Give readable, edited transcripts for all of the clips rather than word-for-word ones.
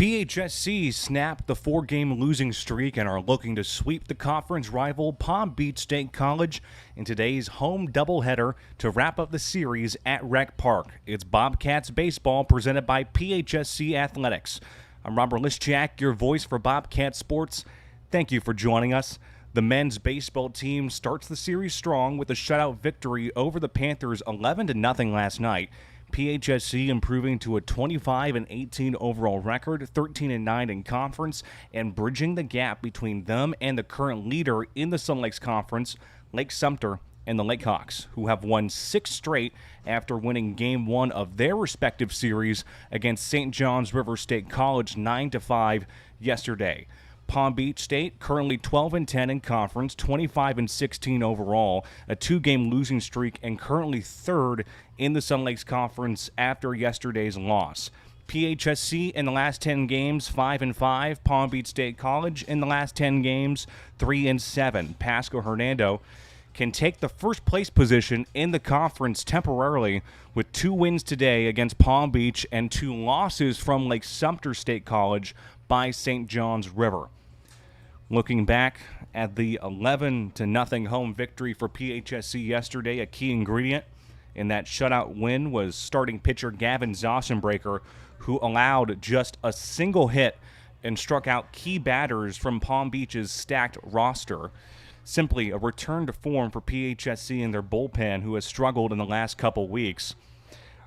PHSC snapped the four-game losing streak and are looking to sweep the conference rival Palm Beach State College in today's home doubleheader to wrap up the series at Rec Park. It's Bobcats baseball presented by PHSC Athletics. I'm Robert Lischak, your voice for Bobcat Sports. Thank you for joining us. The men's baseball team starts the series strong with a shutout victory over the Panthers 11-0 last night. PHSC improving to a 25-18 overall record, 13-9 in conference, and bridging the gap between them and the current leader in the Sun Lakes Conference, Lake Sumter, and the Lakehawks, who have won 6 straight after winning Game 1 of their respective series against St. John's River State College 9-5 yesterday. Palm Beach State currently 12-10 in conference, 25-16 overall, a 2-game losing streak, and currently third in the Sun Lakes Conference after yesterday's loss. PHSC in the last 10 games 5-5. Palm Beach State College in the last 10 games 3-7. Pasco-Hernando can take the first place position in the conference temporarily with 2 wins today against Palm Beach and 2 losses from Lake Sumter State College by St. John's River. Looking back at the 11-0 home victory for PHSC yesterday, a key ingredient in that shutout win was starting pitcher Gavin Zossenbreaker, who allowed just a single hit and struck out key batters from Palm Beach's stacked roster. Simply a return to form for PHSC and their bullpen, who has struggled in the last couple weeks.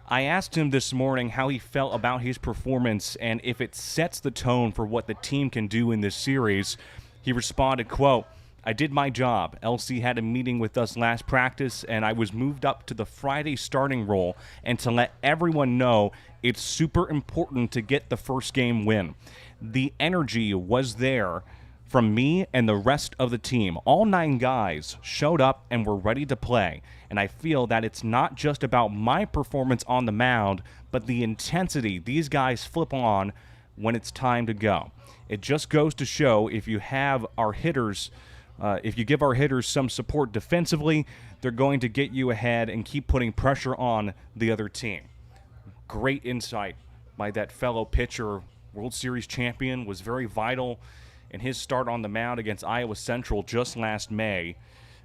I asked him this morning how he felt about his performance and if it sets the tone for what the team can do in this series. He responded, quote, "I did my job. LC had a meeting with us last practice, and I was moved up to the Friday starting role and to let everyone know it's super important to get the first game win. The energy was there from me and the rest of the team. All 9 guys showed up and were ready to play, and I feel that it's not just about my performance on the mound, but the intensity these guys flip on when it's time to go. It just goes to show if you have our hitters, if you give our hitters some support defensively, they're going to get you ahead and keep putting pressure on the other team." Great insight by that fellow pitcher. World Series champion was very vital in his start on the mound against Iowa Central just last May.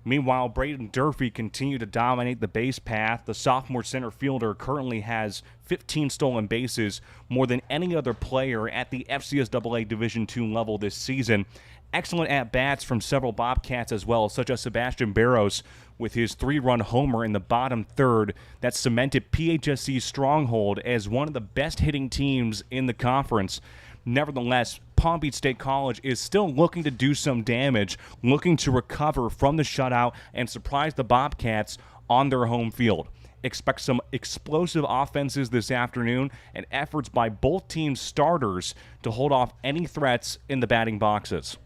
Meanwhile, Braden Durfee continued to dominate the base path. The sophomore center fielder currently has 15 stolen bases, more than any other player at the FCSAA Division II level this season. Excellent at-bats from several Bobcats as well, such as Sebastian Barros with his 3-run homer in the bottom third that cemented PHSC's stronghold as one of the best hitting teams in the conference. Nevertheless, Palm Beach State College is still looking to do some damage, looking to recover from the shutout and surprise the Bobcats on their home field. Expect some explosive offenses this afternoon and efforts by both teams' starters to hold off any threats in the batting boxes.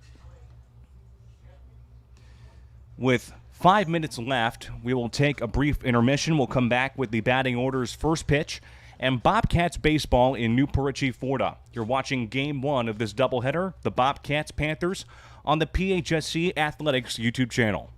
With 5 minutes left, we will take a brief intermission. We'll come back with the batting order's first pitch and Bobcats baseball in Newport Richey, Florida. You're watching Game 1 of this doubleheader, the Bobcats-Panthers, on the PHSC Athletics YouTube channel.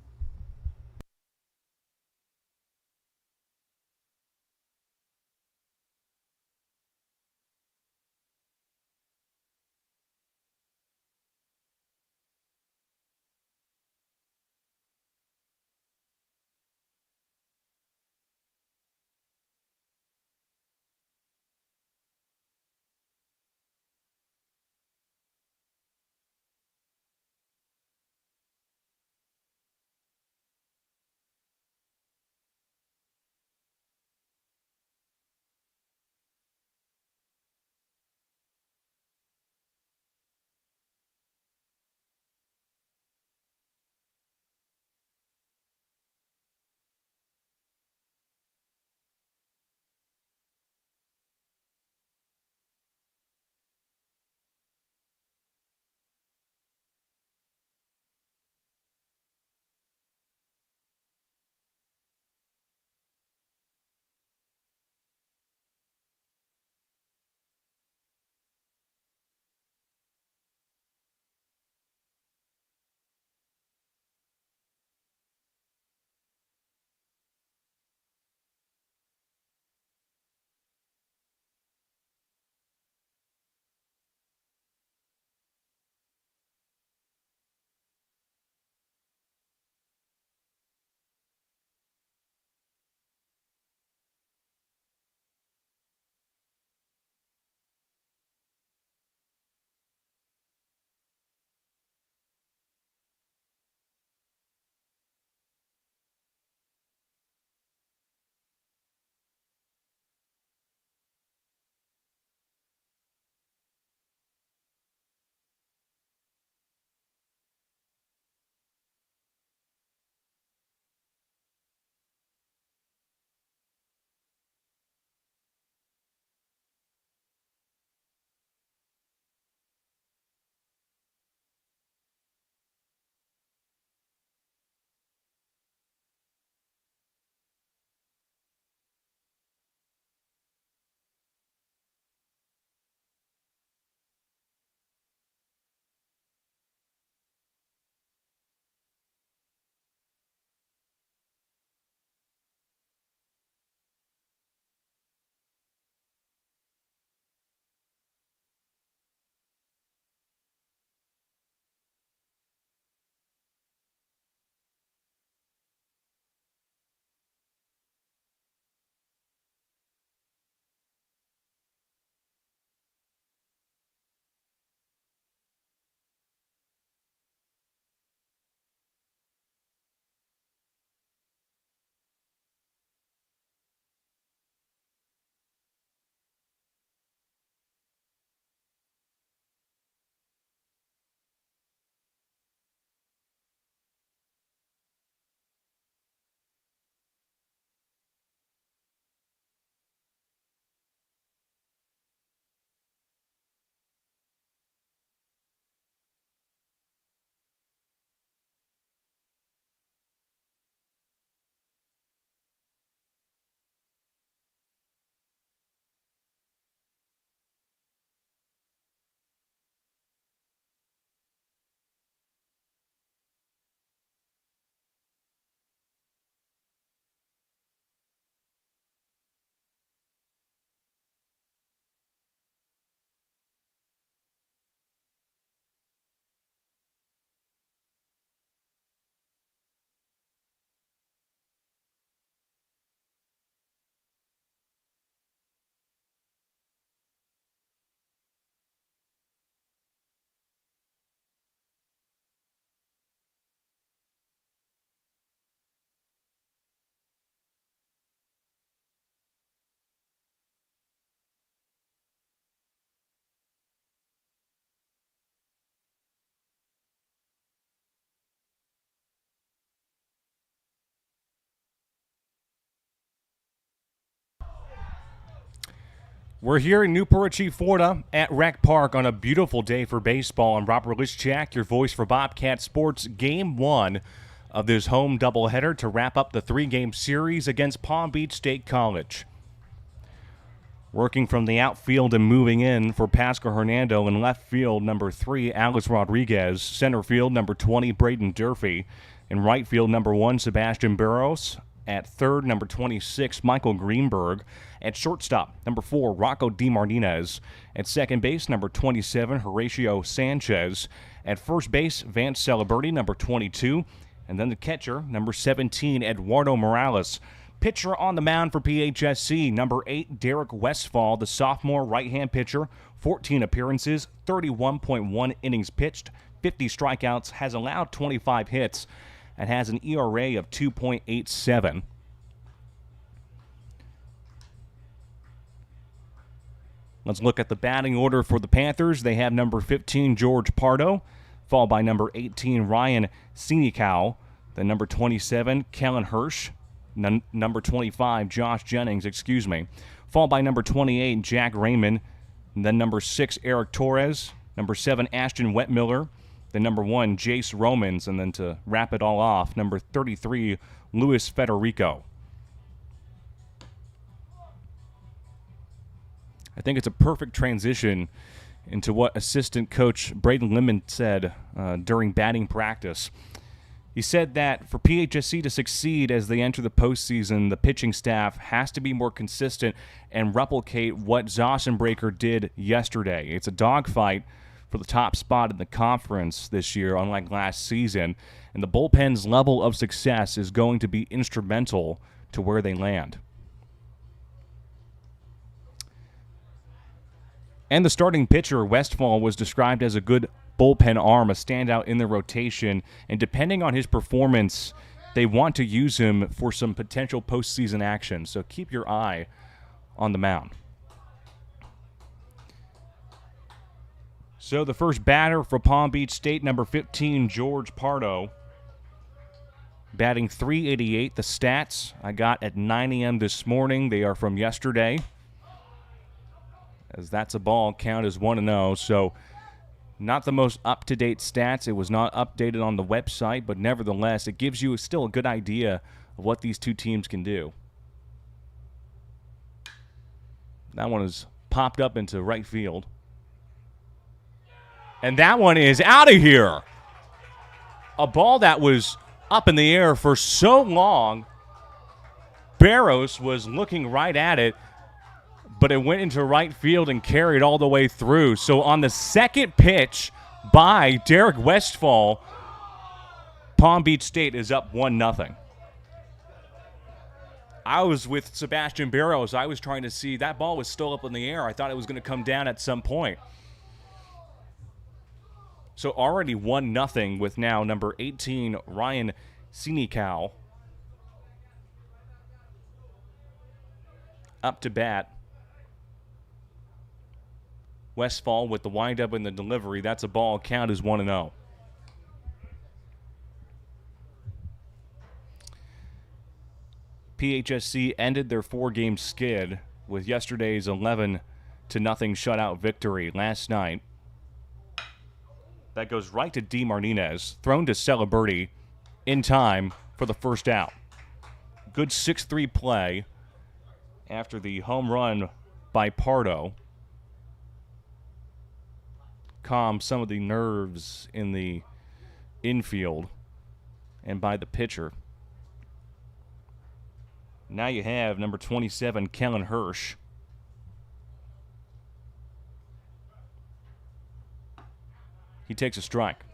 We're here in Newport Richey, Florida at Rec Park on a beautiful day for baseball. I'm Robert Lischak, your voice for Bobcat Sports. Game 1 of this home doubleheader to wrap up the 3-game series against Palm Beach State College. Working from the outfield and moving in for Pasco-Hernando. In left field, number 3, Alex Rodriguez. Center field, number 20, Braden Durfee. In right field, number 1, Sebastian Barros. At third, number 26, Michael Greenberg. At shortstop, number 4, Rocco DeMartinez. At second base, number 27, Horatio Sanchez. At first base, Vance Celeberti, number 22. And then the catcher, number 17, Eduardo Morales. Pitcher on the mound for PHSC, number 8, Derek Westfall, the sophomore right-hand pitcher. 14 appearances, 31.1 innings pitched, 50 strikeouts, has allowed 25 hits, and has an ERA of 2.87. Let's look at the batting order for the Panthers. They have number 15, George Pardo, followed by number 18, Ryan Sinikow, then number 27, Kellen Hirsch, number 25, Josh Jennings, followed by number 28, Jack Raymond, and then number 6, Eric Torres, number 7, Ashton Wetmiller, then number 1, Jace Romans, and then to wrap it all off, number 33, Luis Federico. I think it's a perfect transition into what assistant coach Braden Lemon said during batting practice. He said that for PHSC to succeed as they enter the postseason, the pitching staff has to be more consistent and replicate what Zossenbreaker did yesterday. It's a dogfight for the top spot in the conference this year, unlike last season, and the bullpen's level of success is going to be instrumental to where they land. And the starting pitcher, Westfall, was described as a good bullpen arm, a standout in the rotation, and depending on his performance, they want to use him for some potential postseason action, so keep your eye on the mound. So the first batter for Palm Beach State, number 15, George Pardo, batting .388. The stats I got at 9 a.m. this morning, they are from yesterday, as that's a ball, count as 1-0, so not the most up-to-date stats. It was not updated on the website, but nevertheless, it gives you still a good idea of what these two teams can do. That one is popped up into right field. And that one is out of here. A ball that was up in the air for so long. Barros was looking right at it, but it went into right field and carried all the way through. So on the second pitch by Derek Westfall, Palm Beach State is up 1-0. I was with Sebastian Barros. I was trying to see, that ball was still up in the air. I thought it was going to come down at some point. So already 1-0 with now number 18, Ryan Sinikow, up to bat. Westfall with the windup and the delivery. That's a ball. Count is 1-0. PHSC ended their 4-game skid with yesterday's 11-0 shutout victory last night. That goes right to DeMartinez, thrown to Celeberti in time for the first out. Good 6-3 play after the home run by Pardo. Calm some of the nerves in the infield and by the pitcher. Now you have number 27, Kellen Hirsch. He takes a strike.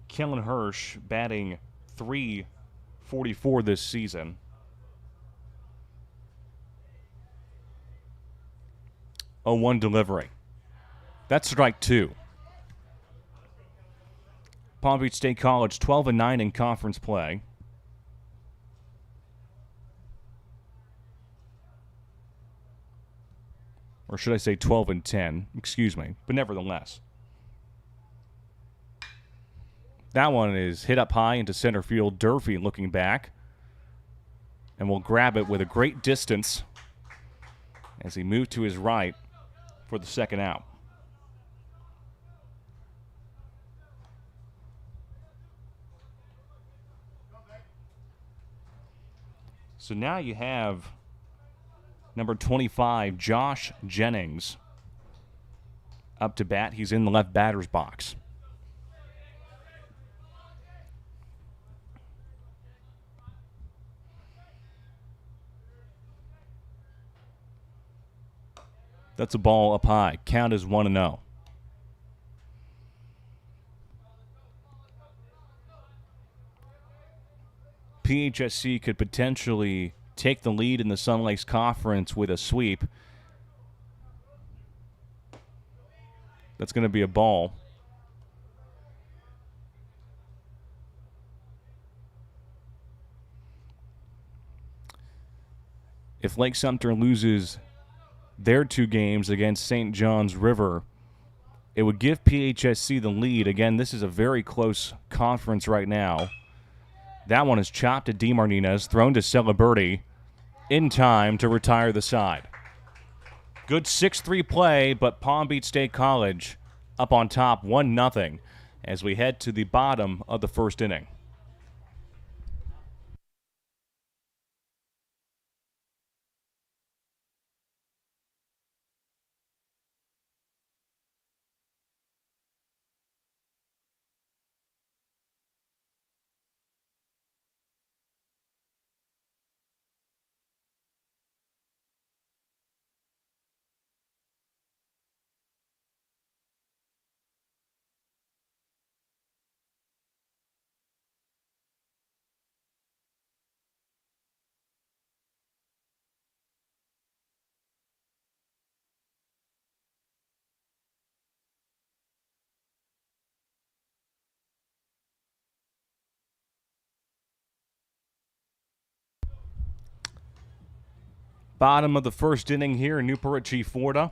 Kellen Hirsch batting .344 this season. 0-1 delivery. That's strike 2. Palm Beach State College 12-9 in conference play. Or should I say 12-10? Excuse me. But nevertheless. That one is hit up high into center field. Durfee looking back. and will grab it with a great distance as he moved to his right for the second out. So now you have number 25, Josh Jennings, up to bat. He's in the left batter's box. That's a ball up high. Count is 1-0. PHSC could potentially take the lead in the Sun Lakes Conference with a sweep. That's going to be a ball. If Lake Sumter loses their 2 games against St. John's River, it would give PHSC the lead. Again, this is a very close conference right now. That one is chopped to DeMartinez, thrown to Celeberti in time to retire the side. Good 6-3 play, but Palm Beach State College up on top 1-0 as we head to the bottom of the first inning. Bottom of the first inning here in Newport Richie, Florida.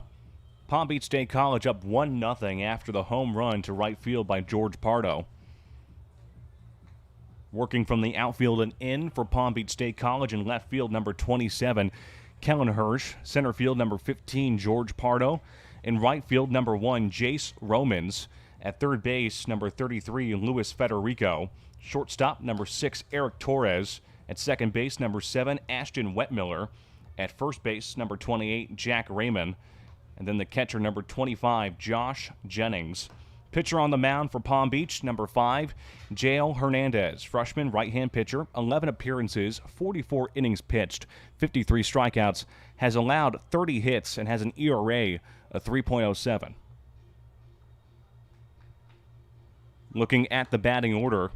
Palm Beach State College up 1-0 after the home run to right field by George Pardo. Working from the outfield and in for Palm Beach State College in left field, number 27, Kellen Hirsch. Center field, number 15, George Pardo. In right field, number 1, Jace Romans. At third base, number 33, Luis Federico. Shortstop, number 6, Eric Torres. At second base, number 7, Ashton Wetmiller. At first base, number 28, Jack Raymond. And then the catcher, number 25, Josh Jennings. Pitcher on the mound for Palm Beach, number 5, Jael Hernandez. Freshman right-hand pitcher, 11 appearances, 44 innings pitched, 53 strikeouts, has allowed 30 hits, and has an ERA of 3.07. Looking at the batting order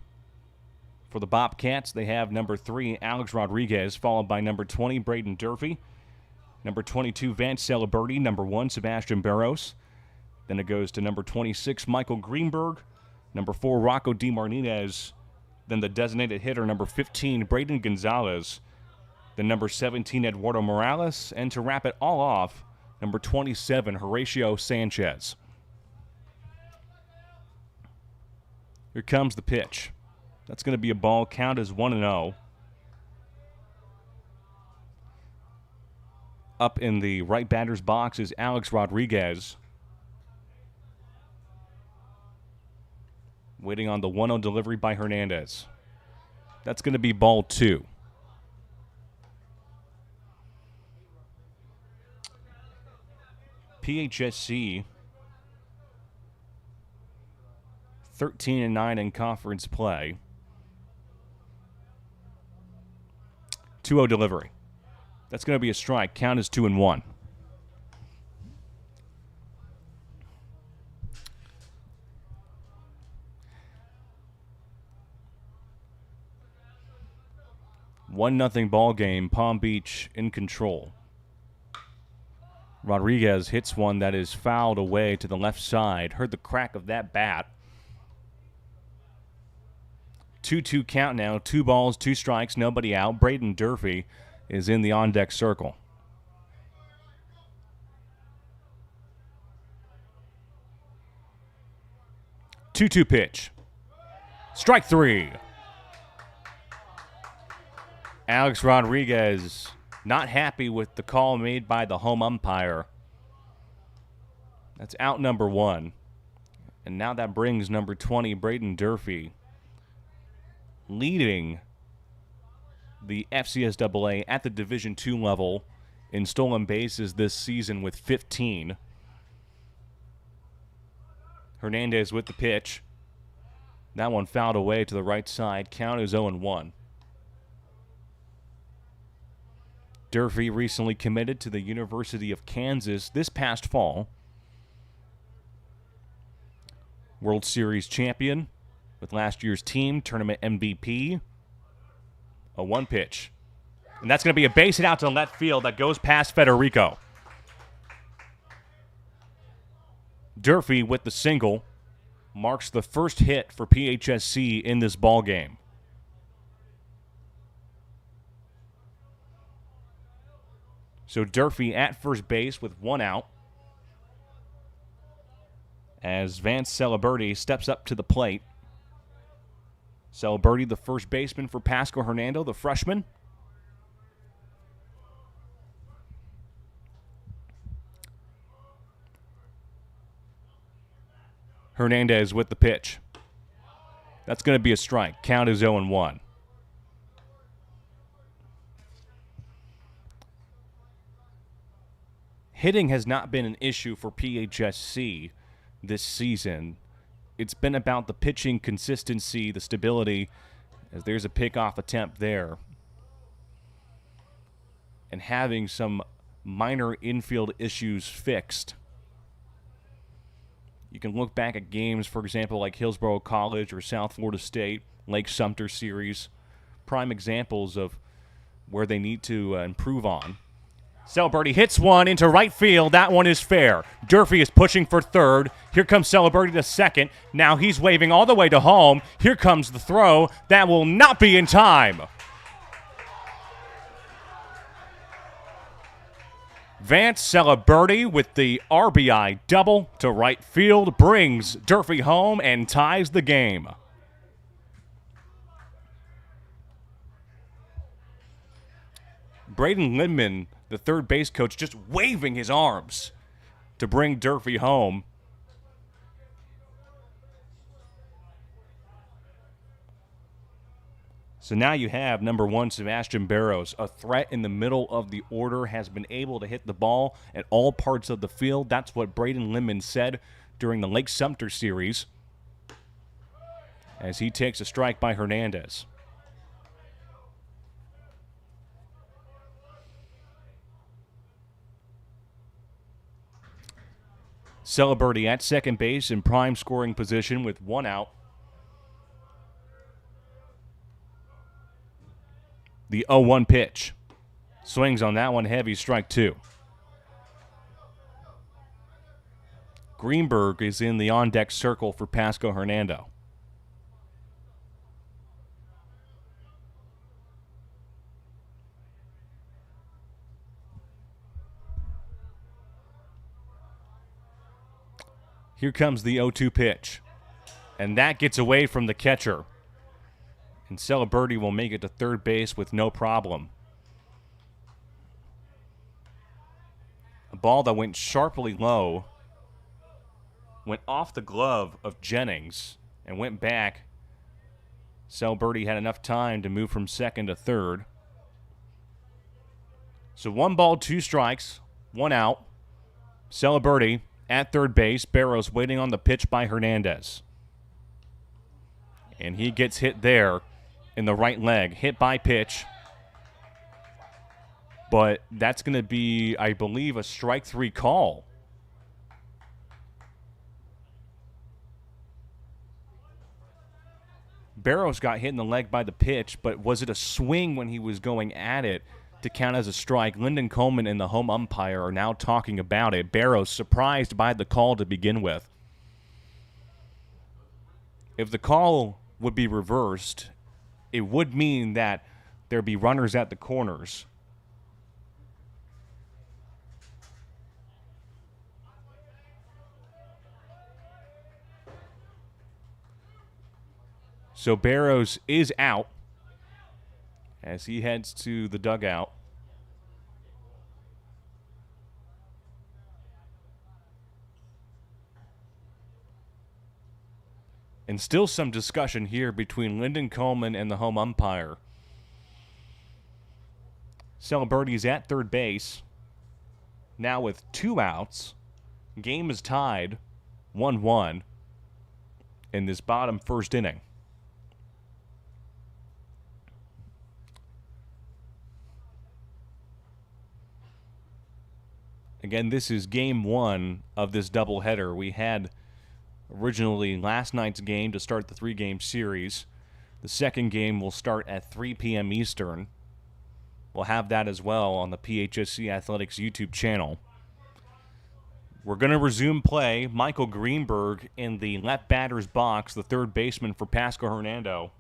for the Bobcats, they have number 3, Alex Rodriguez, followed by number 20, Braden Durfee, number 22, Vance Celeberti, number 1, Sebastian Barros. Then it goes to number 26, Michael Greenberg, number 4, Rocco DeMartinez, then the designated hitter, number 15, Braden Gonzalez, then number 17, Eduardo Morales, and to wrap it all off, number 27, Horatio Sanchez. Here comes the pitch. That's going to be a ball. Count is 1-0. Up in the right batter's box is Alex Rodriguez. Waiting on the 1-0 delivery by Hernandez. That's going to be ball 2. PHSC 13-9 in conference play. 2-0 delivery. That's going to be a strike. Count is 2-1. One nothing ball game. Palm Beach in control. Rodriguez hits one that is fouled away to the left side. Heard the crack of that bat. 2-2 count now. 2 balls, 2 strikes, nobody out. Braden Durfee is in the on-deck circle. Two-two pitch. Strike 3. Alex Rodriguez not happy with the call made by the home umpire. That's out number 1. And now that brings number 20, Braden Durfee, leading the FCSAA at the Division II level in stolen bases this season with 15. Hernandez with the pitch. That one fouled away to the right side. Count is 0-1. Durfee recently committed to the University of Kansas this past fall. World Series champion with last year's team, tournament MVP. A 1 pitch. And that's going to be a base hit out to left field that goes past Federico. Durfee with the single marks the first hit for PHSC in this ball game. So Durfee at first base with 1 out, as Vance Celeberti steps up to the plate. Celeberti, the first baseman for Pasco-Hernando, the freshman. Hernandez with the pitch. That's going to be a strike. Count is 0-1. Hitting has not been an issue for PHSC this season. It's been about the pitching consistency, the stability, as there's a pickoff attempt there, and having some minor infield issues fixed. You can look back at games, for example, like Hillsborough College or South Florida State, Lake Sumter series, prime examples of where they need to improve on. Celeberti hits one into right field. That one is fair. Durfee is pushing for third. Here comes Celeberti to second. Now he's waving all the way to home. Here comes the throw. That will not be in time. Vance Celeberti with the RBI double to right field brings Durfee home and ties the game. Braden Lindman, the third base coach, just waving his arms to bring Durfee home. So now you have number 1, Sebastian Barros, a threat in the middle of the order, has been able to hit the ball at all parts of the field. That's what Braden Lindman said during the Lake Sumter series as he takes a strike by Hernandez. Celeberti at second base in prime scoring position with 1 out. The 0-1 pitch. Swings on that one, heavy, strike 2. Greenberg is in the on-deck circle for Pasco-Hernando. Here comes the 0-2 pitch. And that gets away from the catcher. And Celeberti will make it to third base with no problem. A ball that went sharply low, went off the glove of Jennings, and went back. Celeberti had enough time to move from second to third. So 1 ball, 2 strikes, 1 out. Celeberti at third base. Barros waiting on the pitch by Hernandez. And he gets hit there in the right leg. Hit by pitch. But that's going to be, I believe, a strike 3 call. Barros got hit in the leg by the pitch, but was it a swing when he was going at it to count as a strike? Lyndon Coleman and the home umpire are now talking about it. Barros surprised by the call to begin with. If the call would be reversed, it would mean that there'd be runners at the corners. So Barros is out. as he heads to the dugout. And still some discussion here between Lyndon Coleman and the home umpire. Celeberti's at third base. Now with 2 outs. Game is tied 1-1 in this bottom first inning. Again, this is game 1 of this doubleheader. We had originally last night's game to start the 3-game series. The second game will start at 3 p.m. Eastern. We'll have that as well on the PHSC Athletics YouTube channel. We're going to resume play. Michael Greenberg in the left batter's box, the third baseman for Pasco-Hernando.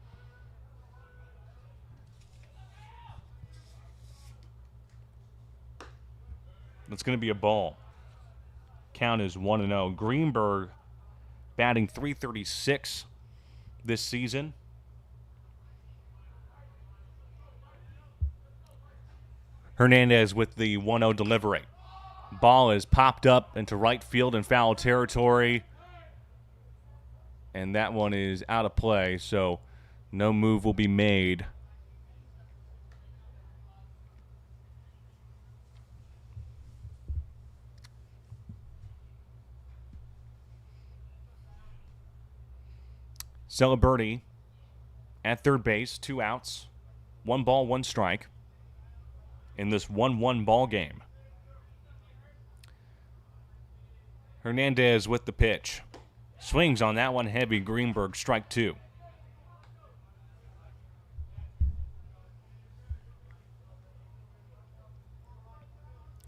That's going to be a ball. Count is 1-0. Greenberg batting .336 this season. Hernandez with the 1-0 delivery. Ball is popped up into right field in foul territory. And that one is out of play, so no move will be made. Celeberti at third base, 2 outs, 1 ball, 1 strike in this 1-1 ball game. Hernandez with the pitch. Swings on that one heavy. Greenberg, strike 2.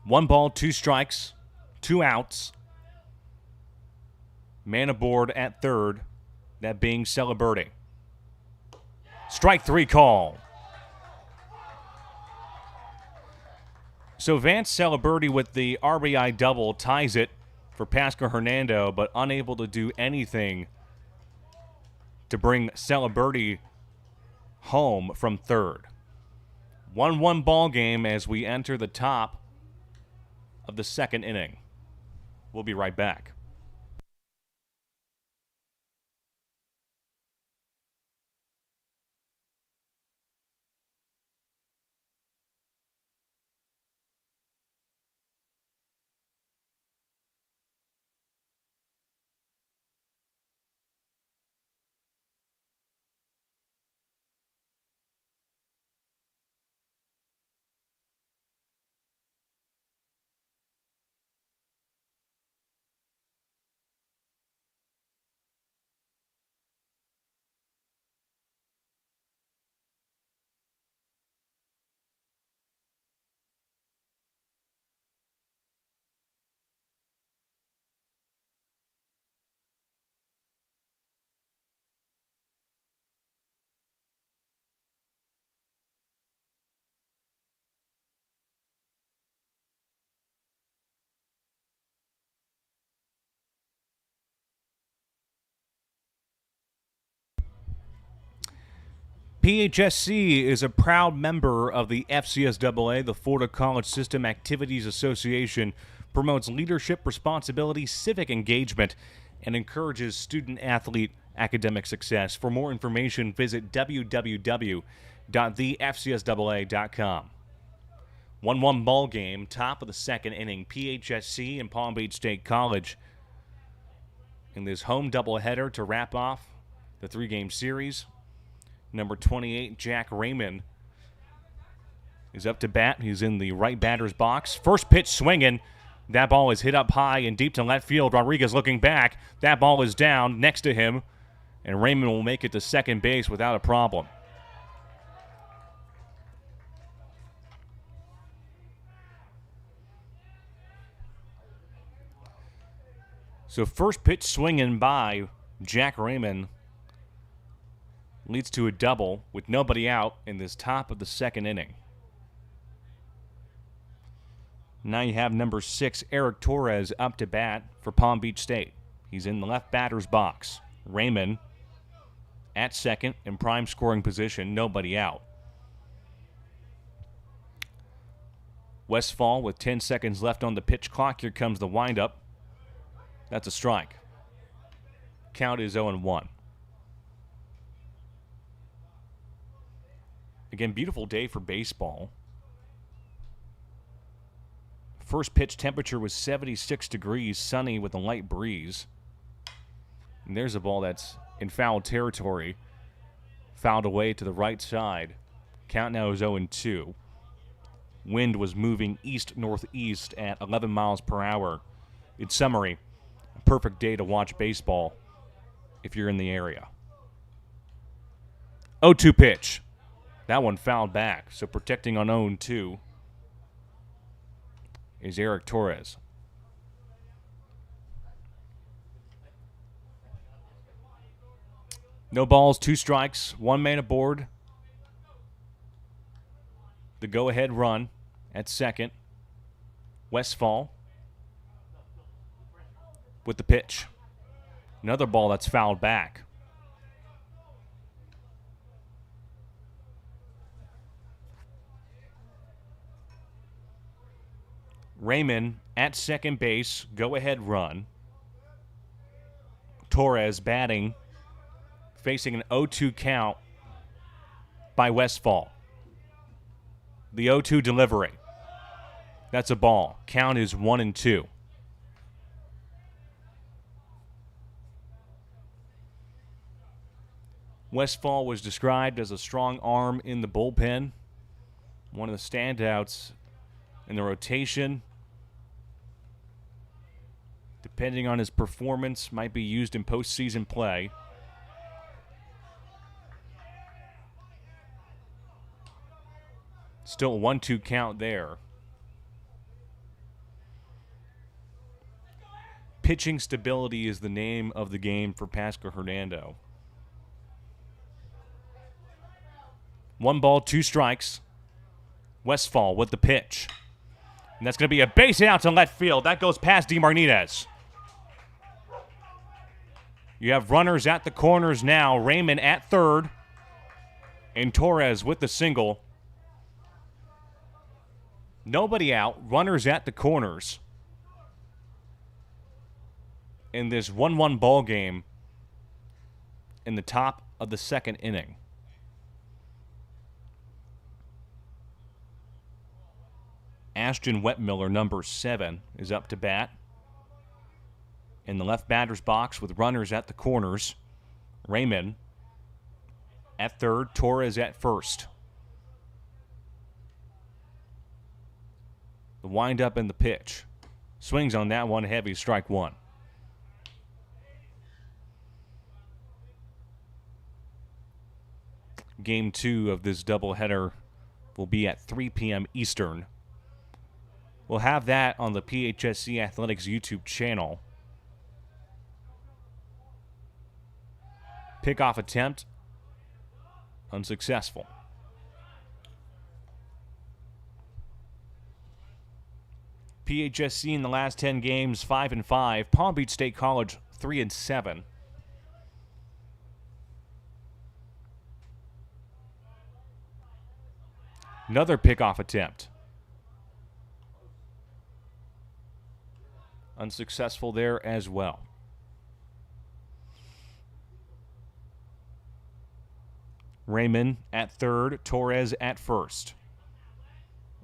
One ball, 2 strikes, 2 outs. Man aboard at third, that being Celeberti. Strike 3 call. So Vance Celeberti with the RBI double ties it for Pasco-Hernando, but unable to do anything to bring Celeberti home from third. 1-1 ball game as we enter the top of the second inning. We'll be right back. PHSC is a proud member of the FCSAA, the Florida College System Activities Association, promotes leadership, responsibility, civic engagement, and encourages student-athlete academic success. For more information, visit www.thefcsaa.com. 1-1 ball game, top of the second inning. PHSC and Palm Beach State College in this home doubleheader to wrap off the 3-game series. Number 28, Jack Raymond, is up to bat. He's in the right batter's box. First pitch swinging. That ball is hit up high and deep to left field. Rodriguez looking back. That ball is down next to him, and Raymond will make it to second base without a problem. So first pitch swinging by Jack Raymond leads to a double with nobody out in this top of the second inning. Now you have number 6, Eric Torres, up to bat for Palm Beach State. He's in the left batter's box. Raymond at second in prime scoring position, nobody out. Westfall with 10 seconds left on the pitch clock. Here comes the windup. That's a strike. Count is 0-1. Again, beautiful day for baseball. First pitch temperature was 76 degrees, sunny with a light breeze. And there's a ball that's in foul territory. Fouled away to the right side. Count now is 0-2. Wind was moving east-northeast at 11 miles per hour. In summary, a perfect day to watch baseball if you're in the area. 0-2 pitch. That one fouled back, so protecting on 0-2 is Eric Torres. No balls, 2 strikes, 1 man aboard. The go-ahead run at second. Westfall with the pitch. Another ball that's fouled back. Raymond at second base, go-ahead run. Torres batting, facing an 0-2 count by Westfall. The 0-2 delivery. That's a ball. Count is 1-2. Westfall was described as a strong arm in the bullpen. One of the standouts in the rotation. Depending on his performance, might be used in postseason play. Still a 1-2 count there. Pitching stability is the name of the game for Pasco-Hernando. 1 ball, 2 strikes. Westfall with the pitch. And that's going to be a base hit out to left field. That goes past DeMartinez. You have runners at the corners now. Raymond at third. And Torres with the single. Nobody out. Runners at the corners. In this 1-1 ball game in the top of the second inning. Ashton Wetmiller, number 7, is up to bat. In the left batter's box with runners at the corners. Raymond at third, Torres at first. The windup and the pitch. Swings on that one, heavy, strike 1. Game 2 of this doubleheader will be at 3 p.m. Eastern. We'll have that on the PHSC Athletics YouTube channel. Pickoff attempt unsuccessful. PHSC in the last 10 games, 5-5. Palm Beach State College, 3-7. Another pickoff attempt. Unsuccessful there as well. Raymond at third, Torres at first.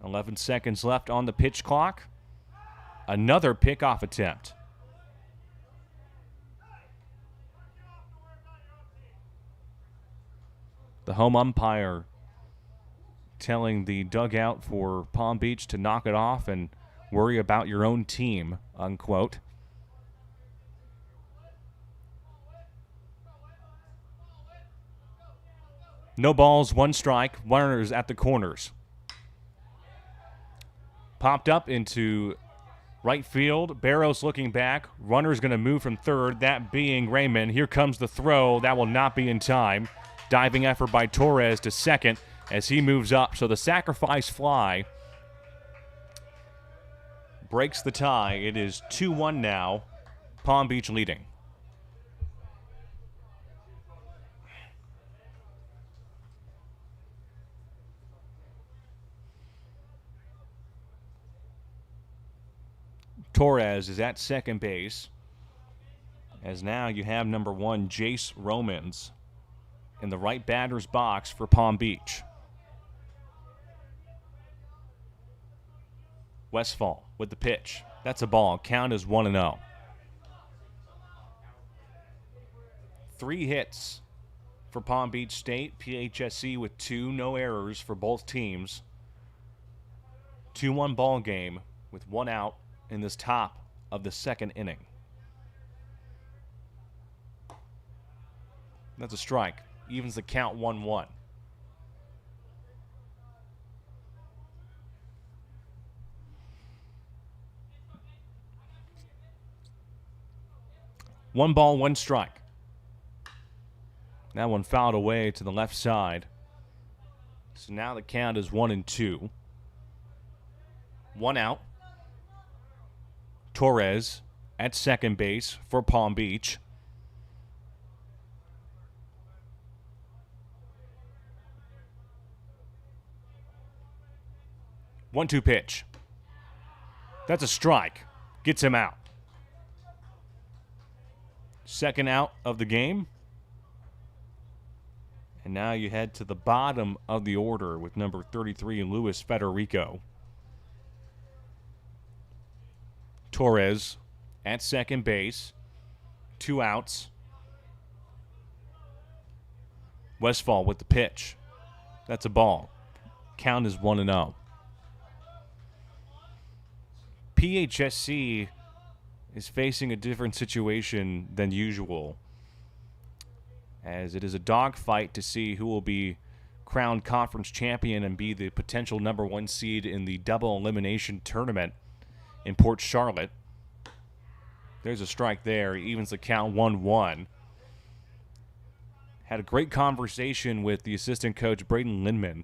11 seconds left on the pitch clock. Another pickoff attempt. The home umpire telling the dugout for Palm Beach to knock it off and worry about your own team, unquote. No balls, 1 strike, runners at the corners. Popped up into right field. Barrows looking back. Runner's going to move from third, that being Raymond. Here comes the throw. That will not be in time. Diving effort by Torres to second as he moves up. So the sacrifice fly breaks the tie. It is 2-1 now. Palm Beach leading. Torres is at second base, as now you have number 1, Jace Romans, in the right batter's box for Palm Beach. Westfall with the pitch. That's a ball. Count is 1-0. 3 hits for Palm Beach State. PHSC with 2, no errors for both teams. 2-1 ball game with 1 out in this top of the second inning. That's a strike. Evens the count 1-1. One ball, 1 strike. That one fouled away to the left side. So now the count is 1-2. 1 out. Torres at second base for Palm Beach. One-two pitch. That's a strike. Gets him out. Second out of the game. And now you head to the bottom of the order with number 33, Luis Federico. Torres at second base. 2 outs. Westfall with the pitch. That's a ball. Count is 1-0. PHSC is facing a different situation than usual, as it is a dogfight to see who will be crowned conference champion and be the potential number 1 seed in the double elimination tournament in Port Charlotte. There's a strike there. He evens the count 1-1. Had a great conversation with the assistant coach, Braden Lindman,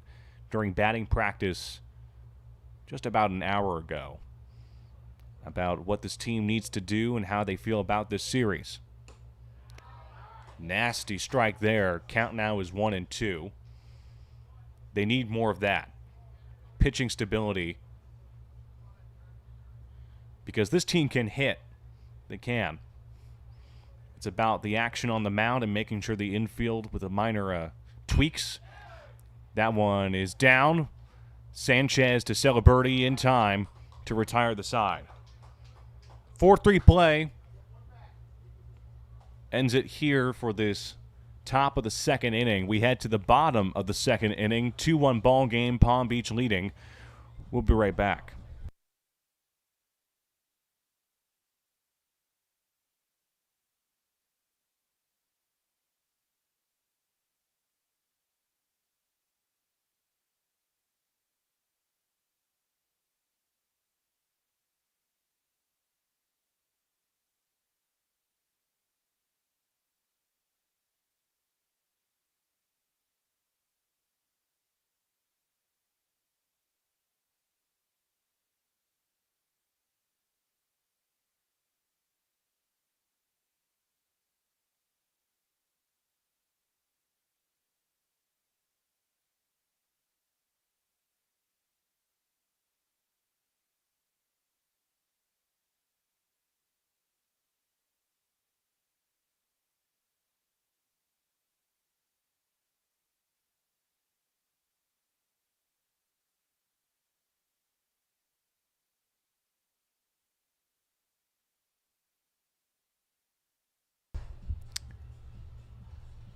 during batting practice just about an hour ago about what this team needs to do and how they feel about this series. Nasty strike there. Count now is 1-2. They need more of that. Pitching stability. Because this team can hit. They can. It's about the action on the mound and making sure the infield with the minor tweaks. That one is down. Sanchez to Celebrity in time to retire the side. 4-3 play. Ends it here for this top of the second inning. We head to the bottom of the second inning. 2-1 ball game. Palm Beach leading. We'll be right back.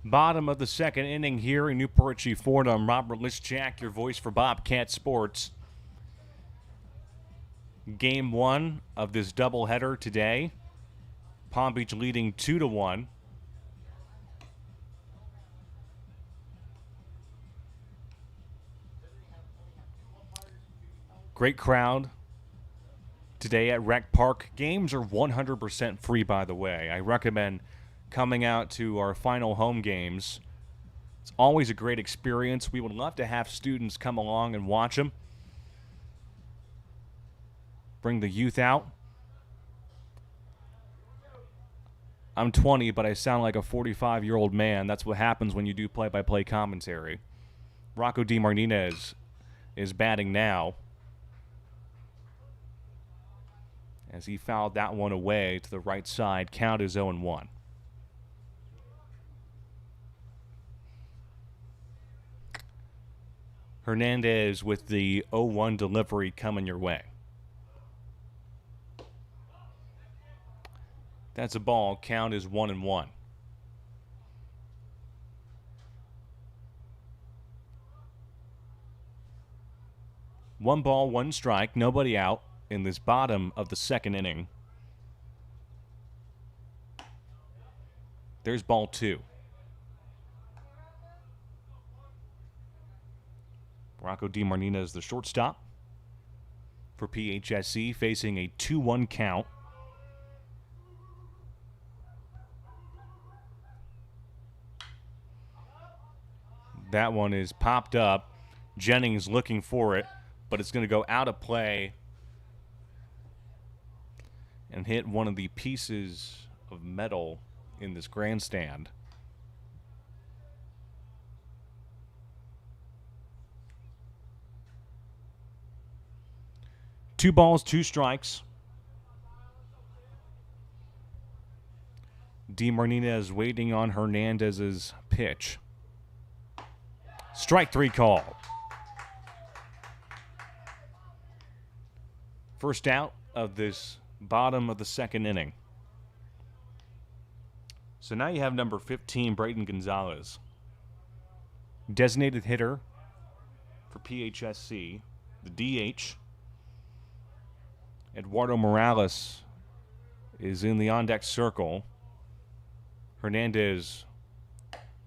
Bottom of the second inning here in Newport Richey Ford. I'm Robert Lischak, your voice for Bobcat Sports. Game 1 of this doubleheader today. Palm Beach leading 2-1. Great crowd today at Rec Park. Games are 100% free, by the way. I recommend coming out to our final home games. It's always a great experience. We would love to have students come along and watch them. Bring the youth out. I'm 20, but I sound like a 45-year-old man. That's what happens when you do play-by-play commentary. Rocco DeMartinez is batting now. as he fouled that one away to the right side. Count is 0-1. Hernandez with the 0-1 delivery coming your way. That's a ball. Count is 1-1. One ball, one strike, nobody out in this bottom of the second inning. There's ball 2. Rocco DeMarnina, the shortstop for PHSC, facing a 2-1 count. That one is popped up. Jennings looking for it, but it's going to go out of play and hit one of the pieces of metal in this grandstand. Two balls, two strikes. DeMarnina waiting on Hernandez's pitch. Strike 3 call. First out of this bottom of the second inning. So now you have number 15, Brayden Gonzalez. Designated hitter for PHSC, the DH. Eduardo Morales is in the on-deck circle. Hernandez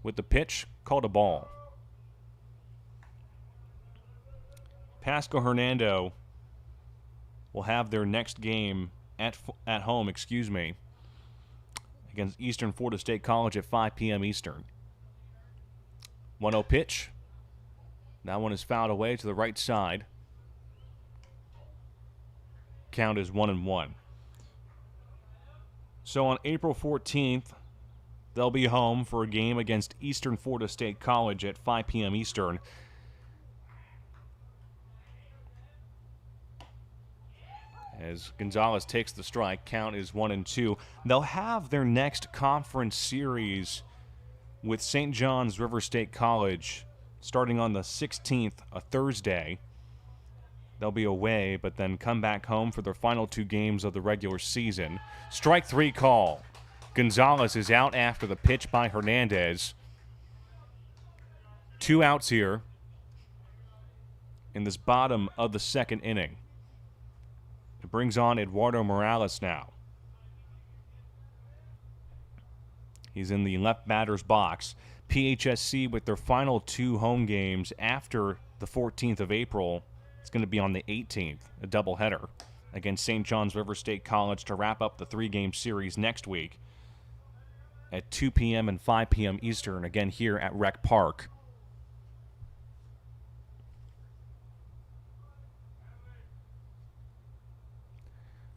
with the pitch, called a ball. Pasco-Hernando will have their next game at home, against Eastern Florida State College at 5 p.m. Eastern. 1-0 pitch. That one is fouled away to the right side. Count is 1-1. So on April 14th, they'll be home for a game against Eastern Florida State College at 5 p.m. Eastern. As Gonzalez takes the strike, count is 1-2. They'll have their next conference series with St. John's River State College starting on the 16th, a Thursday. They'll be away, but then come back home for their final 2 games of the regular season. Strike 3 call. Gonzalez is out after the pitch by Hernandez. 2 outs here in this bottom of the second inning. It brings on Eduardo Morales now. He's in the left batter's box. PHSC with their final 2 home games after the 14th of April. It's going to be on the 18th, a doubleheader against St. John's River State College to wrap up the 3-game series next week at 2 p.m. and 5 p.m. Eastern, again here at Rec Park.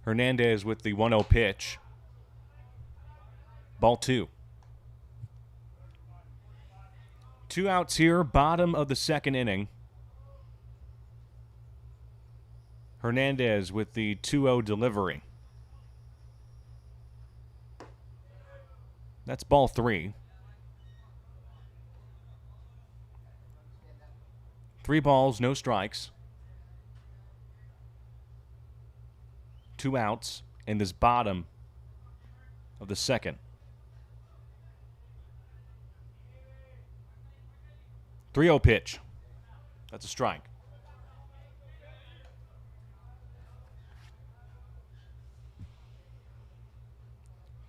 Hernandez with the 1-0 pitch. Ball 2. 2 outs here, bottom of the second inning. Hernandez with the 2-0 delivery. That's ball 3. 3 balls, no strikes. 2 outs in this bottom of the second. 3-0 pitch. That's a strike.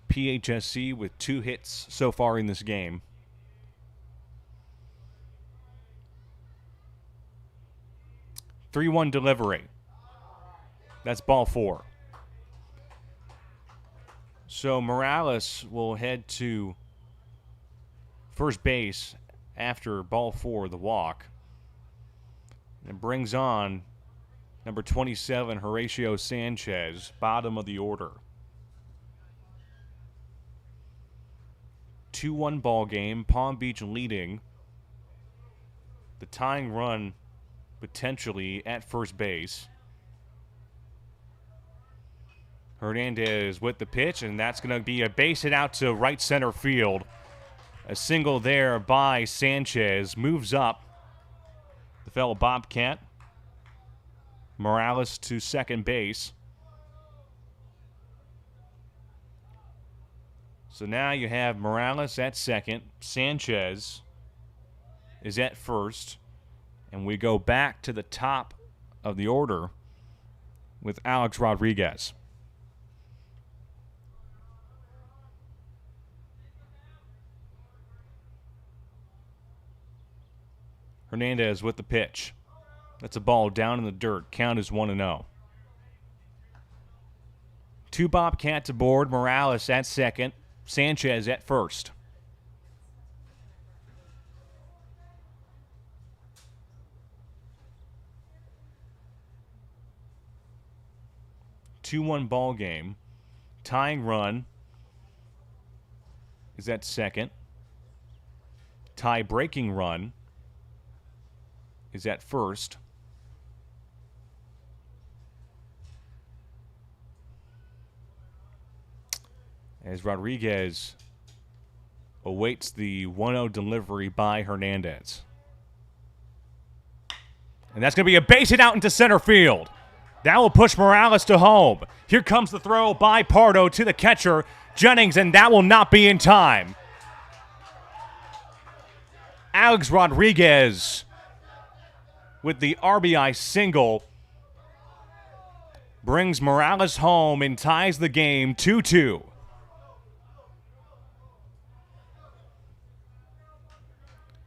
PHSC with 2 hits so far in this game. "3-1 delivery. That's ball 4. So Morales will head to first base after ball 4, the walk, and brings on number 27, Horatio Sanchez, bottom of the order. 2-1 ball game, Palm Beach leading. The tying run potentially at first base. Hernandez with the pitch, and that's going to be a base hit out to right center field. A single there by Sanchez. Moves up the fellow Bobcat. Morales to second base. So now you have Morales at second. Sanchez is at first. And we go back to the top of the order with Alex Rodriguez. Hernandez with the pitch. That's a ball down in the dirt. Count is 1-0. Two Bobcats aboard. Morales at second. Sanchez at first. Two-one ball game. Tying run is at second. Tie-breaking run is at first. As Rodriguez awaits the 1-0 delivery by Hernandez. And that's going to be a base hit out into center field. That will push Morales to home. Here comes the throw by Pardo to the catcher, Jennings, and that will not be in time. Alex Rodriguez with the RBI single brings Morales home and ties the game 2-2.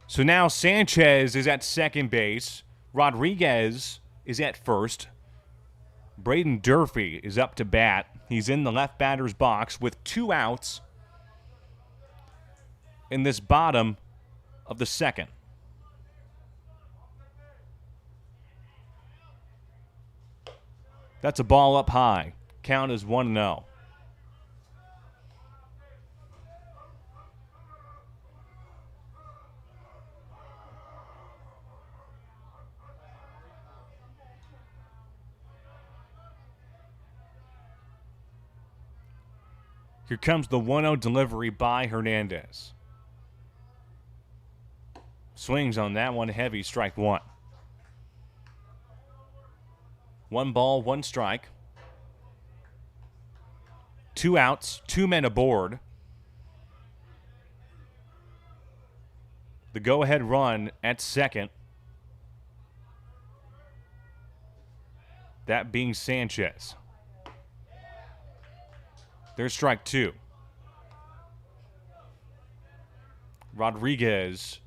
So now Sanchez is at second base. Rodriguez is at first. Braden Durfee is up to bat. He's in the left batter's box with 2 outs in this bottom of the second. That's a ball up high. Count is 1-0. Here comes the 1-0 delivery by Hernandez. Swings on that one heavy, strike one. 1 ball, 1 strike. 2 outs, 2 men aboard. The go-ahead run at second. That being Sanchez. There's strike 2. Rodriguez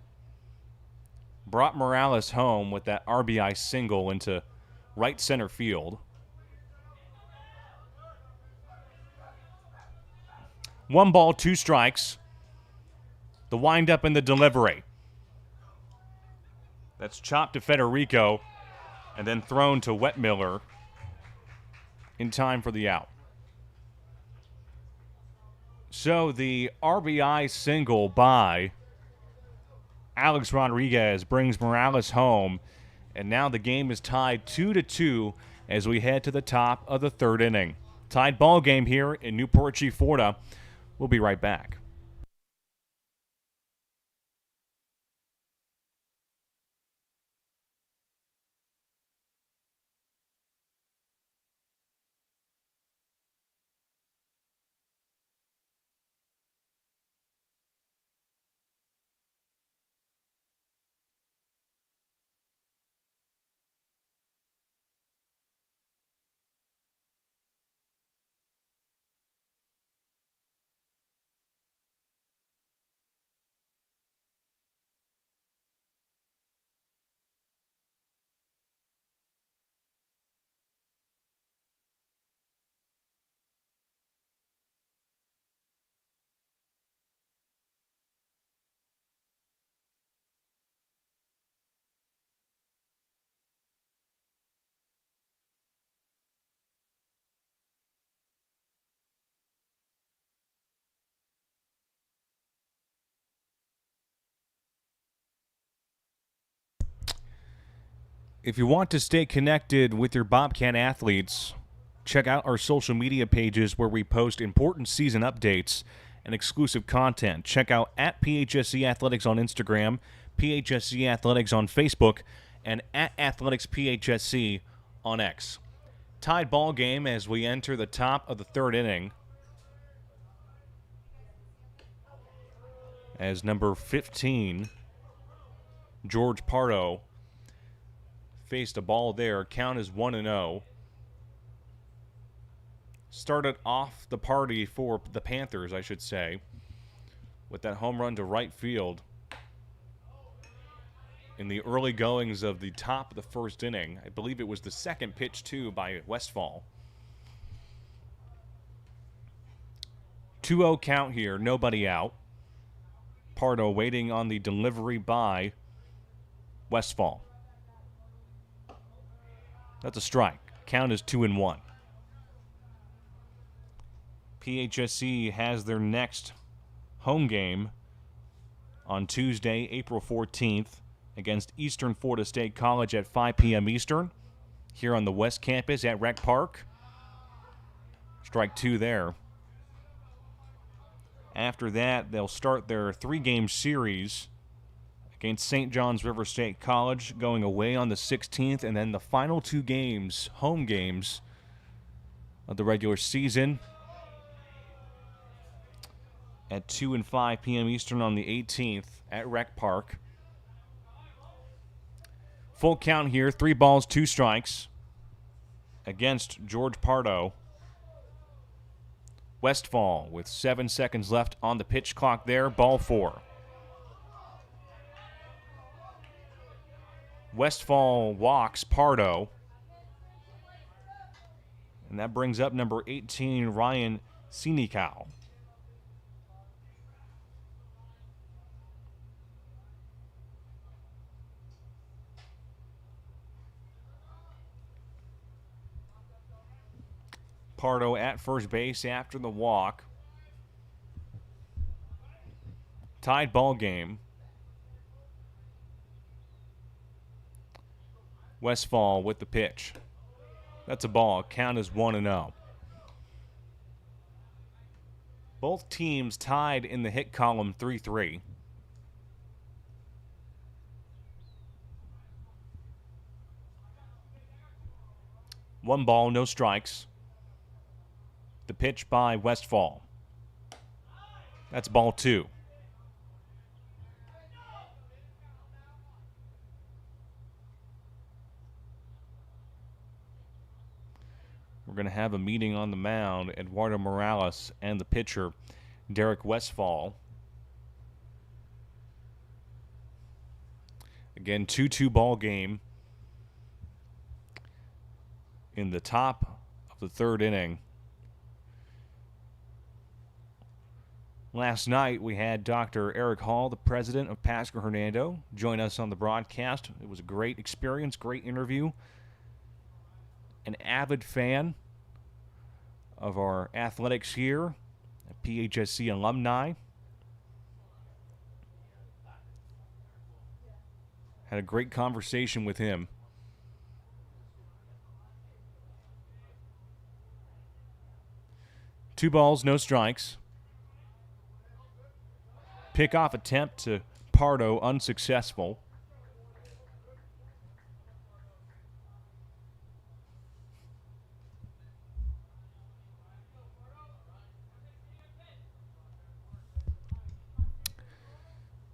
brought Morales home with that RBI single into right center field. 1 ball, 2 strikes. The windup and the delivery. That's chopped to Federico and then thrown to Wetmiller in time for the out. So the RBI single by Alex Rodriguez brings Morales home, and now the game is tied 2-2 as we head to the top of the third inning. Tied ball game here in Newport Chief, Florida. We'll be right back. If you want to stay connected with your Bobcat athletes, Check out our social media pages where we post important season updates and exclusive content. Check out at PHSC Athletics on Instagram, PHSC Athletics on Facebook, and at Athletics PHSC on X. Tied ball game as we enter the top of the third inning. As number 15, George Pardo, faced a ball there. Count is 1-0. Started off the party for the Panthers, I should say, with that home run to right field in the early goings of the top of the first inning. I believe it was the second pitch, too, by Westfall. 2-0 count here, nobody out. Pardo waiting on the delivery by Westfall. That's a strike. Count is 2-1. PHSC has their next home game on Tuesday, April 14th, against Eastern Florida State College at 5 p.m. Eastern, here on the West Campus at Rec Park. Strike two there. After that, they'll start their three-game series against St. John's River State College, going away on the 16th, and then the final two games, home games of the regular season, at 2 and 5 p.m. Eastern on the 18th at Rec Park. Full count here, 3 balls, 2 strikes against George Pardo. Westfall with 7 seconds left on the pitch clock there, ball 4. Westfall walks Pardo. And that brings up number 18, Ryan Sinikow. Pardo at first base after the walk. Tied ball game. Westfall with the pitch. That's a ball. Count is 1-0. Both teams tied in the hit column 3-3. One ball, no strikes. The pitch by Westfall. That's ball 2. We're going to have a meeting on the mound, Eduardo Morales and the pitcher, Derek Westfall. Again, 2-2 ball game in the top of the third inning. Last night, we had Dr. Eric Hall, the president of Pasco-Hernando, join us on the broadcast. It was a great experience, great interview. An avid fan of our athletics here, a PHSC alumni. Had a great conversation with him. Two balls, no strikes. Pickoff attempt to Pardo unsuccessful.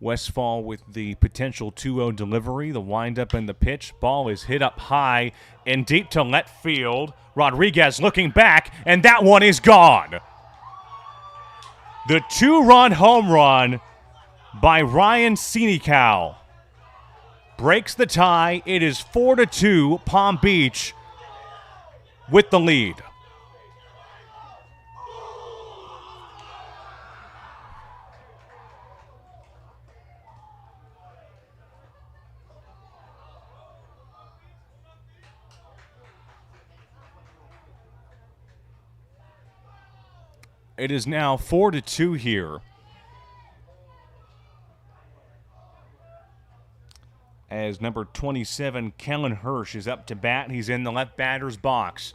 Westfall with the potential 2-0 delivery, the windup and the pitch. Ball is hit up high and deep to left field. Rodriguez looking back, and that one is gone. The 2-run home run by Ryan Sinikow breaks the tie. It is 4-2, Palm Beach with the lead. It is now 4-2 here. As number 27, Kellen Hirsch, is up to bat. He's in the left batter's box.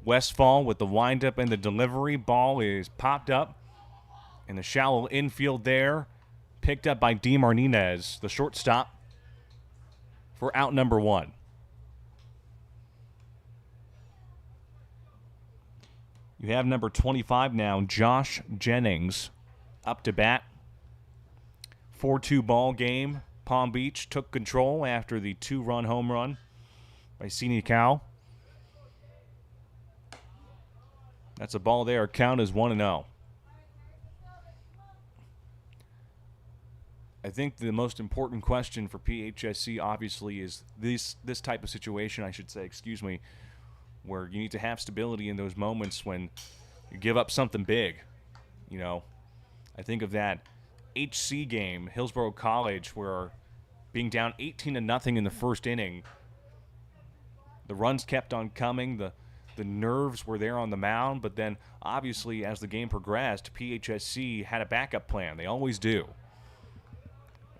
Westfall with the windup and the delivery. Ball is popped up in the shallow infield there. Picked up by D. Martinez, the shortstop, for out number 1. You have number 25 now, Josh Jennings, up to bat. 4-2 ball game. Palm Beach took control after the 2-run home run by Sini Cal. That's a ball there. Count is 1-0. I think the most important question for PHSC obviously is this type of situation, I should say, where you need to have stability in those moments when you give up something big. You know, I think of that HC game, Hillsborough College, where being down 18-0 in the first inning, the runs kept on coming, the nerves were there on the mound, but then obviously as the game progressed, PHSC had a backup plan. They always do.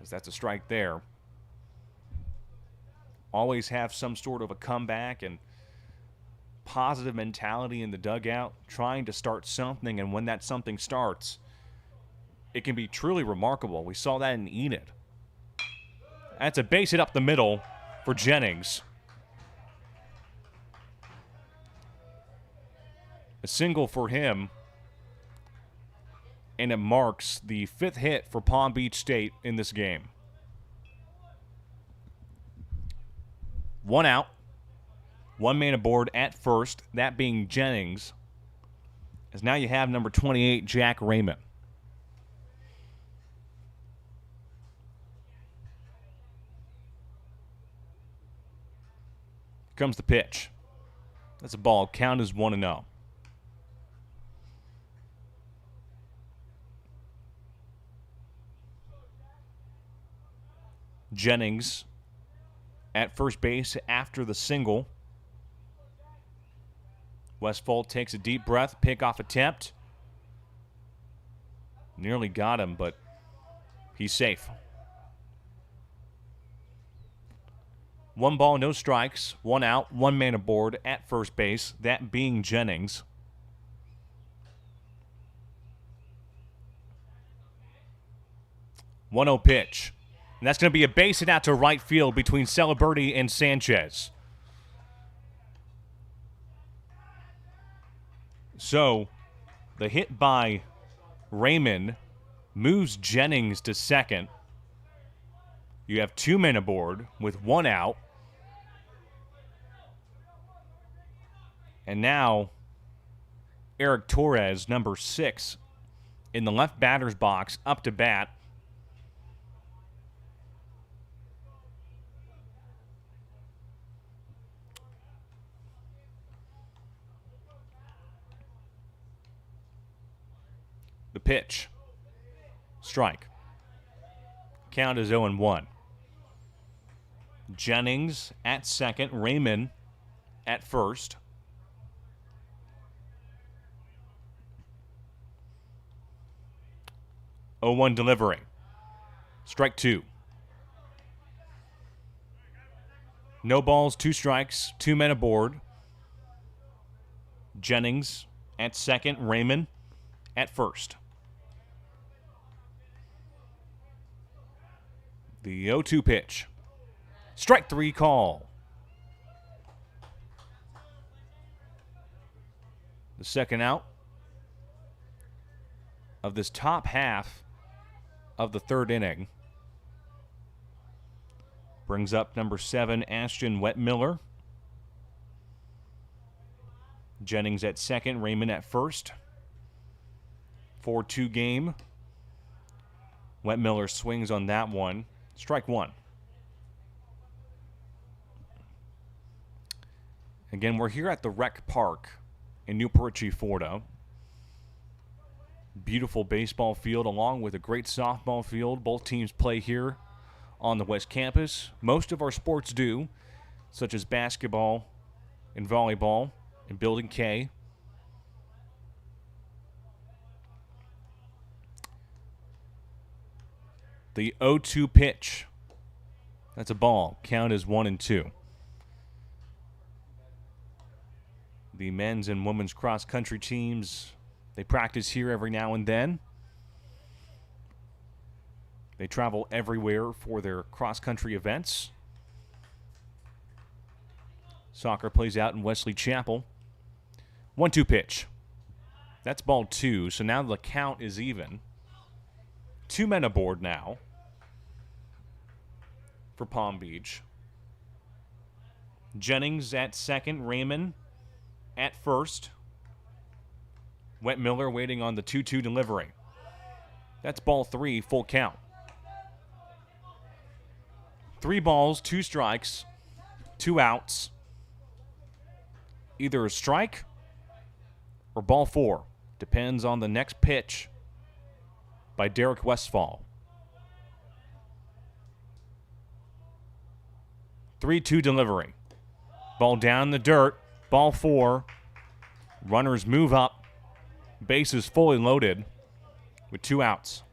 As that's a strike there. Always have some sort of a comeback and positive mentality in the dugout, trying to start something, and when that something starts, it can be truly remarkable. We saw that in Enid. That's a base hit up the middle for Jennings. A single for him, and it marks the 5th hit for Palm Beach State in this game. 1 out. 1 man aboard at first, that being Jennings. As now you have number 28, Jack Raymond. Comes the pitch. That's a ball. Count is 1-0. Jennings at first base after the single. Westfall takes a deep breath, pickoff attempt. Nearly got him, but he's safe. 1 ball, no strikes, 1 out, 1 man aboard at first base, that being Jennings. One 0 pitch. And that's going to be a base hit out to right field between Celebrity and Sanchez. So, the hit by Raymond moves Jennings to second. You have 2 men aboard with 1 out. And now, Eric Torres, number 6, in the left batter's box, up to bat. The pitch. Strike. Count is 0-1. Jennings at second. Raymond at first. Oh, 0-1 delivery. Strike 2. No balls, 2 strikes, 2 men aboard. Jennings at second. Raymond at first. The 0-2 pitch. Strike 3 call. The second out of this top half of the 3rd inning. Brings up number 7, Ashton Wetmiller. Jennings at second, Raymond at first. 4-2 game. Wetmiller swings on that one. Strike 1. Again, we're here at the Rec Park in Newport Richey, Florida. Beautiful baseball field along with a great softball field. Both teams play here on the West Campus. Most of our sports do, such as basketball and volleyball in Building K. The 0-2 pitch. That's a ball. Count is 1-2. The men's and women's cross-country teams, they practice here every now and then. They travel everywhere for their cross-country events. Soccer plays out in Wesley Chapel. 1-2 pitch. That's ball 2, so now the count is even. 2 men aboard now for Palm Beach. Jennings at second, Raymond at first. Wet Miller waiting on the 2-2 delivery. That's ball 3, full count. 3 balls, 2 strikes, 2 outs. Either a strike or ball 4. Depends on the next pitch by Derek Westfall. 3-2 delivery. Ball down in the dirt. Ball 4. Runners move up. Bases fully loaded with 2 outs.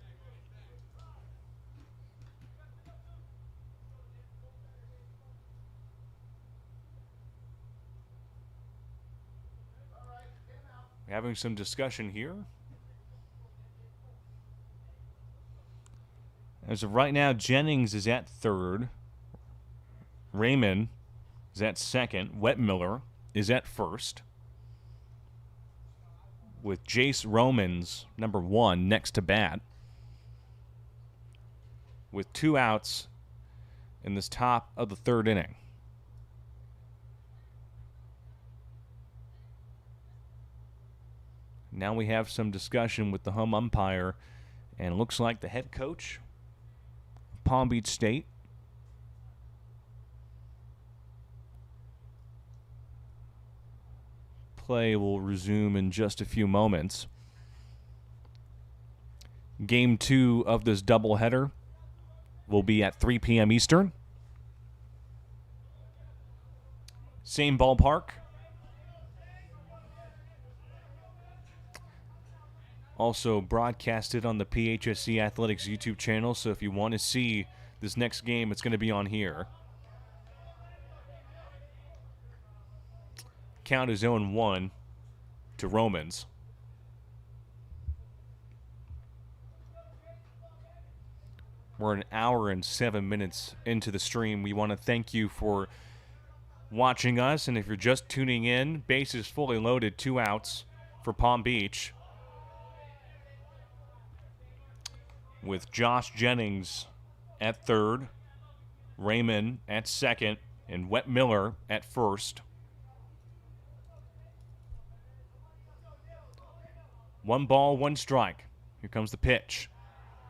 We're having some discussion here. As of right now, Jennings is at third. Raymond is at second. Wet Miller is at first. With Jace Romans, number 1, next to bat. With 2 outs in this top of the 3rd inning. Now we have some discussion with the home umpire, and it looks like the head coach of Palm Beach State, play will resume in just a few moments. Game 2 of this doubleheader will be at 3 p.m. Eastern. Same ballpark. Also broadcasted on the PHSC Athletics YouTube channel, so if you want to see this next game, it's going to be on here. Count is 0-1 to Romans. We're an hour and 7 minutes into the stream. We want to thank you for watching us, and if you're just tuning in, bases fully loaded, 2 outs for Palm Beach. With Josh Jennings at third, Raymond at second, and Wet Miller at first. 1 ball, 1 strike. Here comes the pitch.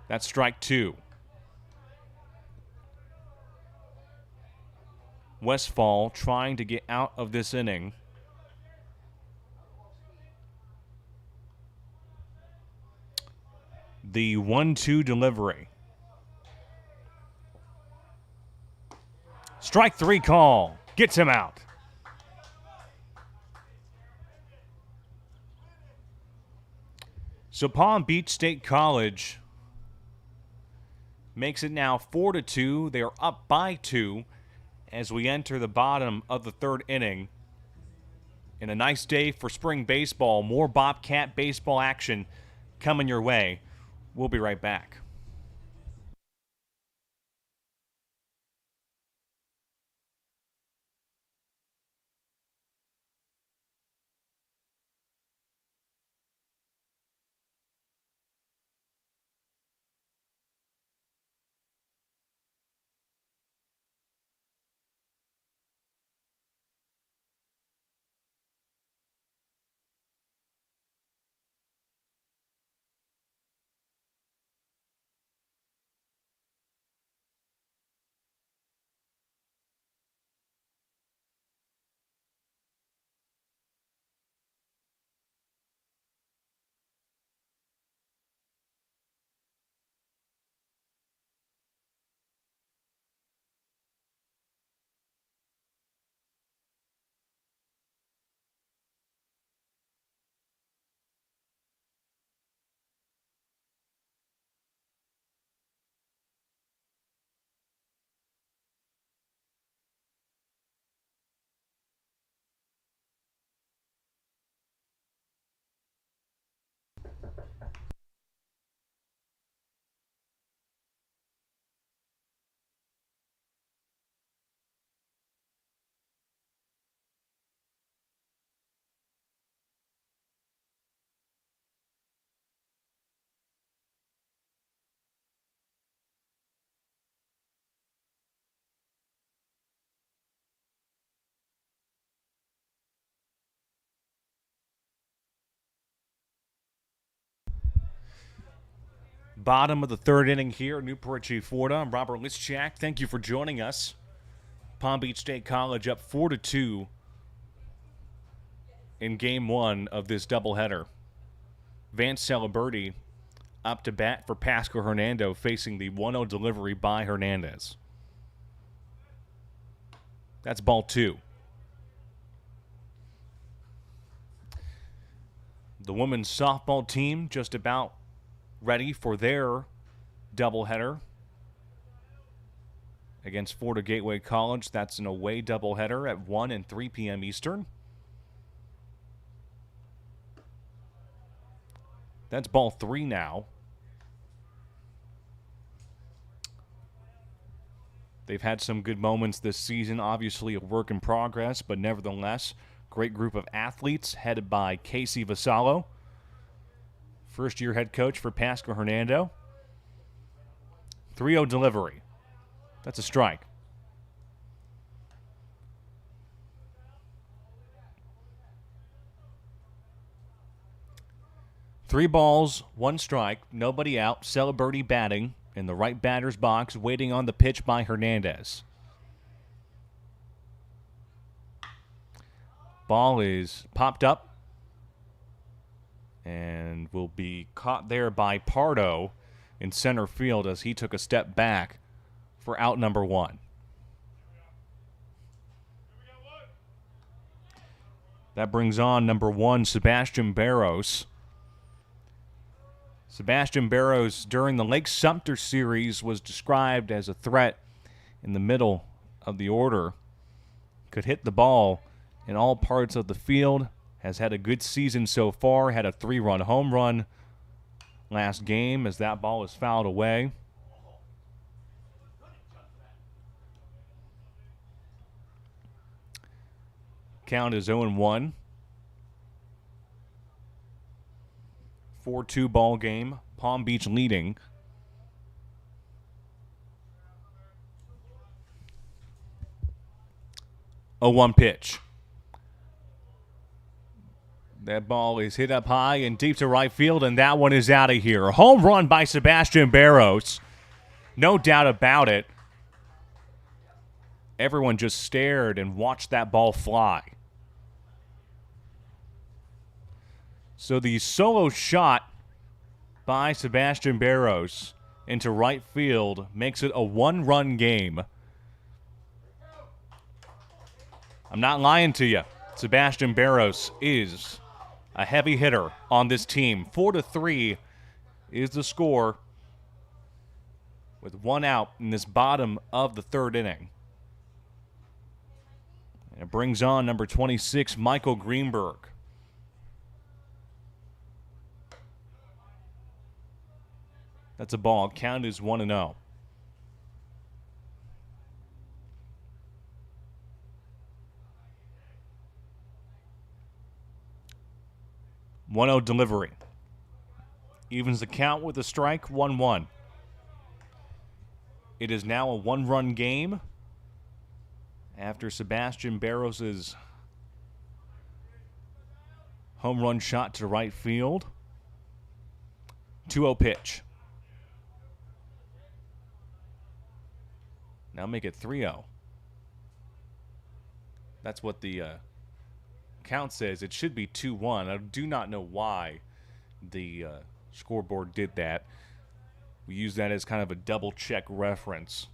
That's strike 2. Westfall trying to get out of this inning. The 1-2 delivery. Strike 3 call. Gets him out. So Palm Beach State College makes it now 4-2. They are up by 2 as we enter the bottom of the 3rd inning. And a nice day for spring baseball. More Bobcat baseball action coming your way. We'll be right back. bottom of the third inning here, Newport Richie Florida. I'm Robert Lischak. Thank you for joining us. Palm Beach State College up 4-2 in game one of this doubleheader. Vance Celeberti up to bat for Pasco-Hernando, facing the 1-0 delivery by Hernandez. That's ball two. The women's softball team just about ready for their doubleheader against Florida Gateway College. That's an away doubleheader at 1 and 3 p.m. Eastern. That's ball three now. They've had some good moments this season, obviously a work in progress, but nevertheless, great group of athletes headed by Casey Vasallo, first-year head coach for Pasco-Hernando. 3-0 delivery. That's a strike. Three balls, one strike, nobody out. Celeberti batting in the right batter's box, waiting on the pitch by Hernandez. Ball is popped up and will be caught there by Pardo in center field as he took a step back for out number one. That brings on number one, Sebastian Barros. Sebastian Barros, during the Lake Sumter series, was described as a threat in the middle of the order. Could hit the ball in all parts of the field. Has had a good season so far. Had a 3-run home run last game as that ball was fouled away. Count is 0-1. 4-2 ball game. Palm Beach leading. A 1 pitch. That ball is hit up high and deep to right field, and that one is out of here. Home run by Sebastian Barros. No doubt about it. Everyone just stared and watched that ball fly. So the solo shot by Sebastian Barros into right field makes it a 1-run game. I'm not lying to you. Sebastian Barros is a heavy hitter on this team. 4-3 is the score with one out in this bottom of the third inning. And it brings on number 26, Michael Greenberg. That's a ball. Count is 1-0. One-0 delivery. Evens the count with a strike, 1-1. It is now a 1-run game after Sebastian Barros' home run shot to right field. 2-0 pitch. Now make it 3-0. That's what the count says. It should be 2-1. I do not know why the scoreboard did that. We use that as kind of a double-check reference.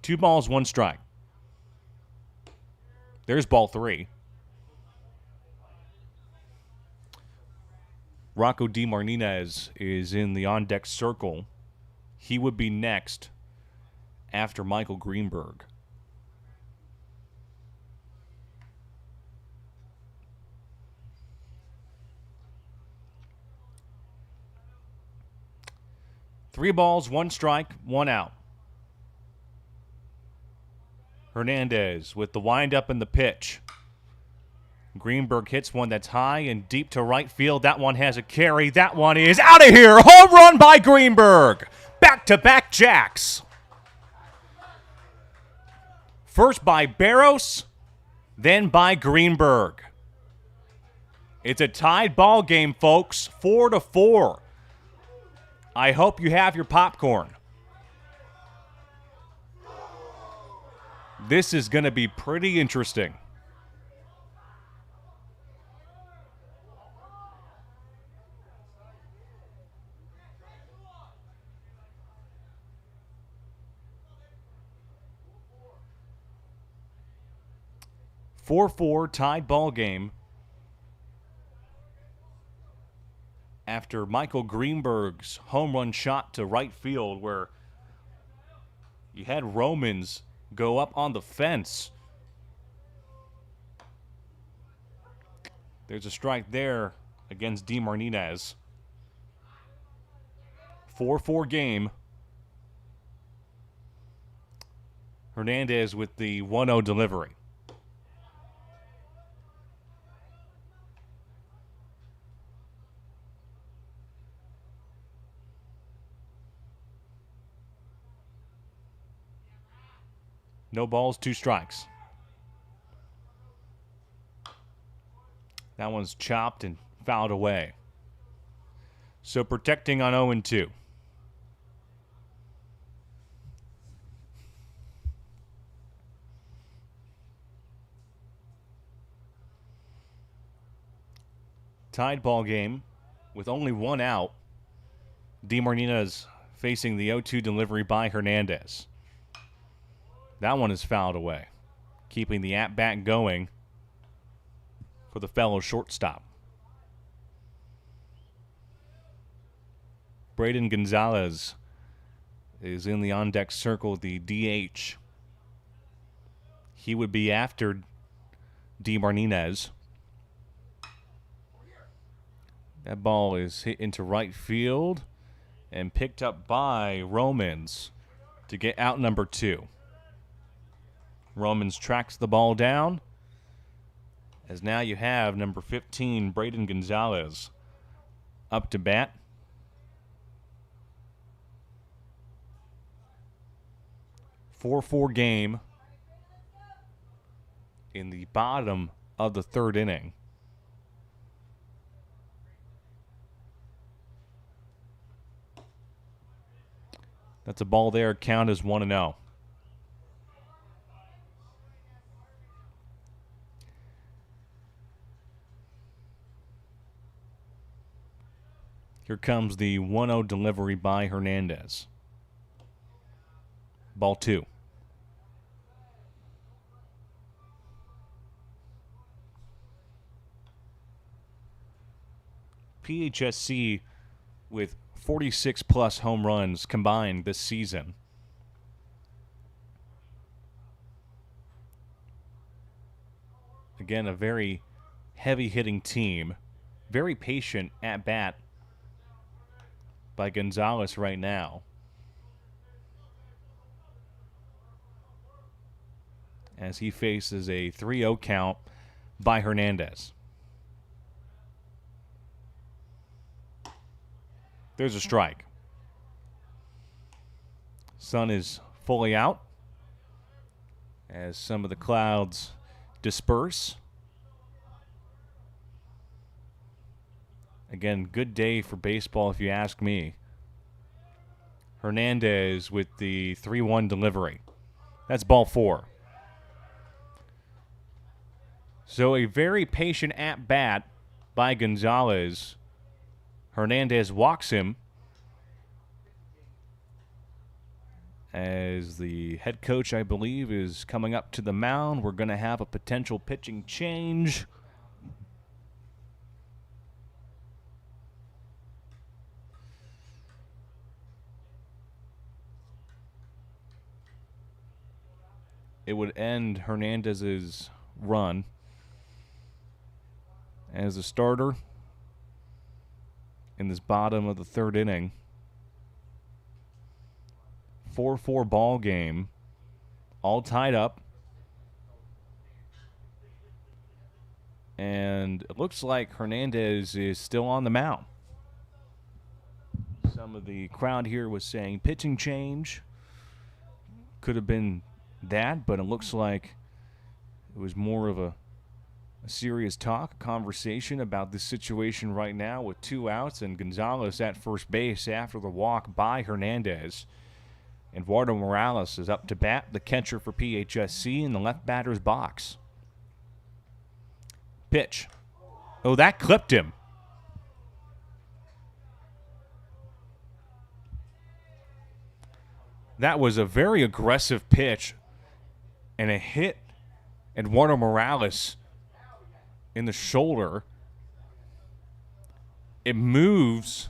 2 balls, 1 strike. There's ball 3. Rocco DiMartinez is in the on-deck circle. He would be next after Michael Greenberg. Three balls, 1 strike, 1 out. Hernandez with the windup and the pitch. Greenberg hits one that's high and deep to right field. That one has a carry. That one is out of here. Home run by Greenberg. Back-to-back jacks. First by Barros, then by Greenberg. It's a tied ball game, folks. 4-4. I hope you have your popcorn. This is going to be pretty interesting. Four tied ball game after Michael Greenberg's home run shot to right field, where you had Romans go up on the fence. There's a strike there against DeMartinez. 4-4 game. Hernandez with the 1-0 delivery. No balls, 2 strikes. That one's chopped and fouled away. So protecting on 0-2. Tied ball game with only 1 out. DeMartinez facing the 0-2 delivery by Hernandez. That one is fouled away, keeping the at-bat going for the fellow shortstop. Braden Gonzalez is in the on-deck circle, the DH. He would be after DeMartinez. That ball is hit into right field and picked up by Romans to get out number 2. Romans tracks the ball down, as now you have number 15, Braden Gonzalez, up to bat. Four game in the bottom of the 3rd inning. That's a ball there. Count as 1-0. Here comes the 1-0 delivery by Hernandez. Ball 2. PHSC with 46-plus home runs combined this season. Again, a very heavy-hitting team. Very patient at bat by Gonzalez right now, as he faces a 3-0 count by Hernandez. There's a strike. Sun is fully out as some of the clouds disperse. Again, good day for baseball if you ask me. Hernandez with the 3-1 delivery. That's ball 4. So a very patient at-bat by Gonzalez. Hernandez walks him as the head coach, I believe, is coming up to the mound. We're going to have a potential pitching change. It would end Hernandez's run as a starter in this bottom of the 3rd inning. 4-4 ball game, all tied up. And it looks like Hernandez is still on the mound. Some of the crowd here was saying pitching change. Could have been that, but it looks like it was more of a a serious talk, a conversation about this situation right now with 2 outs and Gonzalez at first base after the walk by Hernandez. Eduardo Morales is up to bat, the catcher for PHSC in the left batter's box. Pitch. Oh, that clipped him. That was a very aggressive pitch and a hit Eduardo Morales in the shoulder. It moves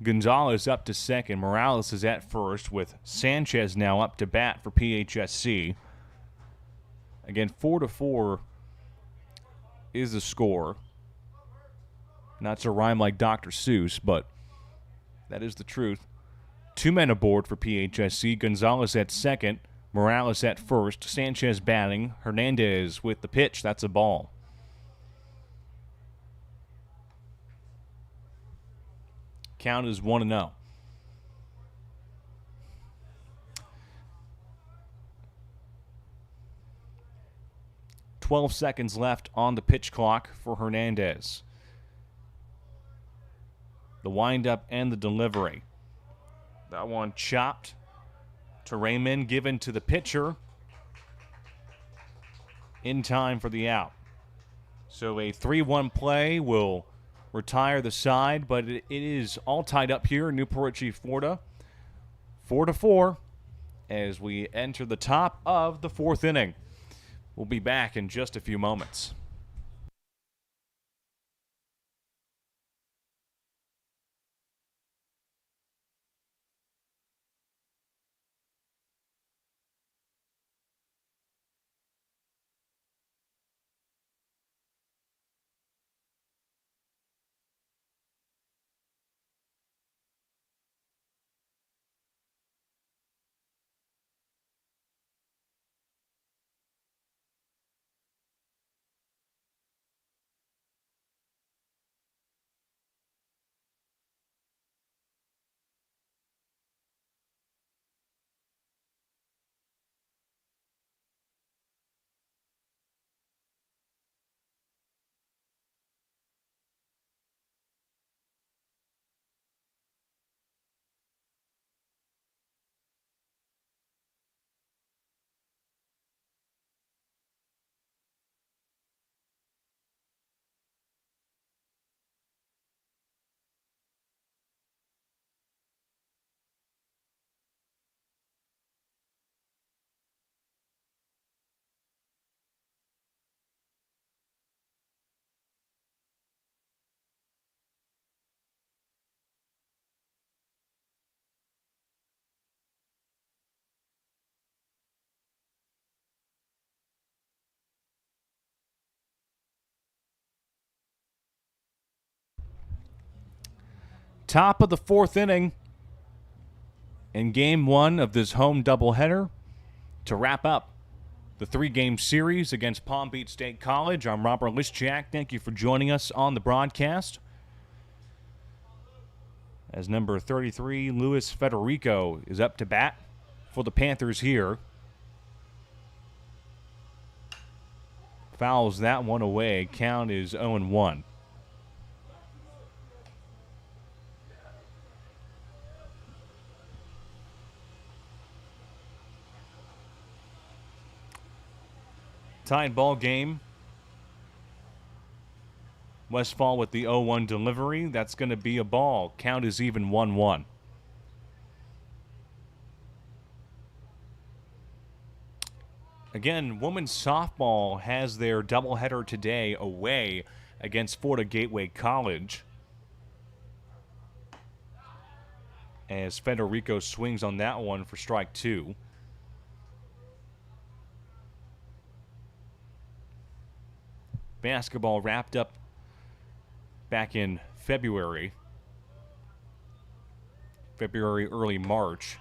Gonzalez up to second. Morales is at first with Sanchez now up to bat for PHSC. Again, 4-4 is the score. Not to rhyme like Dr. Seuss, but that is the truth. 2 men aboard for PHSC. Gonzalez at second. Morales at first. Sanchez batting. Hernandez with the pitch. That's a ball. Count is 1-0. "12 seconds left on the pitch clock for Hernandez. The windup and the delivery. That one chopped to Raymond, given to the pitcher in time for the out. So a 3-1 play will retire the side, but it is all tied up here in Newport Richey, Florida. 4-4 as we enter the top of the 4th inning. We'll be back in just a few moments. Top of the 4th inning in Game 1 of this home doubleheader to wrap up the 3-game series against Palm Beach State College. I'm Robert Lischak. Thank you for joining us on the broadcast. As number 33, Luis Federico, is up to bat for the Panthers here. Fouls that one away. Count is 0-1. Tied ball game. Westfall with the 0-1 delivery. That's going to be a ball. Count is even 1-1. Again, women's softball has their doubleheader today away against Florida Gateway College. As Federico swings on that one for strike 2. Basketball wrapped up back in February, early March.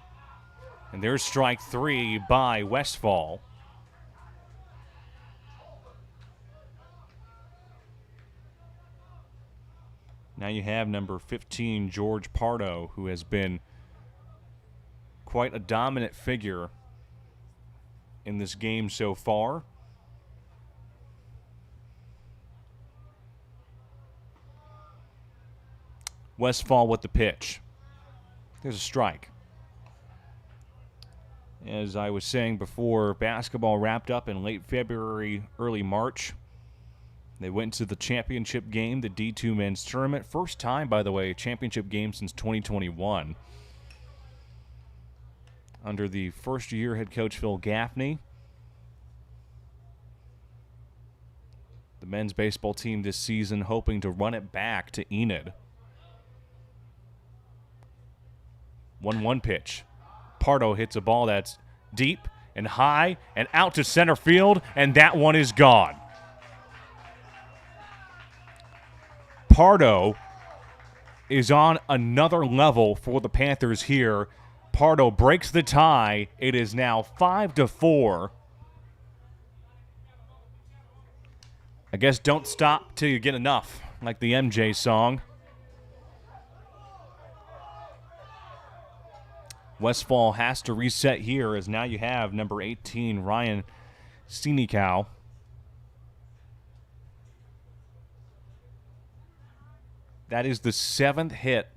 And there's strike 3 by Westfall. Now you have number 15, George Pardo, who has been quite a dominant figure in this game so far. Westfall with the pitch. There's a strike. As I was saying before, basketball wrapped up in late February, early March. They went to the championship game, the D2 men's tournament. First time, by the way, championship game since 2021. Under the first-year head coach Phil Gaffney. The men's baseball team this season hoping to run it back to Enid. 1-1 pitch. Pardo hits a ball that's deep and high and out to center field, and that one is gone. Pardo is on another level for the Panthers here. Pardo breaks the tie. It is now 5-4. I guess don't stop till you get enough, like the MJ song. Westfall has to reset here as now you have number 18, Ryan Sinikow. That is the 7th hit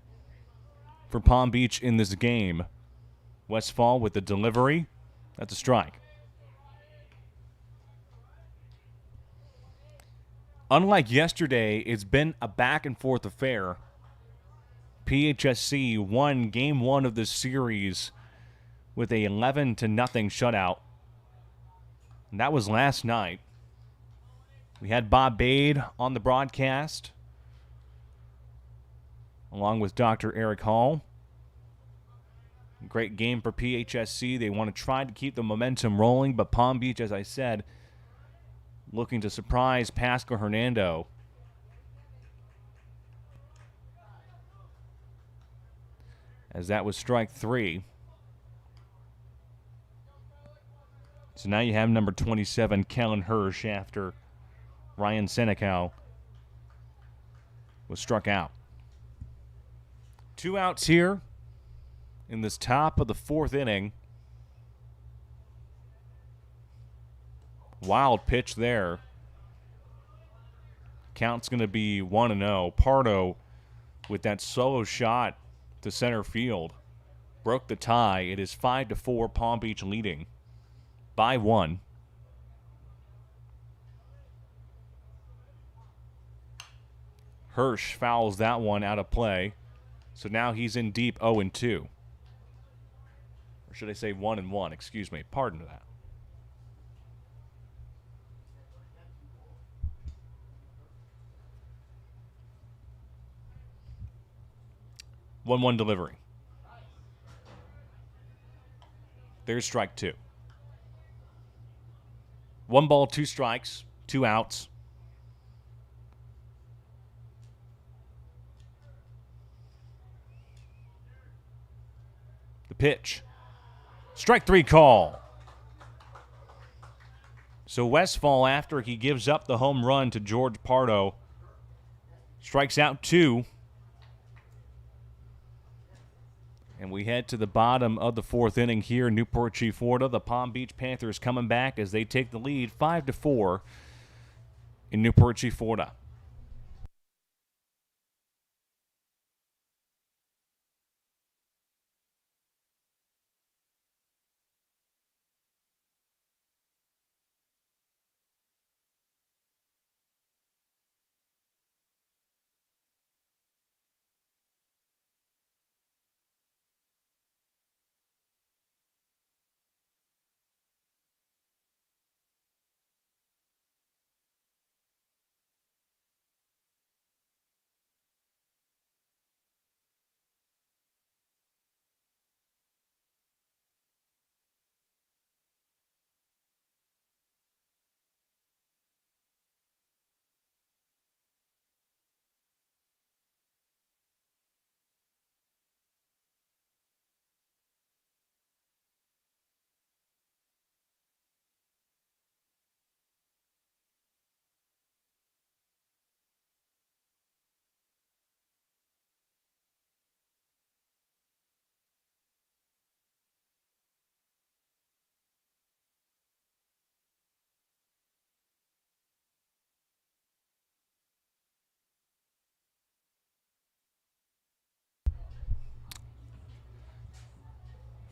for Palm Beach in this game. Westfall with the delivery. That's a strike. Unlike yesterday, it's been a back-and-forth affair. PHSC won Game 1 of this series with a 11-0 shutout. And that was last night. We had Bob Bade on the broadcast, along with Dr. Eric Hall. Great game for PHSC. They want to try to keep the momentum rolling, but Palm Beach, as I said, looking to surprise Pasco-Hernando. As that was strike 3. So now you have number 27, Kellen Hirsch, after Ryan Sinikow was struck out. 2 outs here in this top of the 4th inning. Wild pitch there. Count's going to be 1-0. Pardo with that solo shot to center field broke the tie. It is 5-4, Palm Beach leading by 1. Hirsch fouls that one out of play. So now he's in deep 0-2. Or should I say 1-1? Excuse me. Pardon that. One delivery. There's strike 2. 1 ball, 2 strikes, 2 outs. The pitch. Strike 3 call. So Westfall, after he gives up the home run to George Pardo, strikes out 2. And we head to the bottom of the 4th inning here in Newport Chief, Florida. The Palm Beach Panthers coming back as they take the lead 5-4 in Newport Chief, Florida.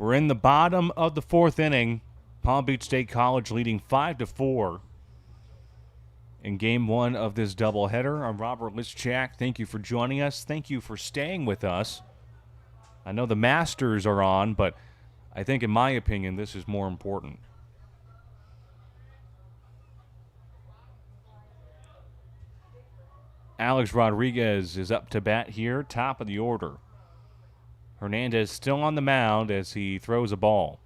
We're in the bottom of the fourth inning. Palm Beach State College leading 5-4 in game one of this doubleheader. I'm Robert Lischak. Thank you for joining us. Thank you for staying with us. I know the Masters are on, but I think, in my opinion, this is more important. Alex Rodriguez is up to bat here, top of the order. Hernandez still on the mound as he throws a ball.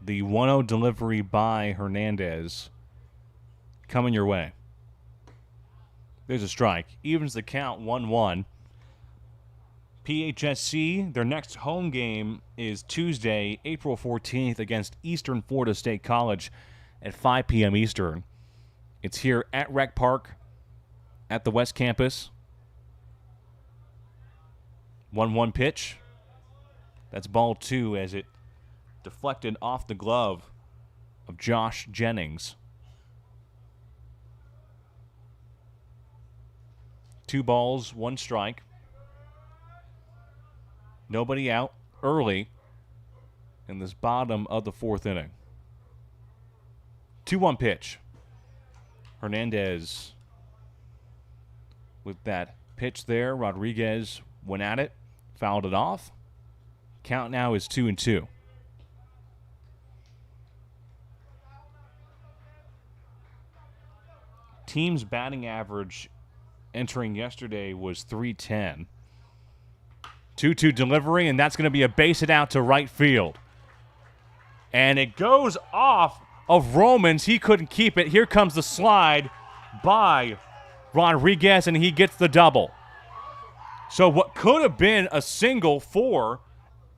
The 1-0 delivery by Hernandez coming your way. There's a strike. Evens the count 1-1. PHSC, their next home game is Tuesday, April 14th against Eastern Florida State College at 5 p.m. Eastern. It's here at Rec Park at the West Campus. 1-1 pitch. That's ball two as it deflected off the glove of Josh Jennings. 2 balls, 1 strike. Nobody out early in this bottom of the fourth inning. 2-1 pitch. Hernandez with that pitch there. Rodriguez went at it, fouled it off. Count now is 2-2. Team's batting average entering yesterday was .310. 2-2 delivery, and that's going to be a base hit out to right field. And it goes off of Romans. He couldn't keep it. Here comes the slide by Rodriguez, and he gets the double. So what could have been a single for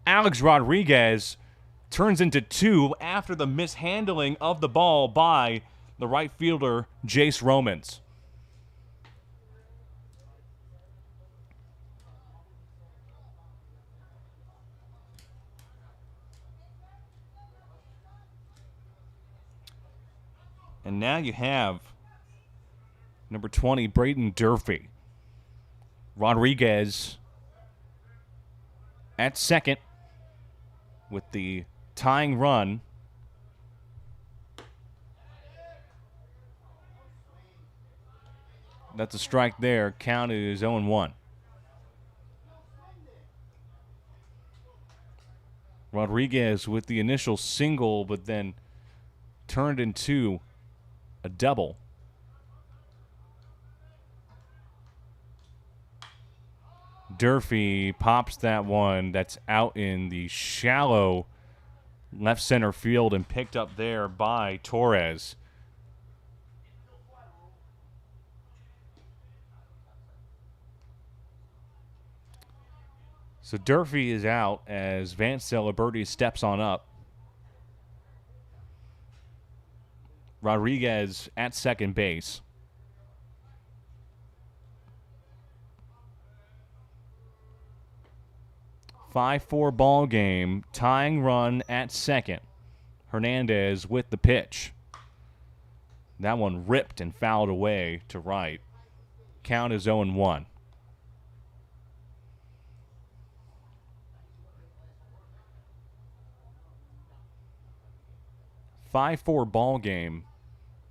Alex Rodriguez turns into 2 after the mishandling of the ball by the right fielder, Jace Romans. And now you have number 20, Braden Durfee. Rodriguez at second with the tying run. That's a strike there. Count is 0-1. Rodriguez with the initial single, but then turned into a double. Durfee pops that one. That's out in the shallow left center field and picked up there by Torres. So Durfee is out as Vance Celeberti steps on up. Rodriguez at second base. (5-4) ball game. Tying run at second. Hernandez with the pitch. That one ripped and fouled away to right. Count is 0-1. (5-4) ball game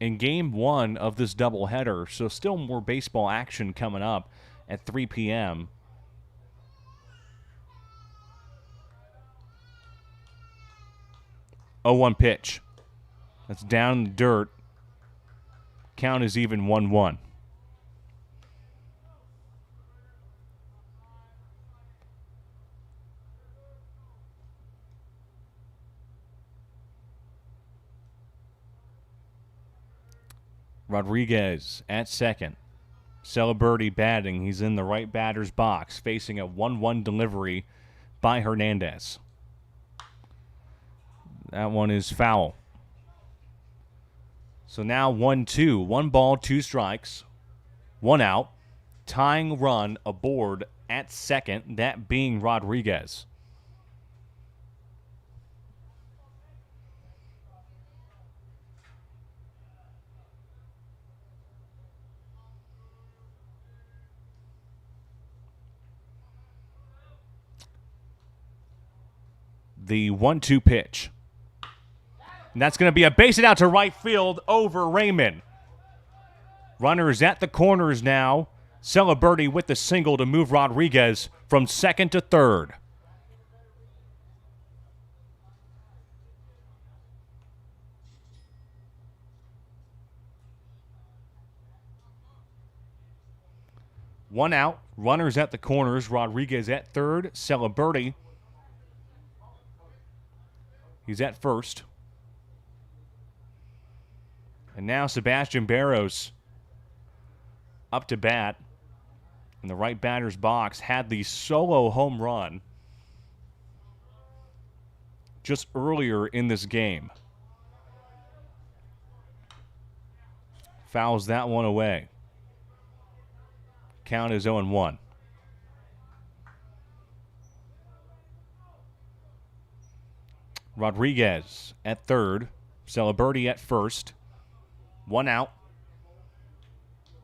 in game one of this doubleheader, so still more baseball action coming up at 3 p.m. (0-1) pitch. That's down in the dirt. Count is even 1-1. Rodriguez at second. Celeberti batting. He's in the right batter's box, facing a 1-1 delivery by Hernandez. That one is foul. So now 1-2. 1 ball, 2 strikes, 1 out. Tying run aboard at second, that being Rodriguez. The 1-2 pitch. And that's going to be a base hit out to right field over Raymond. Runners at the corners now. Celebrity with the single to move Rodriguez from second to third. One out. Runners at the corners. Rodriguez at third. Celebrity. He's at first. And now Sebastian Barros up to bat in the right batter's box. Had the solo home run just earlier in this game. Fouls that one away. Count is 0-1. Rodriguez at third. Celebrity at first. One out.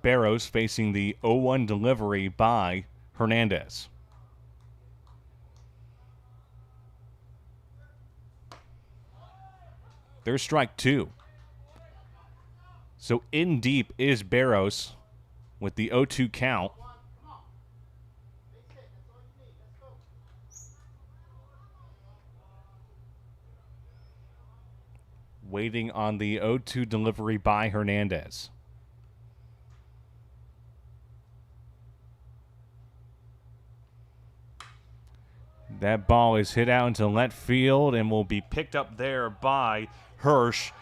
Barros facing the 0-1 delivery by Hernandez. There's strike two. So in deep is Barros with the 0-2 count. Waiting on the 0-2 delivery by Hernandez. That ball is hit out into left field and will be picked up there by Hirsch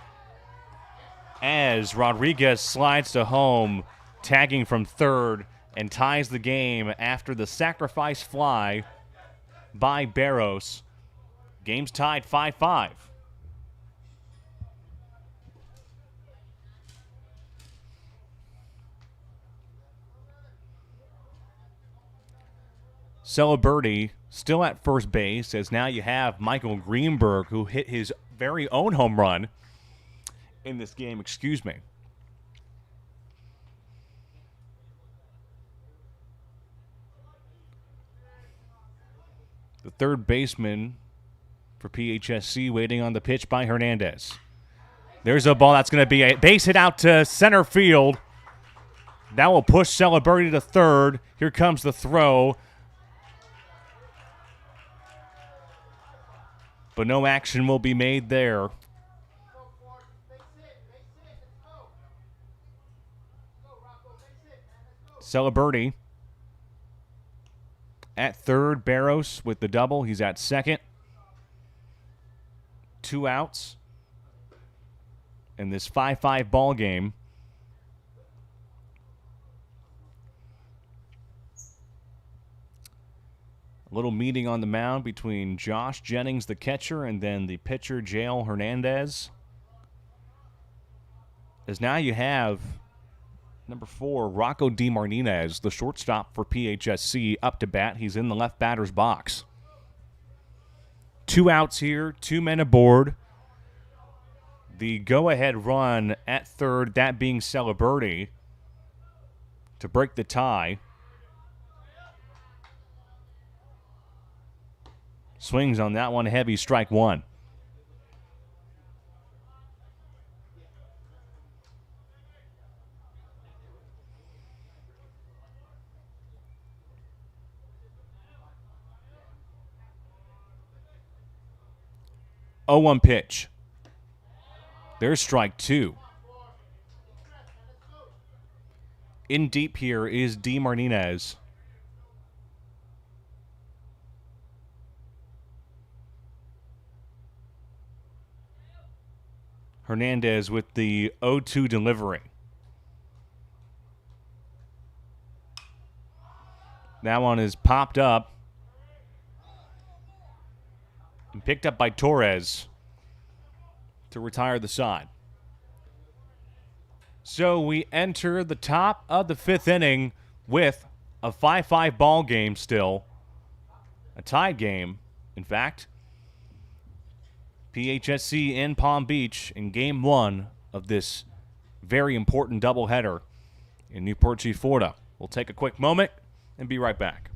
as Rodriguez slides to home, tagging from third, and ties the game after the sacrifice fly by Barros. Game's tied 5-5. Celebrity still at first base, as now you have Michael Greenberg, who hit his very own home run in this game. Excuse me. The third baseman for PHSC waiting on the pitch by Hernandez. There's a ball that's going to be a base hit out to center field. That will push Celebrity to third. Here comes the throw. But no action will be made there. Celebrity at third. Barros with the double. He's at second. 2 outs in this 5-5 ball game. A little meeting on the mound between Josh Jennings, the catcher, and then the pitcher, Jael Hernandez. As now you have number 4, Rocco DeMartinez, the shortstop for PHSC, up to bat. He's in the left batter's box. 2 outs here, 2 men aboard. The go-ahead run at third, that being Celebrity, to break the tie. Swings on that one, heavy, strike one. Oh, 1 pitch. There's strike 2. In deep here is DeMartinez. Hernandez with the 0-2 delivery. That one is popped up and picked up by Torres to retire the side. So we enter the top of the 5th inning with a 5-5 ball game still. A tied game, in fact. PHSC in Palm Beach in Game 1 of this very important doubleheader in Newport Chief, Florida. We'll take a quick moment and be right back.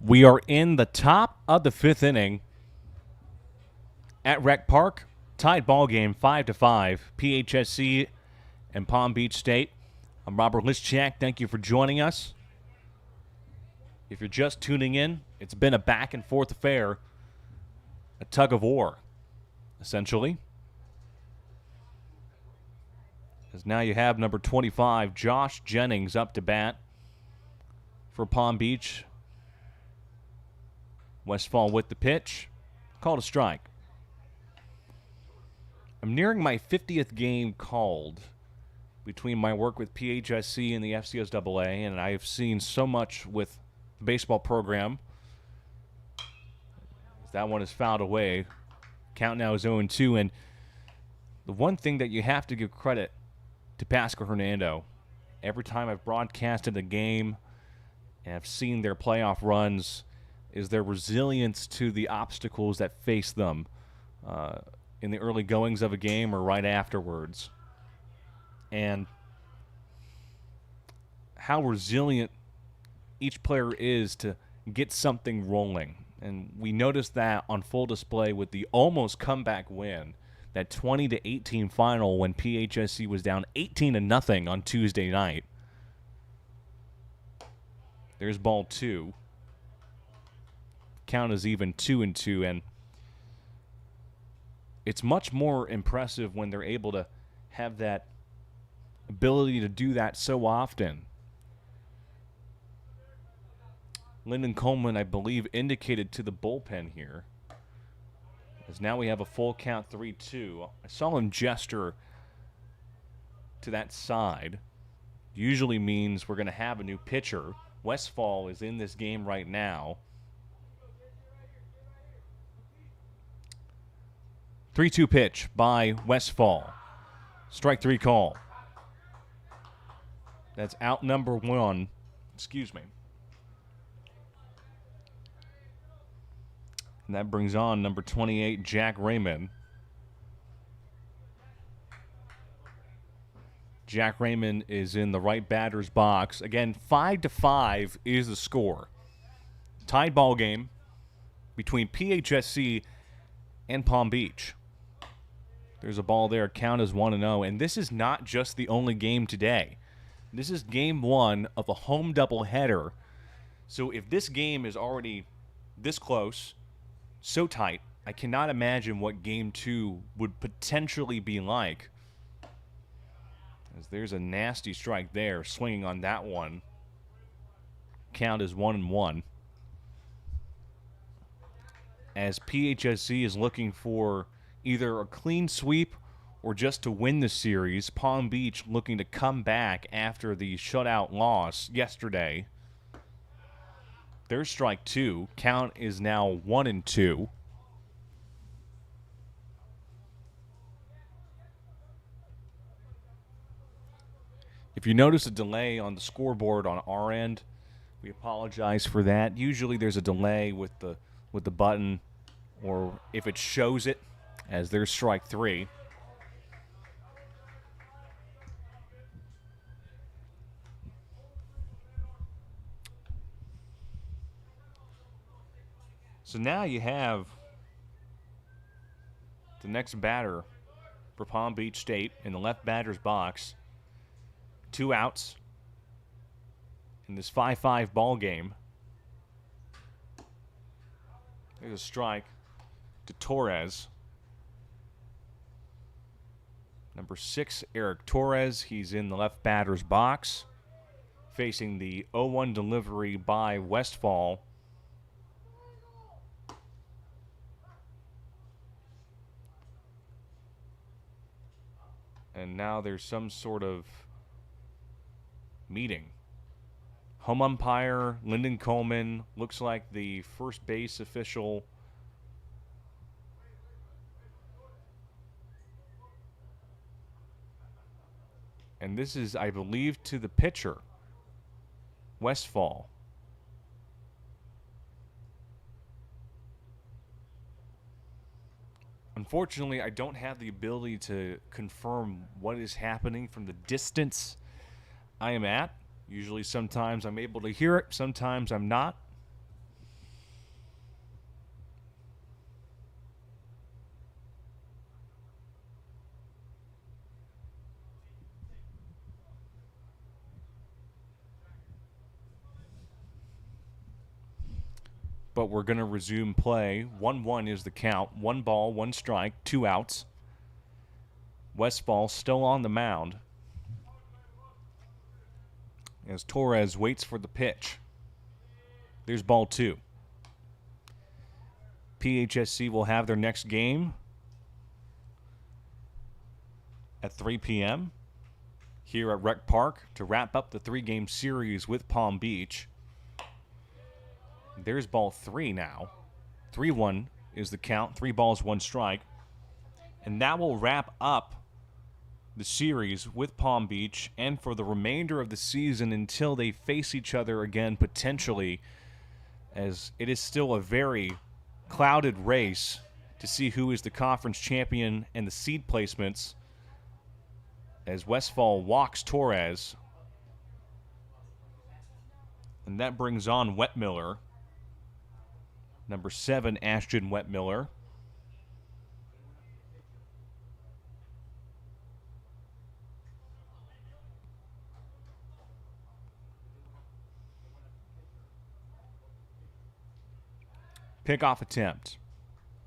We are in the top of the 5th inning at Rec Park. Tied ball game 5-5. PHSC and Palm Beach State. I'm Robert Lischak. Thank you for joining us. If you're just tuning in, it's been a back and forth affair, a tug of war, essentially. As now you have number 25, Josh Jennings, up to bat for Palm Beach. Westfall with the pitch. Called a strike. I'm nearing my 50th game called between my work with PHSC and the FCSAA, and I've seen so much with the baseball program. That one is fouled away. Count now is 0-2, and the one thing that you have to give credit to Pasco-Hernando, every time I've broadcasted a game and I've seen their playoff runs, is their resilience to the obstacles that face them in the early goings of a game or right afterwards. And how resilient each player is to get something rolling. And we noticed that on full display with the almost comeback win, that 20-18 final when PHSC was down 18-0 on Tuesday night. There's ball 2. Count is even 2-2, and it's much more impressive when they're able to have that ability to do that so often. Lyndon Coleman, I believe, indicated to the bullpen here, as now we have a full count 3-2. I saw him gesture to that side. Usually means we're going to have a new pitcher. Westfall is in this game right now. 3-2 pitch by Westfall. Strike 3 call. That's out number 1. Excuse me. And that brings on number 28, Jack Raymond. Jack Raymond is in the right batter's box. Again, 5-5 is the score. Tied ball game between PHSC and Palm Beach. There's a ball there. Count is 1-0. And this is not just the only game today. This is game 1 of a home doubleheader. So if this game is already this close, so tight, I cannot imagine what game 2 would potentially be like. As there's a nasty strike there, swinging on that one. Count is 1-1. As PHSC is looking for either a clean sweep or just to win the series. Palm Beach looking to come back after the shutout loss yesterday. There's strike 2. Count is now 1-2. If you notice a delay on the scoreboard on our end, we apologize for that. Usually there's a delay with the button, or if it shows it, as there's strike 3. So now you have the next batter for Palm Beach State in the left batter's box. 2 outs in this 5-5 ball game. There's a strike to Torres. Number 6, Eric Torres. He's in the left batter's box, facing the 0-1 delivery by Westfall. And now there's some sort of meeting. Home umpire, Lyndon Coleman, looks like the first base official. And this is, I believe, to the pitcher, Westfall. Unfortunately, I don't have the ability to confirm what is happening from the distance I am at. Usually sometimes I'm able to hear it, sometimes I'm not. but we're going to resume play. 1-1 is the count. 1 ball, 1 strike, 2 outs. Westfall still on the mound as Torres waits for the pitch. There's ball 2. PHSC will have their next game at 3 p.m. here at Rec Park to wrap up the 3-game series with Palm Beach. There's ball 3 now. 3-1 is the count. 3 balls, 1 strike. And that will wrap up the series with Palm Beach and for the remainder of the season until they face each other again potentially, as it is still a very clouded race to see who is the conference champion and the seed placements, as Westfall walks Torres. And that brings on Wetmiller. Number 7, Ashton Wetmiller. Pickoff attempt.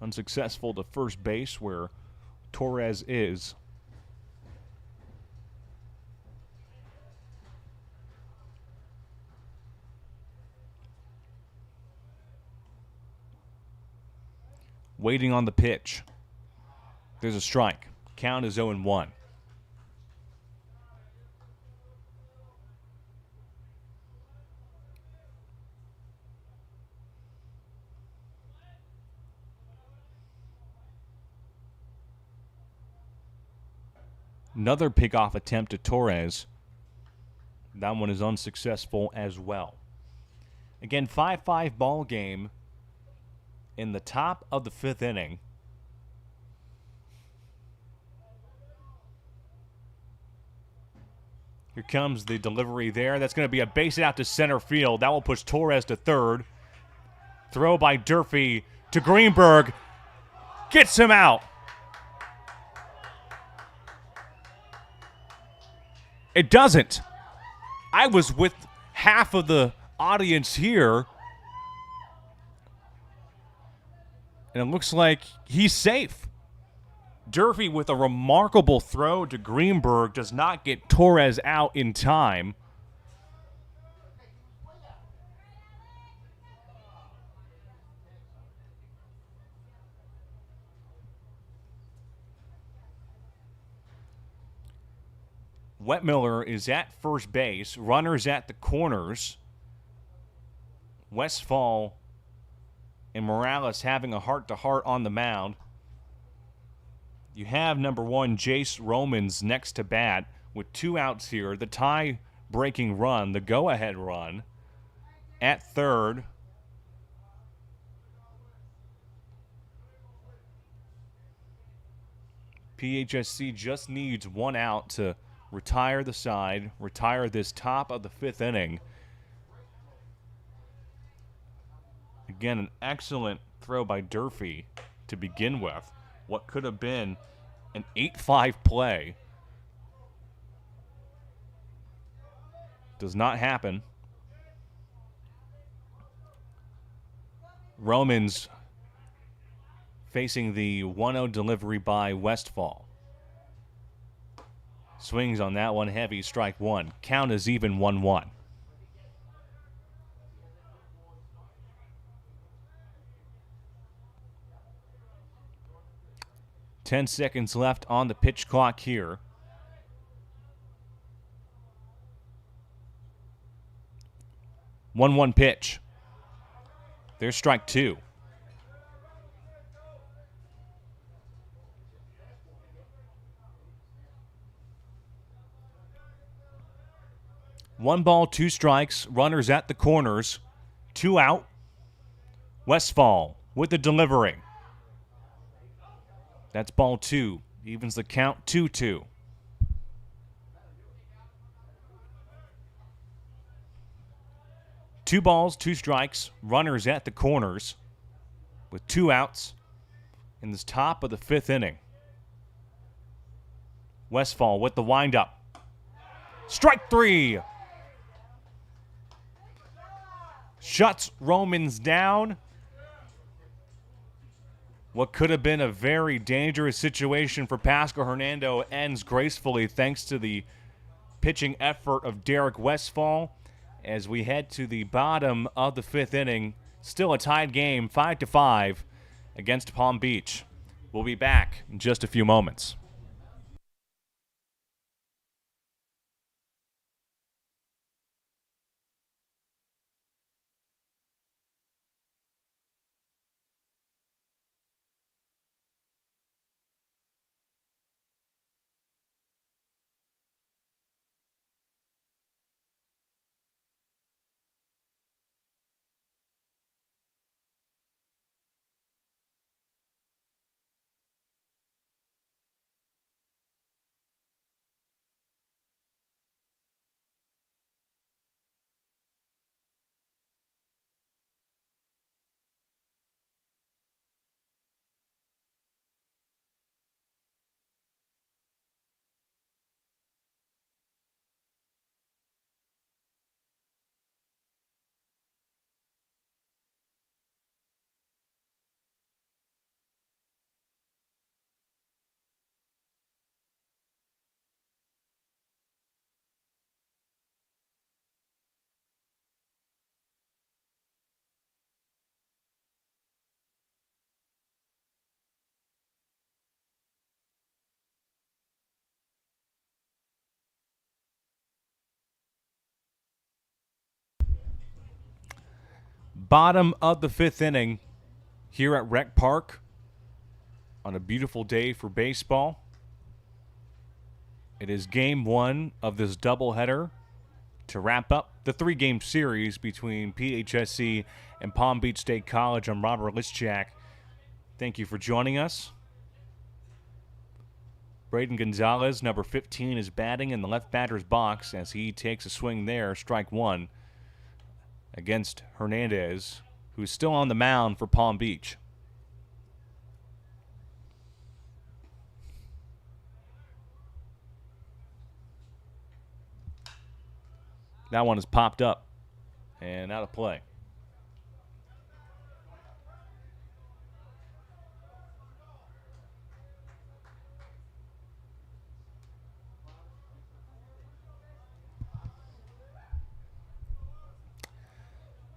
Unsuccessful to first base where Torres is. Waiting on the pitch. There's a strike. Count is 0-1. Another pickoff attempt to Torres. That one is unsuccessful as well. Again, 5-5 ball game in the top of the 5th inning. Here comes the delivery there. That's going to be a base hit out to center field. That will push Torres to third. Throw by Durfee to Greenberg. Gets him out. It doesn't. I was with half of the audience here, and it looks like he's safe. Durfee with a remarkable throw to Greenberg does not get Torres out in time. Wetmiller is at first base. Runners at the corners. Westfall and Morales having a heart-to-heart on the mound. You have number 1, Jace Romans, next to bat with 2 outs here. The tie-breaking run, the go-ahead run at third. PHSC just needs 1 out to retire the side, retire this top of the 5th inning. Again, an excellent throw by Durfee to begin with. What could have been an 8-5 play does not happen. Romans facing the 1-0 delivery by Westfall. Swings on that one, heavy, strike 1. Count is even 1-1. Ten seconds left on the pitch clock here. One pitch. There's strike 2. One ball, 2 strikes. Runners at the corners. 2 out. Westfall with the delivery. That's ball 2. Evens the count 2-2. Two balls, 2 strikes. Runners at the corners with 2 outs in this top of the 5th inning. Westfall with the windup. Strike 3. Shuts Romans down. What could have been a very dangerous situation for Pasco-Hernando ends gracefully thanks to the pitching effort of Derek Westfall as we head to the bottom of the fifth inning. Still a tied game, 5-5 against Palm Beach. We'll be back in just a few moments. Bottom of the fifth inning here at Rec Park on a beautiful day for baseball. It is game one of this doubleheader to wrap up the three-game series between PHSC and Palm Beach State College. I'm Robert Lischak. Thank you for joining us. Braden Gonzalez, number 15, is batting in the left batter's box as he takes a swing there, strike one, against Hernandez, who's still on the mound for Palm Beach. That one is popped up and out of play.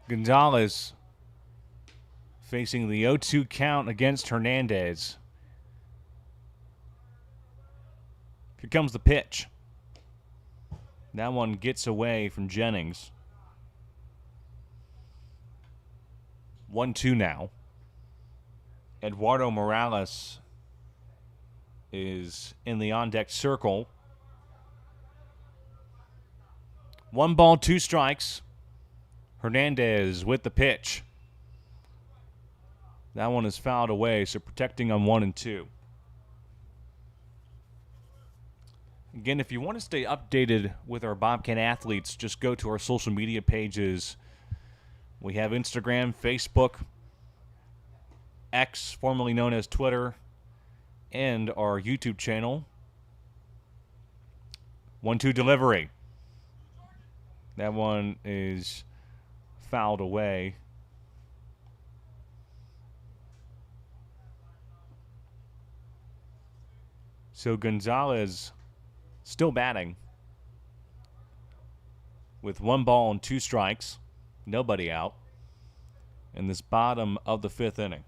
Gonzalez facing the 0-2 count against Hernandez. Here comes the pitch. That one gets away from Jennings. 1-2 now. Eduardo Morales is in the on-deck circle. 1 ball, 2 strikes. Hernandez with the pitch. That one is fouled away, so protecting on 1 and 2. Again, if you want to stay updated with our Bobcat athletes, just go to our social media pages. We have Instagram, Facebook, X, formerly known as Twitter, and our YouTube channel. 1-2 delivery. That one is fouled away. So Gonzalez still batting with 1 ball and 2 strikes, nobody out, in this bottom of the fifth inning.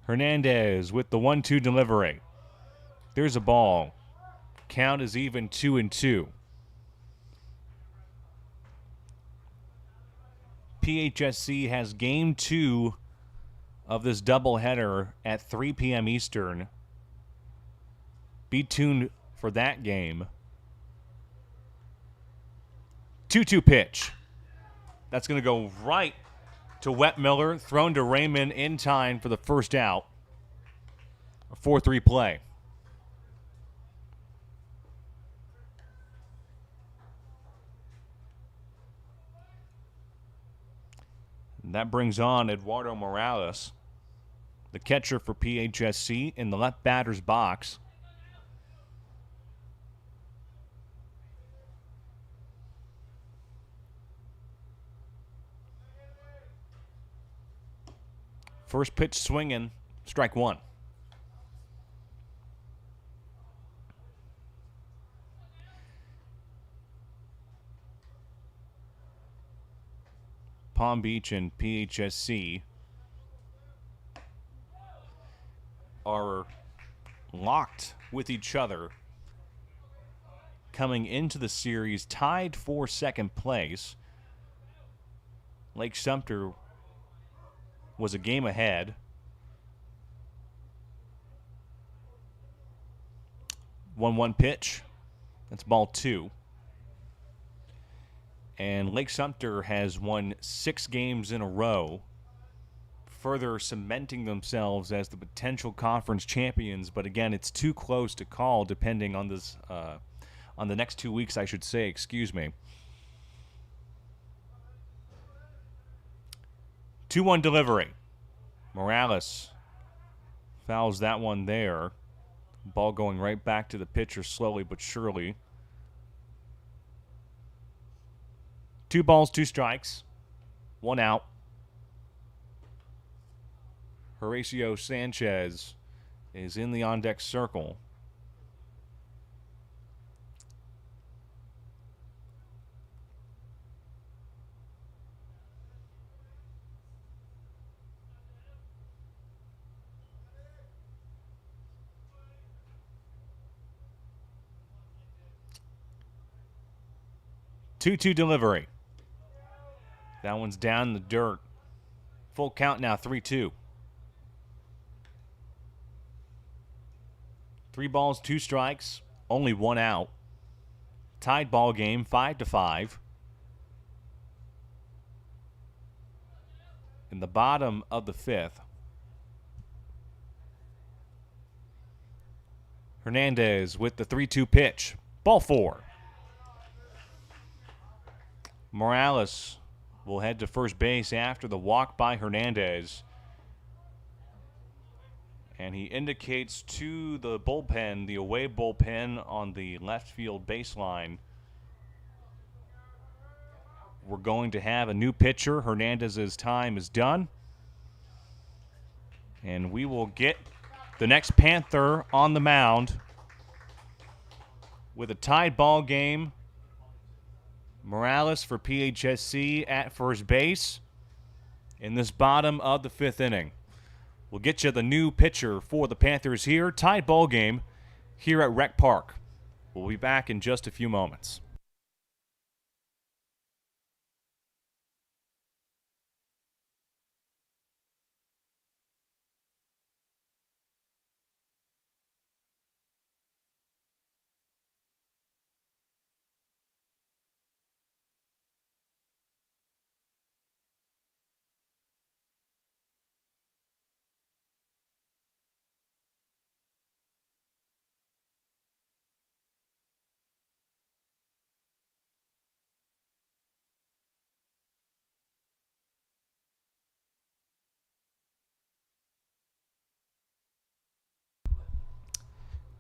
Hernandez with the 1-2 delivery. There's a ball. Count is even 2-2. PHSC has game 2 of this doubleheader at 3 p.m. Eastern. Be tuned for that game. 2-2 pitch. That's going to go right to Wet Miller, thrown to Raymond in time for the first out. A 4-3 play. And that brings on Eduardo Morales, the catcher for PHSC, in the left batter's box. First pitch swinging, strike one. Palm Beach and PHSC are locked with each other coming into the series, tied for second place. Lake Sumter was a game ahead. 1-1 pitch. That's ball two. And Lake Sumter has won 6 games in a row, further cementing themselves as the potential conference champions. But again, it's too close to call depending on this, on the next 2 weeks, I should say, excuse me. 2-1 delivery. Morales fouls that one there. Ball going right back to the pitcher slowly but surely. 2 balls, 2 strikes, 1 out. Horacio Sanchez is in the on-deck circle. Two-two delivery. That one's down in the dirt. Full count now, 3-2. 3 balls, 2 strikes, only 1 out. Tied ball game, 5-5. In the bottom of the 5th, Hernandez with the 3-2 pitch. Ball 4. Morales will head to first base after the walk by Hernandez. And he indicates to the bullpen, the away bullpen on the left field baseline, we're going to have a new pitcher. Hernandez's time is done. And we will get the next Panther on the mound with a tied ball game. Morales for PHSC at first base in this bottom of the 5th inning. We'll get you the new pitcher for the Panthers here. Tied ball game here at Rec Park. We'll be back in just a few moments.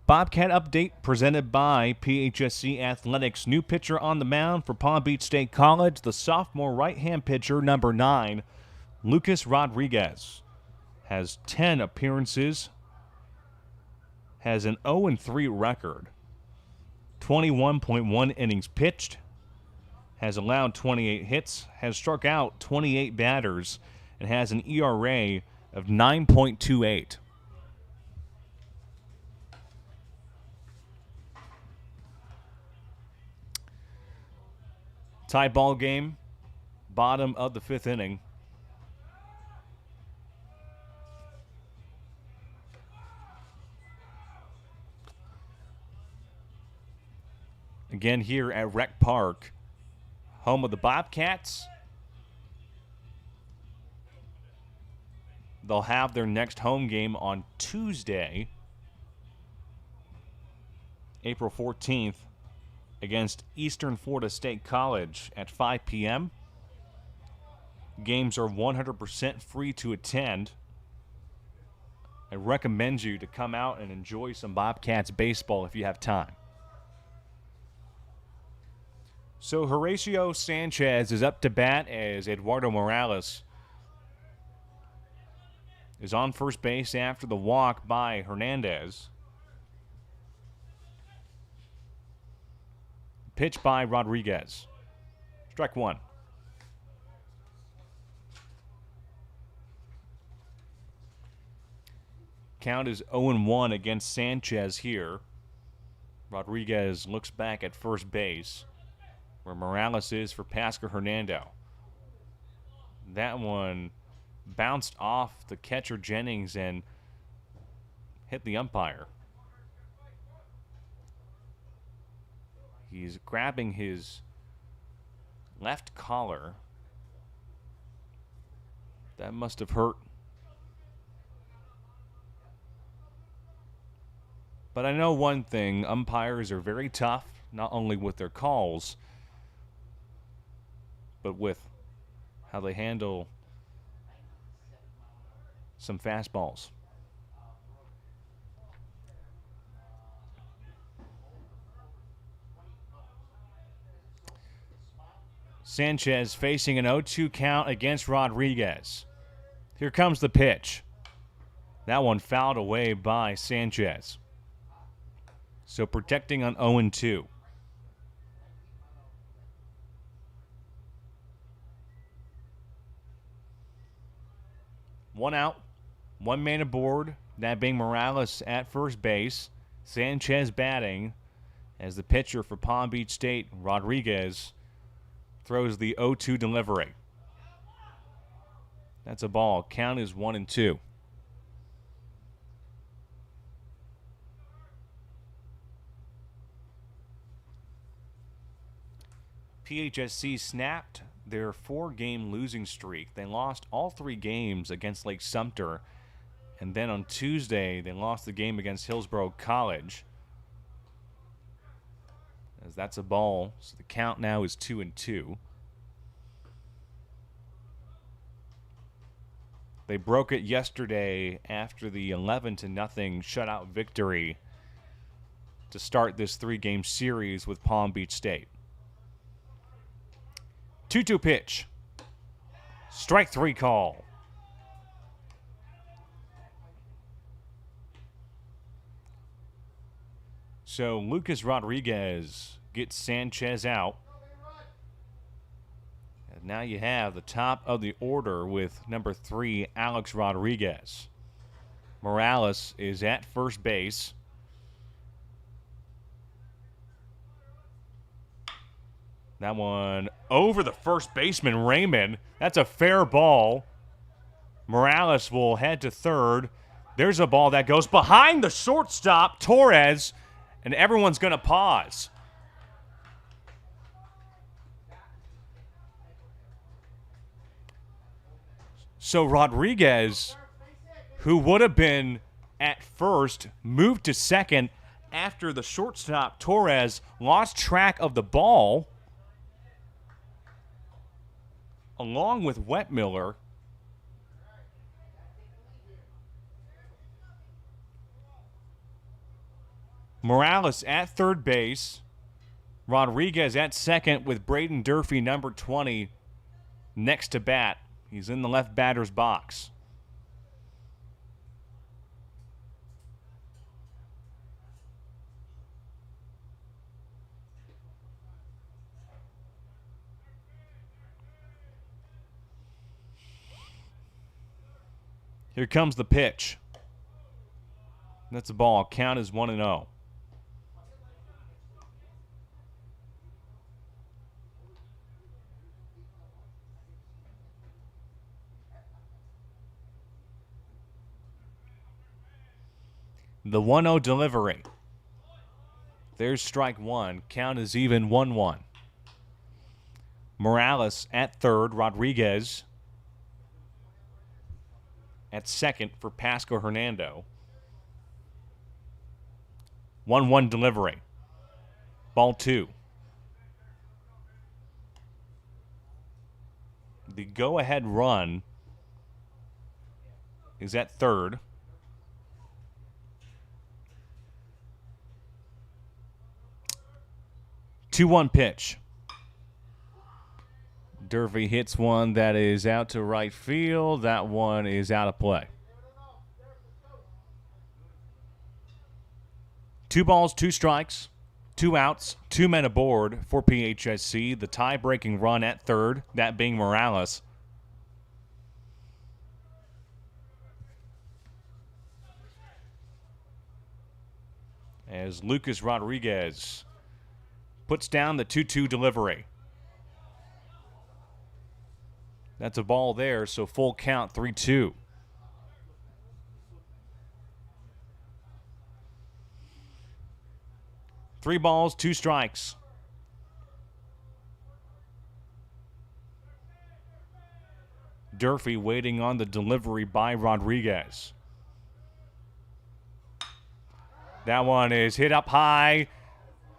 Bobcat update presented by PHSC Athletics. New pitcher on the mound for Palm Beach State College, the sophomore right-hand pitcher, number 9, Lucas Rodriguez. Has 10 appearances, has an 0-3 record, 21.1 innings pitched, has allowed 28 hits, has struck out 28 batters, and has an ERA of 9.28. Tie ball game, bottom of the 5th inning. Again here at Rec Park, home of the Bobcats. They'll have their next home game on Tuesday, April 14th, against Eastern Florida State College at 5 p.m. Games are 100% free to attend. I recommend you to come out and enjoy some Bobcats baseball if you have time. So Horacio Sanchez is up to bat as Eduardo Morales is on first base after the walk by Hernandez. Pitch by Rodriguez. Strike one. Count is 0-1 against Sanchez here. Rodriguez looks back at first base, where Morales is for Pasco-Hernando. That one bounced off the catcher Jennings and hit the umpire. He's grabbing his left collar. That must have hurt. But I know one thing, umpires are very tough, not only with their calls, but with how they handle some fastballs. Sanchez facing an 0-2 count against Rodriguez. Here comes the pitch. That one fouled away by Sanchez. So protecting on 0-2. One out, one man aboard, that being Morales at first base. Sanchez batting as the pitcher for Palm Beach State, Rodriguez, throws the 0-2 delivery. That's a ball. Count is 1-2. PHSC snapped their 4-game losing streak. They lost all 3 games against Lake Sumter, and then on Tuesday they lost the game against Hillsborough College. As that's a ball, so the count now is 2-2. They broke it yesterday after the 11-0 shutout victory to start this 3-game series with Palm Beach State. 2-2 pitch. Strike 3 call. So Lucas Rodriguez gets Sanchez out. And now you have the top of the order with number 3, Alex Rodriguez. Morales is at first base. That one over the first baseman, Raymond. That's a fair ball. Morales will head to third. There's a ball that goes behind the shortstop, Torres, and everyone's going to pause. So Rodriguez, who would have been at first, moved to second after the shortstop, Torres, lost track of the ball, along with Wetmiller. Morales at third base. Rodriguez at second with Braden Durfee, number 20, next to bat. He's in the left batter's box. Here comes the pitch. That's a ball. Count is 1-0. The 1-0 delivery. There's strike 1. Count is even 1-1. Morales at third. Rodriguez at second for Pasco-Hernando. 1-1 delivery. Ball 2. The go-ahead run is at third. Two-one pitch. Durfee hits one that is out to right field. That one is out of play. 2 balls, 2 strikes, 2 outs, 2 men aboard for PHSC. The tie-breaking run at third, that being Morales. As Lucas Rodriguez puts down the 2-2 delivery. That's a ball there, so full count, 3-2. Three balls, 2 strikes. Durfee waiting on the delivery by Rodriguez. That one is hit up high,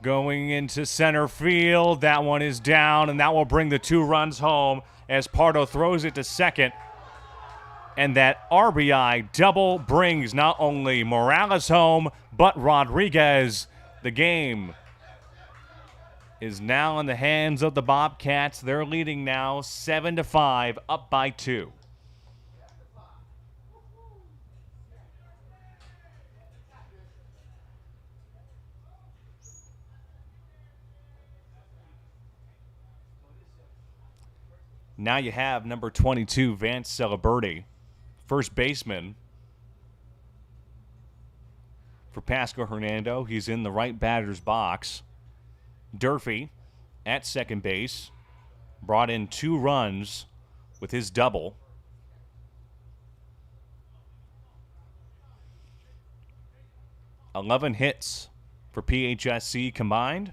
going into center field. That one is down, and that will bring the 2 runs home as Pardo throws it to second. And that RBI double brings not only Morales home, but Rodriguez. The game is now in the hands of the Bobcats. They're leading now 7-5, up by 2. Now you have number 22, Vance Celeberti, first baseman for Pasco-Hernando. He's in the right batter's box. Durfee at second base brought in 2 runs with his double. $11 hits for PHSC combined.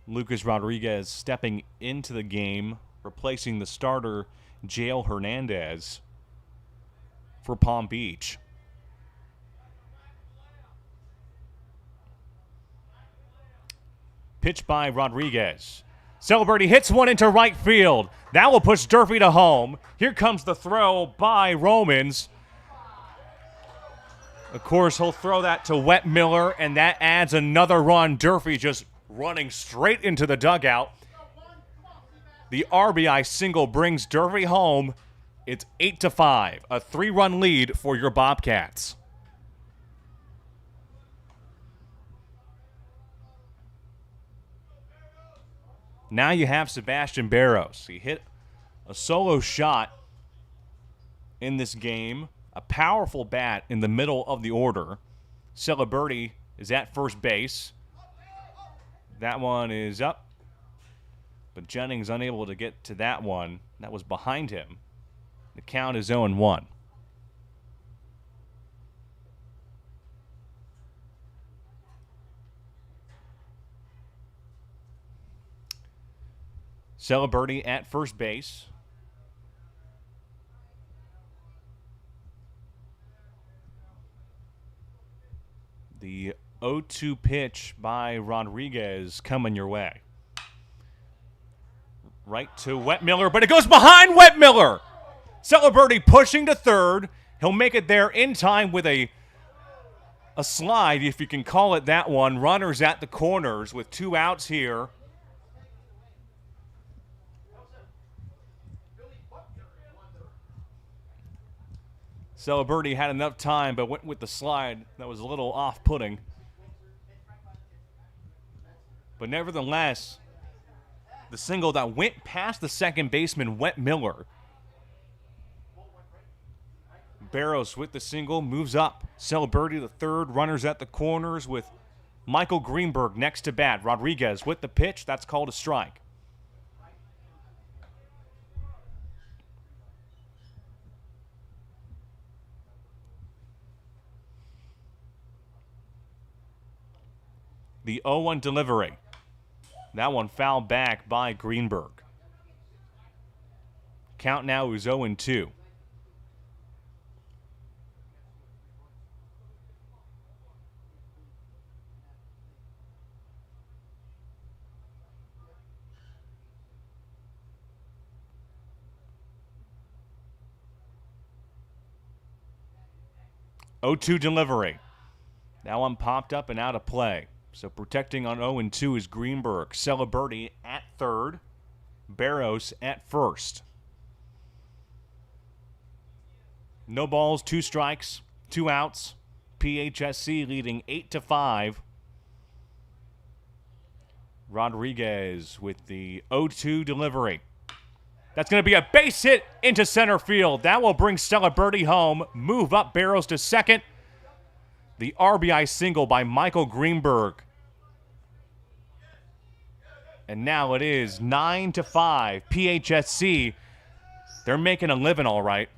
Lucas Rodriguez stepping into the game, replacing the starter, Jael Hernandez, for Palm Beach. Pitch by Rodriguez. Celeberti hits one into right field. That will push Durfee to home. Here comes the throw by Romans. Of course, he'll throw that to Wet Miller, and that adds another run. Durfee just running straight into the dugout. The RBI single brings Durfee home. It's 8-5, a 3-run lead for your Bobcats. Now you have Sebastian Barros. He hit a solo shot in this game, a powerful bat in the middle of the order. Celeberti is at first base. That one is up, but Jennings unable to get to that one. That was behind him. The count is 0-1. Celeberti at first base. The 0-2 pitch by Rodriguez coming your way. Right to Wet Miller, but it goes behind Wet Miller. Celeberti pushing to third. He'll make it there in time with a slide, if you can call it that one. Runners at the corners with 2 outs here. Celeberti had enough time, but went with the slide. That was a little off-putting. But nevertheless, the single that went past the second baseman, Wet Miller. Barros with the single, moves up. Celeberti the third, runners at the corners with Michael Greenberg next to bat. Rodriguez with the pitch, that's called a strike. The 0-1 delivery. That one fouled back by Greenberg. Count now is 0-2. Oh, 2 delivery. That one popped up and out of play. So protecting on 0-2 is Greenberg. Celeberti at third. Barros at first. No balls, 2 strikes, 2 outs. PHSC leading 8-5. Rodriguez with the 0-2 delivery. That's going to be a base hit into center field. That will bring Celeberti home. Move up Barros to second. The RBI single by Michael Greenberg. And now it is 9-5. PHSC, they're making a living all right.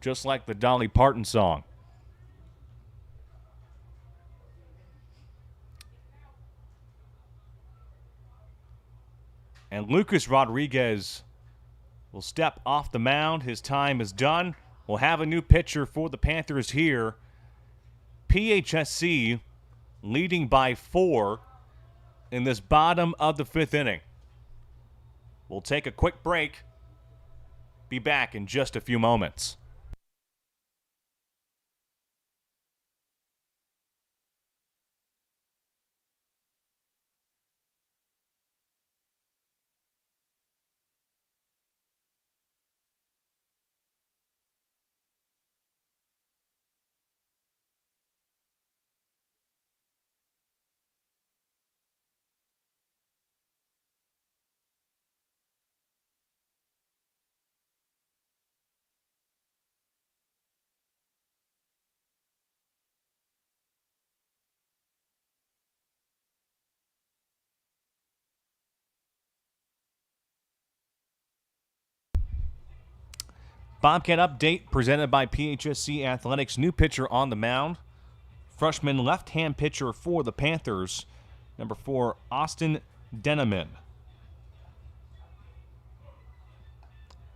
Just like the Dolly Parton song. And Lucas Rodriguez will step off the mound. His time is done. We'll have a new pitcher for the Panthers here. PHSC leading by 4 in this bottom of the 5th inning. We'll take a quick break. Be back in just a few moments. Bobcat update presented by PHSC Athletics. New pitcher on the mound. Freshman left-hand pitcher for the Panthers, number 4, Austin Deneman.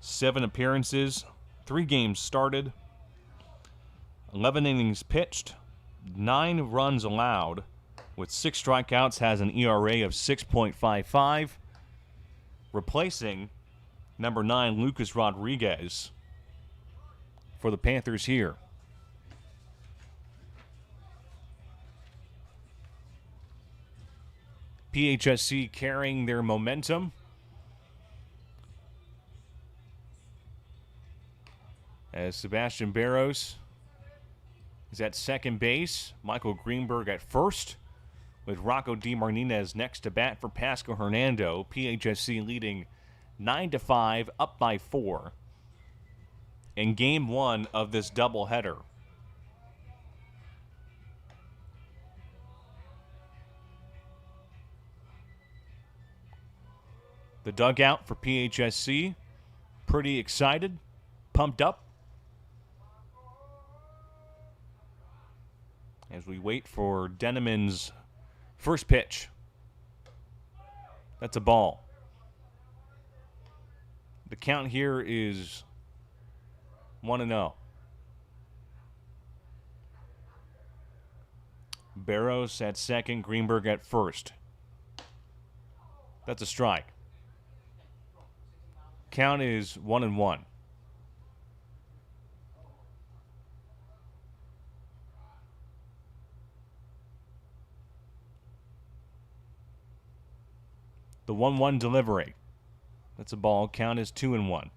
7 appearances, 3 games started, 11 innings pitched, 9 runs allowed, with 6 strikeouts, has an ERA of 6.55. Replacing number 9, Lucas Rodriguez, for the Panthers here. PHSC carrying their momentum. As Sebastian Barros is at second base. Michael Greenberg at first, with Rocco DeMartinez next to bat for Pasco-Hernando. PHSC leading 9-5, up by 4 in Game 1 of this doubleheader. The dugout for PHSC, pretty excited, pumped up, as we wait for Deneman's first pitch. That's a ball. The count here is 1-0. Barros at second, Greenberg at first. That's a strike. Count is 1-1. The 1-1 delivery. That's a ball. Count is 2-1.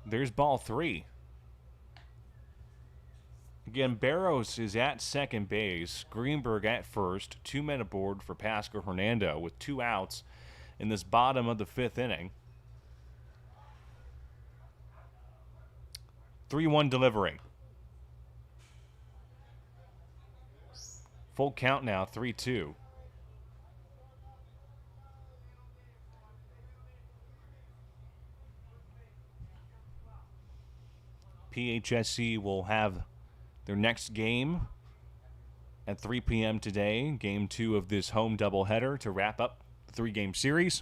There's ball 3. Again, Barros is at second base. Greenberg at first. 2 men aboard for Pasco-Hernando with 2 outs in this bottom of the 5th inning. 3-1 delivery. Full count now, 3-2. PHSC will have their next game at 3 p.m. today, Game 2 of this home doubleheader to wrap up the 3-game series.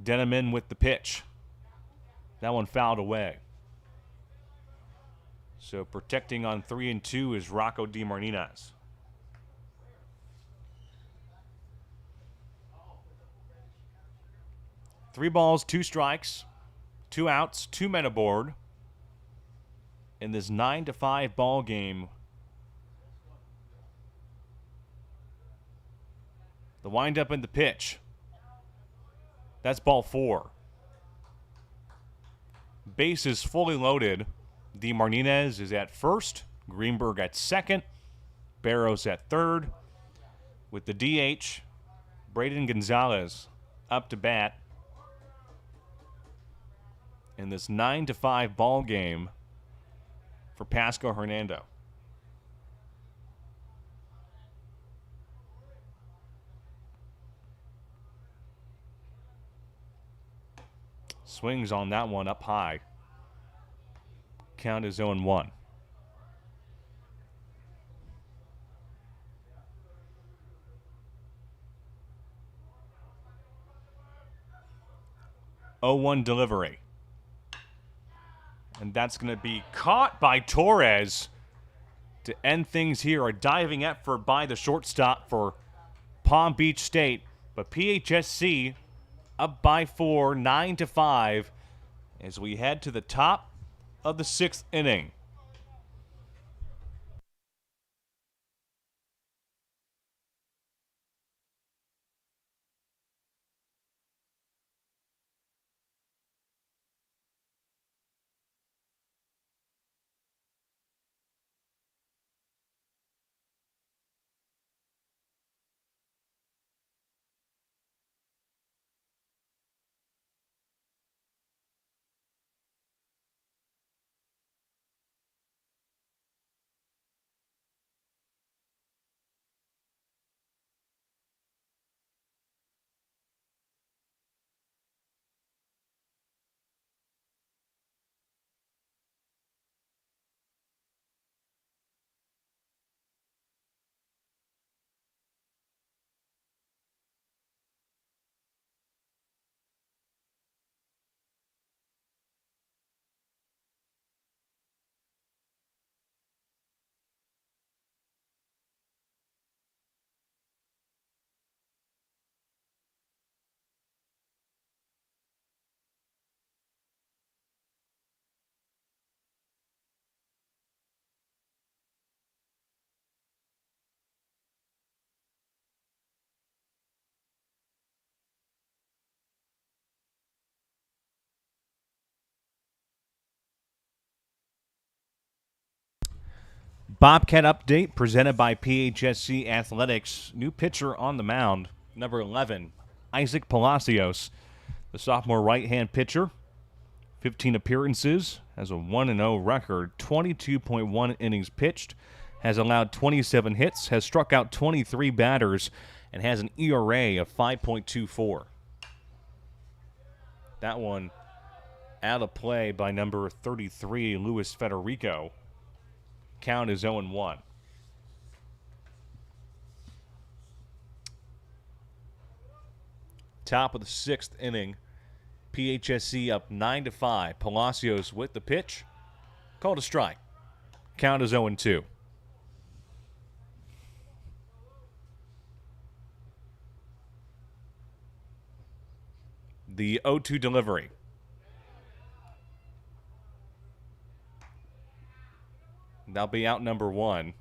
Deneman with the pitch. That one fouled away. So protecting on 3 and 2 is Rocco DeMartinez. Three balls, two strikes, two outs, two men aboard in this 9-5 ball game. The windup and the pitch. That's ball 4. Bases fully loaded. DeMartinez is at first. Greenberg at second. Barrows at third. With the DH, Braden Gonzalez up to bat in this 9-5 ball game for Pasco-Hernando. Swings on that one up high. Count is 0-1. Oh, 0-1 delivery. And that's going to be caught by Torres to end things here. A diving effort by the shortstop for Palm Beach State. But PHSC up by 4, 9-5, as we head to the top of the 6th inning. Bobcat update presented by PHSC Athletics. New pitcher on the mound, number 11, Isaac Palacios, the sophomore right-hand pitcher. 15 appearances, has a 1-0 record, 22.1 innings pitched, has allowed 27 hits, has struck out 23 batters, and has an ERA of 5.24. That one out of play by number 33, Luis Federico. Count is 0-1. Top of the 6th inning. PHSC up 9-5. Palacios with the pitch. Called a strike. Count is 0-2. The 0-2 delivery. That'll be out number 1.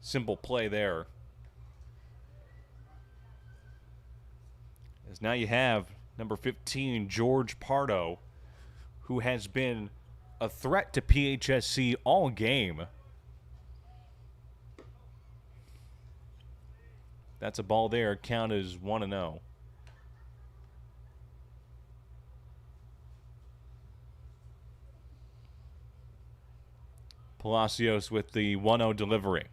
Simple play there. As now you have number 15, George Pardo, who has been a threat to PHSC all game. That's a ball there. Count is 1-0. Palacios with the 1-0 delivery.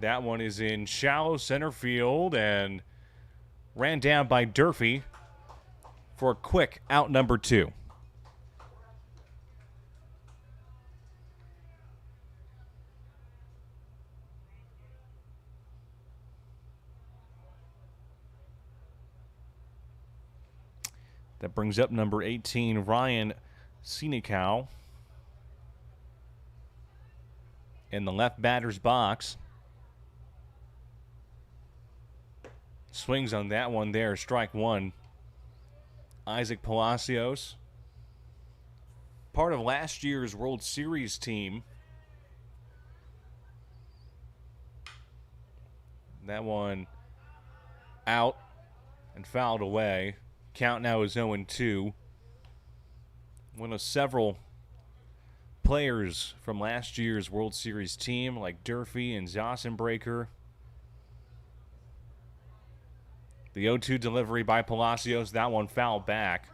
That one is in shallow center field and ran down by Durfee for a quick out number 2. That brings up number 18, Ryan Sinikow, in the left batter's box. Swings on that one there, strike one. Isaac Palacios, part of last year's World Series team. That one out and fouled away. Count now is 0-2. One of several players from last year's World Series team like Durfee and Zossenbreaker. The 0-2 delivery by Palacios, that one fouled back.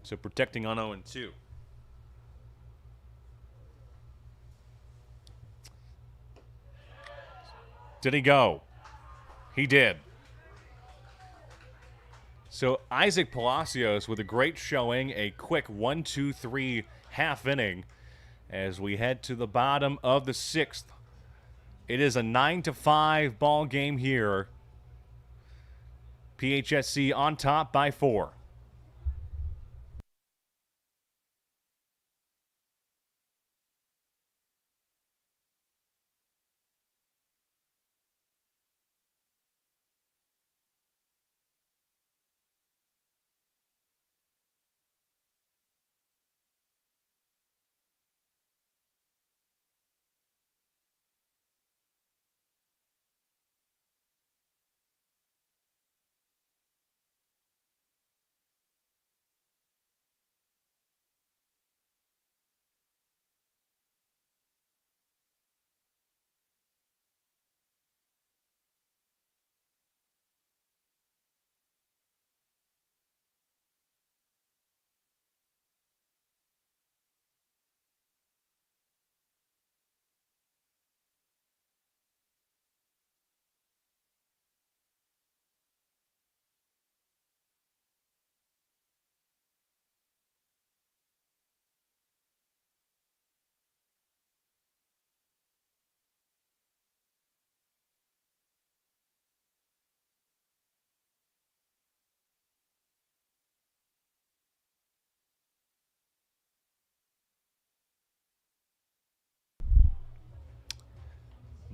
So protecting on 0-2. Did he go? He did. So Isaac Palacios with a great showing, a quick 1-2-3 half inning as we head to the bottom of the sixth. It is a 9-5 ball game here. PHSC on top by 4.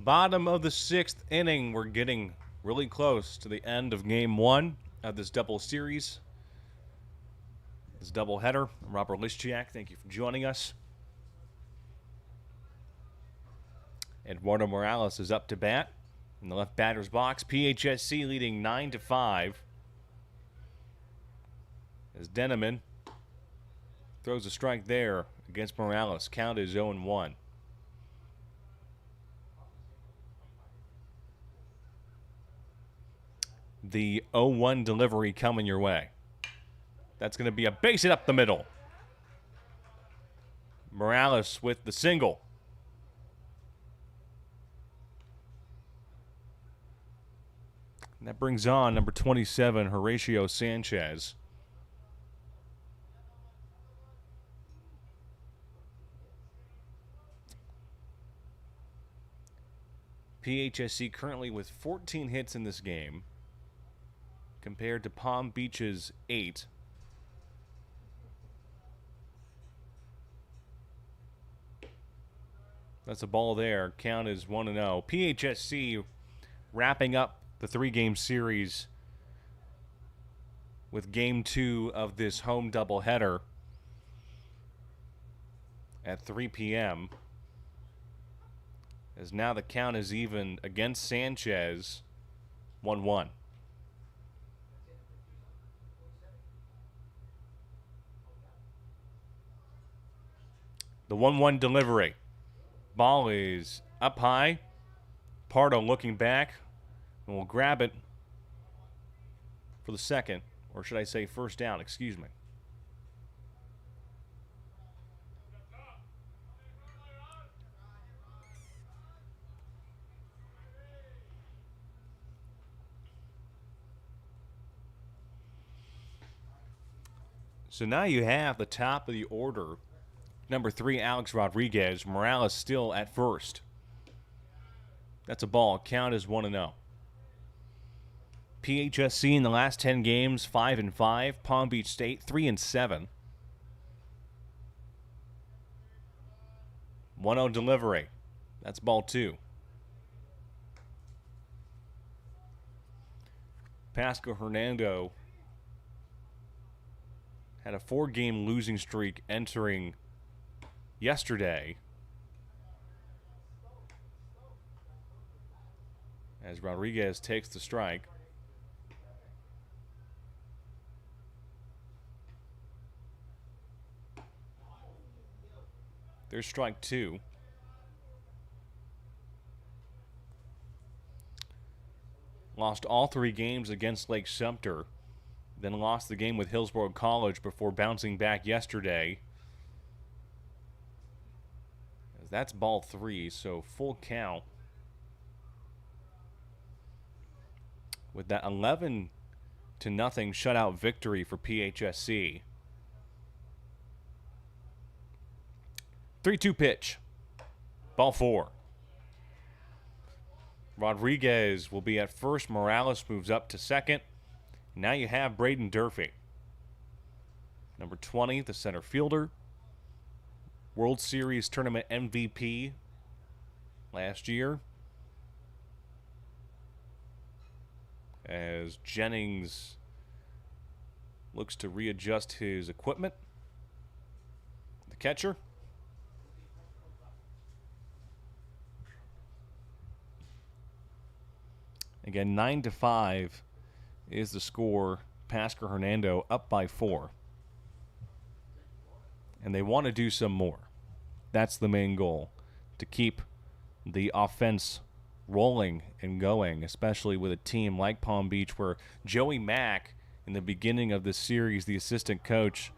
Bottom of the sixth inning. We're getting really close to the end of game one of this double series. This doubleheader. I'm Robert Liszczyk. Thank you for joining us. Eduardo Morales is up to bat in the left batter's box. PHSC leading 9-5. As Denneman throws a strike there against Morales. Count is 0-1. The 0-1 delivery coming your way. That's going to be a base hit up the middle. Morales with the single. And that brings on number 27, Horatio Sanchez. PHSC currently with 14 hits in this game, compared to Palm Beach's 8. That's a ball there. Count is 1-0. PHSC wrapping up the 3-game series with game 2 of this home doubleheader at 3 p.m. As now the count is even against Sanchez, 1-1. The 1-1 delivery. Ball is up high. Pardo looking back and will grab it for the second, or should I say first down, excuse me. So now you have the top of the order. Number 3, Alex Rodriguez. Morales still at first. That's a ball. Count is 1-0. PHSC in the last 10 games, 5-5. Palm Beach State, 3-7. 1-0 delivery. That's ball 2. Pasco-Hernando had a 4-game losing streak entering yesterday, as Rodriguez takes the strike. There's strike 2. Lost all 3 games against Lake Sumter, then lost the game with Hillsborough College before bouncing back yesterday. That's ball 3, so full count. With that 11-0 shutout victory for PHSC. 3-2 pitch. Ball 4. Rodriguez will be at first. Morales moves up to second. Now you have Braden Durfee. Number 20, the center fielder. World Series Tournament MVP last year. As Jennings looks to readjust his equipment. The catcher. Again, 9-5 is the score. Pasco-Hernando up by 4. And they want to do some more. That's the main goal, to keep the offense rolling and going, especially with a team like Palm Beach, where Joey Mack, in the beginning of this series, the assistant coach,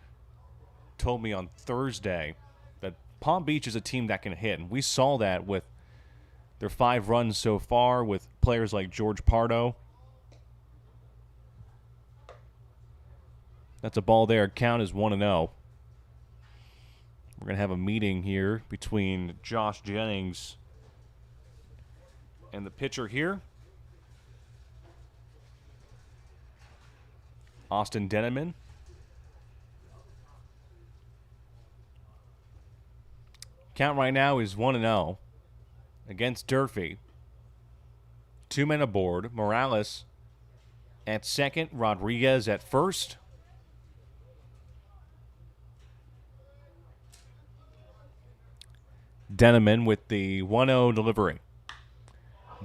told me on Thursday that Palm Beach is a team that can hit. And we saw that with their 5 runs so far with players like George Pardo. That's a ball there. Count is 1-0. We're going to have a meeting here between Josh Jennings and the pitcher here, Austin Denneman. Count right now is 1-0 against Durfee. 2 men aboard. Morales at second. Rodriguez at first. Denneman with the 1-0 delivery.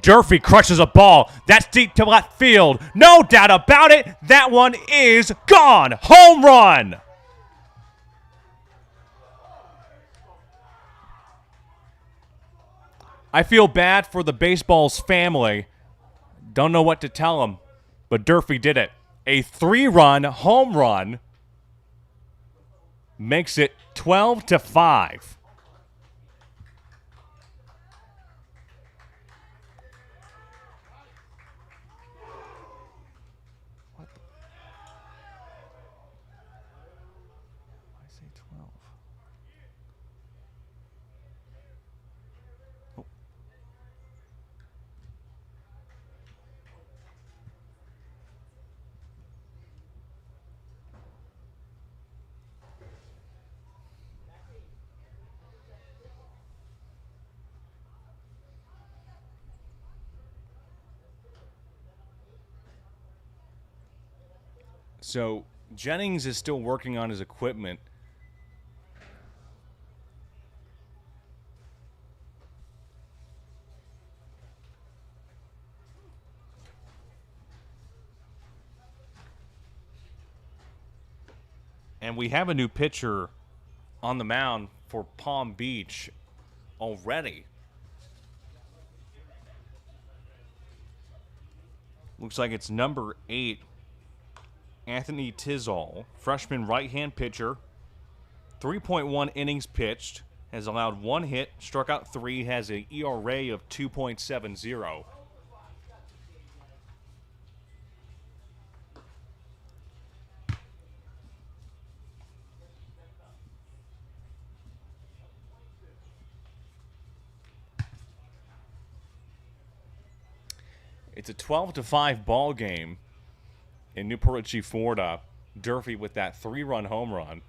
Durfee crushes a ball. That's deep to left field. No doubt about it. That one is gone. Home run. I feel bad for the baseball's family. Don't know what to tell them, but Durfee did it. A 3-run home run makes it 12-5. So Jennings is still working on his equipment. And we have a new pitcher on the mound for Palm Beach already. Looks like it's number 8, Anthony Tizol, freshman right-hand pitcher. 3.1 innings pitched, has allowed 1 hit, struck out 3, has an ERA of 2.70. It's a 12-5 ball game in Newport Richey, Florida. Durfee with that 3-run home run.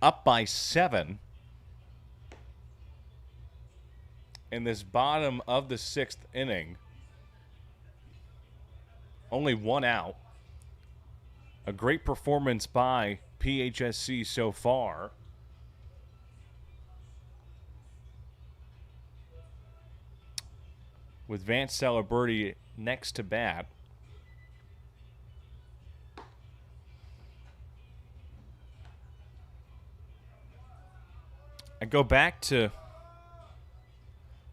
Up by 7 in this bottom of the 6th inning. Only 1 out. A great performance by PHSC so far. With Vance Celebrity next to bat. I go back to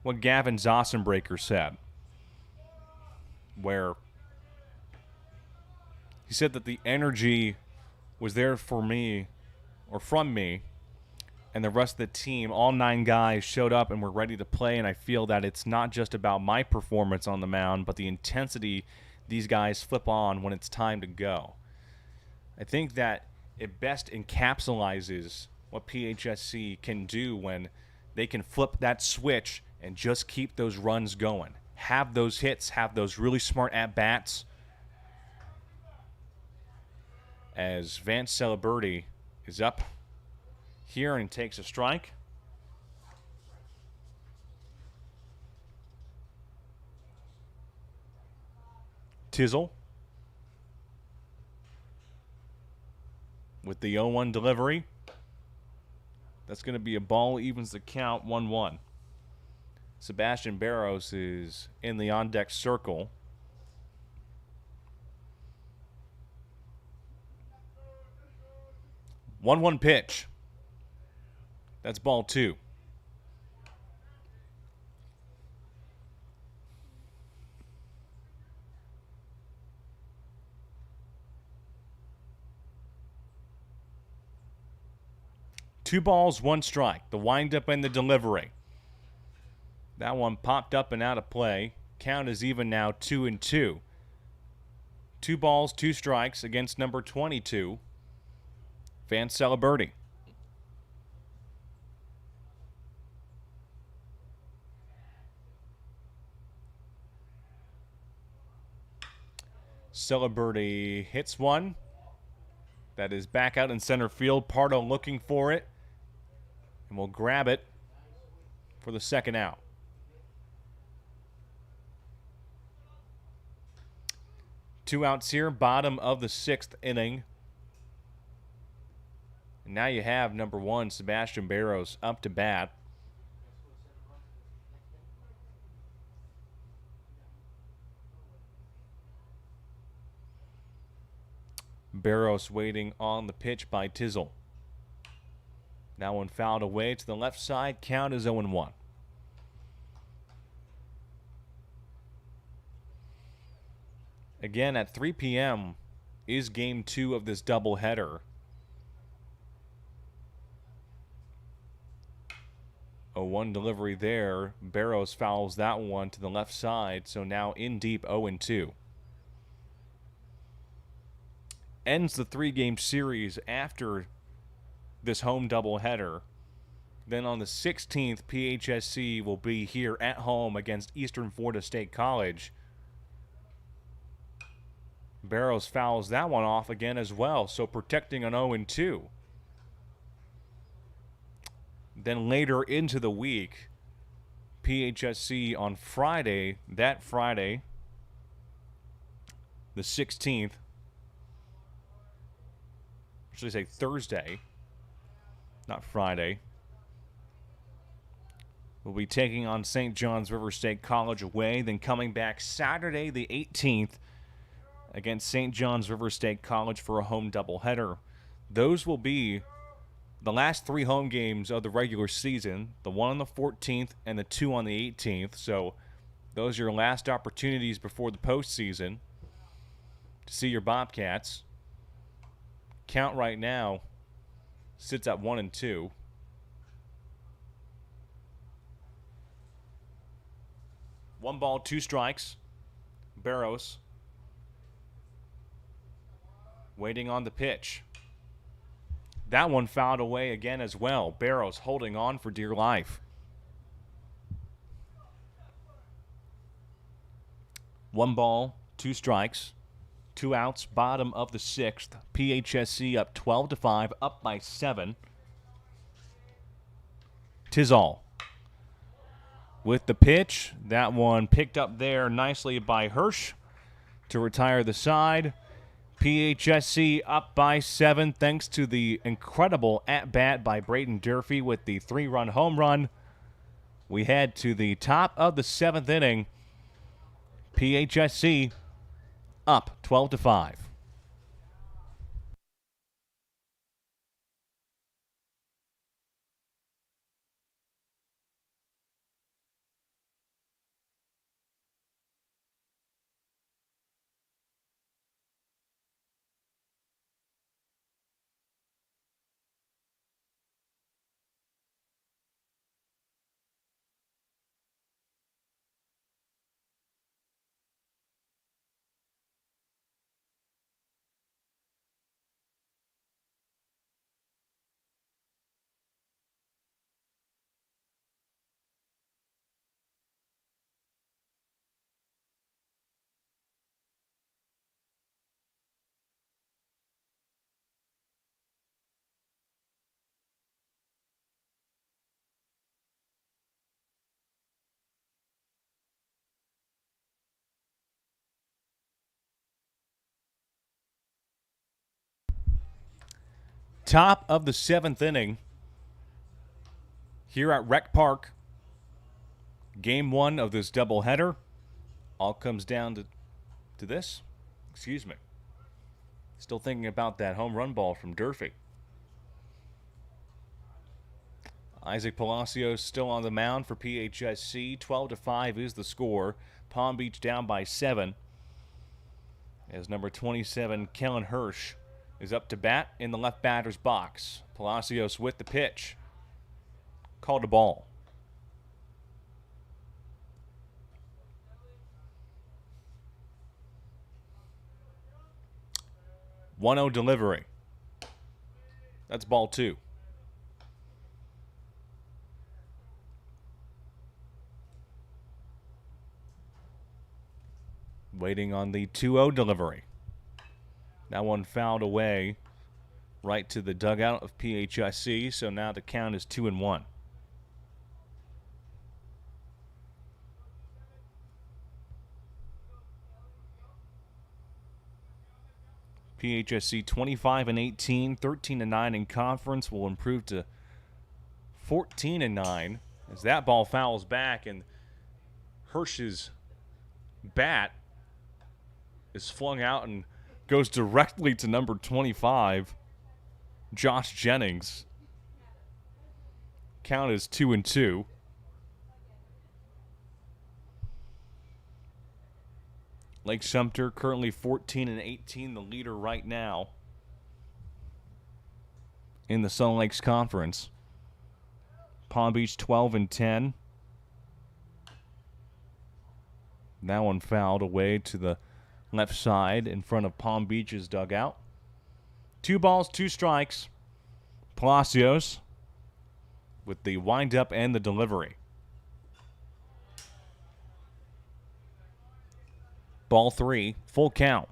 what Gavin Zossenbreaker said, where he said that the energy was there for me, or from me, and the rest of the team. All 9 guys showed up and were ready to play, and I feel that it's not just about my performance on the mound, but the intensity these guys flip on when it's time to go. I think that it best encapsulates what PHSC can do when they can flip that switch and just keep those runs going. Have those hits, have those really smart at-bats. As Vance Celebrity is up here and takes a strike. Tizzle with the 0-1 delivery. That's going to be a ball, evens the count 1-1. Sebastian Barros is in the on-deck circle. One pitch. That's ball 2. Two balls, 1 strike. The windup and the delivery. That one popped up and out of play. Count is even now 2-2. 2 balls, 2 strikes against number 22, Vance Celebrity. Celebrity hits one. That is back out in center field. Pardo looking for it. And we'll grab it for the 2nd out. Two outs here, bottom of the 6th inning. And now you have number 1, Sebastian Barros, up to bat. Barros waiting on the pitch by Tizzle. That one fouled away to the left side. Count is 0-1. Again, at 3 p.m. is game 2 of this doubleheader. 0-1 delivery there. Barros fouls that one to the left side, so now in deep 0-2. Ends the 3-game series after this home doubleheader. Then on the 16th, PHSC will be here at home against Eastern Florida State College. Barros fouls that one off again as well, so protecting an 0-2. Then later into the week, PHSC on Friday, that Friday, the 16th, should I say Thursday, not Friday, we'll be taking on St. John's River State College away, then coming back Saturday the 18th against St. John's River State College for a home doubleheader. Those will be the last 3 home games of the regular season, the one on the 14th and the 2 on the 18th. So those are your last opportunities before the postseason to see your Bobcats. Count right now sits at 1-2. One ball, 2 strikes. Barros waiting on the pitch. That one fouled away again as well. Barrows holding on for dear life. 1 ball, 2 strikes, 2 outs, bottom of the 6th. PHSC up 12-5, up by 7. Tizall with the pitch. That one picked up there nicely by Hirsch to retire the side. PHSC up by 7 thanks to the incredible at-bat by Braden Durfee with the 3-run home run. We head to the top of the 7th inning. PHSC up 12-5. Top of the 7th inning here at Rec Park. Game 1 of this doubleheader. All comes down to this. Excuse me. Still thinking about that home run ball from Durfee. Isaac Palacios still on the mound for PHSC. 12-5 is the score. Palm Beach down by 7. As number 27, Kellen Hirsch, is up to bat in the left batter's box. Palacios with the pitch. Called a ball. One-0 delivery. That's ball 2. Waiting on the 2-0 delivery. That one fouled away right to the dugout of PHSC, so now the count is 2-1. PHSC 25-18, 13-9 in conference, will improve to 14-9 as that ball fouls back and Hirsch's bat is flung out and goes directly to number 25, Josh Jennings. Count is 2-2. Lake Sumter currently 14-18, the leader right now in the Sun Lakes Conference. Palm Beach 12-10. That one fouled away to the left side in front of Palm Beach's dugout. 2 balls, 2 strikes. Palacios with the windup and the delivery. Ball 3, full count.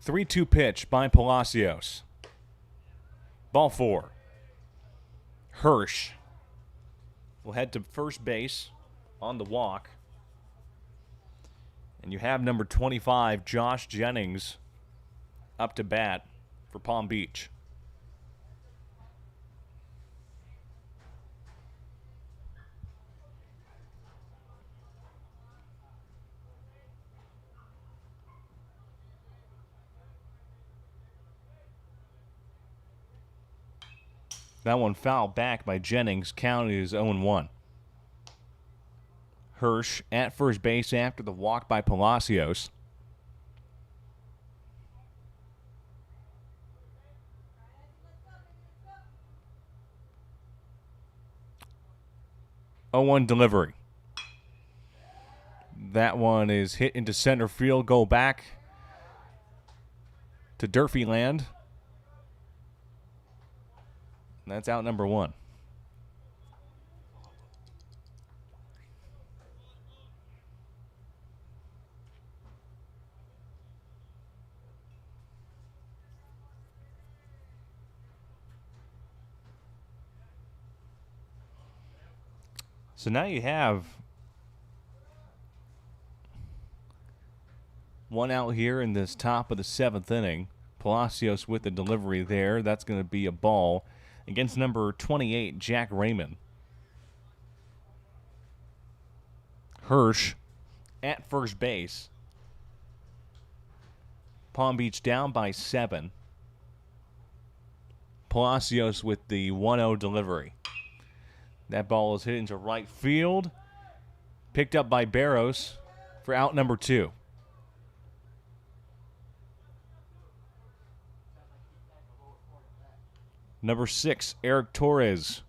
Three-two pitch by Palacios. Ball 4. Hirsch will head to first base on the walk. And you have number 25, Josh Jennings, up to bat for Palm Beach. That one fouled back by Jennings. Count is 0-1. Hirsch at first base after the walk by Palacios. 0-1 delivery. That one is hit into center field. Go back to Durfee land. That's out number 1. So now you have one out here in this top of the 7th inning. Palacios with the delivery there. That's going to be a ball against number 28, Jack Raymond. Hirsch at first base. Palm Beach down by 7. Palacios with the 1-0 delivery. That ball is hit into right field. Picked up by Barros for out number 2. Number 6, Eric Torres.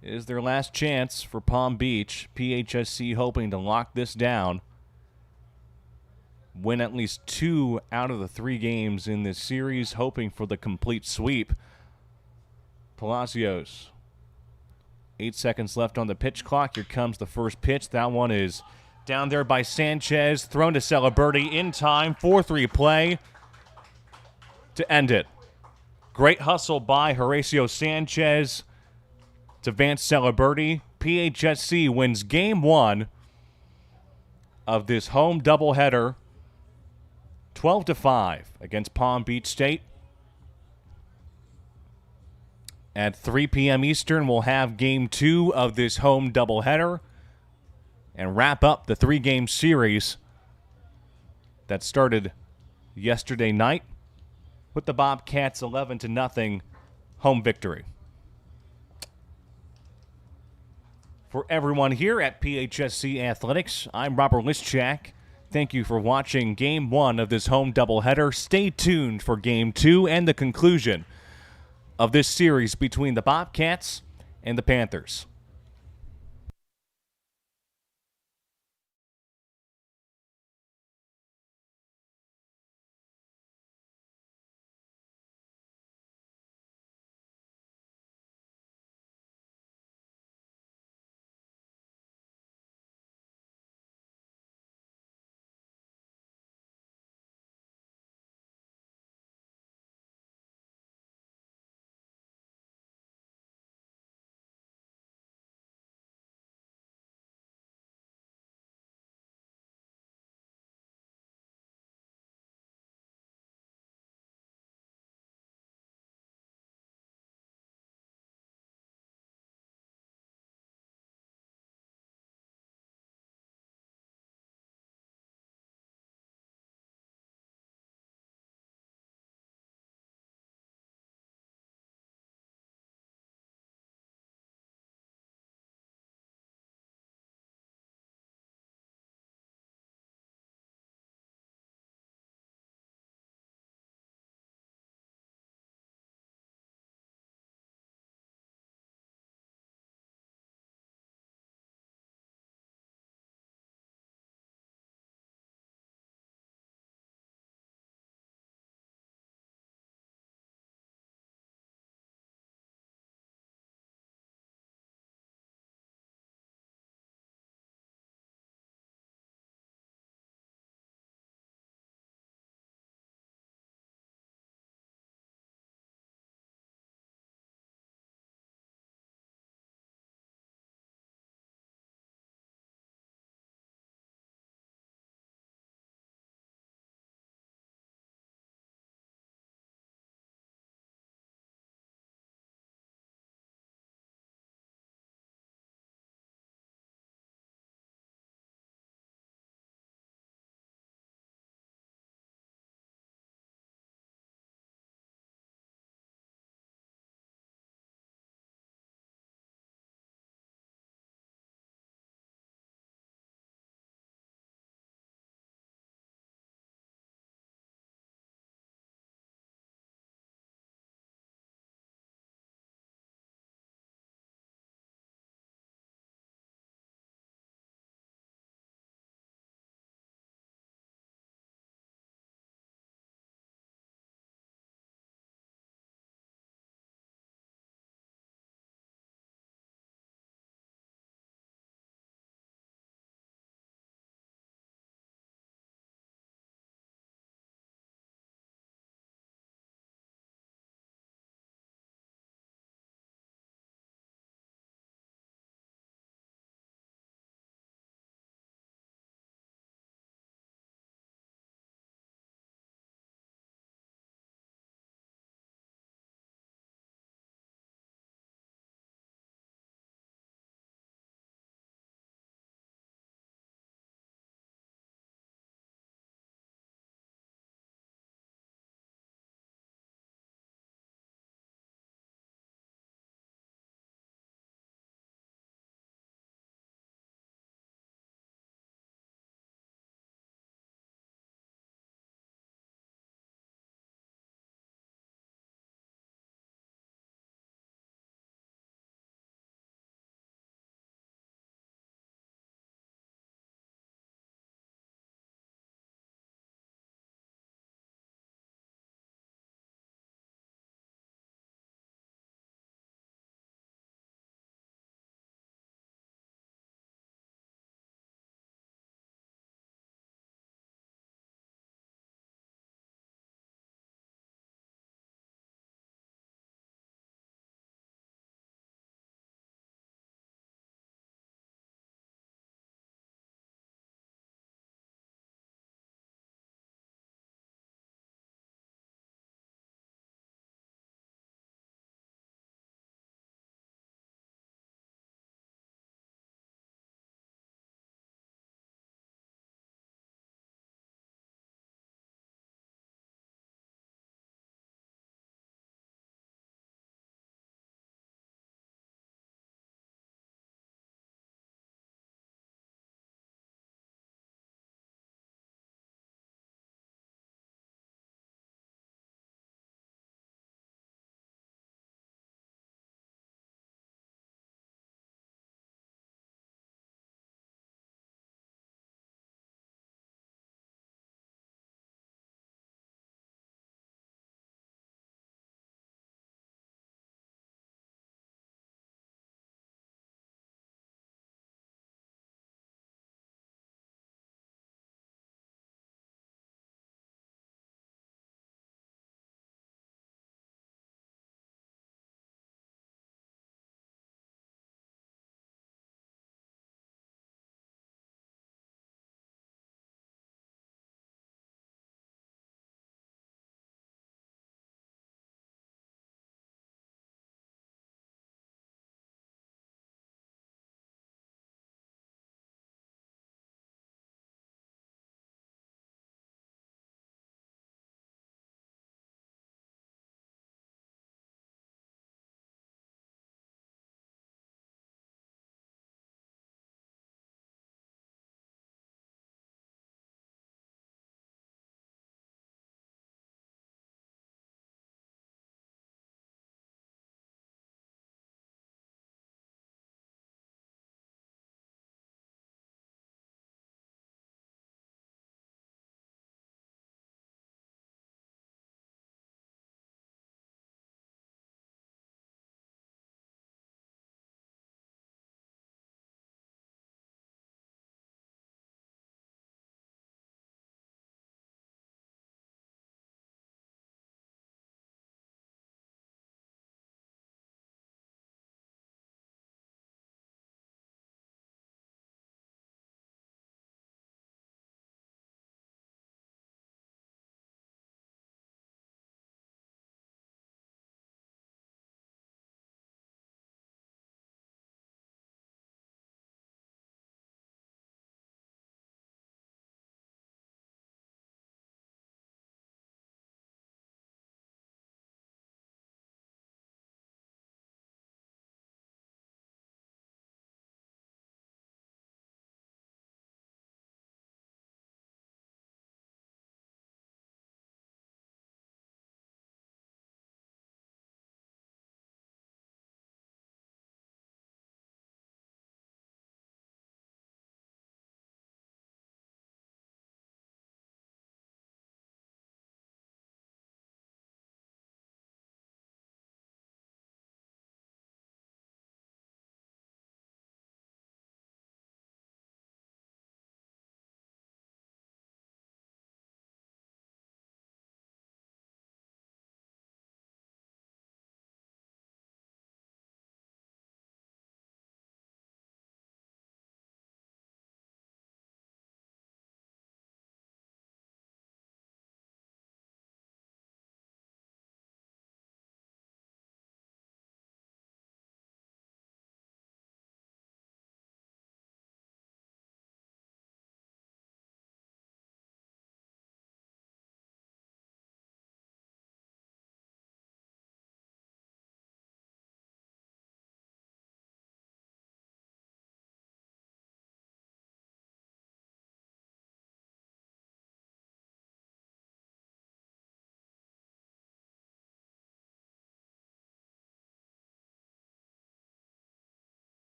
It is their last chance for Palm Beach. PHSC hoping to lock this down. Win at least 2 out of the 3 games in this series, hoping for the complete sweep. Palacios. 8 seconds left on the pitch clock. Here comes the first pitch. That one is down there by Sanchez. Thrown to Celeberti in time. 4-3 play to end it. Great hustle by Horacio Sanchez to Vance Celeberti. PHSC wins Game 1 of this home doubleheader, 12-5 against Palm Beach State. At 3 p.m. Eastern, we'll have Game 2 of this home doubleheader and wrap up the 3-game series that started yesterday night with the Bobcats' 11-0 home victory. For everyone here at PHSC Athletics, I'm Robert Lischak. Thank you for watching Game 1 of this home doubleheader. Stay tuned for Game 2 and the conclusion of this series between the Bobcats and the Panthers.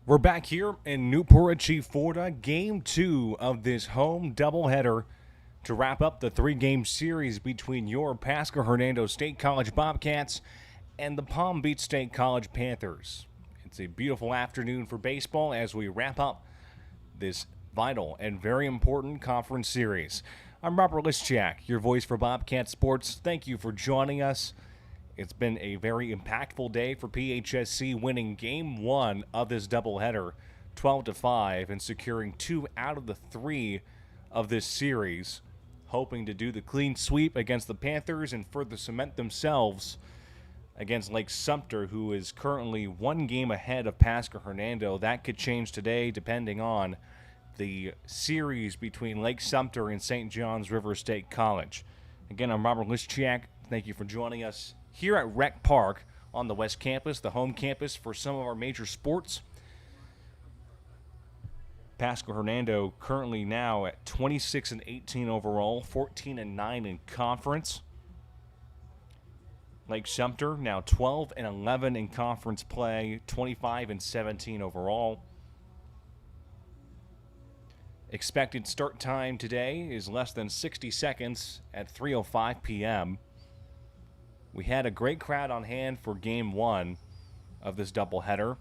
We're back here in Newport Richey, Florida. Game 2 of this home doubleheader to wrap up the 3-game series between your Pasco-Hernando State College Bobcats and the Palm Beach State College Panthers. It's a beautiful afternoon for baseball as we wrap up this vital and very important conference series. I'm Robert Lischak, your voice for Bobcat Sports. Thank you for joining us. It's been a very impactful day for PHSC, winning Game 1 of this doubleheader 12-5 and securing 2 out of the 3 of this series, hoping to do the clean sweep against the Panthers and further cement themselves against Lake Sumter, who is currently 1 game ahead of Pasco-Hernando. That could change today depending on the series between Lake Sumter and St. John's River State College. Again, I'm Robert Lischak. Thank you for joining us here at Rec Park on the West Campus, the home campus for some of our major sports. Pasco-Hernando currently now at 26-18 overall, 14-9 in conference. Lake Sumter now 12-11 in conference play, 25-17 overall. Expected start time today is less than 60 seconds at 3:05 p.m. We had a great crowd on hand for Game 1 of this doubleheader.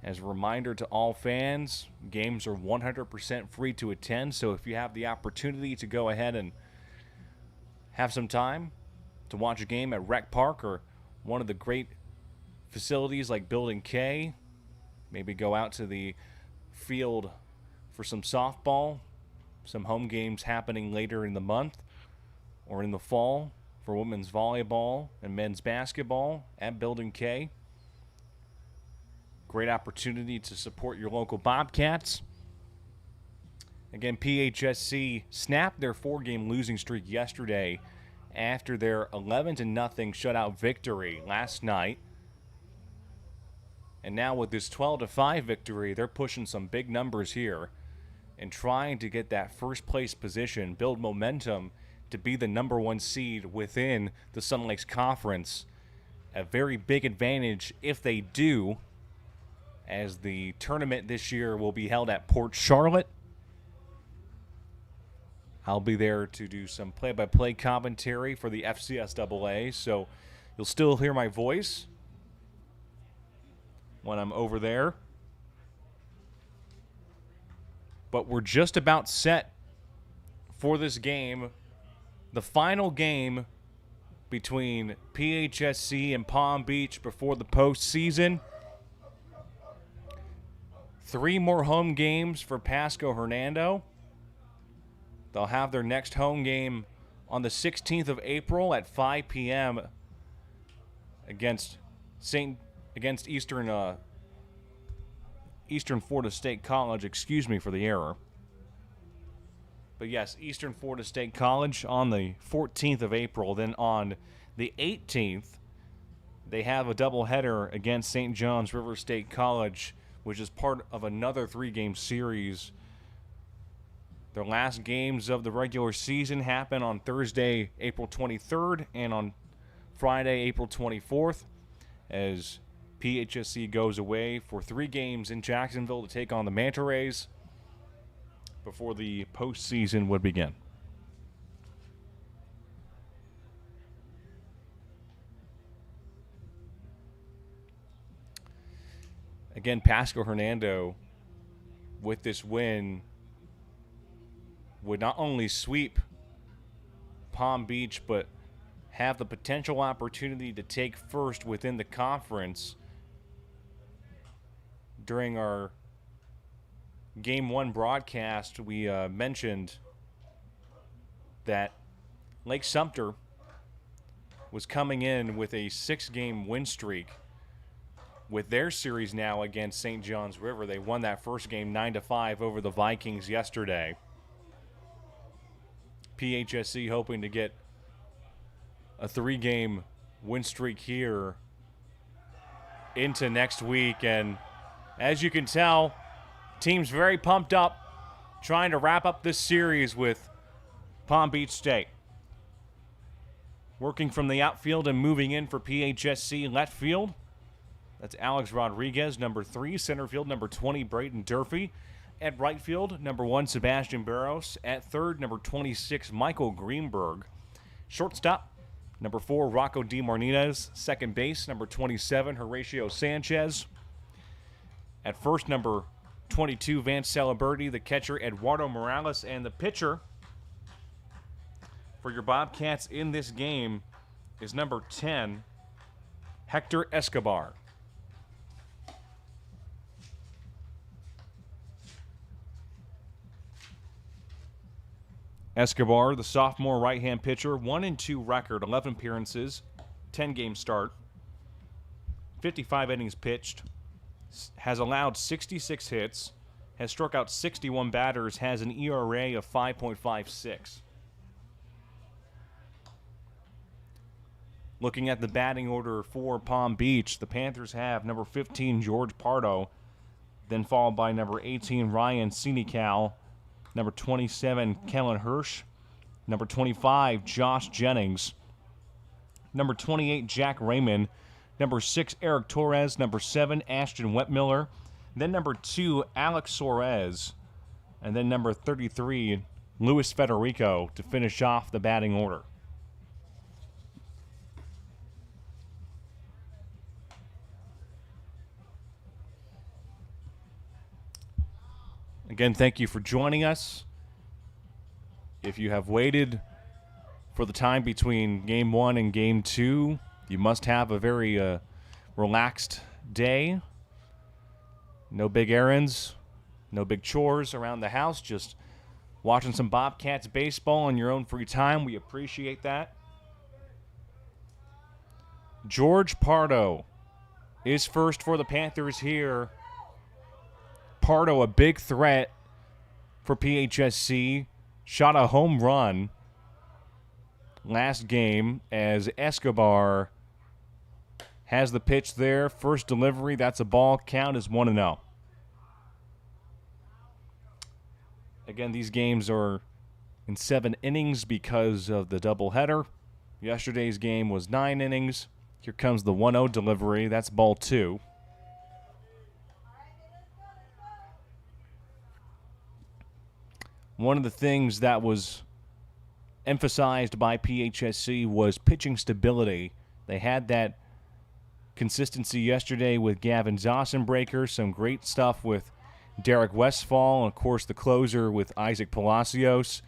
As a reminder to all fans, games are 100% free to attend, so if you have the opportunity to go ahead and have some time to watch a game at Rec Park or one of the great facilities like Building K, maybe go out to the field for some softball, some home games happening later in the month or in the fall for women's volleyball and men's basketball at Building K. Great opportunity to support your local Bobcats. Again, PHSC snapped their 4-game losing streak yesterday after their 11-0 shutout victory last night. And now with this 12-5 victory, they're pushing some big numbers here and trying to get that first place position, build momentum to be the number 1 seed within the Sun Lakes Conference. A very big advantage if they do, as the tournament this year will be held at Port Charlotte. I'll be there to do some play-by-play commentary for the FCSAA, so you'll still hear my voice when I'm over there. But we're just about set for this game, the final game between PHSC and Palm Beach before the postseason. 3 more home games for Pasco-Hernando. They'll have their next home game on the 16th of April at 5 p.m. against Eastern Florida State College. Excuse me for the error. But yes, Eastern Florida State College on the 14th of April. Then on the 18th, they have a doubleheader against St. John's River State College, which is part of another 3-game series. Their last games of the regular season happen on Thursday, April 23rd, and on Friday, April 24th, as PHSC goes away for 3 games in Jacksonville to take on the Manta Rays before the postseason would begin. Again, Pasco-Hernando, with this win, would not only sweep Palm Beach, but have the potential opportunity to take first within the conference. During our Game 1 broadcast, we mentioned that Lake Sumter was coming in with a 6-game win streak with their series now against St. John's River. They won that first game 9-5 over the Vikings yesterday. PHSC hoping to get a 3-game win streak here into next week. And as you can tell, team's very pumped up, trying to wrap up this series with Palm Beach State. Working from the outfield and moving in for PHSC left field, That's Alex Rodriguez, number 3. Center field, number 20, Braden Durfee. At right field, number 1, Sebastian Barros. At third, number 26, Michael Greenberg. Shortstop, number 4, Rocco DeMartinez. Second base, number 27, Horatio Sanchez. At first, number 22, Vance Celeberti. The catcher, Eduardo Morales. And the pitcher for your Bobcats in this game is number 10, Hector Escobar. Escobar, the sophomore right-hand pitcher, 1-2 record, 11 appearances, 10-game start, 55 innings pitched, has allowed 66 hits, has struck out 61 batters, has an ERA of 5.56. Looking at the batting order for Palm Beach, the Panthers have number 15, George Pardo, then followed by number 18, Ryan Senecal, number 27, Kellen Hirsch, number 25, Josh Jennings, number 28, Jack Raymond, number 6, Eric Torres, number 7, Ashton Wetmiller, then number 2, Alex Suarez, and then number 33, Luis Federico to finish off the batting order. Again, thank you for joining us. If you have waited for the time between Game 1 and Game 2, you must have a very relaxed day. No big errands, no big chores around the house, just watching some Bobcats baseball in your own free time. We appreciate that. George Pardo is first for the Panthers here. Pardo, a big threat for PHSC, shot a home run last game as Escobar has the pitch there. First delivery, that's a ball. Count is 1-0. Again, these games are in 7 innings because of the doubleheader. Yesterday's game was 9 innings. Here comes the 1-0 delivery. That's ball 2. One of the things that was emphasized by PHSC was pitching stability. They had that consistency yesterday with Gavin Zossenbreaker, some great stuff with Derek Westfall, and of course the closer with Isaac Palacios.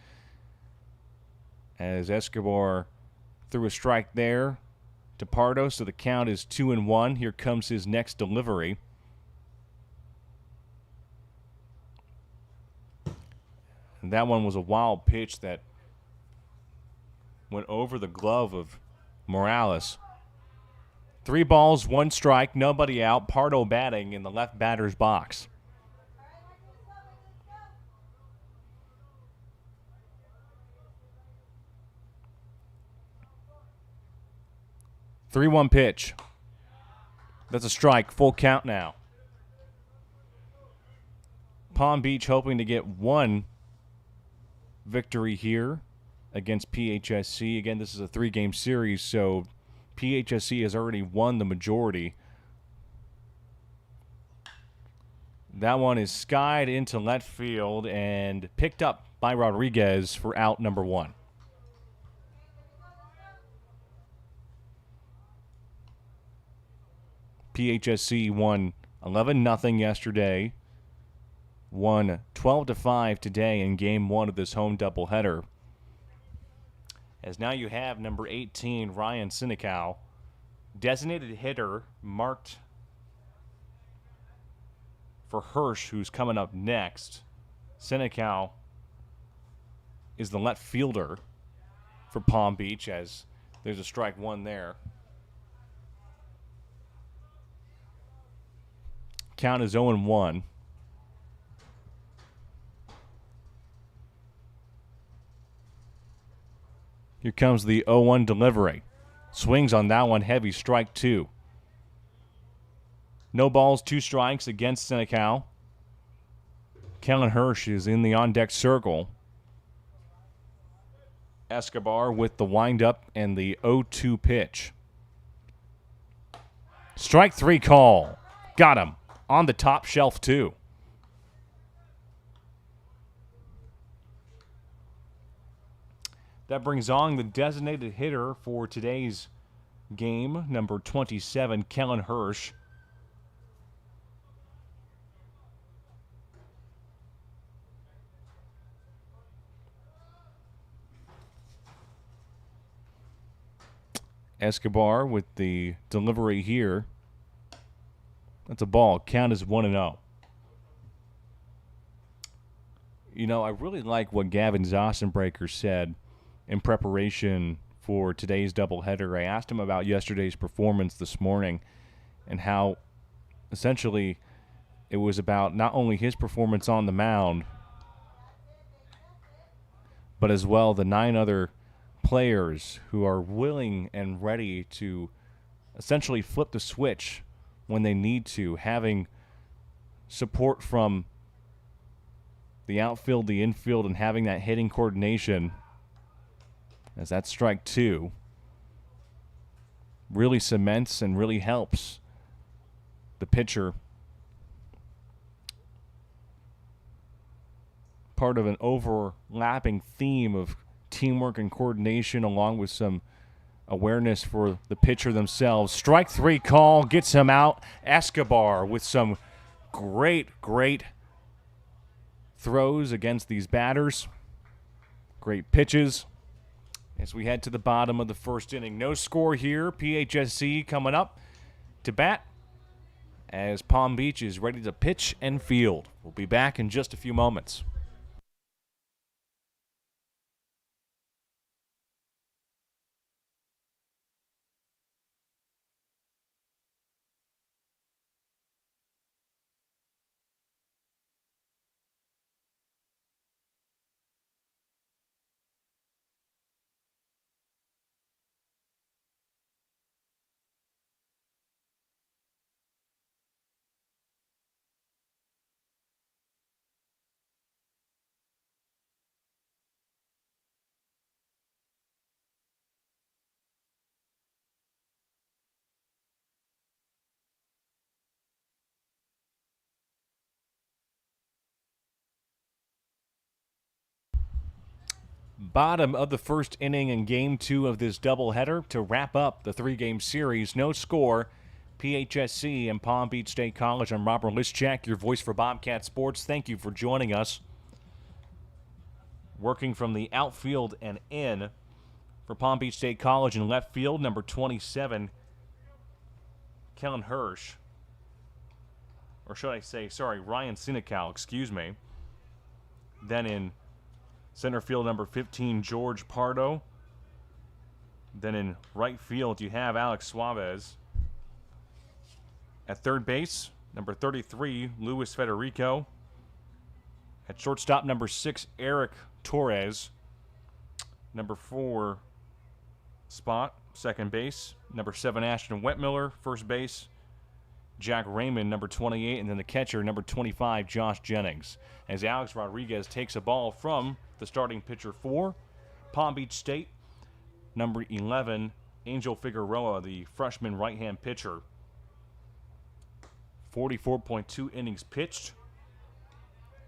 As Escobar threw a strike there to Pardo, so the count is 2-1. Here comes his next delivery. And that one was a wild pitch that went over the glove of Morales. 3 balls, 1 strike, nobody out. Pardo batting in the left batter's box. Three-one pitch. That's a strike. Full count now. Palm Beach hoping to get 1 victory here against PHSC. Again, this is a 3-game series, so PHSC has already won the majority. That one is skied into left field and picked up by Rodriguez for out number 1. PHSC won 11-0 yesterday. Won 12-5 today in Game 1 of this home doubleheader. As now you have number 18, Ryan Senecal, designated hitter, marked for Hirsch, who's coming up next. Senecal is the left fielder for Palm Beach, as there's a strike 1 there. Count is 0-1. Here comes the 0-1 delivery. Swings on that one, heavy, strike 2. No balls, 2 strikes against Senecal. Kellen Hirsch is in the on-deck circle. Escobar with the windup and the 0-2 pitch. Strike 3 call. Got him. On the top shelf, too. That brings on the designated hitter for today's game, number 27, Kellen Hirsch. Escobar with the delivery here. That's a ball. Count is 1-0. You know, I really like what Gavin Zossenbreaker said in preparation for today's doubleheader. I asked him about yesterday's performance this morning and how essentially it was about not only his performance on the mound, but as well the 9 other players who are willing and ready to essentially flip the switch when they need to, having support from the outfield, the infield, and having that hitting coordination, as that strike 2 really cements and really helps the pitcher. Part of an overlapping theme of teamwork and coordination, along with some awareness for the pitcher themselves. Strike 3 call gets him out. Escobar with some great throws against these batters. Great pitches. As we head to the bottom of the first inning. No score here. PHSC coming up to bat as Palm Beach is ready to pitch and field. We'll be back in just a few moments. Bottom of the first inning in Game 2 of this doubleheader to wrap up the 3-game series. No score. PHSC and Palm Beach State College. I'm Robert Lischak, your voice for Bobcat Sports. Thank you for joining us. Working from the outfield and in for Palm Beach State College in left field, number 27, Kellen Hirsch. Or should I say, Ryan Sinecal, excuse me. Then in center field, number 15, George Pardo. Then in right field, you have Alex Suarez. At third base, number 33, Luis Federico. At shortstop, number 6, Eric Torres. Number 4 spot, second base, number 7, Ashton Wetmiller. First base, Jack Raymond, number 28. And then the catcher, number 25, Josh Jennings. As Alex Rodriguez takes a ball from the starting pitcher for Palm Beach State, number 11, Angel Figueroa, the freshman right-hand pitcher. 44.2 innings pitched,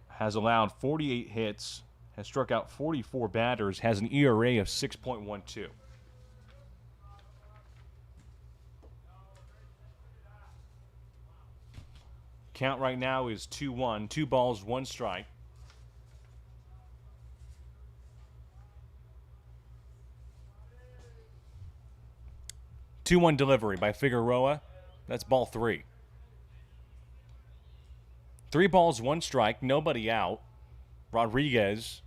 has allowed 48 hits, has struck out 44 batters, has an ERA of 6.12. Count right now is 2-1, 2 balls, 1 strike. Two-one delivery by Figueroa. That's ball 3. 3 balls, 1 strike, nobody out. Rodriguez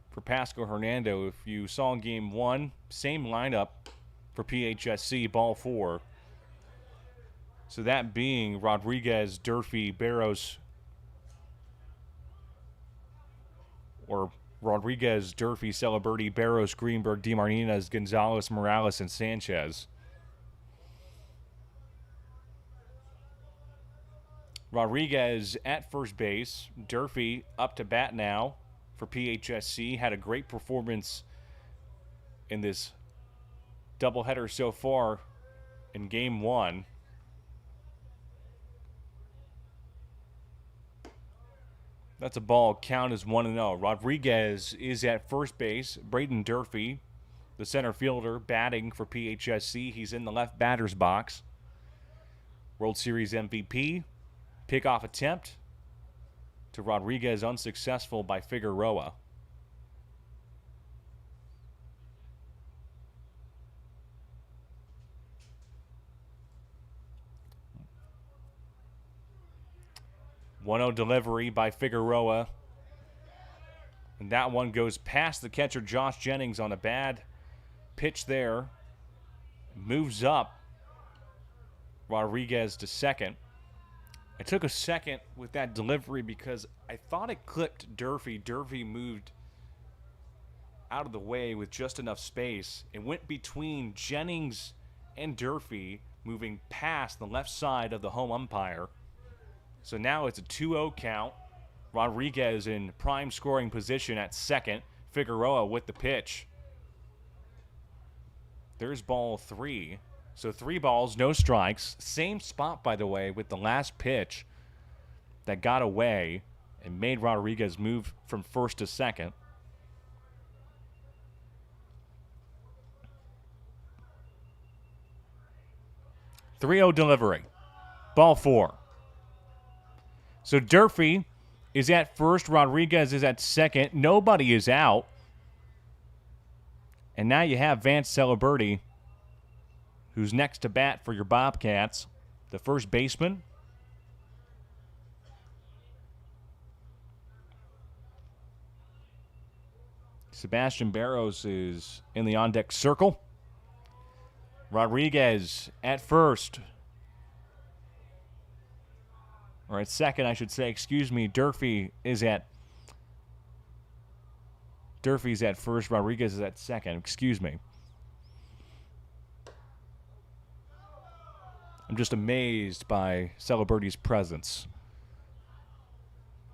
for Pasco-Hernando. If you saw game 1, same lineup for PHSC, ball 4. So that being Rodriguez, Durfee, Barros, or Rodriguez, Durfee, Celebrity, Barros, Greenberg, DeMartinez, Gonzalez, Morales, and Sanchez. Rodriguez at first base. Durfee up to bat now for PHSC. Had a great performance in this doubleheader so far in game one. That's a ball. Count is 1-0. Rodriguez is at first base. Braden Durfee, the center fielder, batting for PHSC. He's in the left batter's box. World Series MVP. Pickoff attempt to Rodriguez, unsuccessful by Figueroa. One-0 delivery by Figueroa. And that one goes past the catcher, Josh Jennings, on a bad pitch there. Moves up Rodriguez to second. I took a second with that delivery because I thought it clipped Durfee. Durfee moved out of the way with just enough space. It went between Jennings and Durfee, moving past the left side of the home umpire. So now it's a 2-0 count. Rodriguez in prime scoring position at second. Figueroa with the pitch. There's ball 3. So 3 balls, no strikes. Same spot, by the way, with the last pitch that got away and made Rodriguez move from first to second. .3-0 delivery. Ball 4. So Durfee is at first. Rodriguez is at second. Nobody is out. And now you have Vance Celeberti, who's next to bat for your Bobcats, the first baseman. Sebastian Barros is in the on-deck circle. Rodriguez at first. Or at second, I should say. Excuse me. Durfee's at first. Rodriguez is at second. Excuse me. I'm just amazed by Celeberti's presence.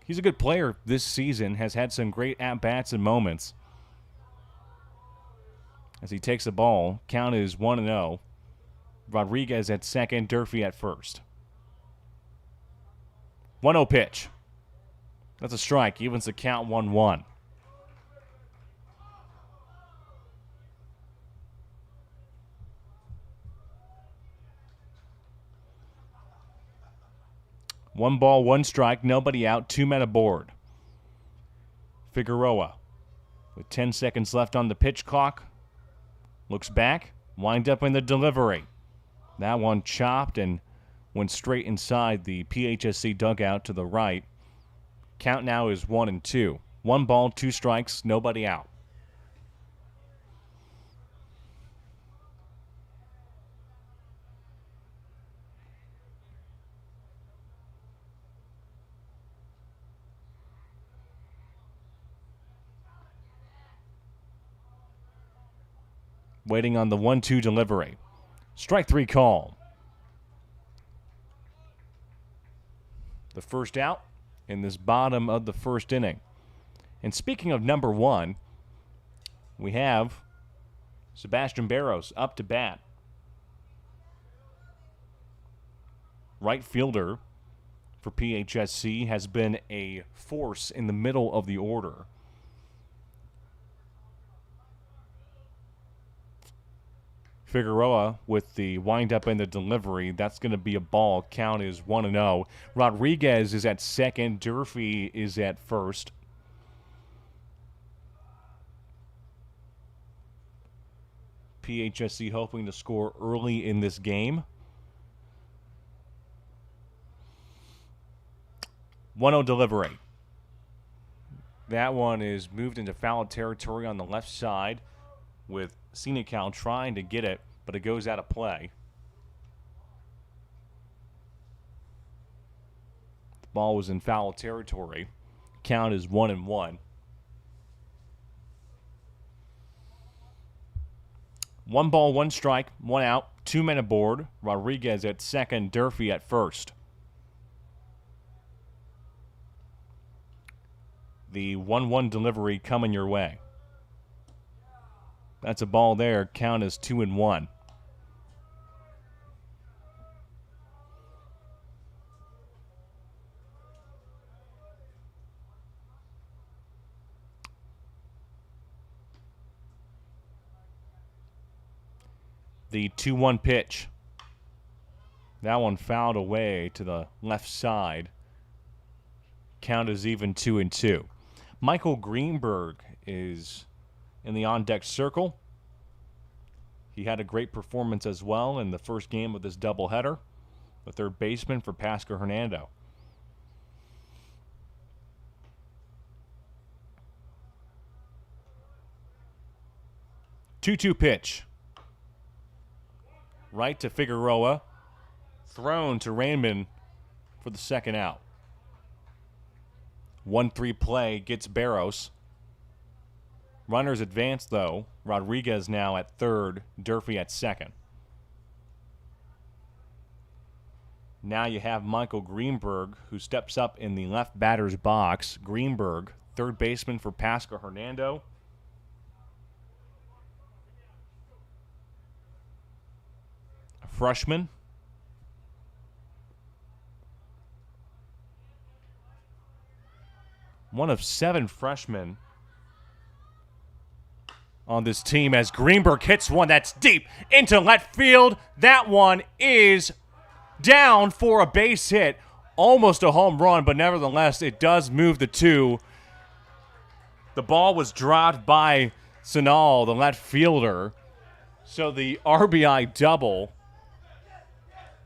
He's a good player this season, has had some great at-bats and moments. As he takes the ball, count is 1-0. Rodriguez at second, Durfee at first. 1-0 pitch. That's a strike. Evens the count 1-1. One ball, one strike, nobody out, 2 men aboard. Figueroa with 10 seconds left on the pitch clock. Looks back, wind up in the delivery. That one chopped and went straight inside the PHSC dugout to the right. Count now is 1-2. 1 ball, 2 strikes, nobody out. Waiting on the 1-2 delivery. Strike 3 call. The first out in this bottom of the first inning. And speaking of number 1, we have Sebastian Barros up to bat. Right fielder for PHSC has been a force in the middle of the order. Figueroa with the windup and the delivery. That's going to be a ball. Count is 1-0. Rodriguez is at second. Durfee is at first. PHSC hoping to score early in this game. 1-0 delivery. That one is moved into foul territory on the left side with Senecal trying to get it, but it goes out of play. The ball was in foul territory. Count is 1-1. 1 ball, 1 strike, 1 out, 2 men aboard. Rodriguez at second, Durfee at first. The 1-1 delivery coming your way. That's a ball there. Count is 2-1. The 2-1 pitch. That one fouled away to the left side. Count is even 2-2. Michael Greenberg is in the on-deck circle. He had a great performance as well in the first game of this doubleheader. The third baseman for Pasco-Hernando. Two-two pitch. Right to Figueroa. Thrown to Raymond for the second out. 1-3 play gets Barros. Runners advance, though. Rodriguez now at third, Durfee at second. Now you have Michael Greenberg, who steps up in the left batter's box. Greenberg, third baseman for Pasco-Hernando. A freshman. One of 7 freshmen on this team as Greenberg hits one that's deep into left field. That one is down for a base hit. Almost a home run, but nevertheless, it does move the 2. The ball was dropped by Sinal, the left fielder. So the RBI double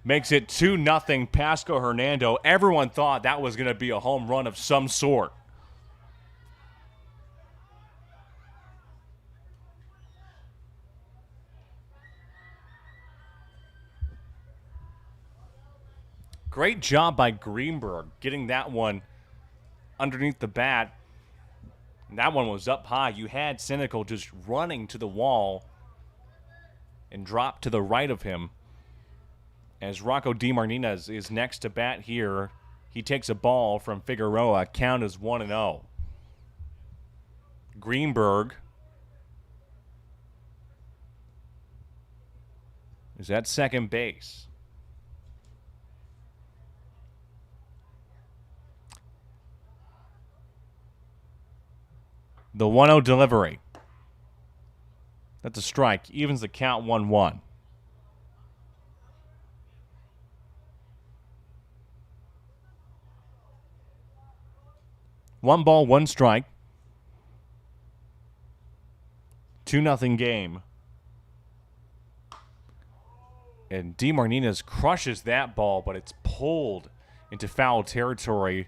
makes it 2-0 Pasco-Hernando. Everyone thought that was going to be a home run of some sort. Great job by Greenberg getting that one underneath the bat. That one was up high. You had Cynical just running to the wall and dropped to the right of him. As Rocco DeMartinez is next to bat here, he takes a ball from Figueroa. Count is 1-0. Greenberg is at second base. The 1-0 delivery. That's a strike. Evens the count 1-1. One ball, one strike. 2-0 game. And DeMartinez crushes that ball, but it's pulled into foul territory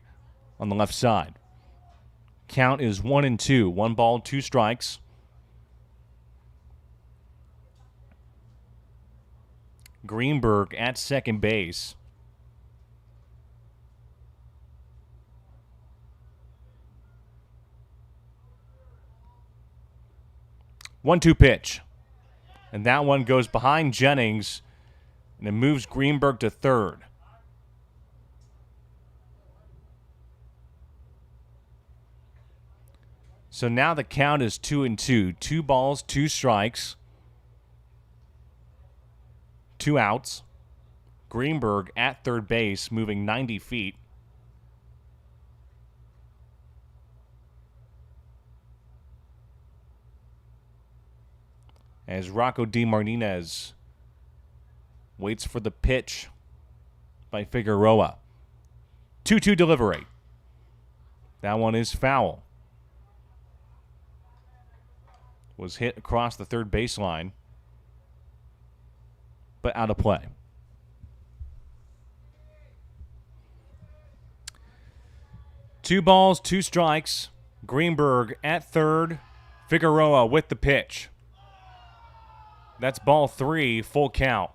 on the left side. Count is 1-2. 1 ball, 2 strikes. Greenberg at second base. One-two pitch. And that one goes behind Jennings, and it moves Greenberg to third. So now the count is 2-2. 2 balls, 2 strikes. 2 outs. Greenberg at third base, moving 90 feet. As Rocco DeMartinez waits for the pitch by Figueroa. 2-2 delivery. That one is foul. Was hit across the third baseline, but out of play. Two balls, 2 strikes. Greenberg at third. Figueroa with the pitch. That's ball 3, full count.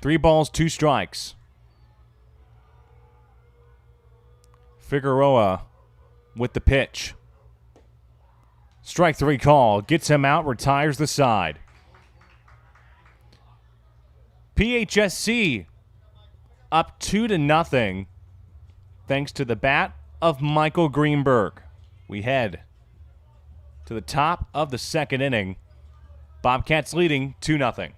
Three balls, 2 strikes. Figueroa with the pitch. Strike 3 call. Gets him out, retires the side. PHSC up 2-0 thanks to the bat of Michael Greenberg. We head to the top of the second inning. Bobcats leading 2-0.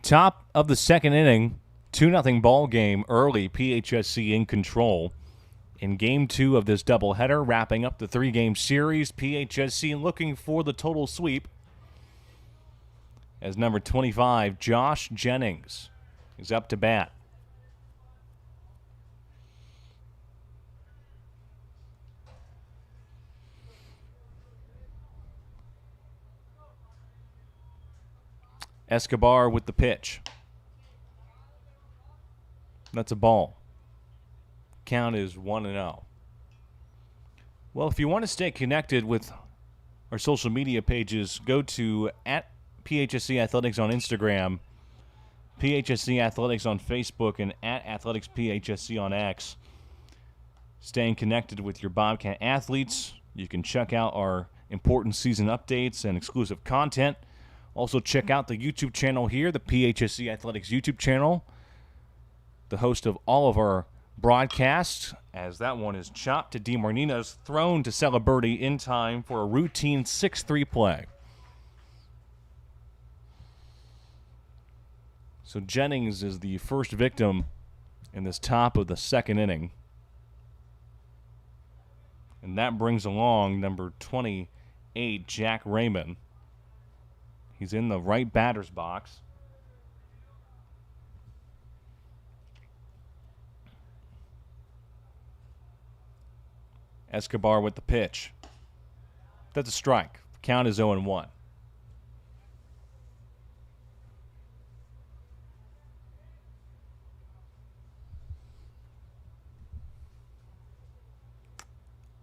Top of the second inning, 2-0 ball game early, PHSC in control. In game 2 of this doubleheader, wrapping up the 3-game series, PHSC looking for the total sweep as number 25, Josh Jennings, is up to bat. Escobar with the pitch. That's a ball. Count is 1-0. Well, if you want to stay connected with our social media pages, go to @PHSC Athletics on Instagram, PHSC Athletics on Facebook, and @AthleticsPHSC on X. Staying connected with your Bobcat athletes. You can check out our important season updates and exclusive content. Also, check out the YouTube channel here, the PHSC Athletics YouTube channel. The host of all of our broadcasts, as that one is chopped to DeMarnina's, thrown to Celebrity in time for a routine 6-3 play. So Jennings is the first victim in this top of the second inning. And that brings along number 28, Jack Raymond. He's in the right batter's box. Escobar with the pitch. That's a strike. Count is 0-1.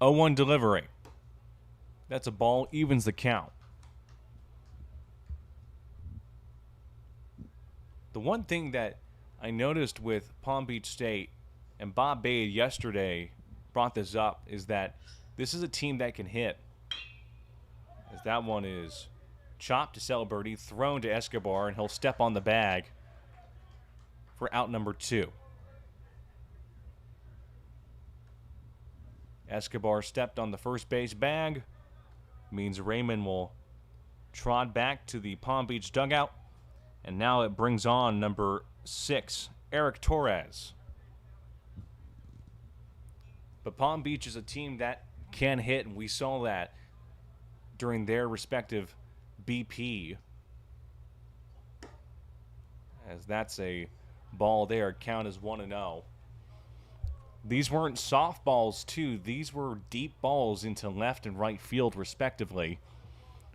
Oh-1 delivery. That's a ball, evens the count. The one thing that I noticed with Palm Beach State, and Bob Bade yesterday brought this up, is that this is a team that can hit. As that one is chopped to Celebrity, thrown to Escobar, and he'll step on the bag for out number 2. Escobar stepped on the first base bag. Means Raymond will trot back to the Palm Beach dugout. And now it brings on number 6, Eric Torres. But Palm Beach is a team that can hit, and we saw that during their respective BP. As that's a ball there. Count is 1-0. These weren't softballs, too. These were deep balls into left and right field, respectively.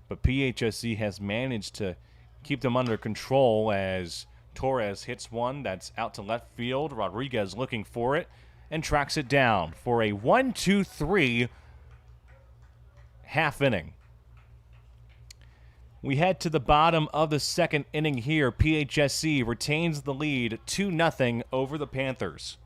But PHSC has managed to keep them under control as Torres hits one that's out to left field. Rodriguez looking for it and tracks it down for a 1-2-3 half inning. We head to the bottom of the second inning here. PHSC retains the lead 2-0 over the Panthers.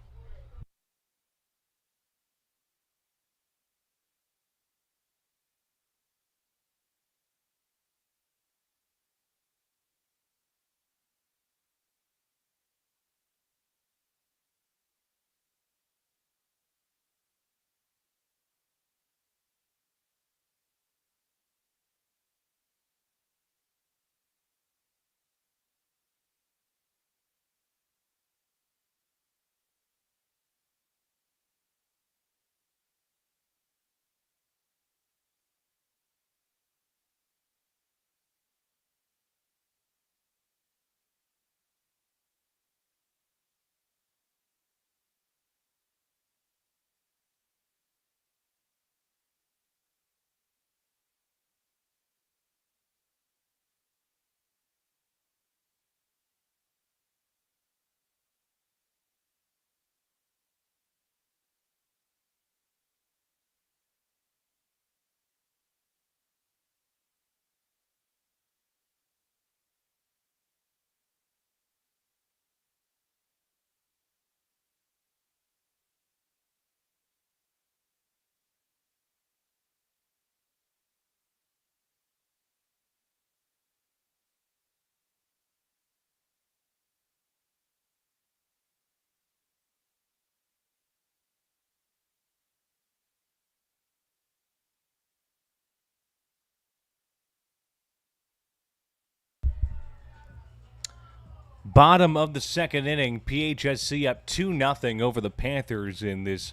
Bottom of the second inning, PHSC up 2-0 over the Panthers in this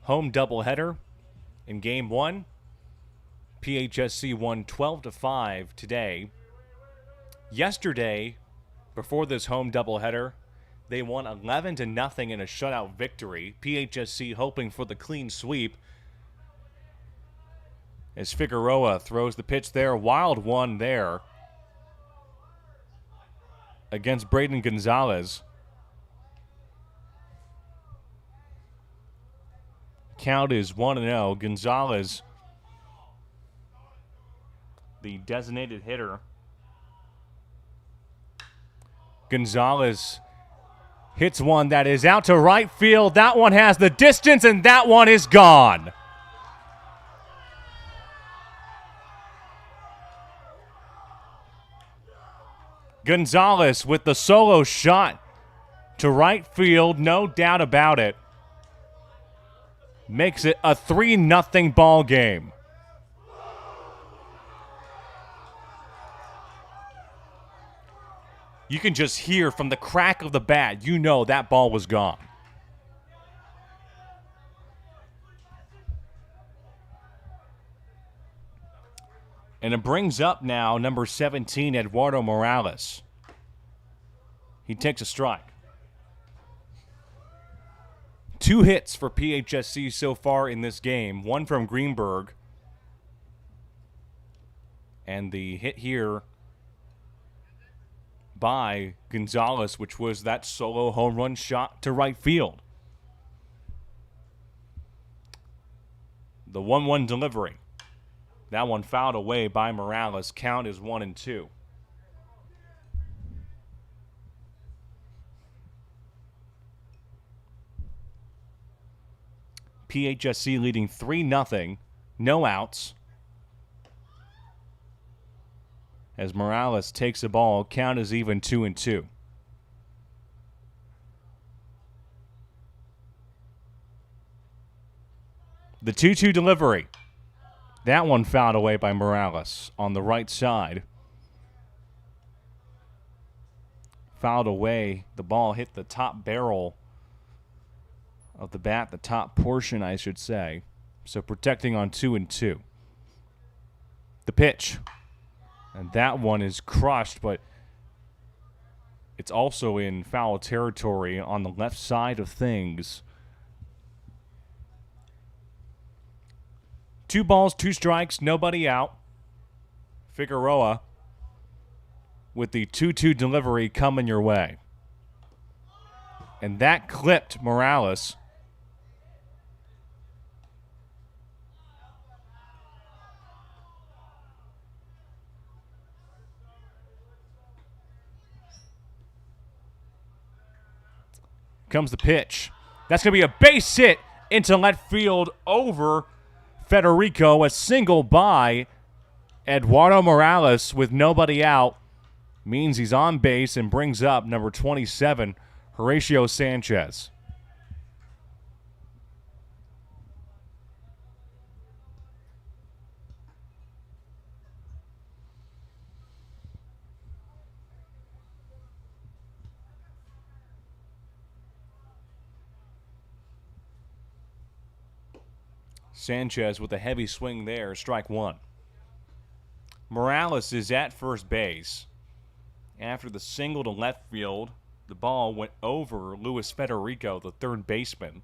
home doubleheader. In Game 1, PHSC won 12-5 today. Yesterday, before this home doubleheader, they won 11-0 in a shutout victory. PHSC hoping for the clean sweep. As Figueroa throws the pitch there, wild one there against Braden Gonzalez. Count is 1-0. Gonzalez, the designated hitter. Gonzalez hits one that is out to right field. That one has the distance, and that one is gone. Gonzalez with the solo shot to right field, no doubt about it. Makes it a 3-0 ball game. You can just hear from the crack of the bat, you know that ball was gone. And it brings up now number 17, Eduardo Morales. He takes a strike. 2 hits for PHSC so far in this game. One from Greenberg. And the hit here by Gonzalez, which was that solo home run shot to right field. The 1-1 delivery. That one fouled away by Morales. Count is 1-2. PHSC leading 3-0. No outs. As Morales takes the ball, count is even 2-2. The 2-2 delivery. That one fouled away by Morales on the right side. Fouled away. The ball hit the top barrel of the bat, the top portion, I should say. So protecting on 2-2. The pitch. And that one is crushed, but it's also in foul territory on the left side of things. 2 balls, 2 strikes, nobody out. Figueroa with the 2-2 delivery coming your way. And that clipped Morales. Comes the pitch. That's going to be a base hit into left field over Federico. A single by Eduardo Morales with nobody out means he's on base and brings up number 27, Horatio Sanchez. Sanchez with a heavy swing there, strike 1. Morales is at first base. After the single to left field, the ball went over Luis Federico, the third baseman.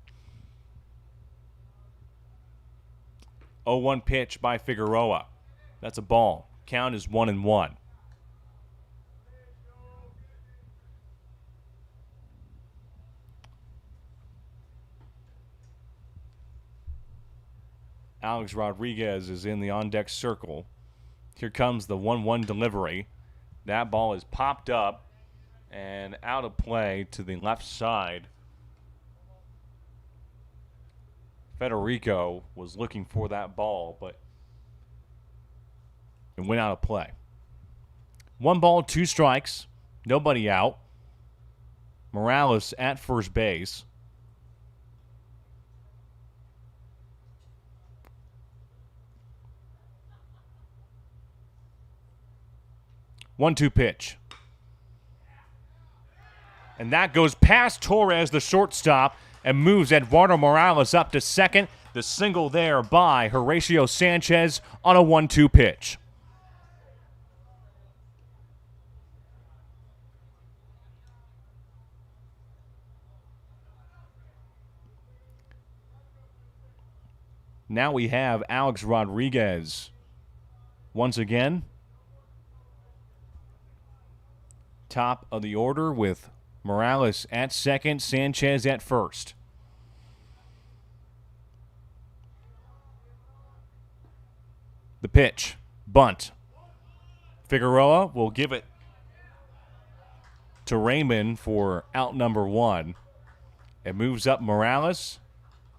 0-1 pitch by Figueroa. That's a ball. Count is 1-1. Alex Rodriguez is in the on-deck circle. Here comes the 1-1 delivery. That ball is popped up and out of play to the left side. Federico was looking for that ball, but it went out of play. 1 ball, 2 strikes. Nobody out. Morales at first base. One-two pitch. And that goes past Torres, the shortstop, and moves Eduardo Morales up to second. The single there by Horatio Sanchez on a 1-2 pitch. Now we have Alex Rodriguez once again. Top of the order with Morales at second, Sanchez at first. The pitch, bunt. Figueroa will give it to Raymond for out number one. It moves up Morales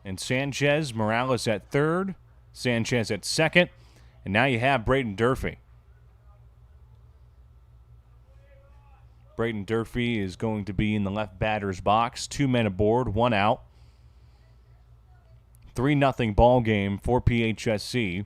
and Sanchez. Morales at third, Sanchez at second, and now you have Braden Durfee. Braden Durfee is going to be in the left batter's box. 2 men aboard, 1 out. 3-0 ball game for PHSC.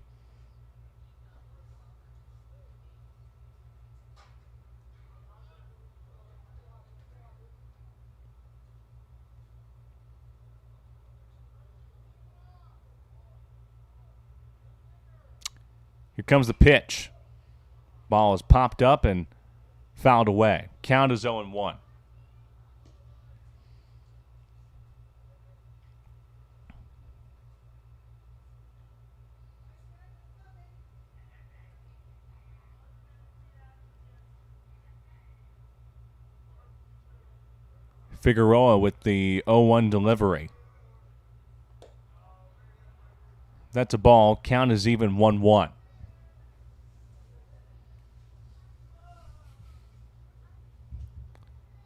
Here comes the pitch. Ball is popped up and fouled away. Count is 0-1. Figueroa with the 0-1 delivery. That's a ball. Count is even 1-1.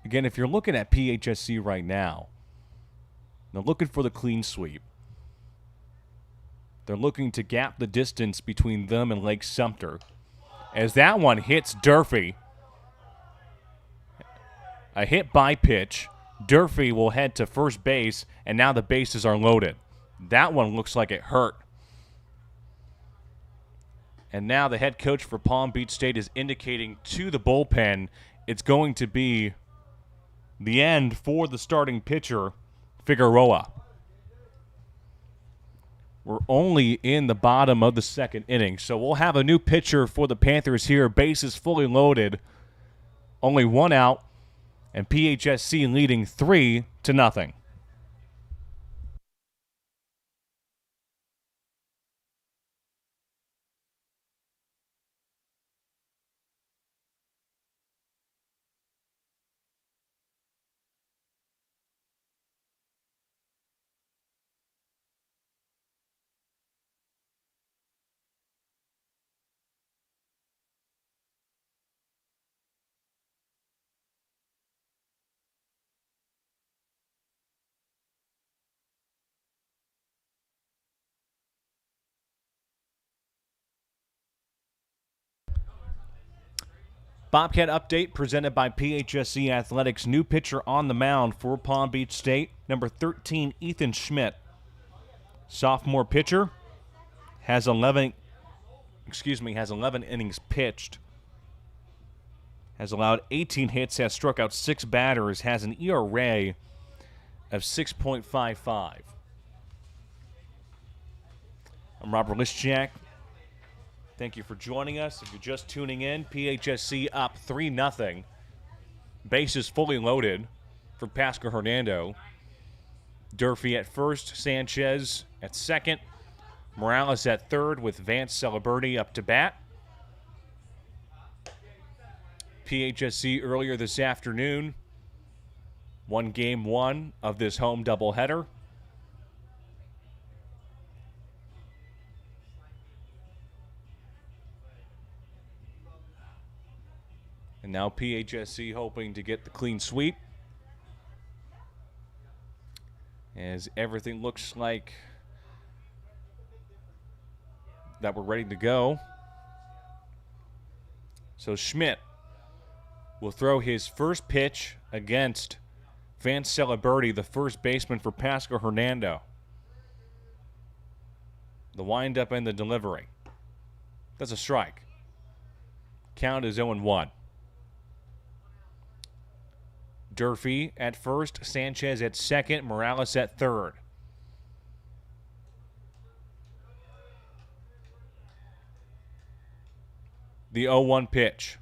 Again, if you're looking at PHSC right now, they're looking for the clean sweep. They're looking to gap the distance between them and Lake Sumter. As that one hits Durfee, a hit by pitch. Durfee will head to first base, and now the bases are loaded. That one looks like it hurt. And now the head coach for Palm Beach State is indicating to the bullpen it's going to be the end for the starting pitcher, Figueroa. We're only in the bottom of the second inning, so we'll have a new pitcher for the Panthers here. Bases fully loaded, only 1 out, and PHSC leading 3-0. Bobcat update presented by PHSC Athletics. New pitcher on the mound for Palm Beach State, number 13, Ethan Schmidt. Sophomore pitcher has 11 innings pitched. Has allowed 18 hits, has struck out 6 batters, has an ERA of 6.55. I'm Robert Lischak. Thank you for joining us. If you're just tuning in, PHSC up 3-0. Bases fully loaded for Pasco-Hernando. Durfee at first, Sanchez at second, Morales at third with Vance Celeberti up to bat. PHSC earlier this afternoon won game 1 of this home doubleheader. And now PHSC hoping to get the clean sweep, as everything looks like that we're ready to go. So Schmidt will throw his first pitch against Vance Celeberti, the first baseman for Pasco-Hernando. The windup and the delivery. That's a strike. Count is 0-1. Durfee at first, Sanchez at second, Morales at third. The 0-1 pitch.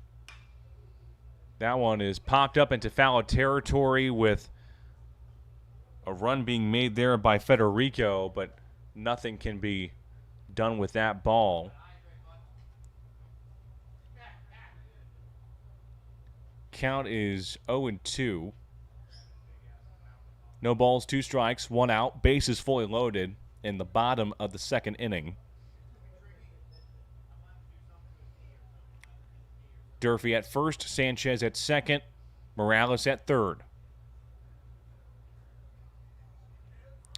That one is popped up into foul territory with a run being made there by Federico, but nothing can be done with that ball. Count is 0-2. No balls, 2 strikes, 1 out. Bases fully loaded in the bottom of the second inning. Durfee at first, Sanchez at second, Morales at third.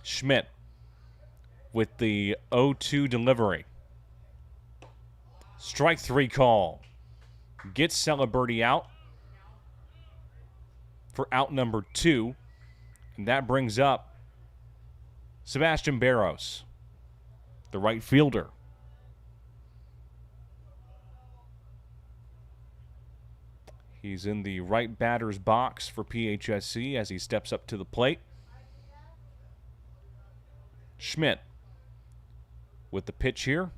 Schmidt with the 0-2 delivery. Strike 3 call. Gets Celebrity out for out number 2. And that brings up Sebastian Barros, the right fielder. He's in the right batter's box for PHSC as he steps up to the plate. Schmidt with the pitch here.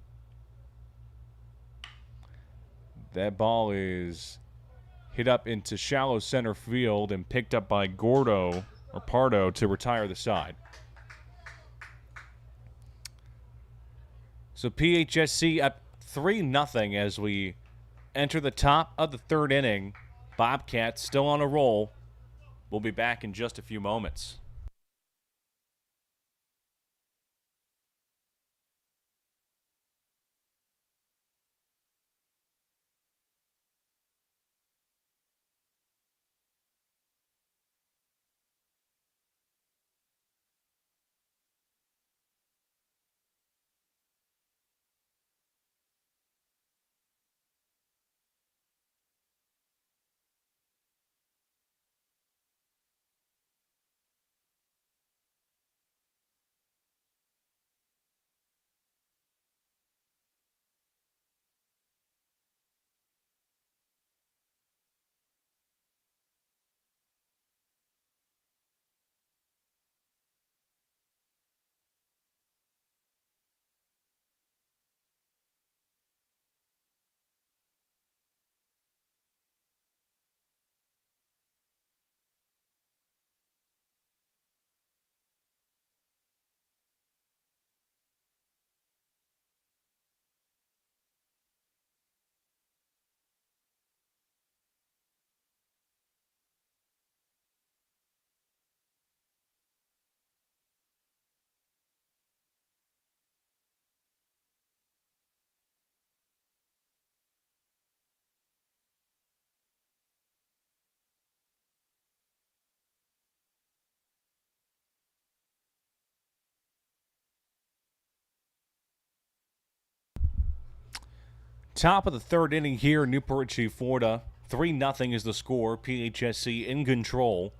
That ball is hit up into shallow center field and picked up by Pardo to retire the side. So PHSC up 3-0 as we enter the top of the third inning. Bobcats still on a roll. We'll be back in just a few moments. Top of the third inning here in Newport Richey, Florida. 3-0 is the score. PHSC in control.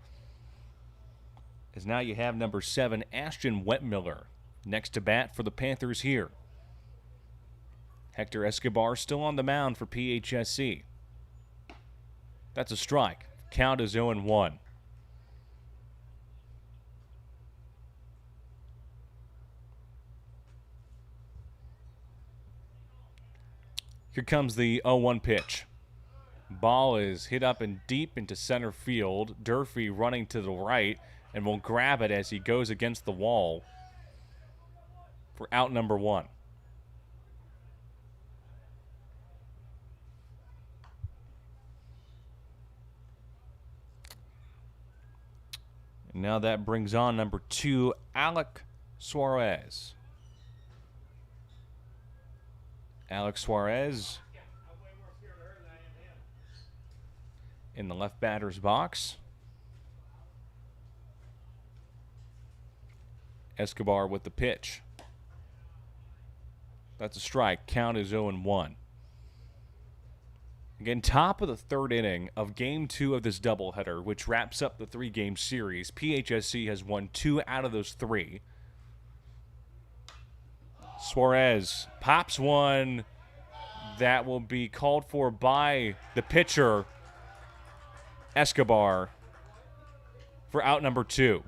As now you have number 7, Ashton Wetmiller, next to bat for the Panthers here. Hector Escobar still on the mound for PHSC. That's a strike. Count is 0-1. Here comes the 0-1 pitch. Ball is hit up and deep into center field. Durfee running to the right and will grab it as he goes against the wall for out number 1. And now that brings on number 2, Alex Suarez. Alex Suarez in the left batter's box. Escobar with the pitch. That's a strike. Count is 0-1. Again, top of the third inning of Game 2 of this doubleheader, which wraps up the 3-game series. PHSC has won 2 out of those 3. Suarez pops one that will be called for by the pitcher, Escobar. for out number 2.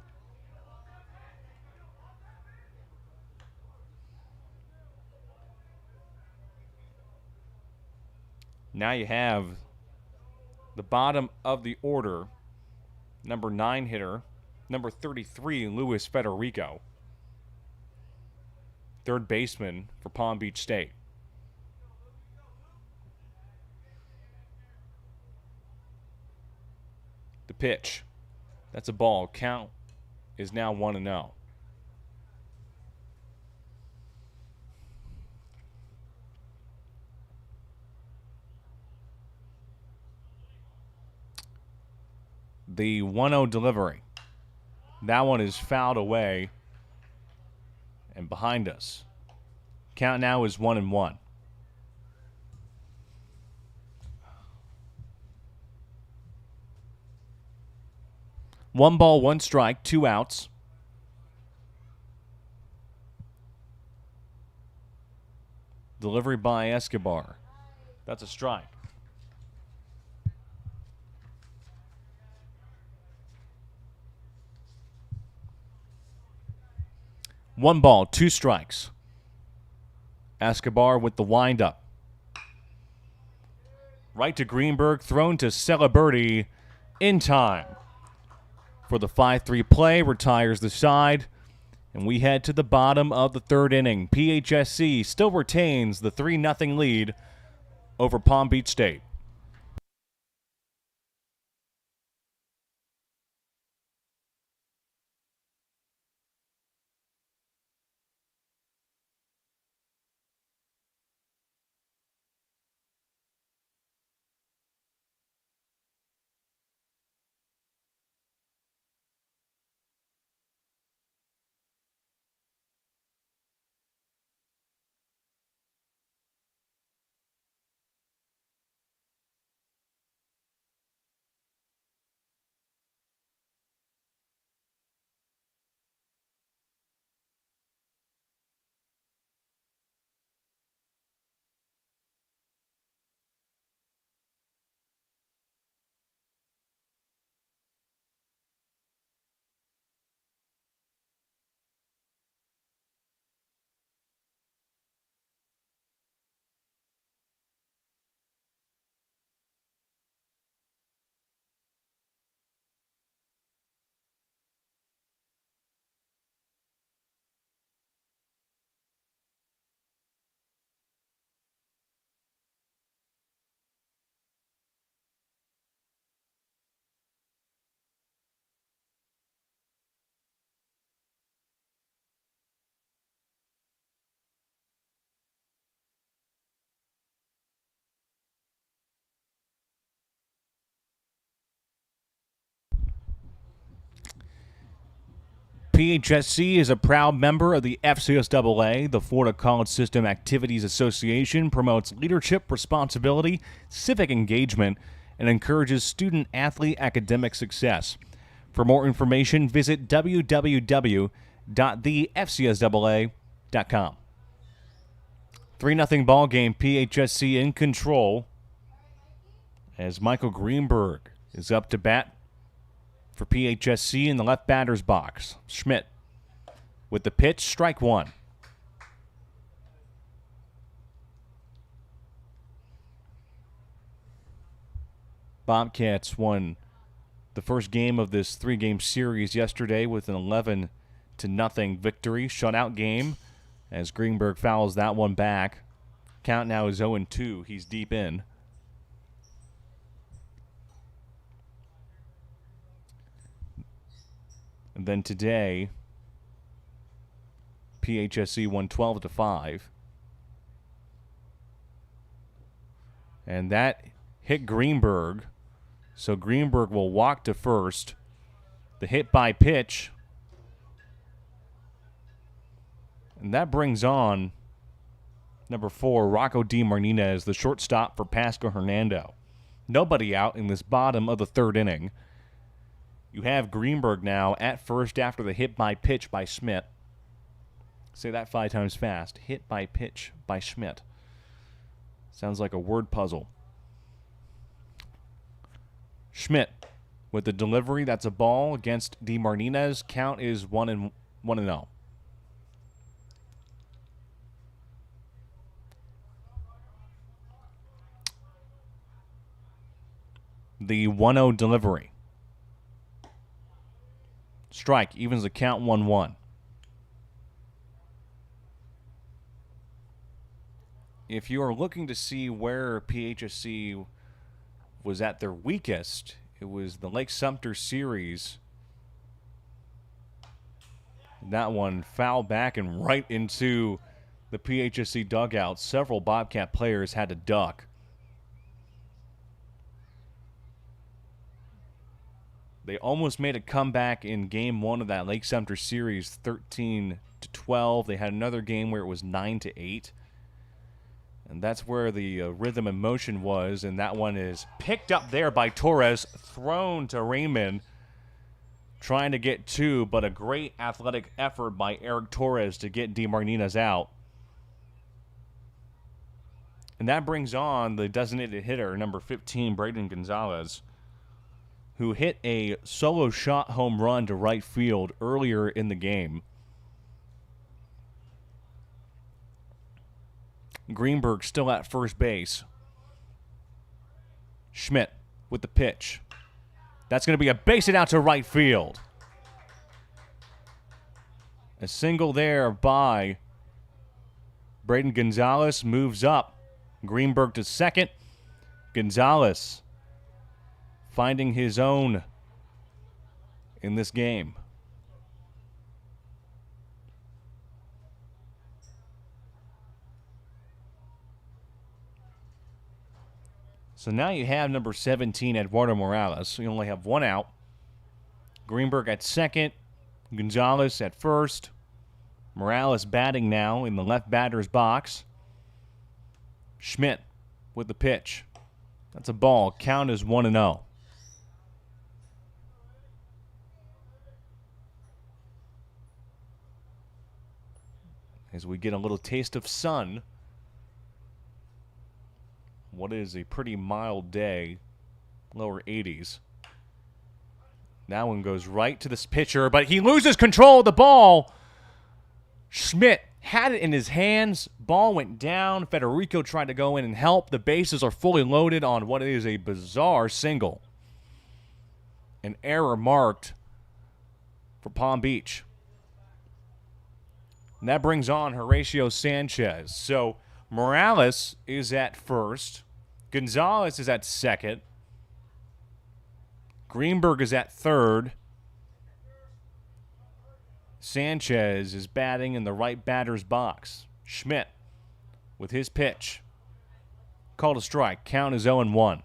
Now you have the bottom of the order, number 9 hitter, number 33, Luis Federico, third baseman for Palm Beach State. The pitch. That's a ball. Count is now 1-0. The 1-0 delivery. That one is fouled away and behind us. Count now is 1-1. One ball, one strike, 2 outs. Delivery by Escobar. That's a strike. One ball, 2 strikes. Escobar with the windup. Right to Greenberg, thrown to Celeberti in time. For the 5-3 play, retires the side, and we head to the bottom of the 3rd inning. PHSC still retains the 3-0 lead over Palm Beach State. PHSC is a proud member of the FCSAA. The Florida College System Activities Association promotes leadership, responsibility, civic engagement, and encourages student-athlete academic success. For more information, visit www.thefcsaa.com. 3-0 ball game, PHSC in control as Michael Greenberg is up to bat for PHSC in the left batter's box. Schmidt with the pitch, strike 1. Bobcats won the first game of this 3-game series yesterday with an 11-0 victory. Shutout game as Greenberg fouls that one back. Count now is 0-2. He's deep in. And then today, PHSC won 12-5. And that hit Greenberg. So Greenberg will walk to first. The hit by pitch. And that brings on number 4, Rocco D. Martinez, the shortstop for Pasco-Hernando. Nobody out in this bottom of the 3rd inning. You have Greenberg now at first after the hit by pitch by Schmidt. Say that 5 times fast. Hit by pitch by Schmidt. Sounds like a word puzzle. Schmidt with the delivery. That's a ball against DeMartinez. Count is 1-0. The 1-0 delivery. Strike evens the count 1-1. If you are looking to see where PHSC was at their weakest, it was the Lake Sumter series. That one fouled back and right into the PHSC dugout. Several Bobcat players had to duck. They almost made a comeback in game 1 of that Lake Sumter series, 13-12. They had another game where it was 9-8. And that's where the rhythm and motion was. And that one is picked up there by Torres, thrown to Raymond, trying to get 2, but a great athletic effort by Eric Torres to get DeMartinez out. And that brings on the designated hitter, number 15, Braden Gonzalez, who hit a solo shot home run to right field earlier in the game. Greenberg still at first base. Schmidt with the pitch. That's going to be a base hit out to right field. A single there by Braden Gonzalez moves up. Greenberg to second. Gonzalez finding his own in this game. So now you have number 17, Eduardo Morales. You only have one out. Greenberg at second. Gonzalez at first. Morales batting now in the left batter's box. Schmidt with the pitch. That's a ball. Count is 1-0. As we get a little taste of sun. What is a pretty mild day, lower 80s. That one goes right to this pitcher, but he loses control of the ball. Schmidt had it in his hands. Ball went down. Federico tried to go in and help. The bases are fully loaded on what is a bizarre single. An error marked for Palm Beach. And that brings on Horatio Sanchez. So Morales is at first. Gonzalez is at second. Greenberg is at third. Sanchez is batting in the right batter's box. Schmidt with his pitch. Called a strike. Count is 0-1.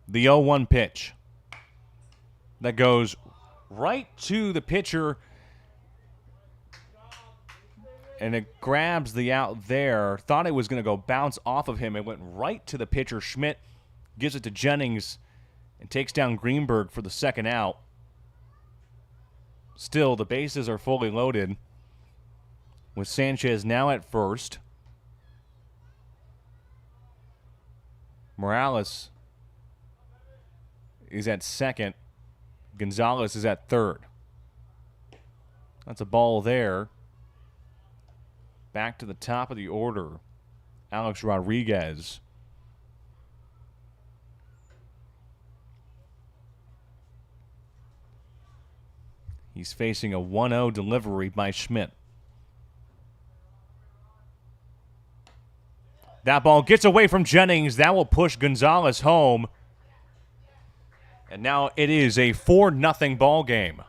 The 0-1 pitch. That goes right to the pitcher. And it grabs the out there. Thought it was going to go bounce off of him. It went right to the pitcher. Schmidt gives it to Jennings and takes down Greenberg for the second out. Still, the bases are fully loaded with Sanchez now at first. Morales is at second. Gonzalez is at third. That's a ball there. Back to the top of the order. Alex Rodriguez. He's facing a 1-0 delivery by Schmidt. That ball gets away from Jennings. That will push Gonzalez home. And now it is a 4-0 ball game.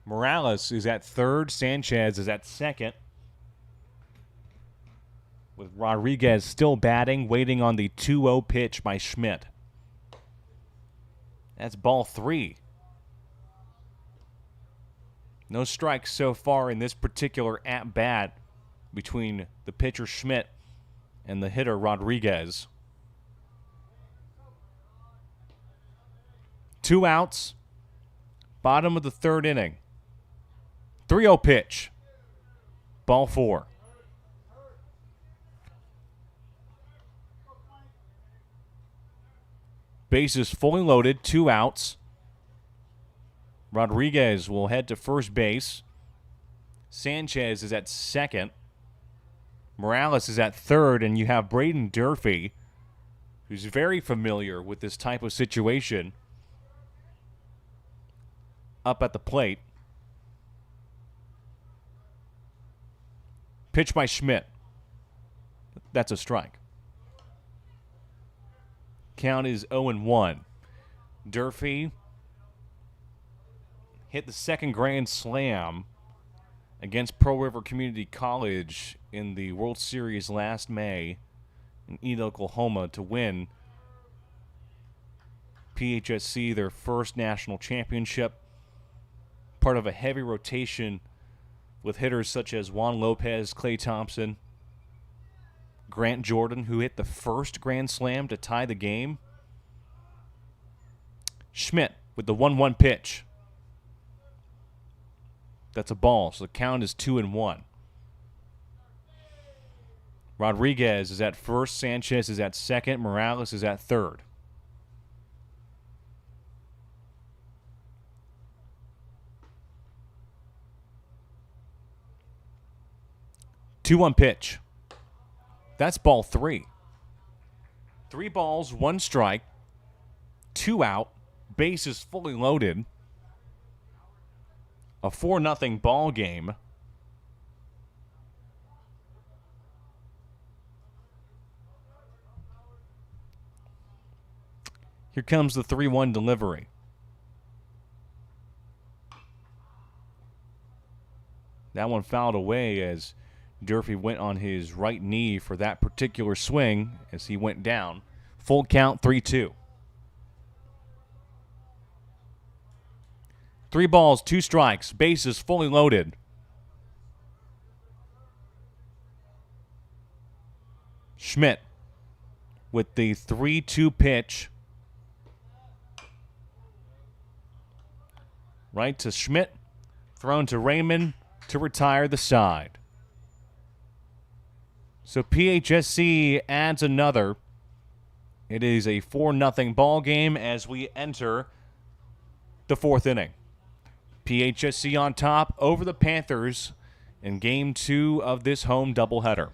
Morales is at third. Sanchez is at second. With Rodriguez still batting, waiting on the 2-0 pitch by Schmidt. That's ball 3. No strikes so far in this particular at-bat between the pitcher Schmidt and the hitter Rodriguez. 2 outs. Bottom of the 3rd inning. 3-0 pitch. Ball 4. Bases fully loaded, 2 outs. Rodriguez will head to first base. Sanchez is at second. Morales is at third, and you have Braden Durfee, who's very familiar with this type of situation, up at the plate. Pitch by Schmidt. That's a strike. Count is 0-1. Durfee hit the second grand slam against Pearl River Community College in the World Series last May in Eden, Oklahoma, to win PHSC their first national championship. Part of a heavy rotation with hitters such as Juan Lopez, Clay Thompson, Grant Jordan, who hit the first grand slam to tie the game. Schmidt with the 1-1 pitch. That's a ball, so the count is 2-1. Rodriguez is at first, Sanchez is at second, Morales is at third. Two-one pitch. That's ball 3. 3 balls, 1 strike, 2 out, bases fully loaded. A 4-0 ball game. Here comes the 3-1 delivery. That one fouled away as Durfee went on his right knee for that particular swing as he went down. Full count, 3-2. 3 balls, 2 strikes, bases fully loaded. Schmidt with the 3-2 pitch. Right to Schmidt, thrown to Raymond to retire the side. So PHSC adds another. It is a 4-0 ball game as we enter the 4th inning. PHSC on top over the Panthers in Game 2 of this home doubleheader.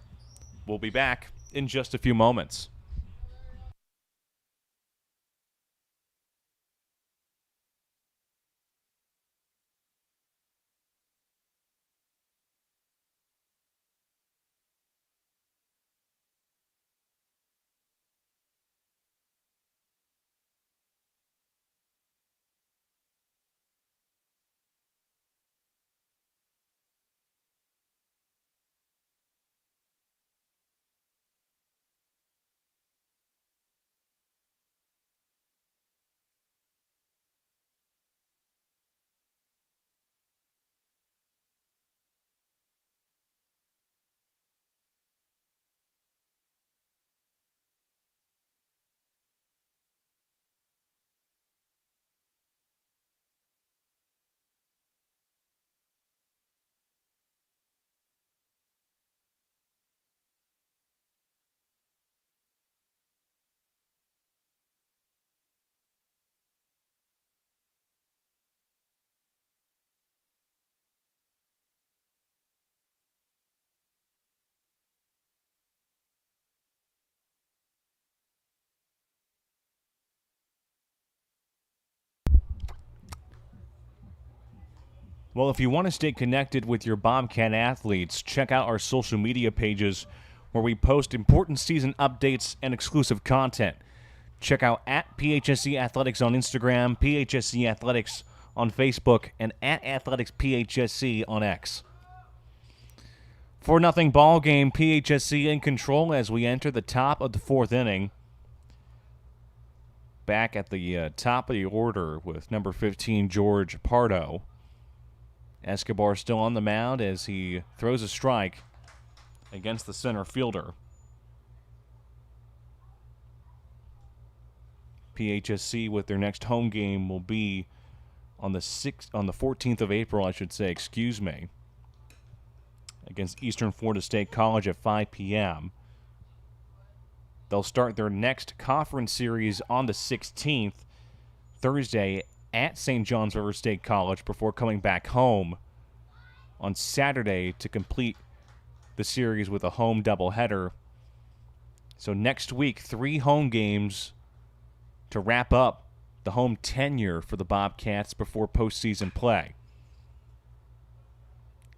We'll be back in just a few moments. Well, if you want to stay connected with your Bobcat athletes, check out our social media pages where we post important season updates and exclusive content. Check out at PHSC Athletics on Instagram, PHSC Athletics on Facebook, and at Athletics PHSC on X. 4-0 ball game, PHSC in control as we enter the top of the 4th inning. back at the top of the order with number 15, George Pardo. Escobar still on the mound as he throws a strike against the center fielder. PHSC with their next home game will be on the 14th of April, I should say, excuse me, against Eastern Florida State College at 5 p.m. They'll start their next conference series on the 16th, Thursday, at St. John's River State College before coming back home on Saturday to complete the series with a home doubleheader. So next week, 3 home games to wrap up the home tenure for the Bobcats before postseason play.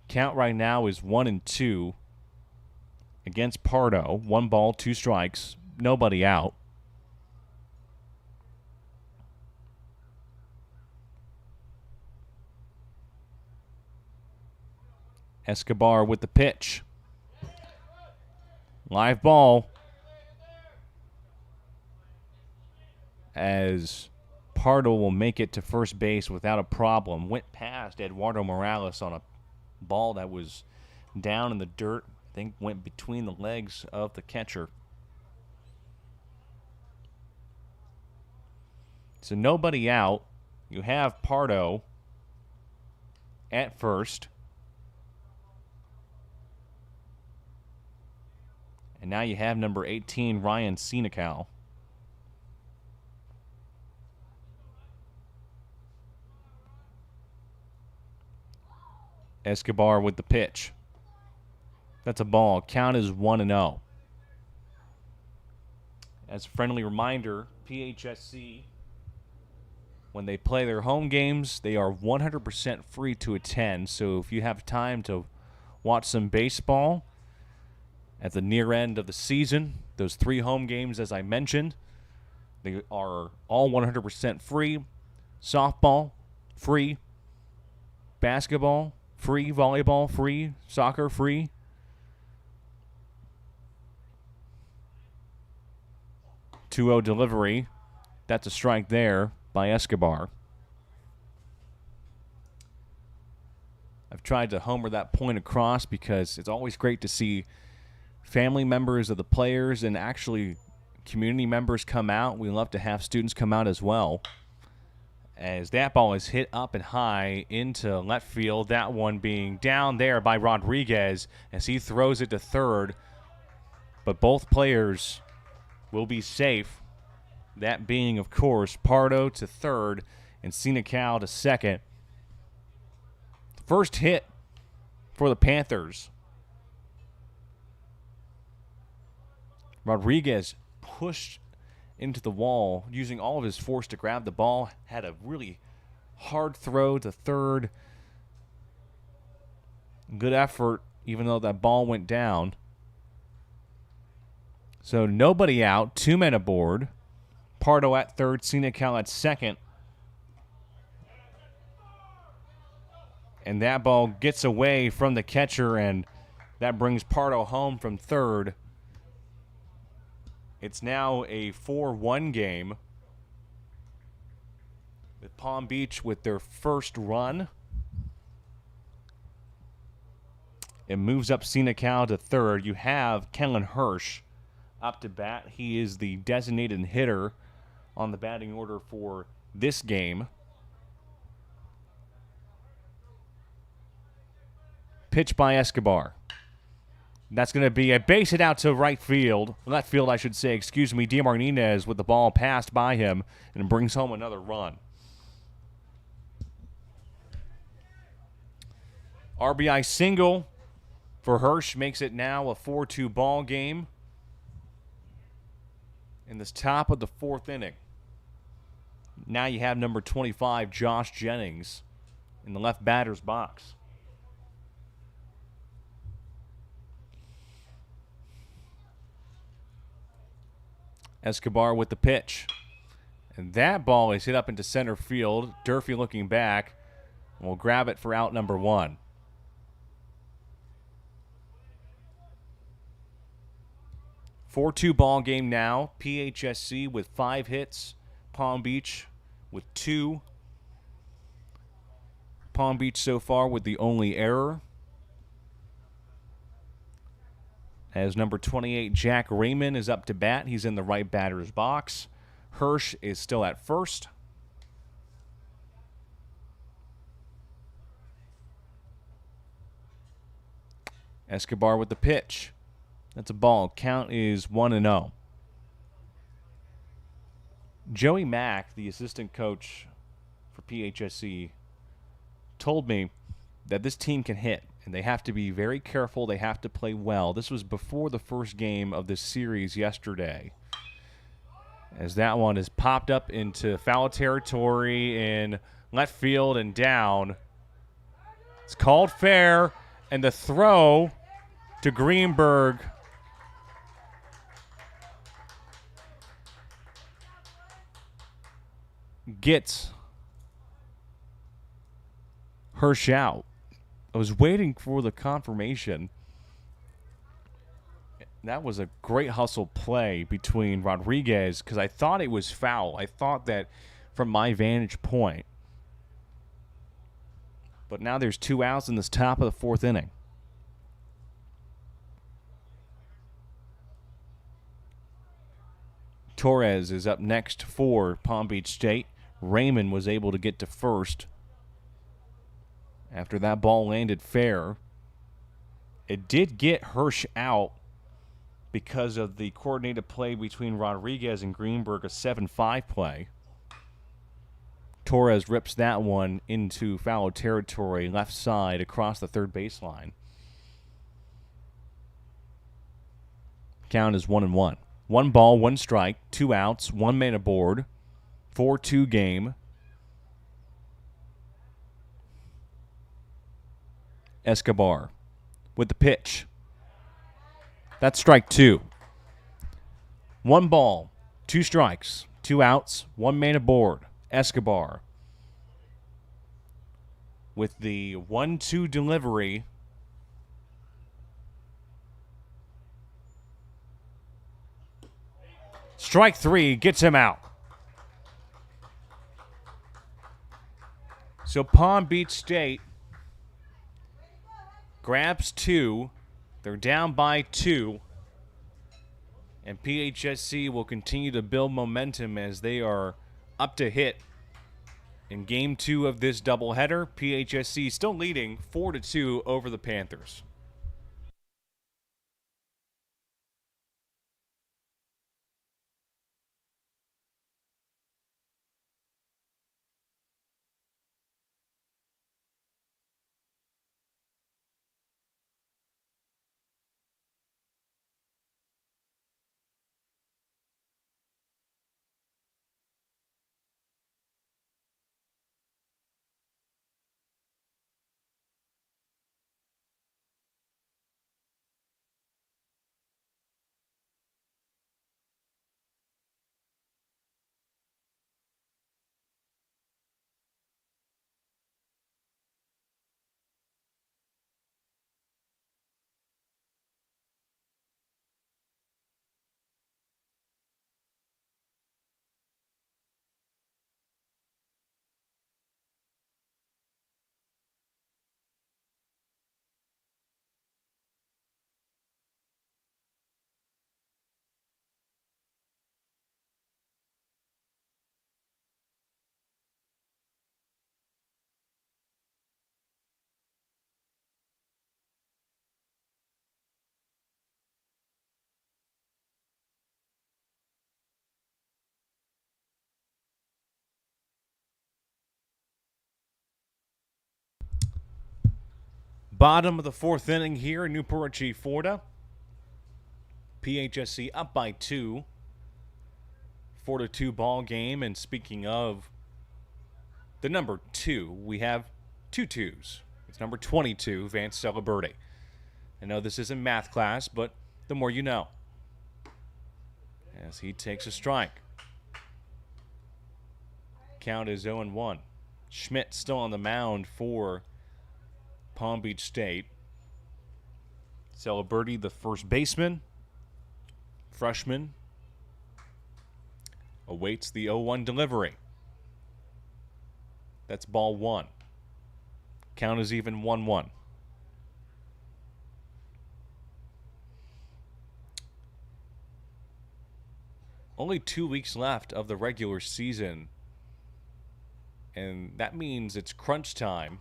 Count right now is 1-2 against Pardo. 1 ball, 2 strikes, nobody out. Escobar with the pitch. Live ball as Pardo will make it to first base without a problem. Went past Eduardo Morales on a ball that was down in the dirt. I think went between the legs of the catcher. So nobody out. You have Pardo at first. And now you have number 18, Ryan Senecal. Escobar with the pitch. That's a ball. Count is 1-0. As a friendly reminder, PHSC, when they play their home games, they are 100% free to attend. So if you have time to watch some baseball at the near end of the season, those 3 home games, as I mentioned, they are all 100% free. Softball, free. Basketball, free. Volleyball, free. Soccer, free. Two-0 delivery. That's a strike there by Escobar. I've tried to homer that point across because it's always great to see family members of the players and actually community members come out. We love to have students come out as well. As that ball is hit up and high into left field, that one being down there by Rodriguez as he throws it to third. But both players will be safe. That being, of course, Pardo to third and Senecal to second. First hit for the Panthers. Rodriguez pushed into the wall, using all of his force to grab the ball. Had a really hard throw to third. Good effort, even though that ball went down. So nobody out, 2 men aboard. Pardo at third, Senecal at second. And that ball gets away from the catcher, and that brings Pardo home from third. It's now a 4-1 game with Palm Beach with their first run. It moves up Senecal to third. You have Kellen Hirsch up to bat. He is the designated hitter on the batting order for this game. Pitch by Escobar. That's going to be a base hit out to right field. Left field, I should say. Excuse me. Diamartinez with the ball passed by him and brings home another run. RBI single for Hirsch makes it now a 4-2 ball game in this top of the 4th inning. Now you have number 25, Josh Jennings, in the left batter's box. Escobar with the pitch. And that ball is hit up into center field. Durfee looking back. Will grab it for out number 1. Four-2 ball game now. PHSC with 5 hits, Palm Beach with 2. Palm Beach so far with the only error. As number 28, Jack Raymond, is up to bat. He's in the right batter's box. Hirsch is still at first. Escobar with the pitch. That's a ball. Count is 1-0. Joey Mack, the assistant coach for PHSC, told me that this team can hit, and they have to be very careful. They have to play well. This was before the first game of this series yesterday, as that one is popped up into foul territory in left field and down. It's called fair, and the throw to Greenberg gets Hirsch out. I was waiting for the confirmation. That was a great hustle play between Rodriguez, because I thought it was foul. I thought that from my vantage point. But now there's 2 outs in this top of the 4th inning. Torres is up next for Palm Beach State. Raymond was able to get to first after that ball landed fair. It did get Hirsch out because of the coordinated play between Rodriguez and Greenberg, a 7-5 play. Torres rips that one into foul territory, left side across the third baseline. Count is 1-1. 1 ball, 1 strike, 2 outs, 1 man aboard, 4-2 game. Escobar with the pitch. That's strike 2. 1 ball, 2 strikes, 2 outs, 1 man aboard. Escobar with the 1-2 delivery. Strike 3 gets him out. So Palm Beach State grabs 2. They're down by 2. And PHSC will continue to build momentum as they are up to hit in Game 2 of this doubleheader. PHSC still leading 4-2 over the Panthers. Bottom of the 4th inning here in Newport Richey, Florida. PHSC up by 2. 4-2 ball game. And speaking of the number 2, we have 2 twos. It's number 22, Vance Celeberti. I know this isn't math class, but the more you know. As he takes a strike. Count is 0-1. Schmidt still on the mound for Palm Beach State. Celeberti, the first baseman, freshman. Awaits the 0-1 delivery. That's ball 1. Count is even 1-1. Only 2 weeks left of the regular season, and that means it's crunch time.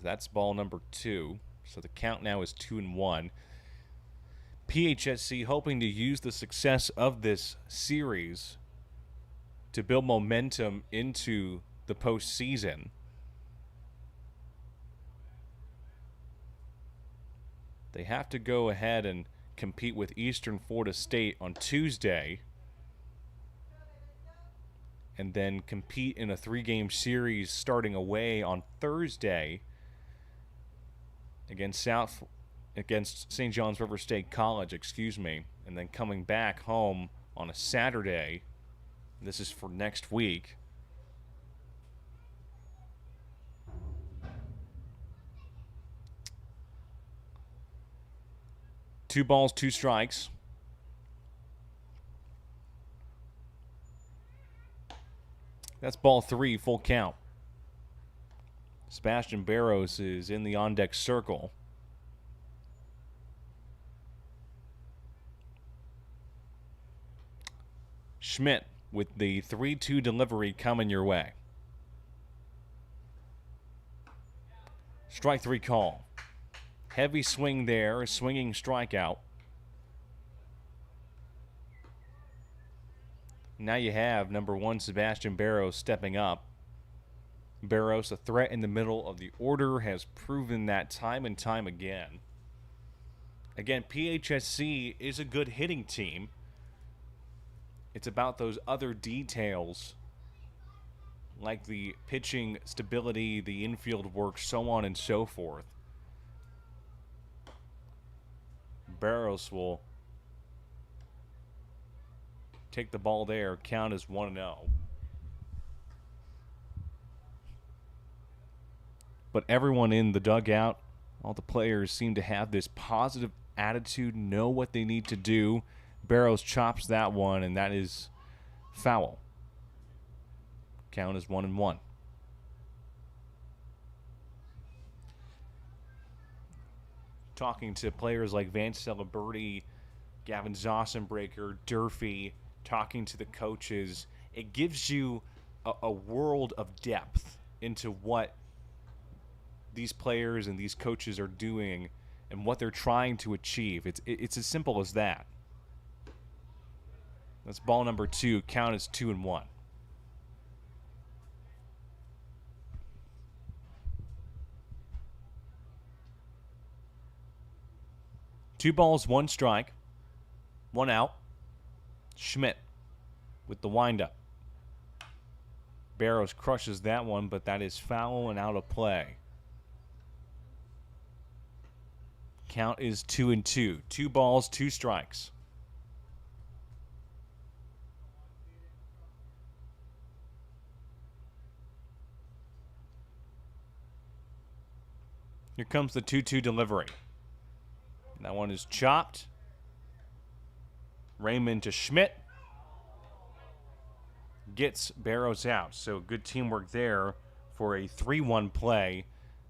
That's ball number 2, so the count now is 2-1. PHSC hoping to use the success of this series to build momentum into the postseason. They have to go ahead and compete with Eastern Florida State on Tuesday, and then compete in a 3-game series starting away on Thursday against St. John's River State College, and then coming back home on a Saturday. This is for next week. Two balls, 2 strikes. That's ball 3, full count. Sebastian Barros is in the on-deck circle. Schmidt with the 3-2 delivery coming your way. Strike 3 call. Heavy swing there, a swinging strikeout. Now you have number 1 Sebastian Barros stepping up. Barros, a threat in the middle of the order, has proven that time and time again. Again, PHSC is a good hitting team. It's about those other details, like the pitching stability, the infield work, so on and so forth. Barros will take the ball there. Count is 1-0. But everyone in the dugout, all the players seem to have this positive attitude, know what they need to do. Barros chops that one, and that is foul. Count is 1-1. Talking to players like Vance Celebrity, Gavin Zossenbreaker, Durfee, talking to the coaches, it gives you a world of depth into what these players and these coaches are doing and what they're trying to achieve. It's as simple as that. That's ball number 2. Count is 2-1. Two balls, 1 strike, 1 out. Schmidt with the windup. Barros crushes that one, but that is foul and out of play. Count is 2-2. 2 balls, 2 strikes. Here comes the 2-2 delivery. That one is chopped. Raymond to Schmidt. Gets Barros out. So good teamwork there for a 3-1 play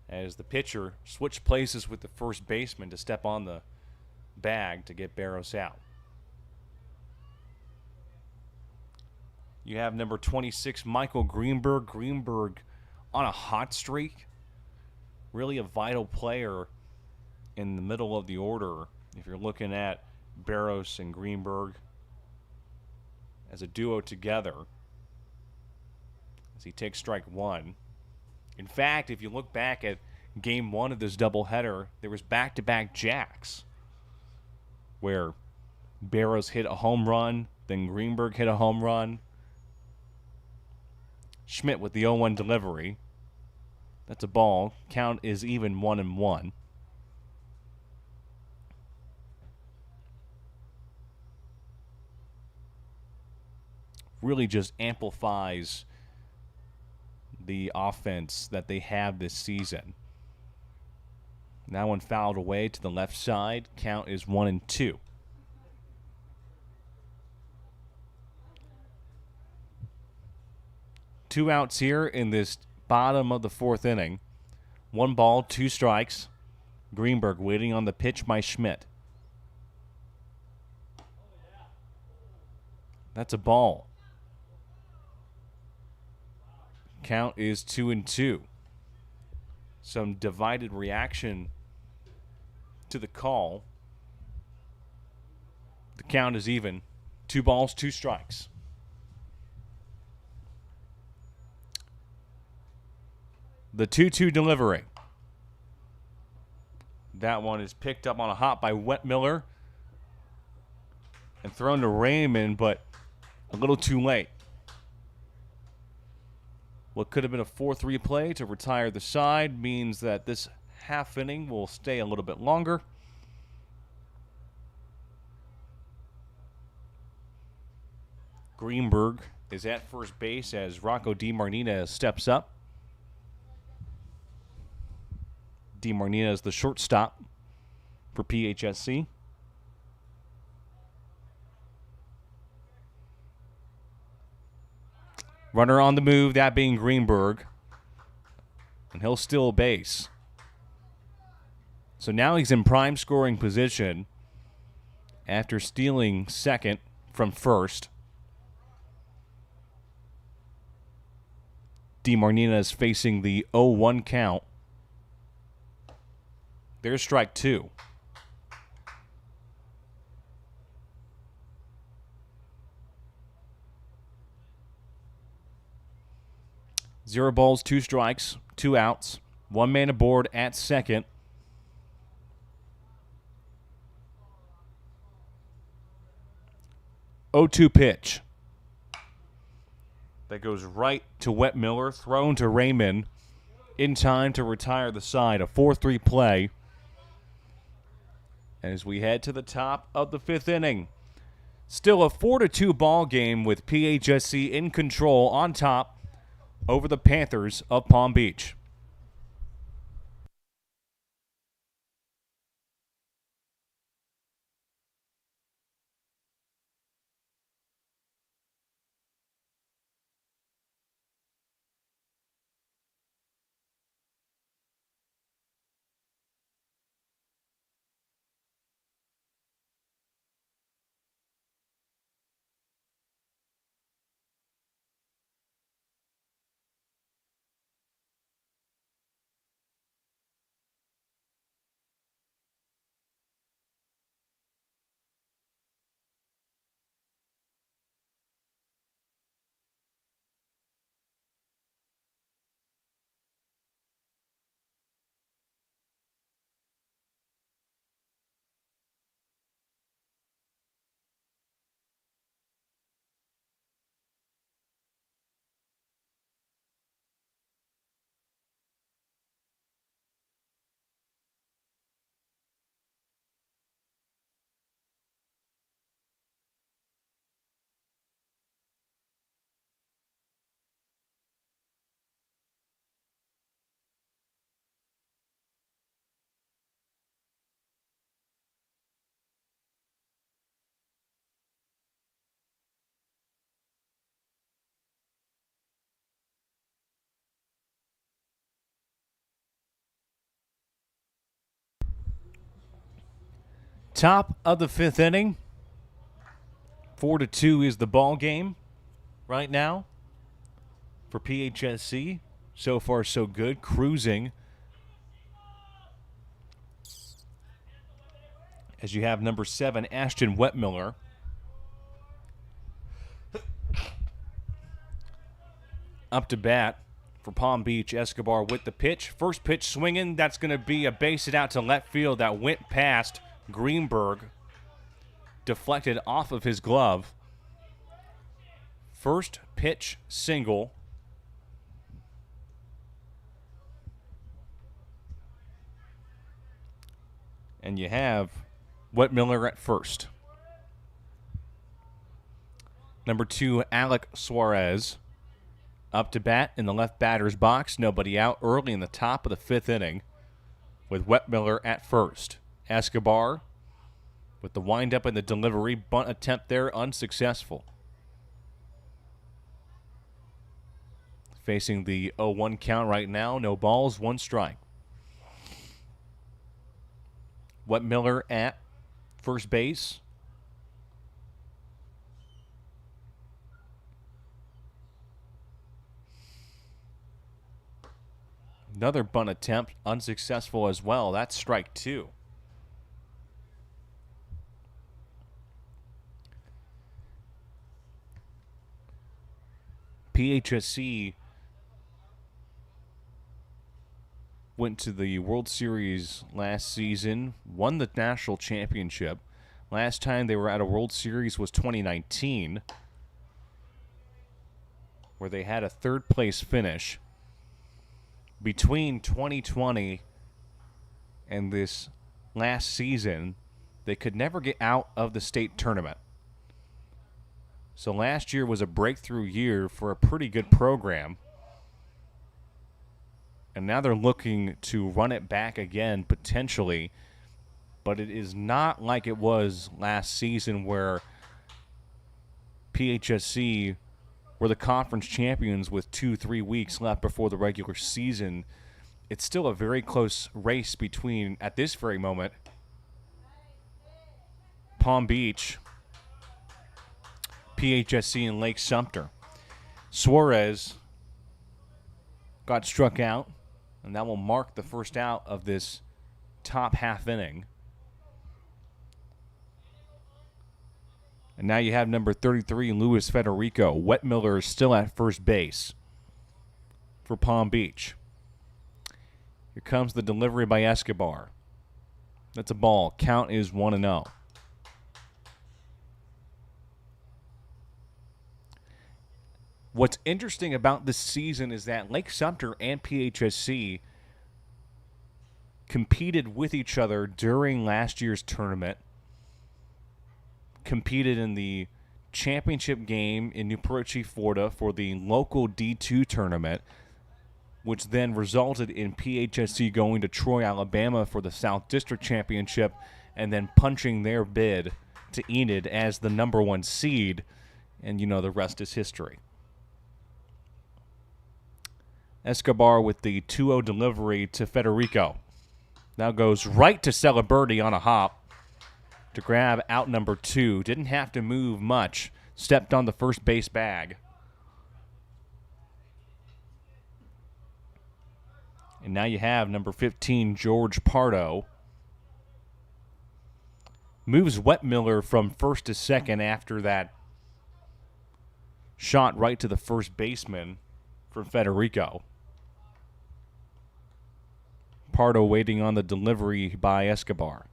as the pitcher switched places with the first baseman to step on the bag to get Barros out. You have number 26, Michael Greenberg. Greenberg on a hot streak. Really a vital player in the middle of the order if you're looking at Barros and Greenberg as a duo together as he takes strike 1. In fact, if you look back at game 1 of this doubleheader, there was back-to-back jacks where Barros hit a home run, then Greenberg hit a home run. Schmidt with the 0-1 delivery. That's a ball. Count is even 1-1. Really just amplifies the offense that they have this season. That one fouled away to the left side. Count is 1-2. 2 outs here in this bottom of the 4th inning. 1 ball, 2 strikes. Greenberg waiting on the pitch by Schmidt. That's a ball. Count is 2-2. Some divided reaction to the call. The count is even. 2 balls, 2 strikes. The 2-2 delivery. That one is picked up on a hop by Wetmiller and thrown to Raymond, but a little too late. What could have been a 4-3 play to retire the side means that this half inning will stay a little bit longer. Greenberg is at first base as Rocco DiMartinez steps up. DiMartinez, the shortstop for PHSC. Runner on the move, that being Greenberg. And he'll steal base. So now he's in prime scoring position after stealing second from first. DiMartinez facing the 0-1 count. There's strike 2. Zero balls, 2 strikes, 2 outs. 1 man aboard at second. O2 pitch. That goes right to Wetmiller, thrown to Raymond in time to retire the side. A 4-3 play as we head to the top of the 5th inning. Still a 4-2 ball game with PHSC in control on top over the Panthers of Palm Beach. Top of the 5th inning. 4-2 is the ball game right now for PHSC. So far, so good. Cruising. As you have number 7, Ashton Wetmiller. Up to bat for Palm Beach. Escobar with the pitch. First pitch swinging. That's going to be a base hit out to left field that went past Greenberg. Deflected off of his glove. First pitch single. And you have Wetmiller at first. Number 2, Alec Suarez. Up to bat in the left batter's box. Nobody out early in the top of the 5th inning with Wetmiller at first. Escobar with the windup and the delivery. Bunt attempt there unsuccessful. Facing the 0-1 count right now. No balls, one strike. Miller at first base. Another bunt attempt, unsuccessful as well. That's strike two. PHSC went to the World Series last season, won the national championship. Last time they were at a World Series was 2019, where they had a third place finish. Between 2020 and this last season, they could never get out of the state tournament. So last year was a breakthrough year for a pretty good program. And now they're looking to run it back again, potentially. But it is not like it was last season where PHSC were the conference champions with 2-3 weeks left before the regular season. It's still a very close race between, at this very moment, Palm Beach, PHSC, and Lake Sumter. Suarez got struck out, and that will mark the first out of this top half inning. And now you have number 33, Luis Federico. Miller is still at first base for Palm Beach. Here comes the delivery by Escobar. That's a ball. Count is 1-0. What's interesting about this season is that Lake Sumter and PHSC competed with each other during last year's tournament, competed in the championship game in Newport Richey, Florida for the local D2 tournament, which then resulted in PHSC going to Troy, Alabama for the South District Championship and then punching their bid to Enid as the number one seed, and the rest is history. Escobar with the 2-0 delivery to Federico. Now goes right to Celebrity on a hop to grab out number 2. Didn't have to move much. Stepped on the first base bag. And now you have number 15, George Pardo. Moves Miller from first to second after that shot right to the first baseman from Federico. Pardo waiting on the delivery by Escobar.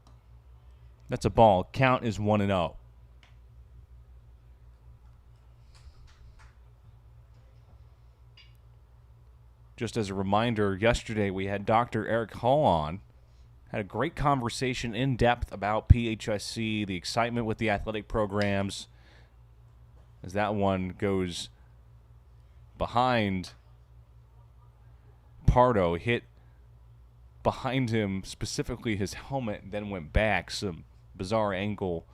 That's a ball. Count is 1-0. Just as a reminder, yesterday we had Dr. Eric Hall on. Had a great conversation in depth about PHSC, the excitement with the athletic programs, as that one goes behind Pardo, hit behind him, specifically his helmet, and then went back. Some bizarre angle.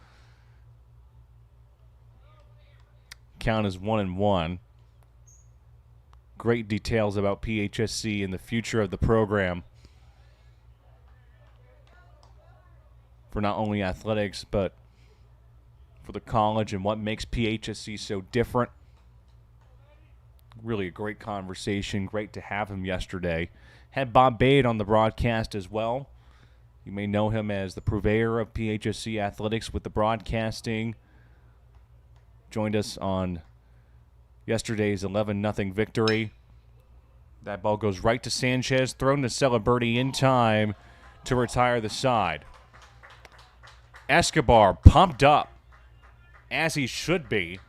Count is 1-1. Great details about PHSC and the future of the program for not only athletics but for the college and what makes PHSC so different. Really a great conversation. Great to have him yesterday. Had Bob Bade on the broadcast as well. You may know him as the purveyor of PHSC athletics with the broadcasting. Joined us on yesterday's 11-0 victory. That ball goes right to Sanchez, thrown to Celebrity in time to retire the side. Escobar pumped up, as he should be,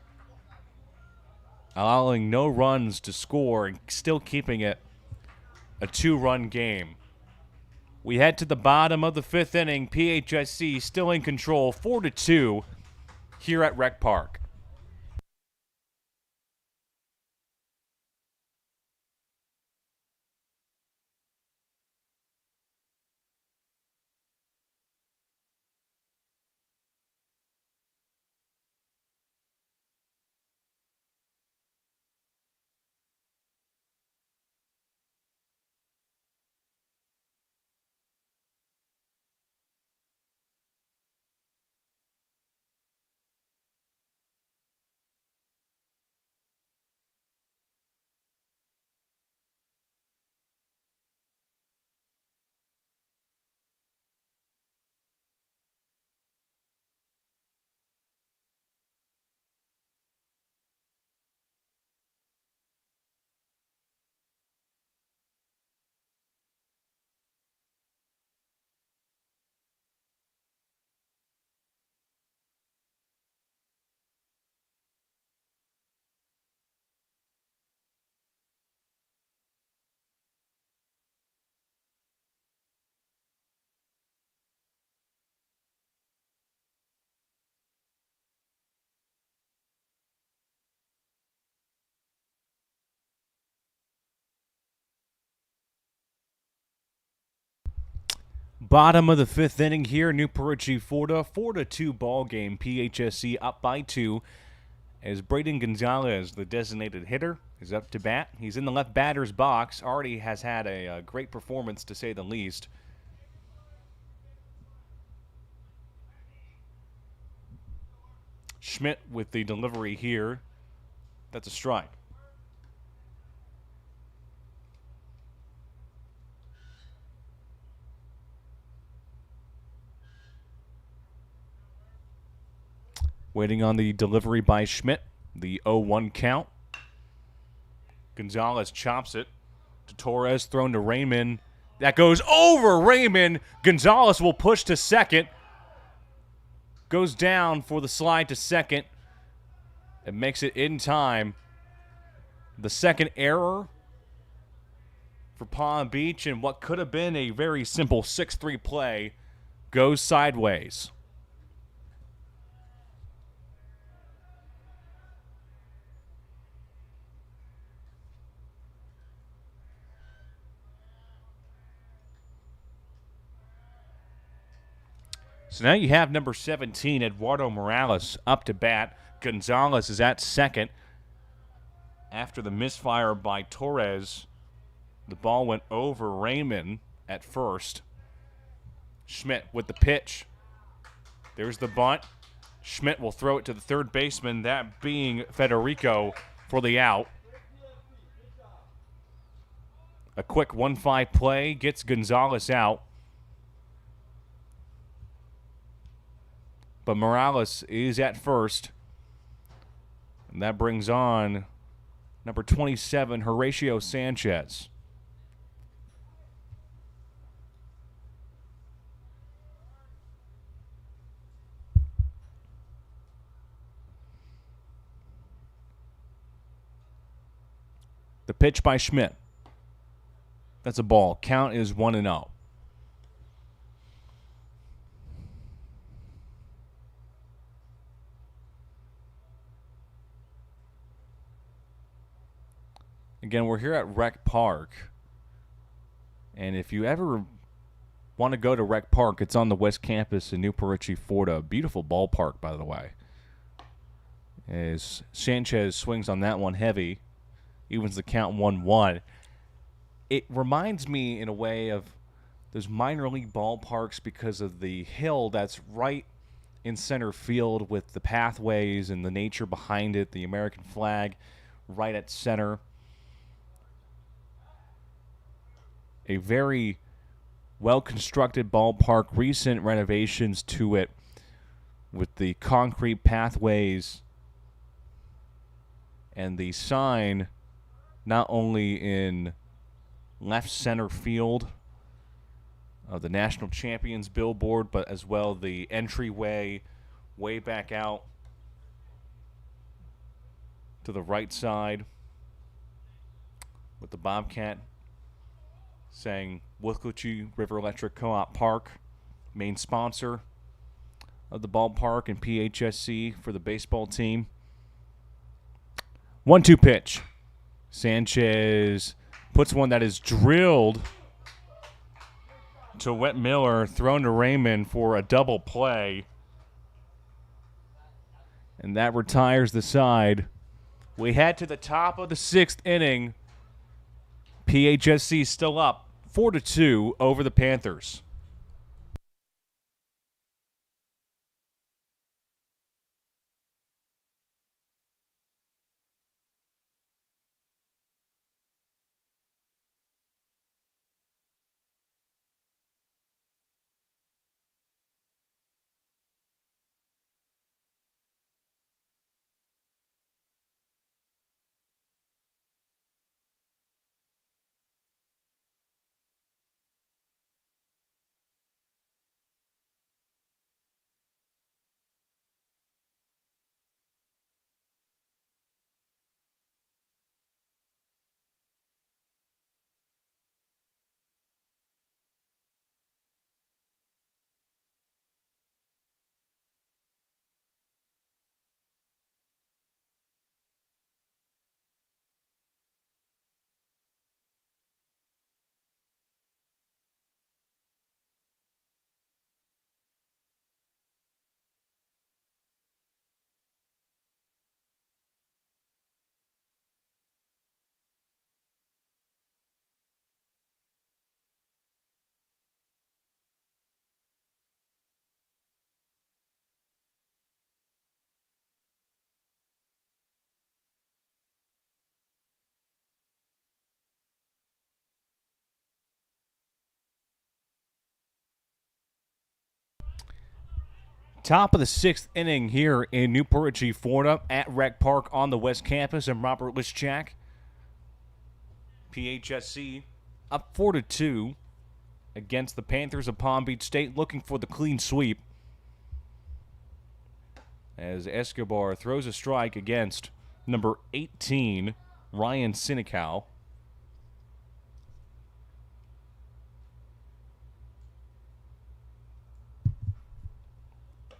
allowing no runs to score and still keeping it a 2-run game. We head to the bottom of the 5th inning. PHSC still in control, 4-2 here at Rec Park. Bottom of the fifth inning here, New Perici, Florida, 4-2 ball game. PHSC up by 2 as Braden Gonzalez, the designated hitter, is up to bat. He's in the left batter's box. Already has had a great performance, to say the least. Schmidt with the delivery here. That's a strike. Waiting on the delivery by Schmidt. The 0-1 count. Gonzalez chops it to Torres, thrown to Raymond. That goes over Raymond. Gonzalez will push to second. Goes down for the slide to second. It makes it in time. The second error for Palm Beach, and what could have been a very simple 6-3 play goes sideways. So now you have number 17, Eduardo Morales, up to bat. Gonzalez is at second. After the misfire by Torres, the ball went over Raymond at first. Schmidt with the pitch. There's the bunt. Schmidt will throw it to the third baseman, that being Federico, for the out. A quick 1-5 play gets Gonzalez out. But Morales is at first. And that brings on number 27, Horatio Sanchez. The pitch by Schmidt. That's a ball. Count is 1-0. Again, we're here at Rec Park. And if you ever want to go to Rec Park, it's on the West Campus in New Perici, Florida. Beautiful ballpark, by the way. As Sanchez swings on that one heavy, evens the count 1-1. It reminds me in a way of those minor league ballparks because of the hill that's right in center field with the pathways and the nature behind it, the American flag right at center. A very well-constructed ballpark, recent renovations to it with the concrete pathways and the sign not only in left center field of the national champions billboard, but as well the entryway way back out to the right side with the Bobcat saying Withlacoochee River Electric Co-op Park, main sponsor of the ballpark, and PHSC for the baseball team. 1-2 pitch. Sanchez puts one that is drilled to Wet Miller, thrown to Raymond for a double play. And that retires the side. We head to the top of the sixth inning. PHSC still up 4-2 over the Panthers. Top of the sixth inning here in Newport Richey, Florida, at Rec Park on the West Campus. I'm Robert Lischak. PHSC up 4-2 against the Panthers of Palm Beach State, looking for the clean sweep. As Escobar throws a strike against number 18, Ryan Sinicow.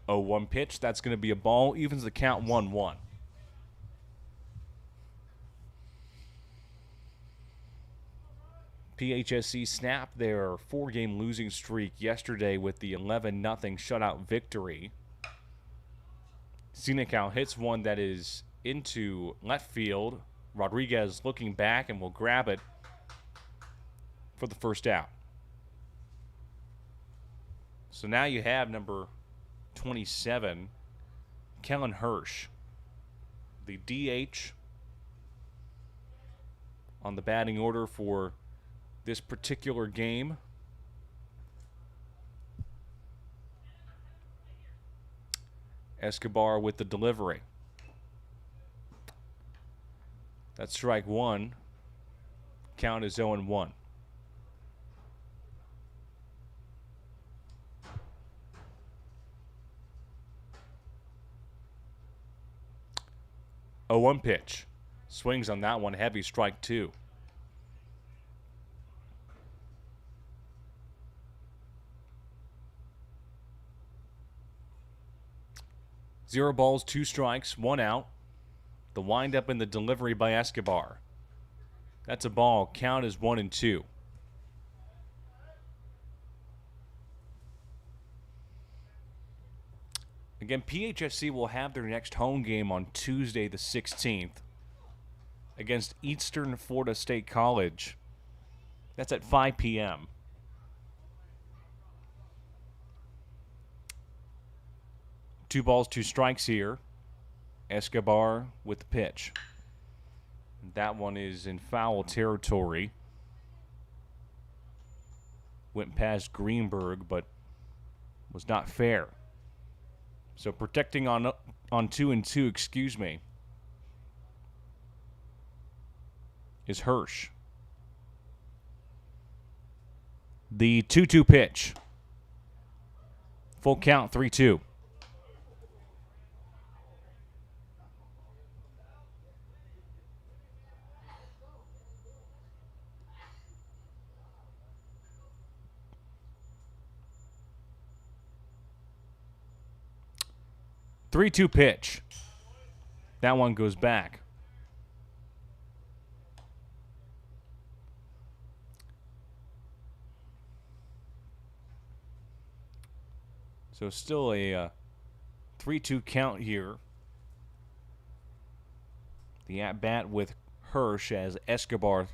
Oh, 1 pitch. That's going to be a ball. Evens the count 1-1. PHSC snapped their 4-game losing streak yesterday with the 11-0 shutout victory. Sinicow hits one that is into left field. Rodriguez looking back and will grab it for the first out. So now you have number 27, Kellen Hirsch, the DH on the batting order for this particular game. Escobar with the delivery. That's strike one. Count is 0-1. A 1 pitch. Swings on that one. Heavy, strike two. Zero balls, 2 strikes, 1 out. The windup and the delivery by Escobar. That's a ball. Count is 1-2. Again, PHSC will have their next home game on Tuesday the 16th against Eastern Florida State College. That's at 5 p.m. 2 balls, 2 strikes here. Escobar with the pitch. That one is in foul territory. Went past Greenberg, but was not fair. So protecting on 2-2, excuse me, is Hirsch. The 2-2 pitch. Full count, 3-2. Three-two pitch. That one goes back. So still a 3-2 count here. The at-bat with Hirsch as Escobar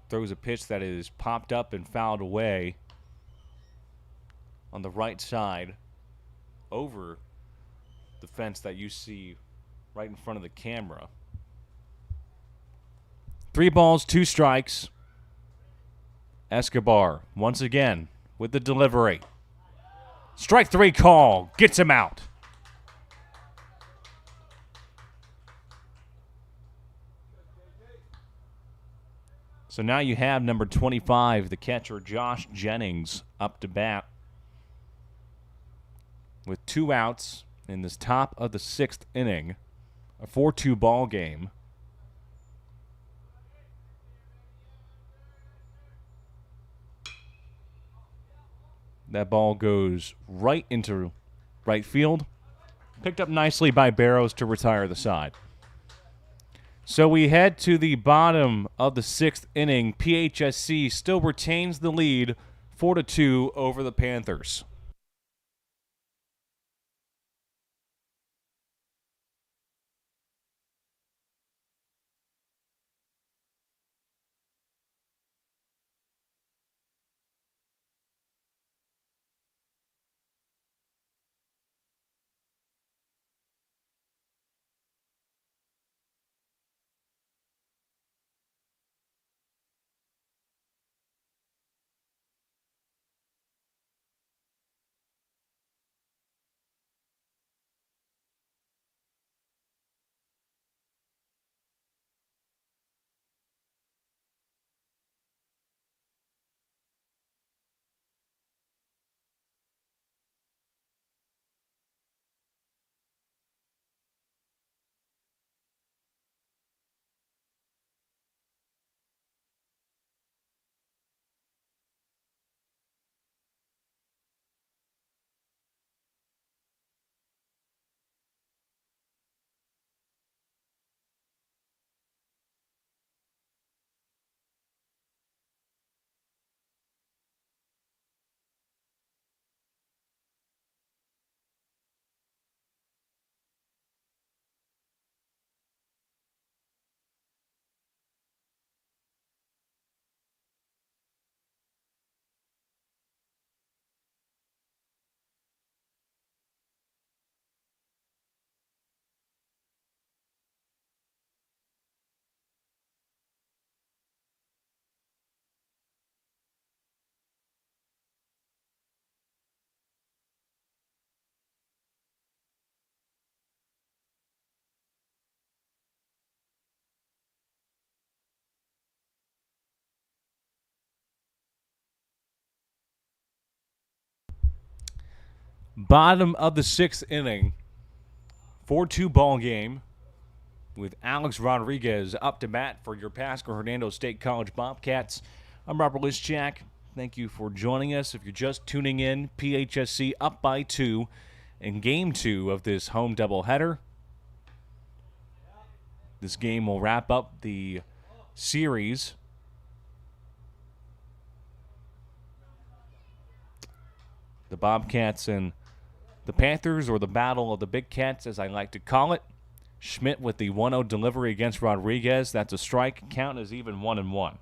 throws a pitch that is popped up and fouled away on the right side over the fence that you see right in front of the camera. 3 balls, 2 strikes. Escobar once again with the delivery. Strike 3 call. Gets him out. So now you have number 25, the catcher, Josh Jennings, up to bat with 2 outs in this top of the 6th inning. A 4-2 ball game. That ball goes right into right field. Picked up nicely by Barrows to retire the side. So we head to the bottom of the 6th inning. PHSC still retains the lead 4-2 over the Panthers. Bottom of the 6th inning. 4-2 ball game with Alex Rodriguez up to bat for your Pasco-Hernando State College Bobcats. I'm Robert Lischak. Thank you for joining us. If you're just tuning in, PHSC up by 2 in Game 2 of this home doubleheader. This game will wrap up the series. The Bobcats and the Panthers, or the Battle of the Big Cats, as I like to call it. Schmidt with the 1-0 delivery against Rodriguez. That's a strike. Count is even 1-1.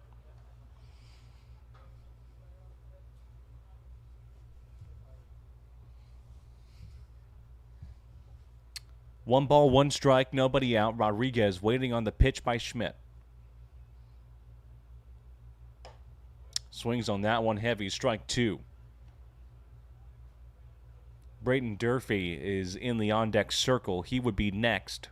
One ball, one strike, nobody out. Rodriguez waiting on the pitch by Schmidt. Swings on that one heavy. Strike 2. Braden Durfee is in the on-deck circle. He would be next.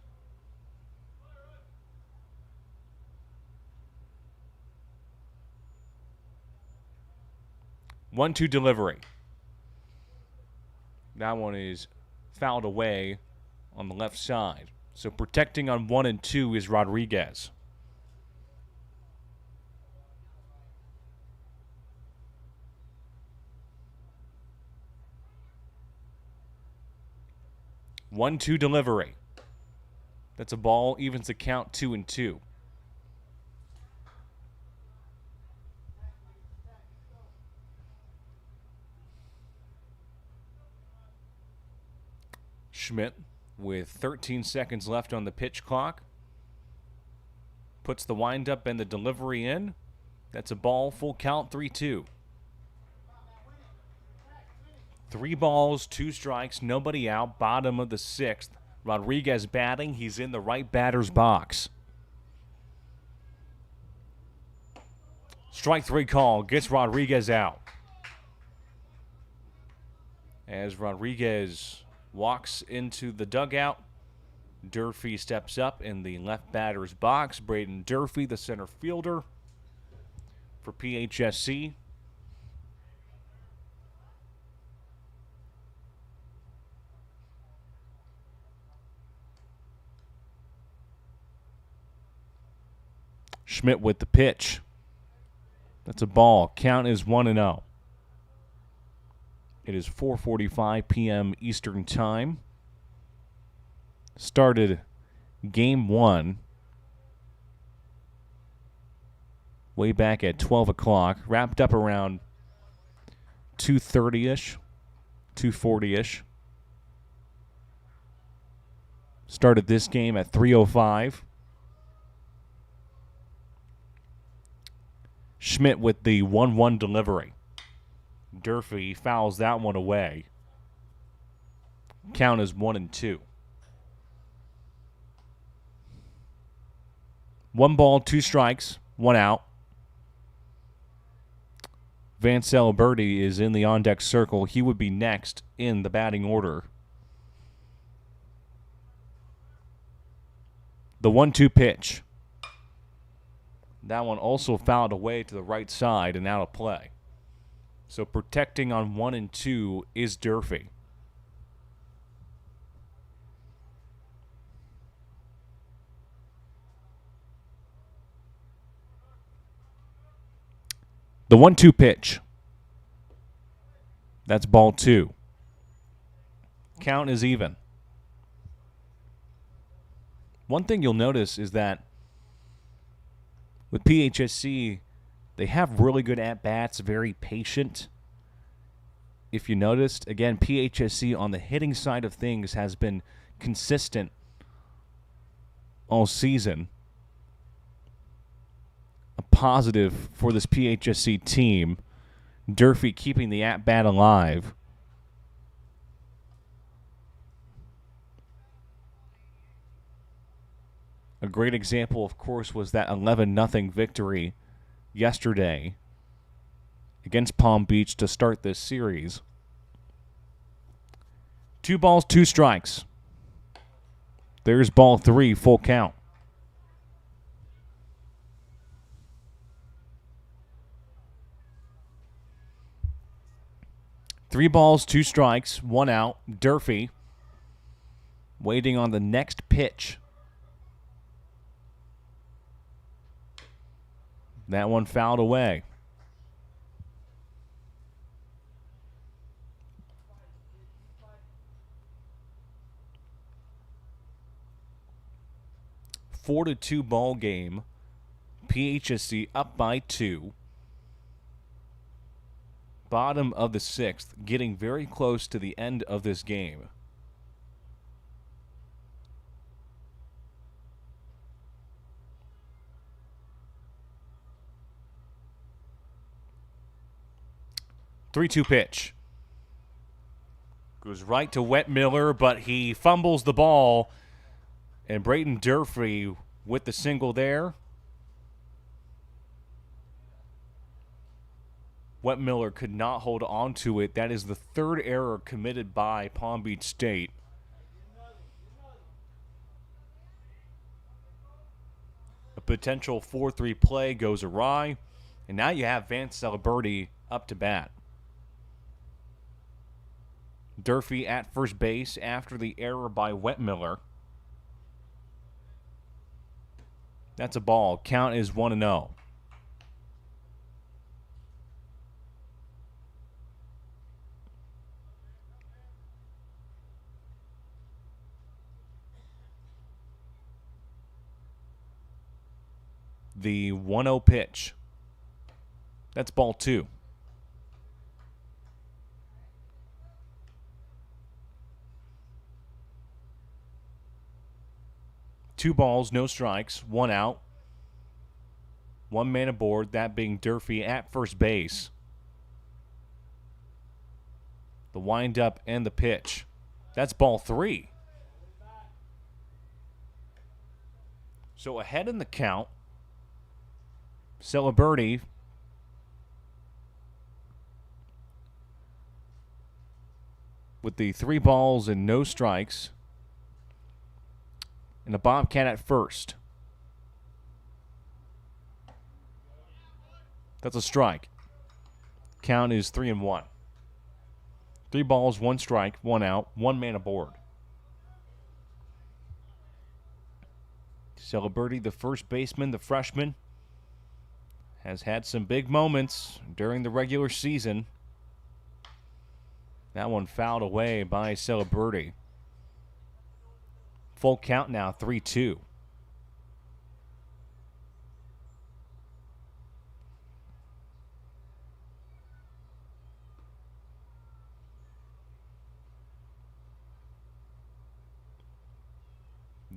One-two delivery. That one is fouled away on the left side. So protecting on 1 and 2 is Rodriguez. One-two delivery. That's a ball, evens the count 2-2. Schmidt, with 13 seconds left on the pitch clock, puts the windup and the delivery in. That's a ball, full count, 3-2. 3 balls, 2 strikes, nobody out. Bottom of the 6th. Rodriguez batting. He's in the right batter's box. Strike 3 call gets Rodriguez out. As Rodriguez walks into the dugout, Durfee steps up in the left batter's box. Braden Durfee, the center fielder for PHSC. Schmidt with the pitch. That's a ball. Count is 1-0. It is 4:45 p.m. Eastern Time. Started Game 1 way back at 12 o'clock. Wrapped up around 2:30-ish, 2:40-ish. Started this game at 3:05. Schmidt with the 1-1 delivery. Durfee fouls that one away. Count is 1-2. 1 ball, 2 strikes, 1 out. Vance Alberti is in the on-deck circle. He would be next in the batting order. The 1-2 pitch. That one also fouled away to the right side and out of play. So protecting on 1 and 2 is Durfee. The 1-2 pitch. That's ball 2. Count is even. One thing you'll notice is that with PHSC, they have really good at-bats, very patient. If you noticed, again, PHSC on the hitting side of things has been consistent all season. A positive for this PHSC team. Durfee keeping the at-bat alive. A great example, of course, was that 11-0 victory yesterday against Palm Beach to start this series. 2 balls, 2 strikes. There's ball 3, full count. 3 balls, 2 strikes, 1 out. Durfee waiting on the next pitch. That one fouled away. A 4-2 ball game. PHSC up by 2. Bottom of the 6th, getting very close to the end of this game. Three-two pitch. Goes right to Wetmiller, but he fumbles the ball. And Braden Durfee with the single there. Wetmiller could not hold on to it. That is the 3rd error committed by Palm Beach State. A potential 4-3 play goes awry. And now you have Vance Celeberti up to bat. Durfee at first base after the error by Wetmiller. That's a ball. Count is 1-0. The 1-0 pitch. That's ball 2. Two balls, no strikes, 1 out. 1 man aboard, that being Durfee at first base. The windup and the pitch. That's ball 3. So ahead in the count. Celeberti with the 3 balls and no strikes. And a Bobcat at first. That's a strike. Count is 3-1. 3 balls, 1 strike, 1 out, 1 man aboard. Celeberti, the first baseman, the freshman, has had some big moments during the regular season. That one fouled away by Celeberti. Full count now, 3-2.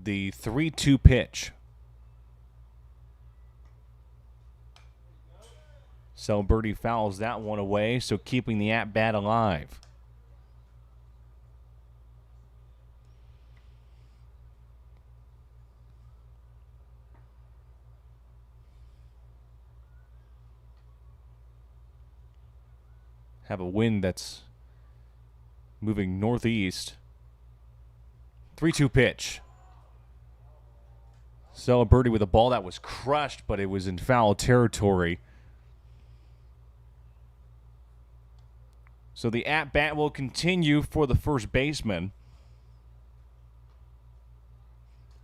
The 3-2 pitch. Celeberti fouls that one away, so keeping the at-bat alive. Have a wind that's moving northeast. 3-2 pitch. Celeberti with a ball that was crushed, but it was in foul territory. So the at-bat will continue for the first baseman.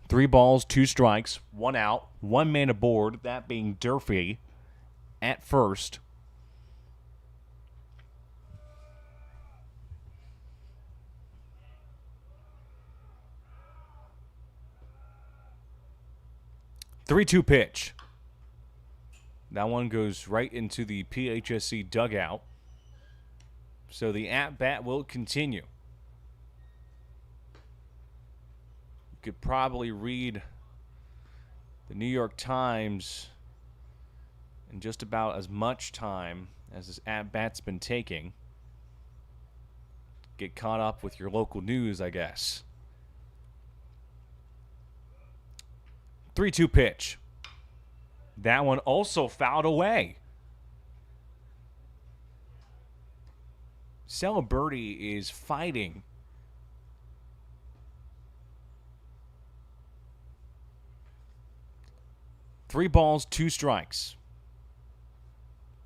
3 balls, 2 strikes, 1 out, 1 man aboard, that being Durfee at first. Three-two pitch. That one goes right into the PHSC dugout. So the at-bat will continue. You could probably read the New York Times in just about as much time as this at-bat's been taking. Get caught up with your local news, I guess. 3-2 pitch. That one also fouled away. Celeberti is fighting. Three balls, 2 strikes.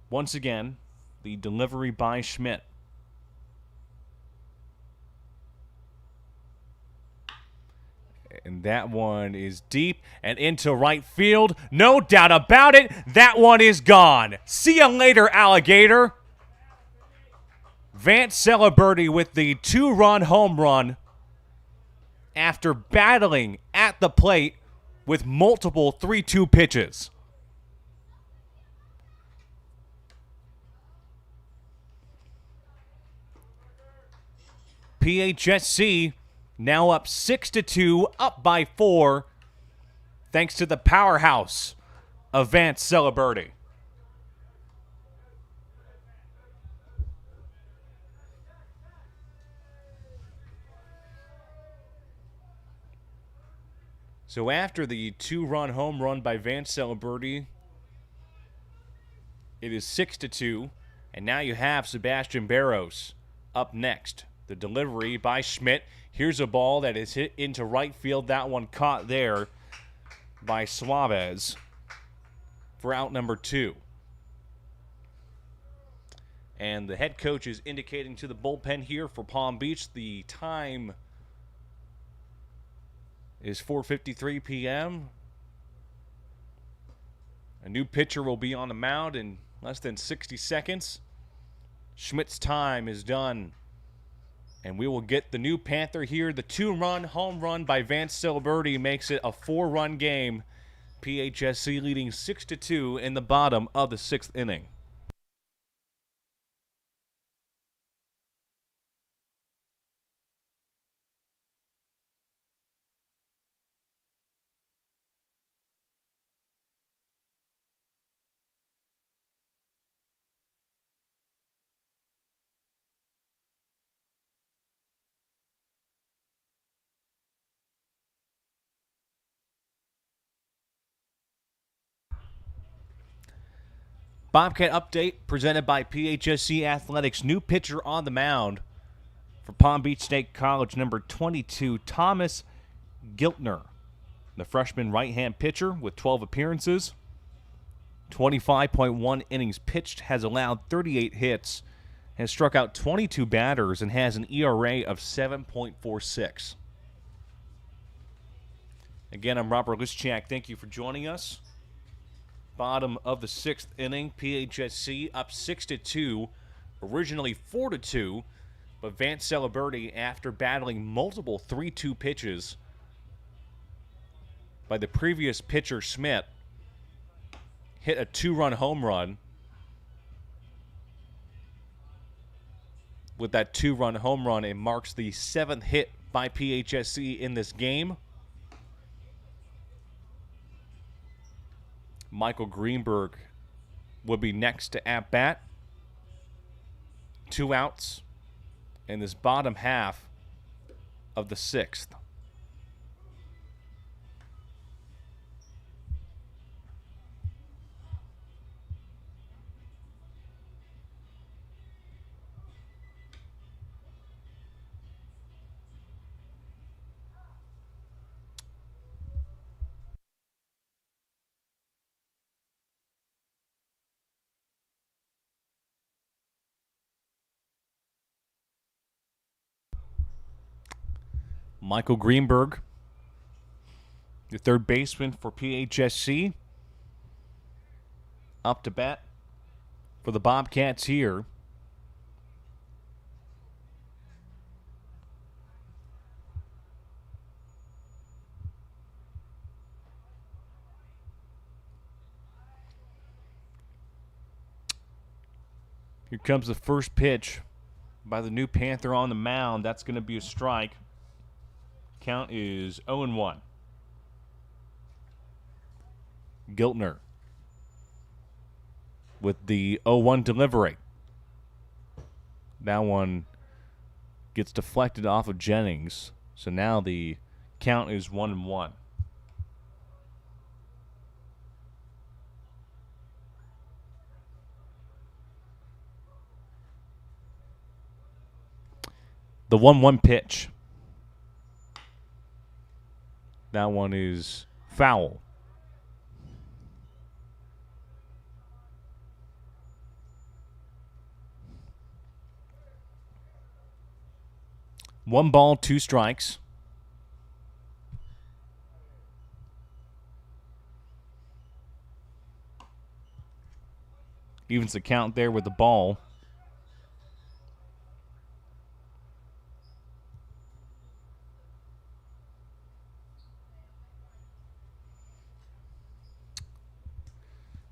Once again, the delivery by Schmidt. And that one is deep and into right field. No doubt about it. That one is gone. See you later, alligator. Vance Celebrity with the 2-run home run after battling at the plate with multiple 3-2 pitches. PHSC now up 6-2, up by 4, thanks to the powerhouse of Vance Celebrity. So after the 2-run home run by Vance Celebrity, it is 6-2, and now you have Sebastian Barros up next. The delivery by Schmidt. Here's a ball that is hit into right field. That one caught there by Suarez for out number 2. And the head coach is indicating to the bullpen here for Palm Beach the time is 4:53 p.m. A new pitcher will be on the mound in less than 60 seconds. Schmidt's time is done. And we will get the new Panther here. The 2-run home run by Vance Celebrity makes it a 4-run game. PHSC leading 6-2 in the bottom of the 6th inning. Bobcat update presented by PHSC Athletics. New pitcher on the mound for Palm Beach State College, number 22, Thomas Giltner. The freshman right-hand pitcher with 12 appearances, 25.1 innings pitched, has allowed 38 hits, has struck out 22 batters, and has an ERA of 7.46. Again, I'm Robert Lischak. Thank you for joining us. Bottom of the 6th inning, PHSC up 6-2, originally 4-2, but Vance Celebrity, after battling multiple 3-2 pitches by the previous pitcher Schmidt, hit a 2-run home run. With that 2-run home run, it marks the 7th hit by PHSC in this game. Michael Greenberg will be next to at-bat. 2 outs in this bottom half of the 6th. Michael Greenberg, the third baseman for PHSC, up to bat for the Bobcats here. Here comes the first pitch by the new Panther on the mound. That's going to be a strike. Count is 0-1. Giltner with the 0-1 delivery. That one gets deflected off of Jennings. So now the count is 1-1. The 1-1 pitch. That one is foul. One ball, 2 strikes. Evens the count there with the ball.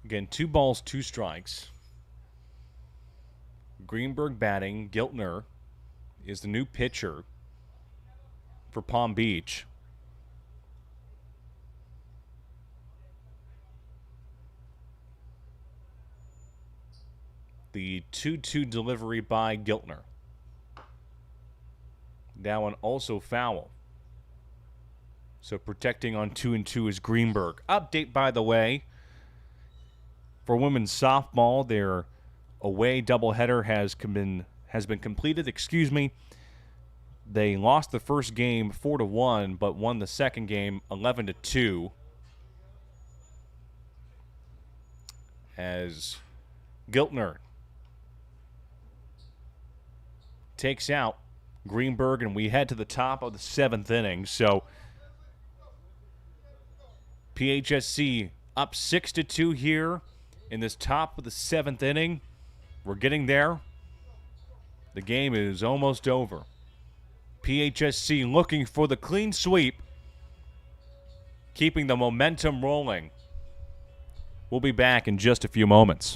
Again, 2 balls, 2 strikes. Greenberg batting. Giltner is the new pitcher for Palm Beach. The 2-2 delivery by Giltner. That one also foul. So protecting on 2-2 is Greenberg. Update, by the way, for women's softball, their away doubleheader has been completed. They lost the first game 4-1, but won the second game 11-2. As Giltner takes out Greenberg, and we head to the top of the 7th inning. So PHSC up 6-2 here in this top of the 7th inning. We're getting there. The game is almost over. PHSC looking for the clean sweep, keeping the momentum rolling. We'll be back in just a few moments.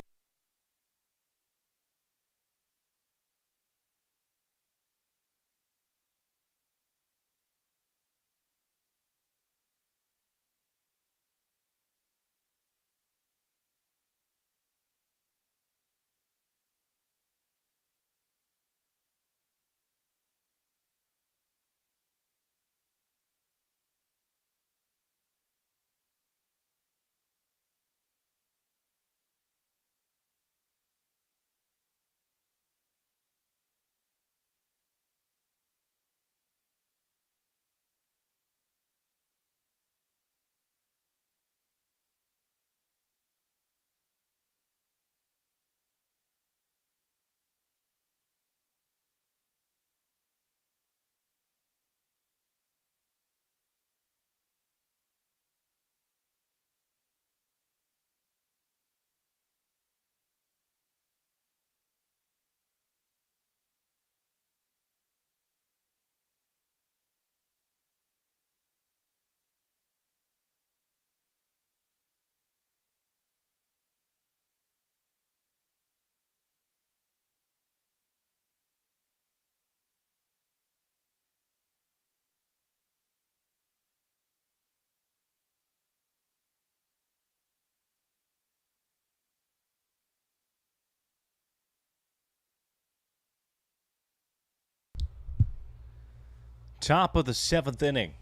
Top of the 7th inning.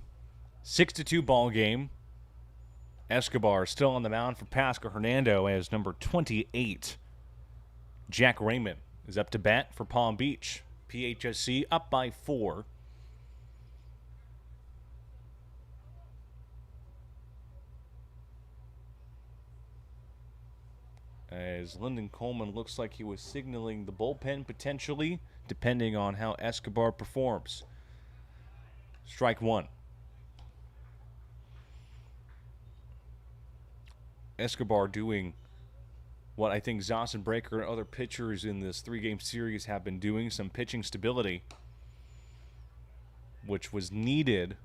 6-2 ball game. Escobar still on the mound for Pasco-Hernando as number 28. Jack Raymond is up to bat for Palm Beach. PHSC up by 4. As Lyndon Coleman looks like he was signaling the bullpen potentially, depending on how Escobar performs. Strike 1. Escobar doing what I think Zossenbreaker and other pitchers in this 3-game series have been doing, some pitching stability, which was needed,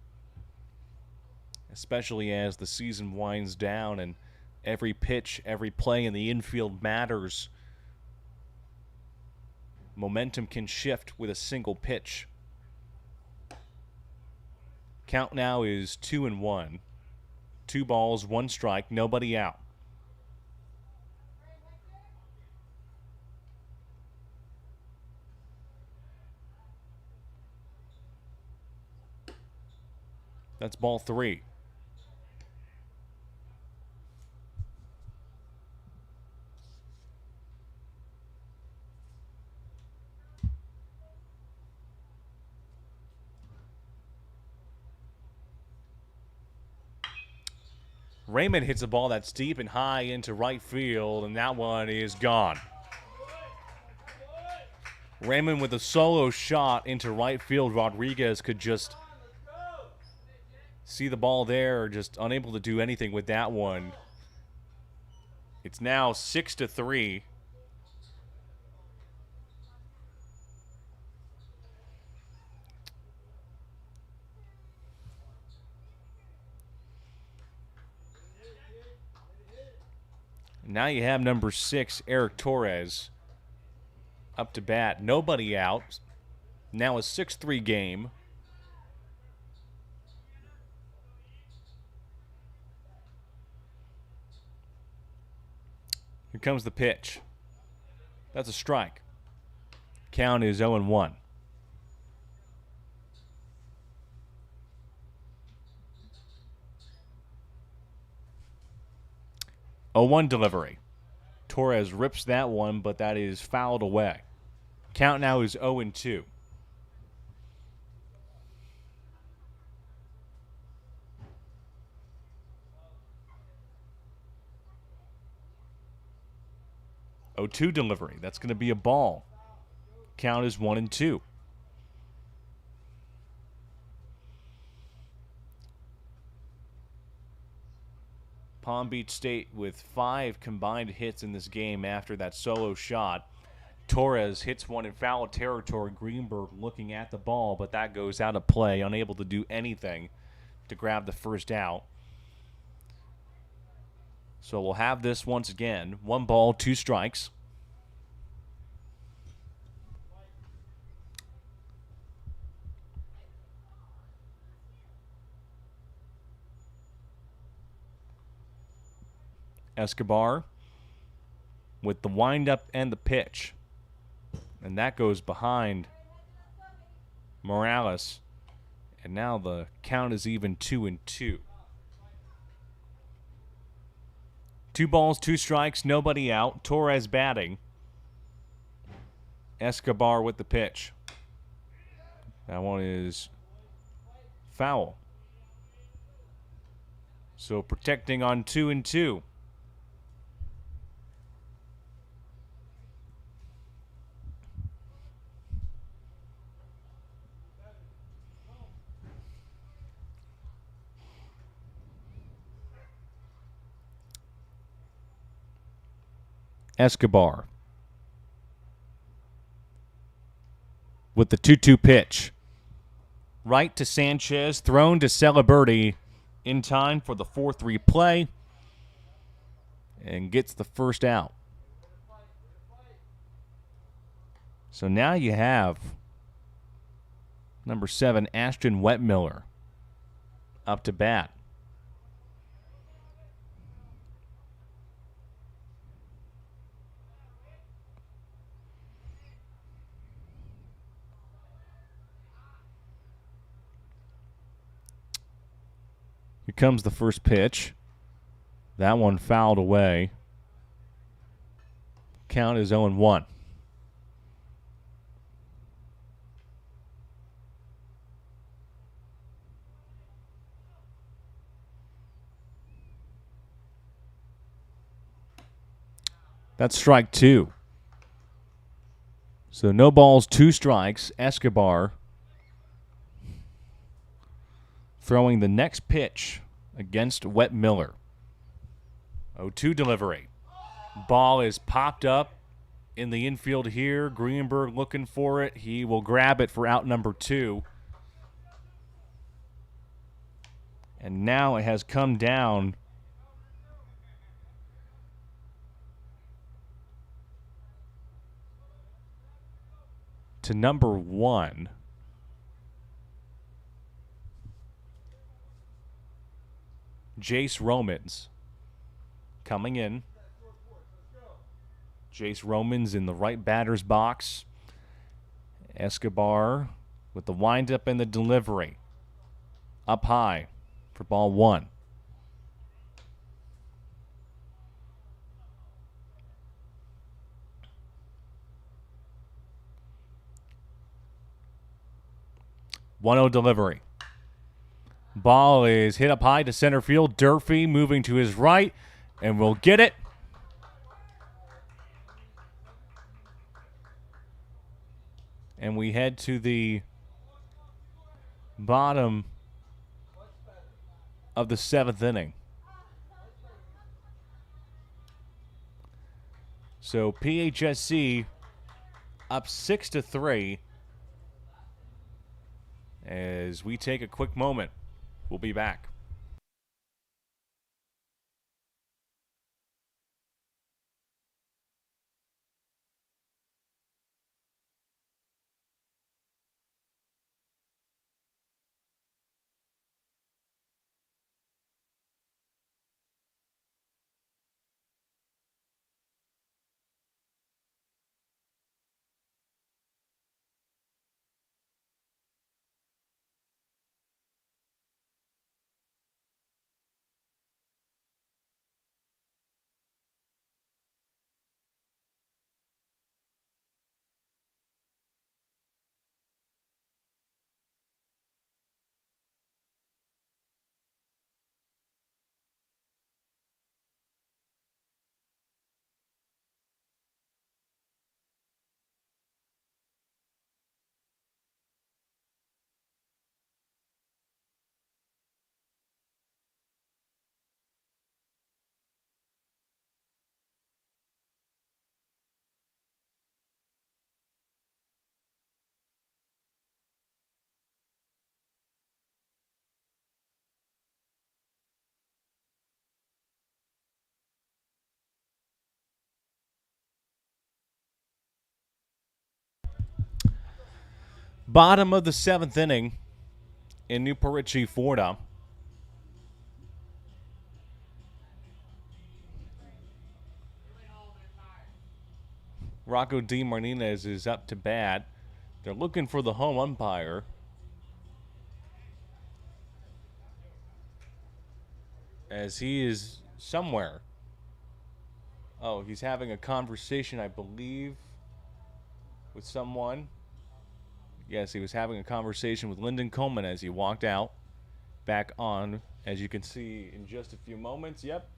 especially as the season winds down and every pitch, every play in the infield matters. Momentum can shift with a single pitch. Count now is 2-1. 2 balls, 1 strike, nobody out. That's ball 3. Raymond hits a ball that's deep and high into right field, and that one is gone. Raymond with a solo shot into right field. Rodriguez could just see the ball there, just unable to do anything with that one. It's now 6-3. Now you have number 6, Eric Torres, up to bat. Nobody out. Now a 6-3 game. Here comes the pitch. That's a strike. Count is 0-1. A 1 delivery. Torres rips that one, but that is fouled away. Count now is 0-2. Oh, 2 delivery. That's going to be a ball. Count is 1-2. Palm Beach State with 5 combined hits in this game after that solo shot. Torres hits one in foul territory. Greenberg looking at the ball, but that goes out of play, unable to do anything to grab the first out. So we'll have this once again. 1 ball, 2 strikes. Escobar with the windup and the pitch. And that goes behind Morales. And now the count is even 2-2. 2 balls, 2 strikes, nobody out. Torres batting. Escobar with the pitch. That one is foul. So protecting on 2-2. Escobar with the 2-2 pitch. Right to Sanchez, thrown to Celeberti in time for the 4-3 play and gets the first out. So now you have number 7, Ashton Wetmiller, up to bat. Here comes the first pitch. That one fouled away. Count is 0-1. That's strike 2. So no balls, 2 strikes. Escobar throwing the next pitch against Wetmiller. 0-2 delivery. Ball is popped up in the infield here. Greenberg looking for it. He will grab it for out number 2. And now it has come down to number 1. Jace Romans coming in. Jace Romans in the right batter's box. Escobar with the windup and the delivery. Up high for ball 1. One-0 delivery. Ball is hit up high to center field. Durfee moving to his right and will get it. And we head to the bottom of the 7th inning. So PHSC up 6-3 as we take a quick moment. We'll be back. Bottom of the 7th inning in New Perici, Florida. Rocco DeMartinez is up to bat. They're looking for the home umpire. As he is somewhere. Oh, he's having a conversation, I believe, with someone. Yes, he was having a conversation with Lyndon Coleman as he walked out. Back on, as you can see in just a few moments. Yep.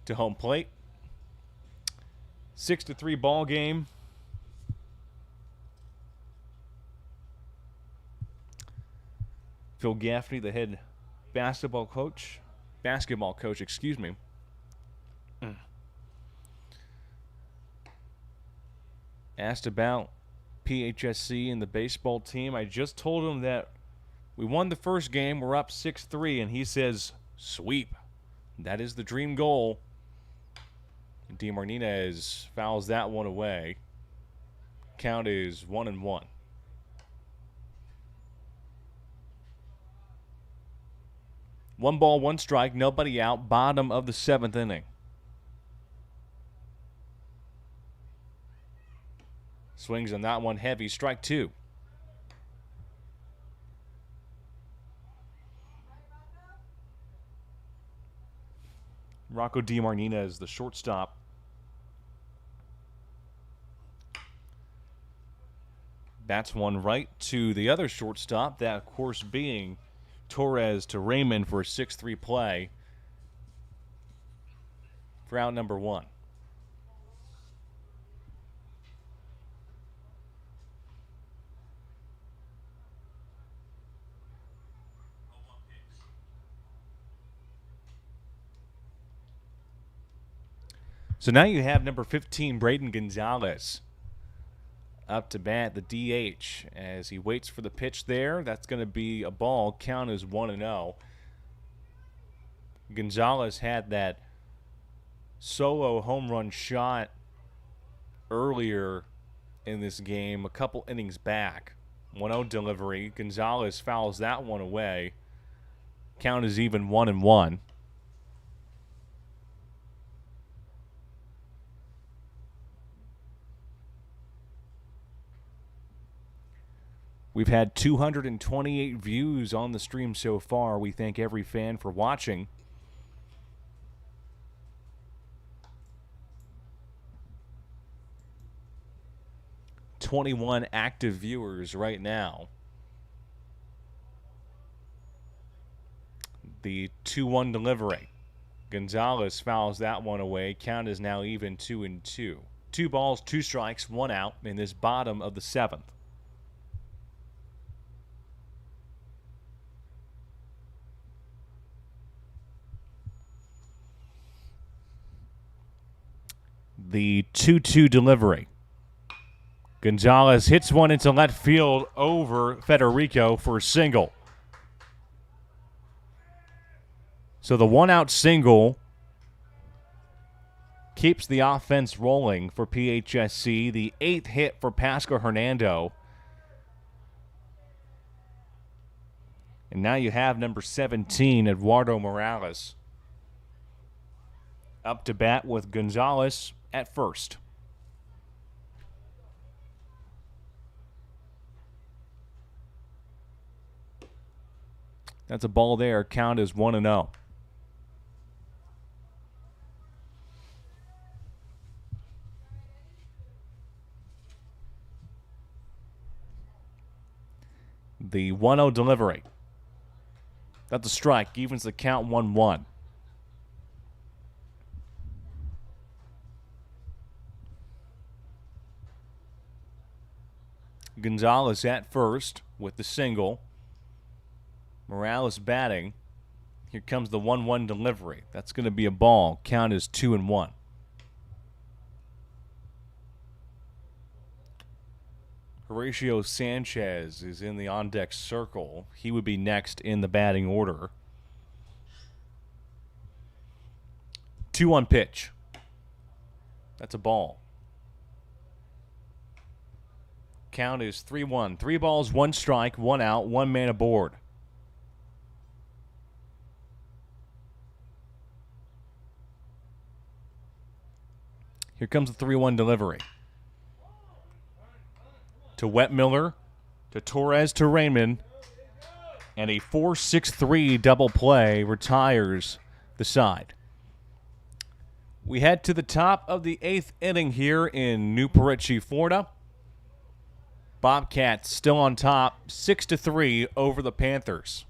To home plate. 6-3 ball game. Phil Gaffney, the head basketball coach, excuse me. Asked about PHSC and the baseball team. I just told him that we won the first game. We're up 6-3, and he says, sweep. That is the dream goal. DeMartinez fouls that one away. Count is 1-1. One ball, one strike, nobody out. Bottom of the 7th inning. Swings on that one heavy. Strike 2. Rocco DeMartinez, the shortstop. Bats one right to the other shortstop, that of course being Torres to Raymond for a 6-3 play for out number 1. So now you have number 15, Braden Gonzalez, up to bat, the DH, as he waits for the pitch there. That's going to be a ball. Count is 1-0. Gonzalez had that solo home run shot earlier in this game, a couple innings back. 1-0 delivery. Gonzalez fouls that one away. Count is even 1-1. We've had 228 views on the stream so far. We thank every fan for watching. "21 active viewers right now. The 2-1 delivery. Gonzalez fouls that one away. Count is now even 2-2. 2 balls, 2 strikes, 1 out in this bottom of the 7th. The 2-2 delivery. Gonzalez hits one into left field over Federico for a single. So the 1-out single keeps the offense rolling for PHSC. The 8th hit for Pasco-Hernando. And now you have number 17, Eduardo Morales, up to bat with Gonzalez at first. That's a ball there. Count is 1-0. The 1-0 delivery. That's a strike. Evens the count 1-1. Gonzalez at first with the single. Morales batting. Here comes the 1-1 delivery. That's going to be a ball. Count is 2-1. Horatio Sanchez is in the on-deck circle. He would be next in the batting order. 2-1 pitch. That's a ball. Count is 3-1. 3 balls, 1 strike, 1 out, 1 man aboard. Here comes the 3-1 delivery. To Wetmiller, to Torres, to Raymond. And a 4-6-3 double play retires the side. We head to the top of the 8th inning here in New Perici, Florida. Bobcats still on top, 6-3 over the Panthers.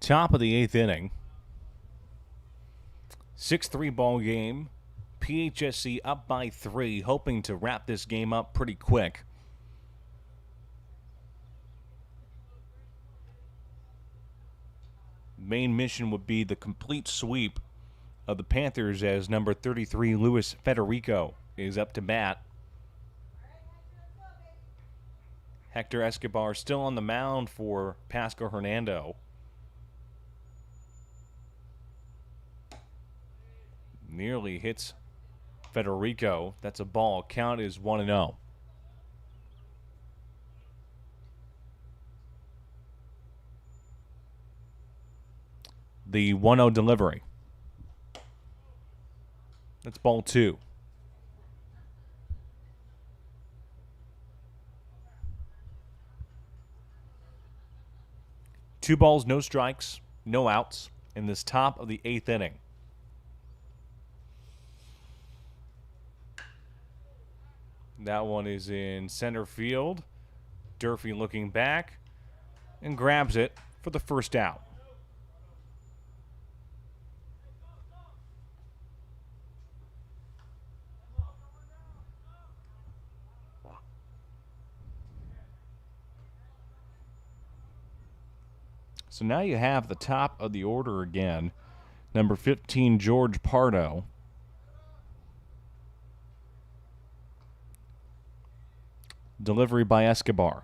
Top of the 8th inning. 6-3 ball game. PHSC up by 3, hoping to wrap this game up pretty quick. Main mission would be the complete sweep of the Panthers as number 33, Luis Federico, is up to bat. Hector Escobar still on the mound for Pasco-Hernando. Nearly hits Federico. That's a ball. Count is 1-0. The 1-0 delivery. That's ball 2. Two balls, no strikes, no outs in this top of the 8th inning. That one is in center field. Durfee looking back and grabs it for the first out. So now you have the top of the order again. Number 15, George Pardo. Delivery by Escobar.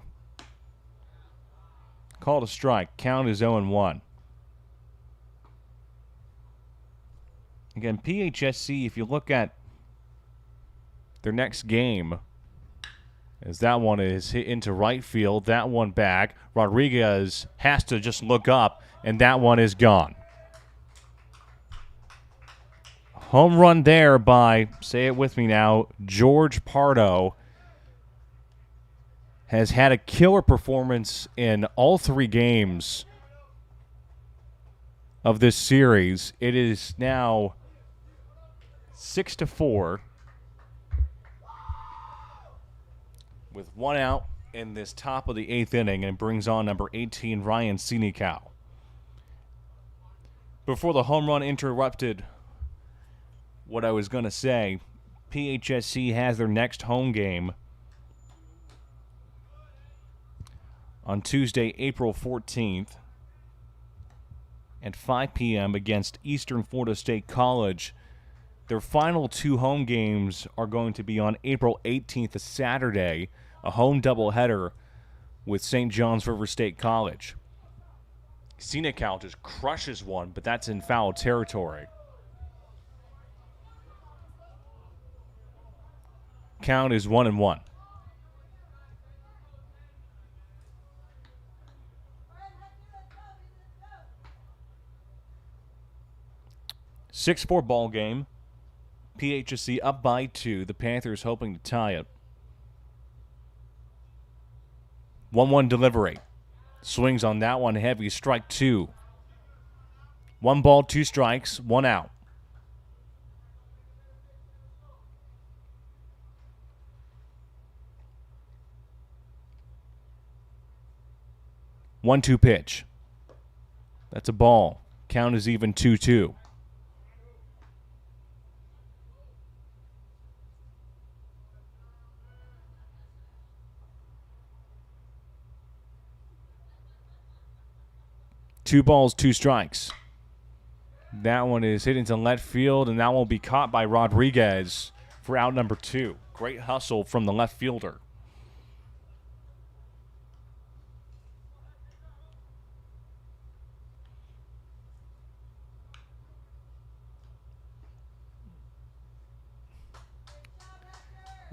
Called a strike. Count is 0-1. Again, PHSC, if you look at their next game, as that one is hit into right field, that one back. Rodriguez has to just look up, and that one is gone. Home run there by, say it with me now, George Pardo. Has had a killer performance in all 3 games of this series. It is now 6-4 with 1 out in this top of the 8th inning, and brings on number 18, Ryan Sinicow. Before the home run interrupted what I was going to say, PHSC has their next home game on Tuesday, April 14th at 5 p.m. against Eastern Florida State College. Their final 2 home games are going to be on April 18th, a Saturday, a home doubleheader with St. John's River State College. Senecal just crushes one, but that's in foul territory. Count is 1-1. Six-4 ball game. PHSC up by 2. The Panthers hoping to tie it. 1-1 delivery. Swings on that one heavy. Strike 2. 1 ball, 2 strikes, 1 out. One-two pitch. That's a ball. Count is even 2-2. Two balls, 2 strikes. That one is hit into left field, and that will be caught by Rodriguez for out number 2. Great hustle from the left fielder.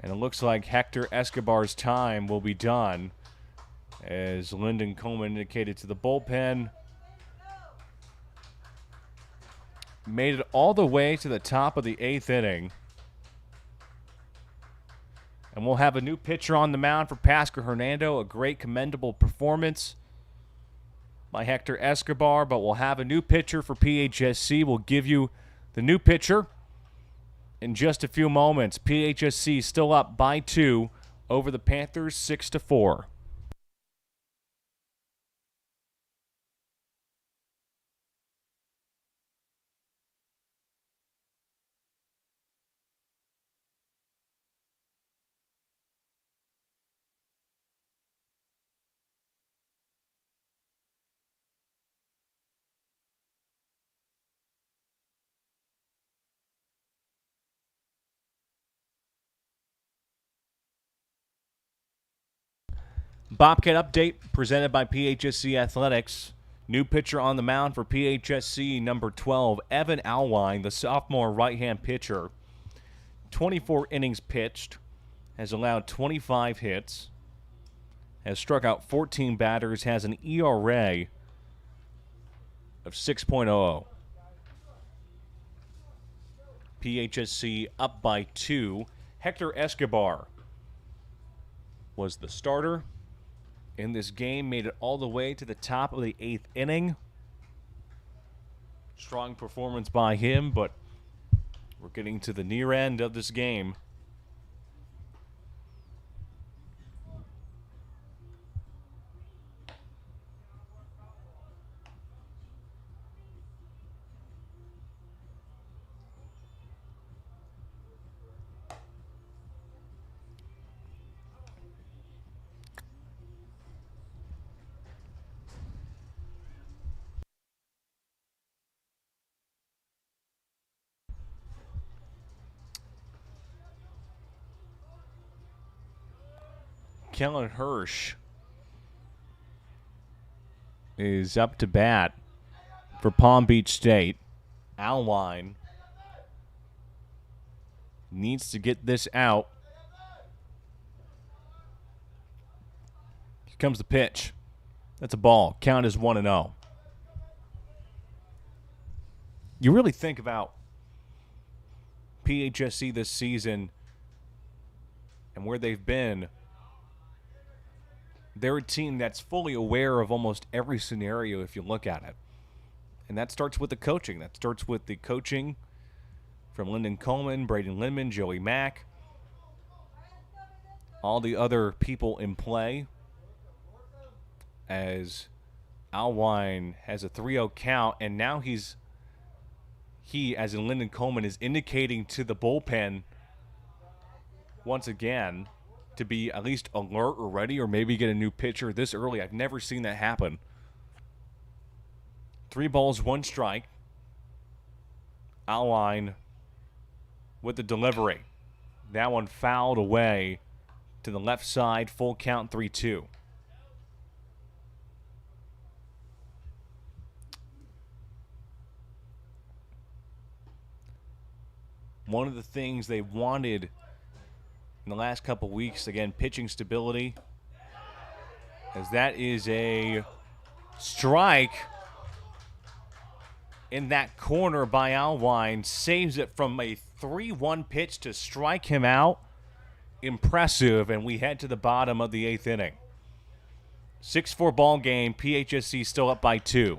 And it looks like Hector Escobar's time will be done, as Lyndon Coleman indicated to the bullpen. Made it all the way to the top of the 8th inning. And we'll have a new pitcher on the mound for Pasco-Hernando. A great, commendable performance by Hector Escobar. But we'll have a new pitcher for PHSC. We'll give you the new pitcher in just a few moments. PHSC still up by 2 over the Panthers, 6-4. Bobcat update presented by PHSC Athletics. New pitcher on the mound for PHSC, number 12, Evan Alwine, the sophomore right-hand pitcher. 24 innings pitched, has allowed 25 hits, has struck out 14 batters, has an ERA of 6.00. PHSC up by 2. Hector Escobar was the starter in this game, made it all the way to the top of the 8th inning. Strong performance by him, but we're getting to the near end of this game. Kellen Hirsch is up to bat for Palm Beach State. Alwine needs to get this out. Here comes the pitch. That's a ball. Count is 1-0. You really think about PHSC this season and where they've been. They're a team that's fully aware of almost every scenario if you look at it. And that starts with the coaching. That starts with the coaching from Lyndon Coleman, Braden Lindman, Joey Mack, all the other people in play, as Alwine has a 3-0 count, and now he, as in Lyndon Coleman, is indicating to the bullpen once again to be at least alert or ready, or maybe get a new pitcher this early. I've never seen that happen. 3 balls, 1 strike. Outline with the delivery. That one fouled away to the left side. Full count, 3-2. One of the things they wanted in the last couple weeks, again, pitching stability, as that is a strike in that corner by Alwine. Saves it from a 3-1 pitch to strike him out. Impressive, and we head to the bottom of the 8th inning. 6-4 ball game. PHSC still up by 2.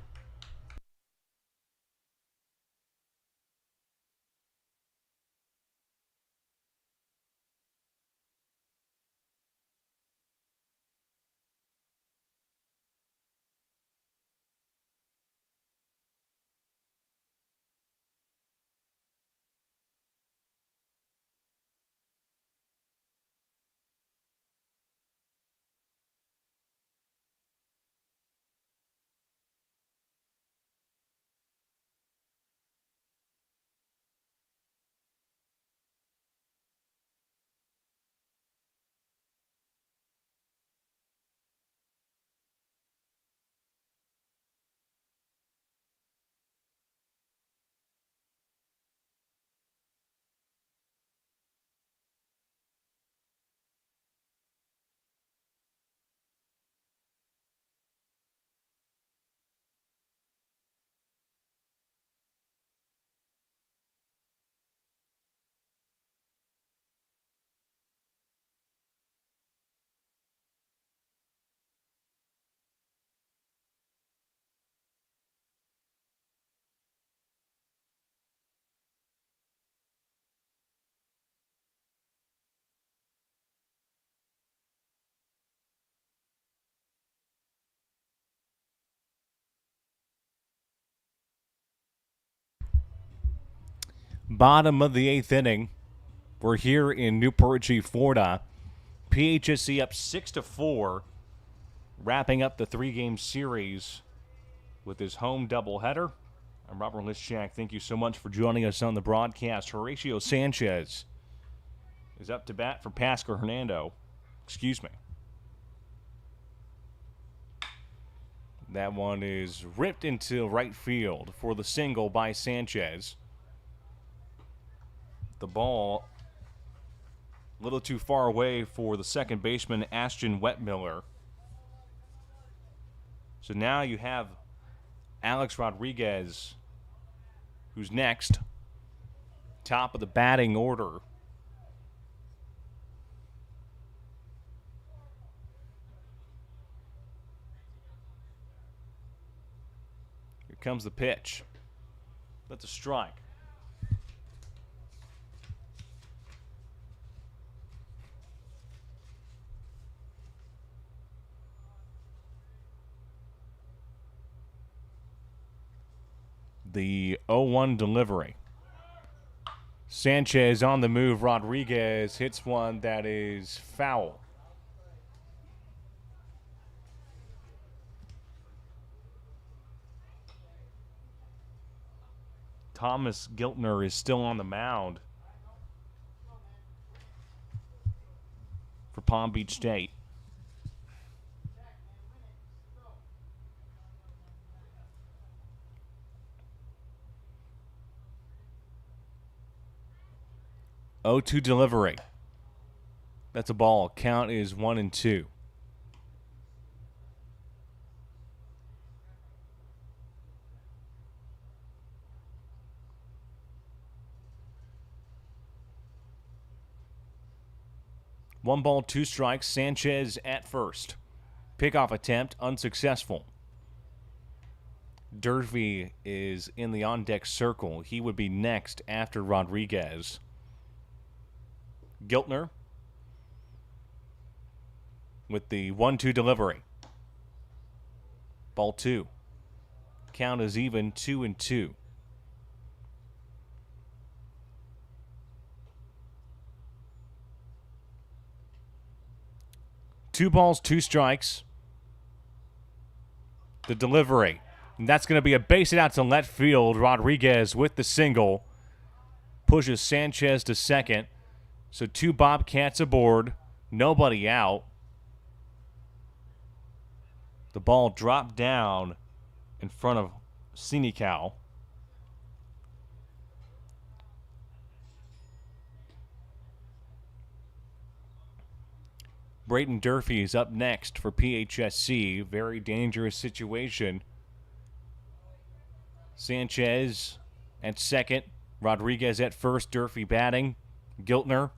Bottom of the 8th inning. We're here in Newport Richey, Florida. PHSC up 6-4, wrapping up the 3-game series with his home doubleheader. I'm Robert Lischak. Thank you so much for joining us on the broadcast. Horatio Sanchez is up to bat for Pasco-Hernando. Excuse me. That one is ripped into right field for the single by Sanchez. The ball a little too far away for the second baseman, Ashton Wetmiller. So now you have Alex Rodriguez, who's next, top of the batting order. Here comes the pitch. That's a strike. The 0-1 delivery. Sanchez on the move. Rodriguez hits one that is foul. Thomas Giltner is still on the mound for Palm Beach State. Oh, 2 delivery. That's a ball. Count is 1-2. One ball, 2 strikes. Sanchez at first. Pickoff attempt unsuccessful. Durfee is in the on-deck circle. He would be next after Rodriguez. Giltner with the 1-2 delivery. Ball 2. Count is even, 2-2. 2 balls, 2 strikes. The delivery. And that's going to be a base hit out to left field. Rodriguez with the single. Pushes Sanchez to second. So 2 Bobcats aboard. Nobody out. The ball dropped down in front of Sinical. Braden Durfee is up next for PHSC. Very dangerous situation. Sanchez at second. Rodriguez at first. Durfee batting. Giltner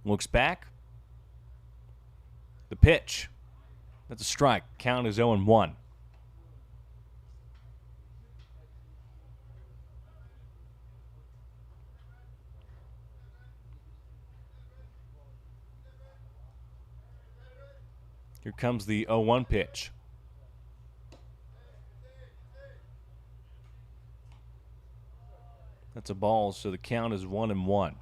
looks back. The pitch. That's a strike. Count is 0-1. Here comes the 0-1 pitch. That's a ball, so the count is 1-1.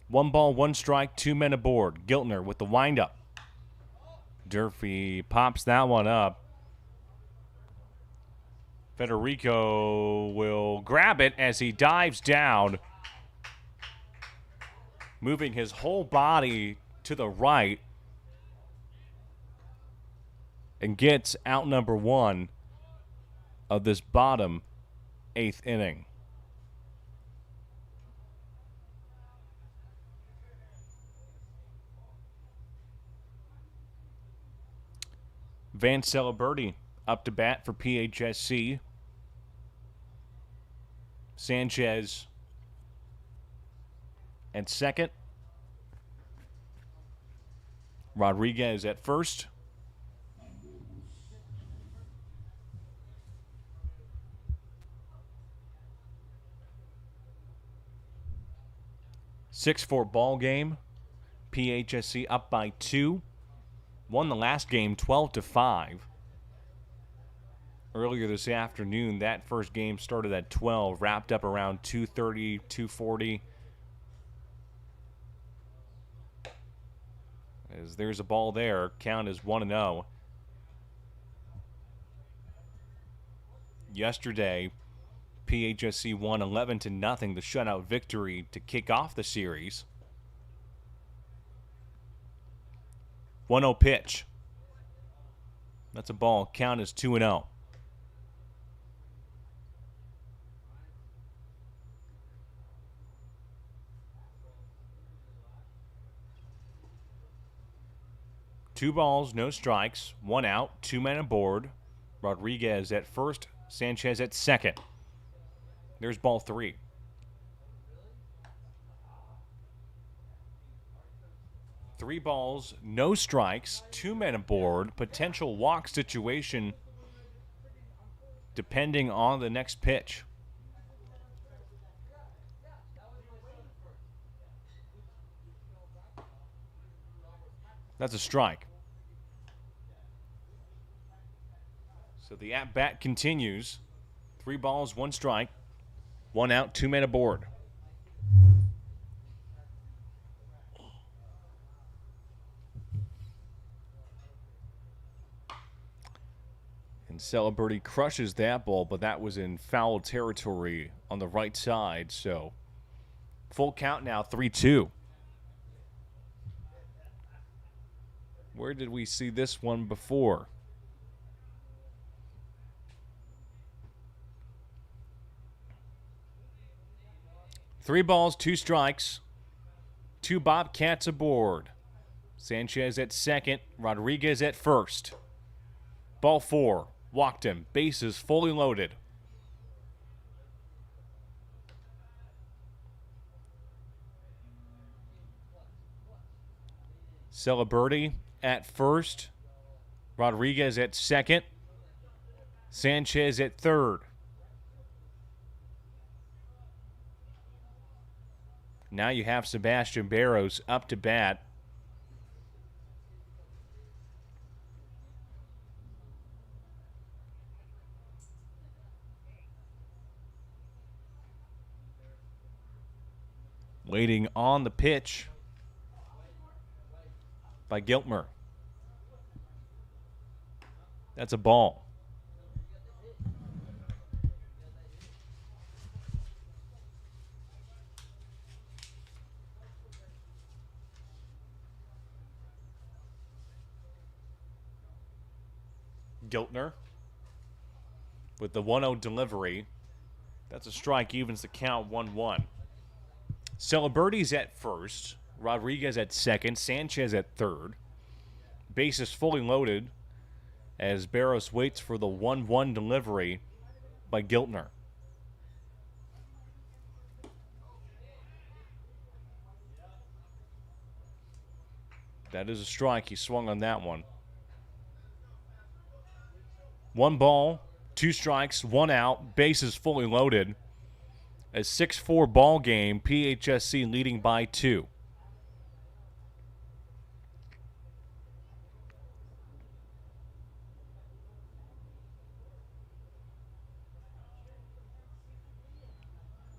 One ball, 1 strike, 2 men aboard. Giltner with the windup. Durfee pops that one up. Federico will grab it as he dives down, moving his whole body to the right, and gets out number 1 of this bottom 8th inning. Van Celeberti up to bat for PHSC. Sanchez at second. Rodriguez at first. Six-four ball game. PHSC up by 2. Won the last game 12-5. Earlier this afternoon, that first game started at 12, wrapped up around 2:30, 2:40. As there's a ball there, count is 1-0. Yesterday, PHSC won 11-0, the shutout victory to kick off the series. 1-0 pitch. That's a ball. Count is 2-0. Two balls, no strikes, 1 out, 2 men aboard. Rodriguez at first, Sanchez at second. There's ball 3. Three balls, no strikes, 2 men aboard. Potential walk situation depending on the next pitch. That's a strike. So the at-bat continues. 3 balls, 1 strike, 1 out, 2 men aboard. And Celeberti crushes that ball, but that was in foul territory on the right side. So full count now, 3-2. Where did we see this one before? Three balls, 2 strikes, 2 Bobcats aboard. Sanchez at second, Rodriguez at first. Ball 4, walked him, bases fully loaded. Celeberti at first, Rodriguez at second, Sanchez at third. Now you have Sebastian Barros up to bat. Waiting on the pitch by Giltmer. That's a ball. Giltner with the 1-0 delivery. That's a strike, evens the count 1-1. Celeberti's at first. Rodriguez at second. Sanchez at third. Bases fully loaded as Barros waits for the 1-1 delivery by Giltner. That is a strike. He swung on that one. 1 ball, 2 strikes, 1 out. Bases fully loaded. A 6-4 ball game. PHSC leading by 2.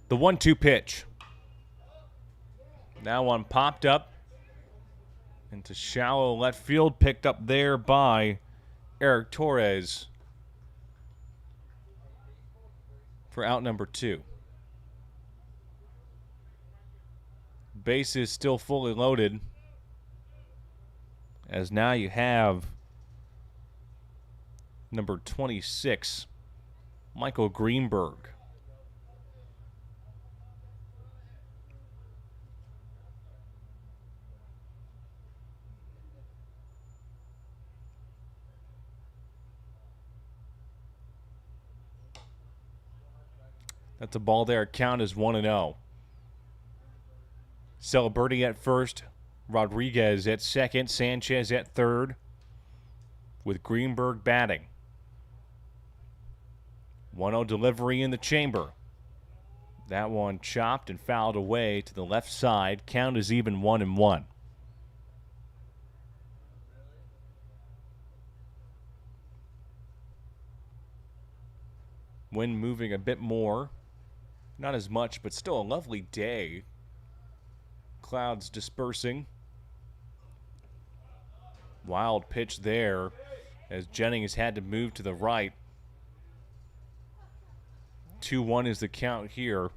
The 1-2 pitch. That one popped up into shallow left field, picked up there by Eric Torres for out number 2. Bases still fully loaded, as now you have number 26, Michael Greenberg. That's a ball there. Count is 1-0. Celeberti at first. Rodriguez at second. Sanchez at third. With Greenberg batting. 1-0 delivery in the chamber. That one chopped and fouled away to the left side. Count is even 1-1. Wind moving a bit more. Not as much, but still a lovely day. Clouds dispersing. Wild pitch there as Jennings had to move to the right. 2-1 is the count here.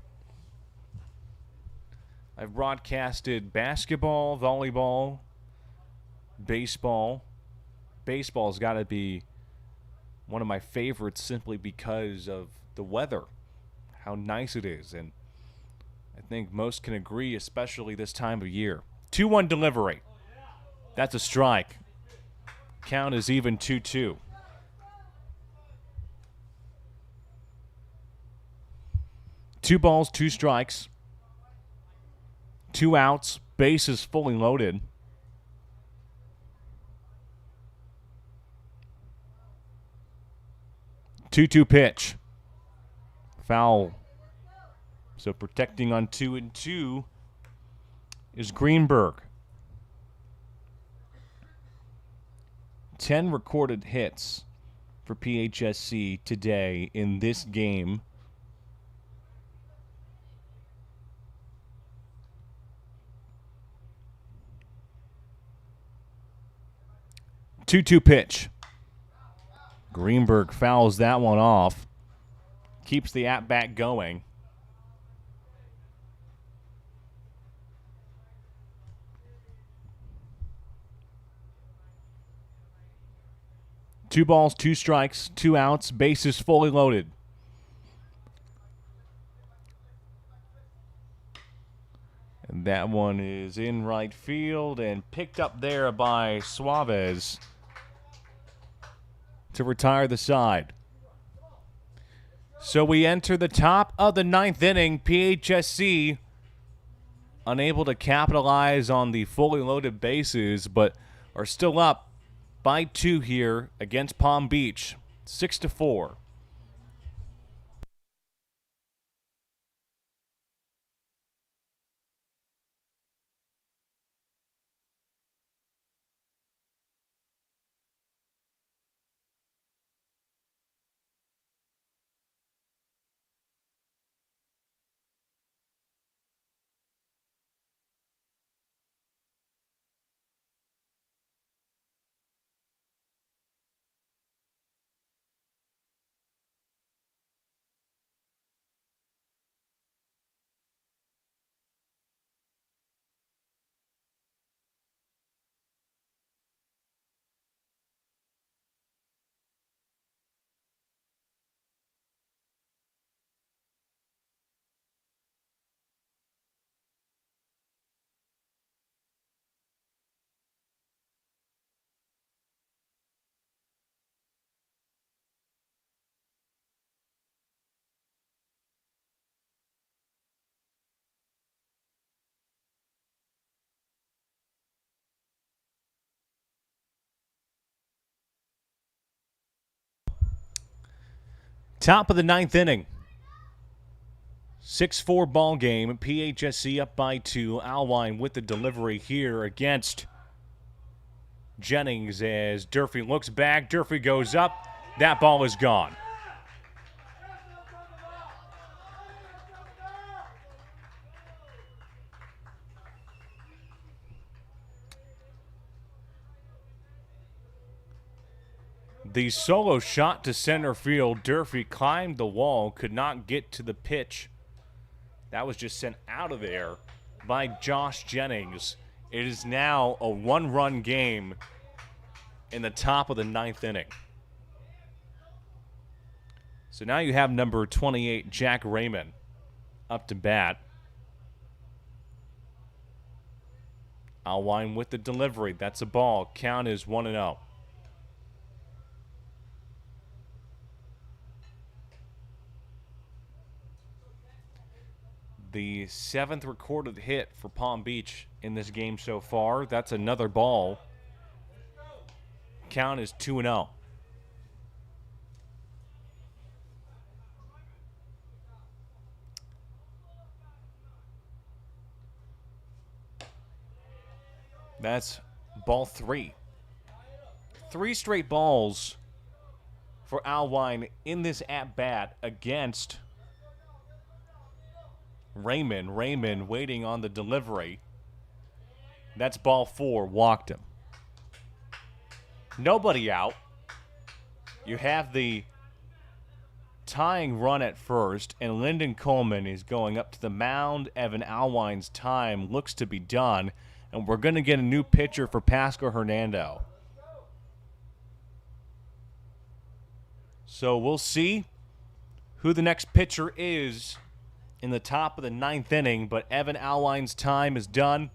I've broadcasted basketball, volleyball, baseball. Baseball's got to be one of my favorites simply because of the weather, how nice it is, and I think most can agree, especially this time of year. 2-1 delivery. That's a strike. Count is even 2-2. Two balls, 2 strikes, 2 outs, bases fully loaded. Two pitch. Foul. So protecting on 2-2 is Greenberg. 10 recorded hits for PHSC today in this game. Two pitch. Greenberg fouls that one off. Keeps the at-bat going. Two balls, 2 strikes, 2 outs, bases fully loaded. And that one is in right field and picked up there by Suarez to retire the side. So we enter the top of the 9th inning. PHSC unable to capitalize on the fully loaded bases, but are still up by 2 here against Palm Beach, 6-4. Top of the ninth inning. 6-4 ball game. PHSC up by 2. Alwine with the delivery here against Jennings as Durfee looks back. Durfee goes up. That ball is gone. The solo shot to center field. Durfee climbed the wall, could not get to the pitch. That was just sent out of there by Josh Jennings. It is now a one-run game in the top of the ninth inning. So now you have number 28, Jack Raymond, up to bat. Alwine with the delivery. That's a ball. Count is 1-0. The 7th recorded hit for Palm Beach in this game so far. That's another ball. Count is 2-0. That's ball 3. 3 straight balls for Alwine in this at-bat against Raymond. Raymond waiting on the delivery. That's ball 4. Walked him. Nobody out. You have the tying run at first, and Lyndon Coleman is going up to the mound. Evan Alwine's time looks to be done, and we're going to get a new pitcher for Pasco-Hernando. So we'll see who the next pitcher is in the top of the ninth inning, but Evan Alwine's time is done.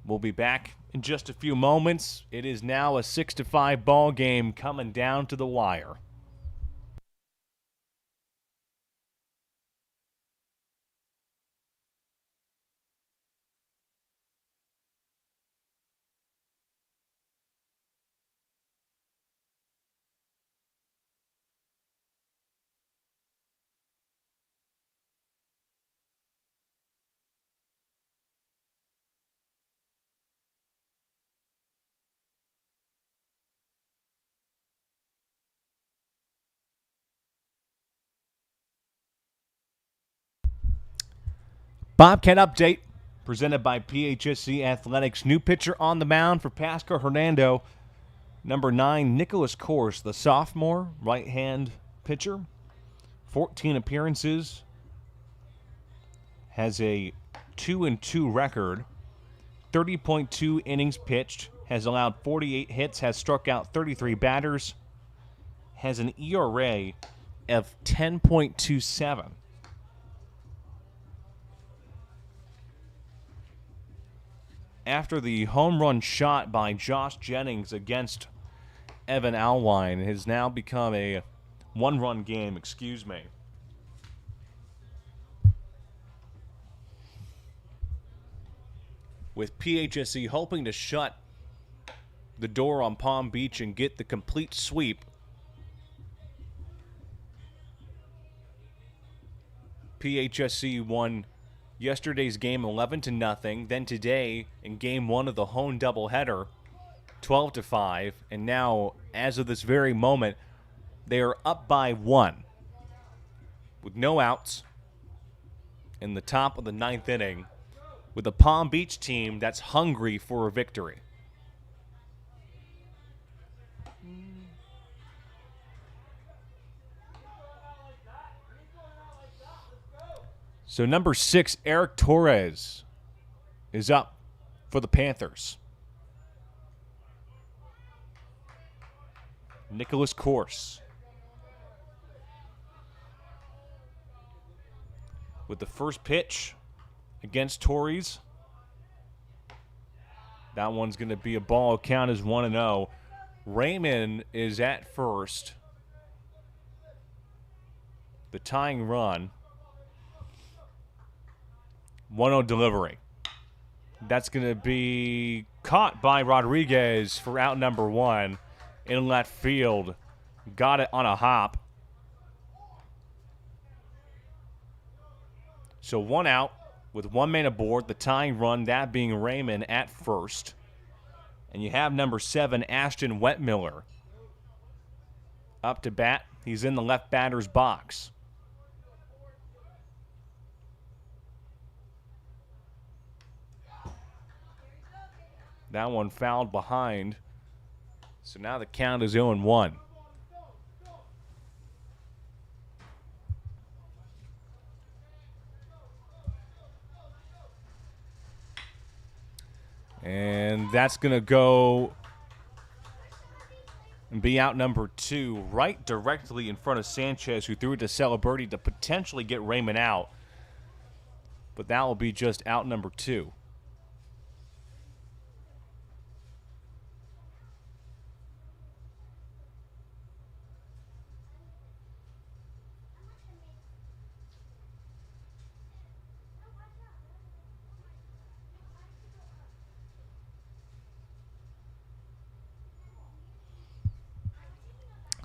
We'll be back in just a few moments. It is now a 6-5 ball game coming down to the wire. Bobcat update presented by PHSC Athletics. New pitcher on the mound for Pasco-Hernando. Number 9, Nicholas Kors, the sophomore right-hand pitcher. 14 appearances. Has a 2-2 record. 30.2 innings pitched. Has allowed 48 hits. Has struck out 33 batters. Has an ERA of 10.27. After the home run shot by Josh Jennings against Evan Alwine, it has now become a one-run game, with PHSC hoping to shut the door on Palm Beach and get the complete sweep. PHSC won yesterday's game 11-0. Then today, in game 1 of the home doubleheader, 12-5. And now, as of this very moment, they are up by 1 with no outs in the top of the ninth inning, with a Palm Beach team that's hungry for a victory. So number 6, Eric Torres, is up for the Panthers. Nicholas Kors with the first pitch against Torres. That one's going to be a ball. Count is 1-0. Raymond is at first. The tying run. 1-0 delivery. That's going to be caught by Rodriguez for out number 1. in left field. Got it on a hop. So 1 out with 1 man aboard. The tying run, that being Raymond at first. And you have number 7, Ashton Wetmiller, up to bat. He's in the left batter's box. That one fouled behind. So now the count is 0-1. And that's going to go and be out number 2, right directly in front of Sanchez, who threw it to Celebrity to potentially get Raymond out. But that will be just out number 2.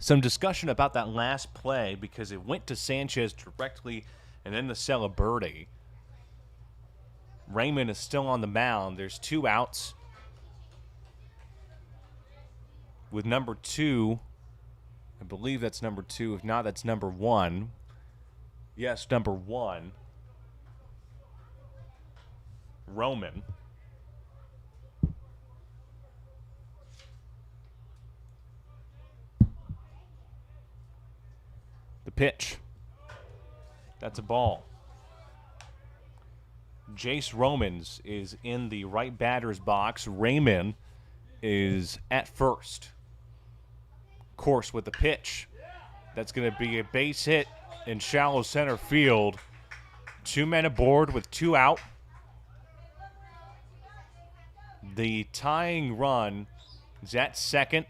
Some discussion about that last play because it went to Sanchez directly and then to Celebrity. Raymond is still on the mound. There's 2 outs. With number 2, I believe that's number 2. If not, that's number 1. Yes, number 1. Roman. The pitch. That's a ball. Jace Romans is in the right batter's box. Raymond is at first. Of course, with the pitch, that's going to be a base hit in shallow center field. 2 men aboard with 2 out. The tying run is at second.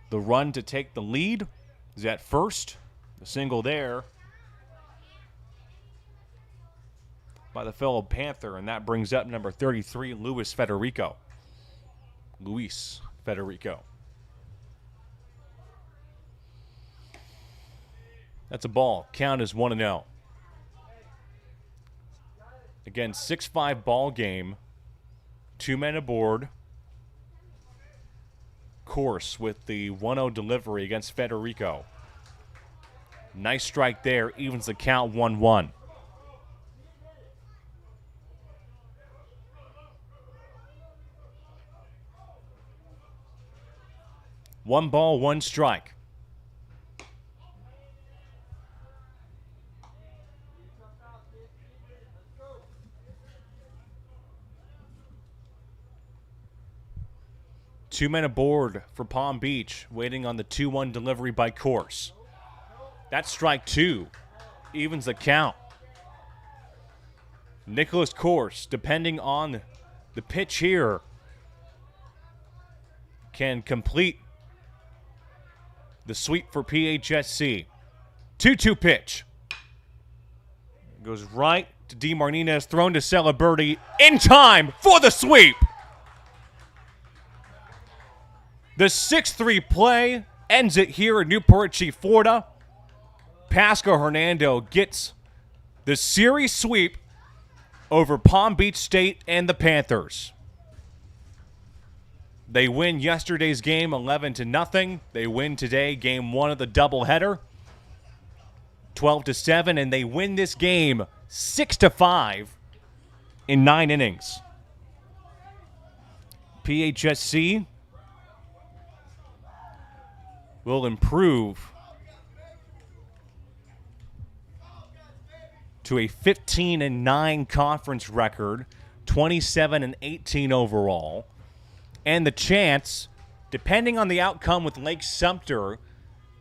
The run to take the lead is at first. The single there by the fellow Panther, and that brings up number 33, Luis Federico. That's a ball. Count is 1-0. Again, 6-5 ball game. 2 men aboard. Course with the 1-0 delivery against Federico. Nice strike there, evens the count 1-1. One ball, 1 strike. Two men aboard for Palm Beach, waiting on the 2-1 delivery by Course. That's strike 2. Evens the count. Nicholas Course, depending on the pitch here, can complete the sweep for PHSC. 2-2 pitch. Goes right to D. Martinez, thrown to Celebrity in time for the sweep. The 6-3 play ends it here in Newport Richey, Florida. Pasco-Hernando gets the series sweep over Palm Beach State and the Panthers. They win yesterday's game 11-0. They win today game 1 of the doubleheader 12-7, and they win this game 6-5 in 9 innings. PHSC will improve to a 15-9 conference record, 27-18 overall, and the chance, depending on the outcome with Lake Sumter,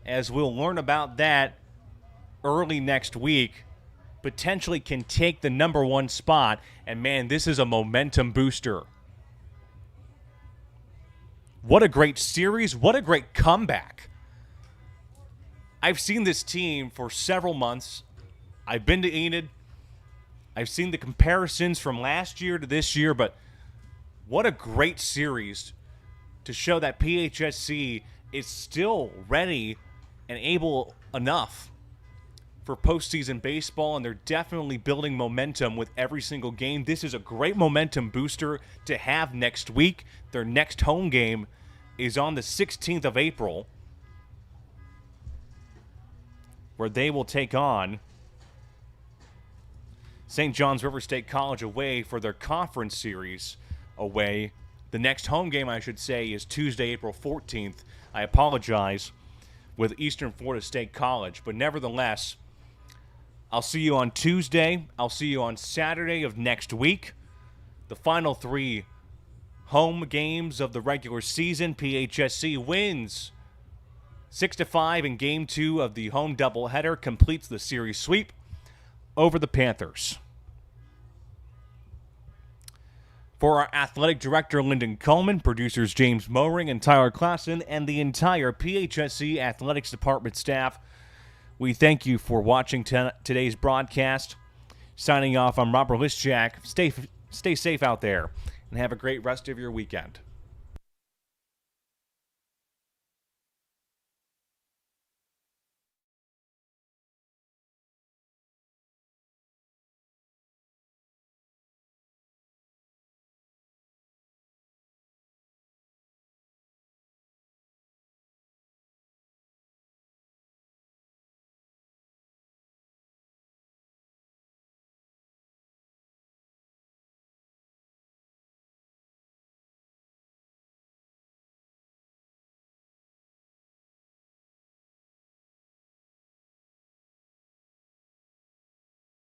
as we'll learn about that early next week, potentially can take the number 1 spot. And man, this is a momentum booster. What a great series. What a great comeback. I've seen this team for several months. I've been to Enid. I've seen the comparisons from last year to this year, but What a great series to show that PHSC is still ready and able enough for postseason baseball, and they're definitely building momentum with every single game. This is a great momentum booster to have next week. Their next home game is on the 16th of April, where they will take on St. John's River State College away for their conference series away. The next home game, I should say, is Tuesday, April 14th. I apologize, with Eastern Florida State College. But nevertheless, I'll see you on Tuesday. I'll see you on Saturday of next week. The final 3 home games of the regular season. PHSC wins 6-5 in Game 2 of the home doubleheader, completes the series sweep over the Panthers. For our athletic director, Lyndon Coleman, producers James Mowring and Tyler Klassen, and the entire PHSC Athletics Department staff, we thank you for watching today's broadcast. Signing off, I'm Robert Lischak. Stay safe out there, and have a great rest of your weekend.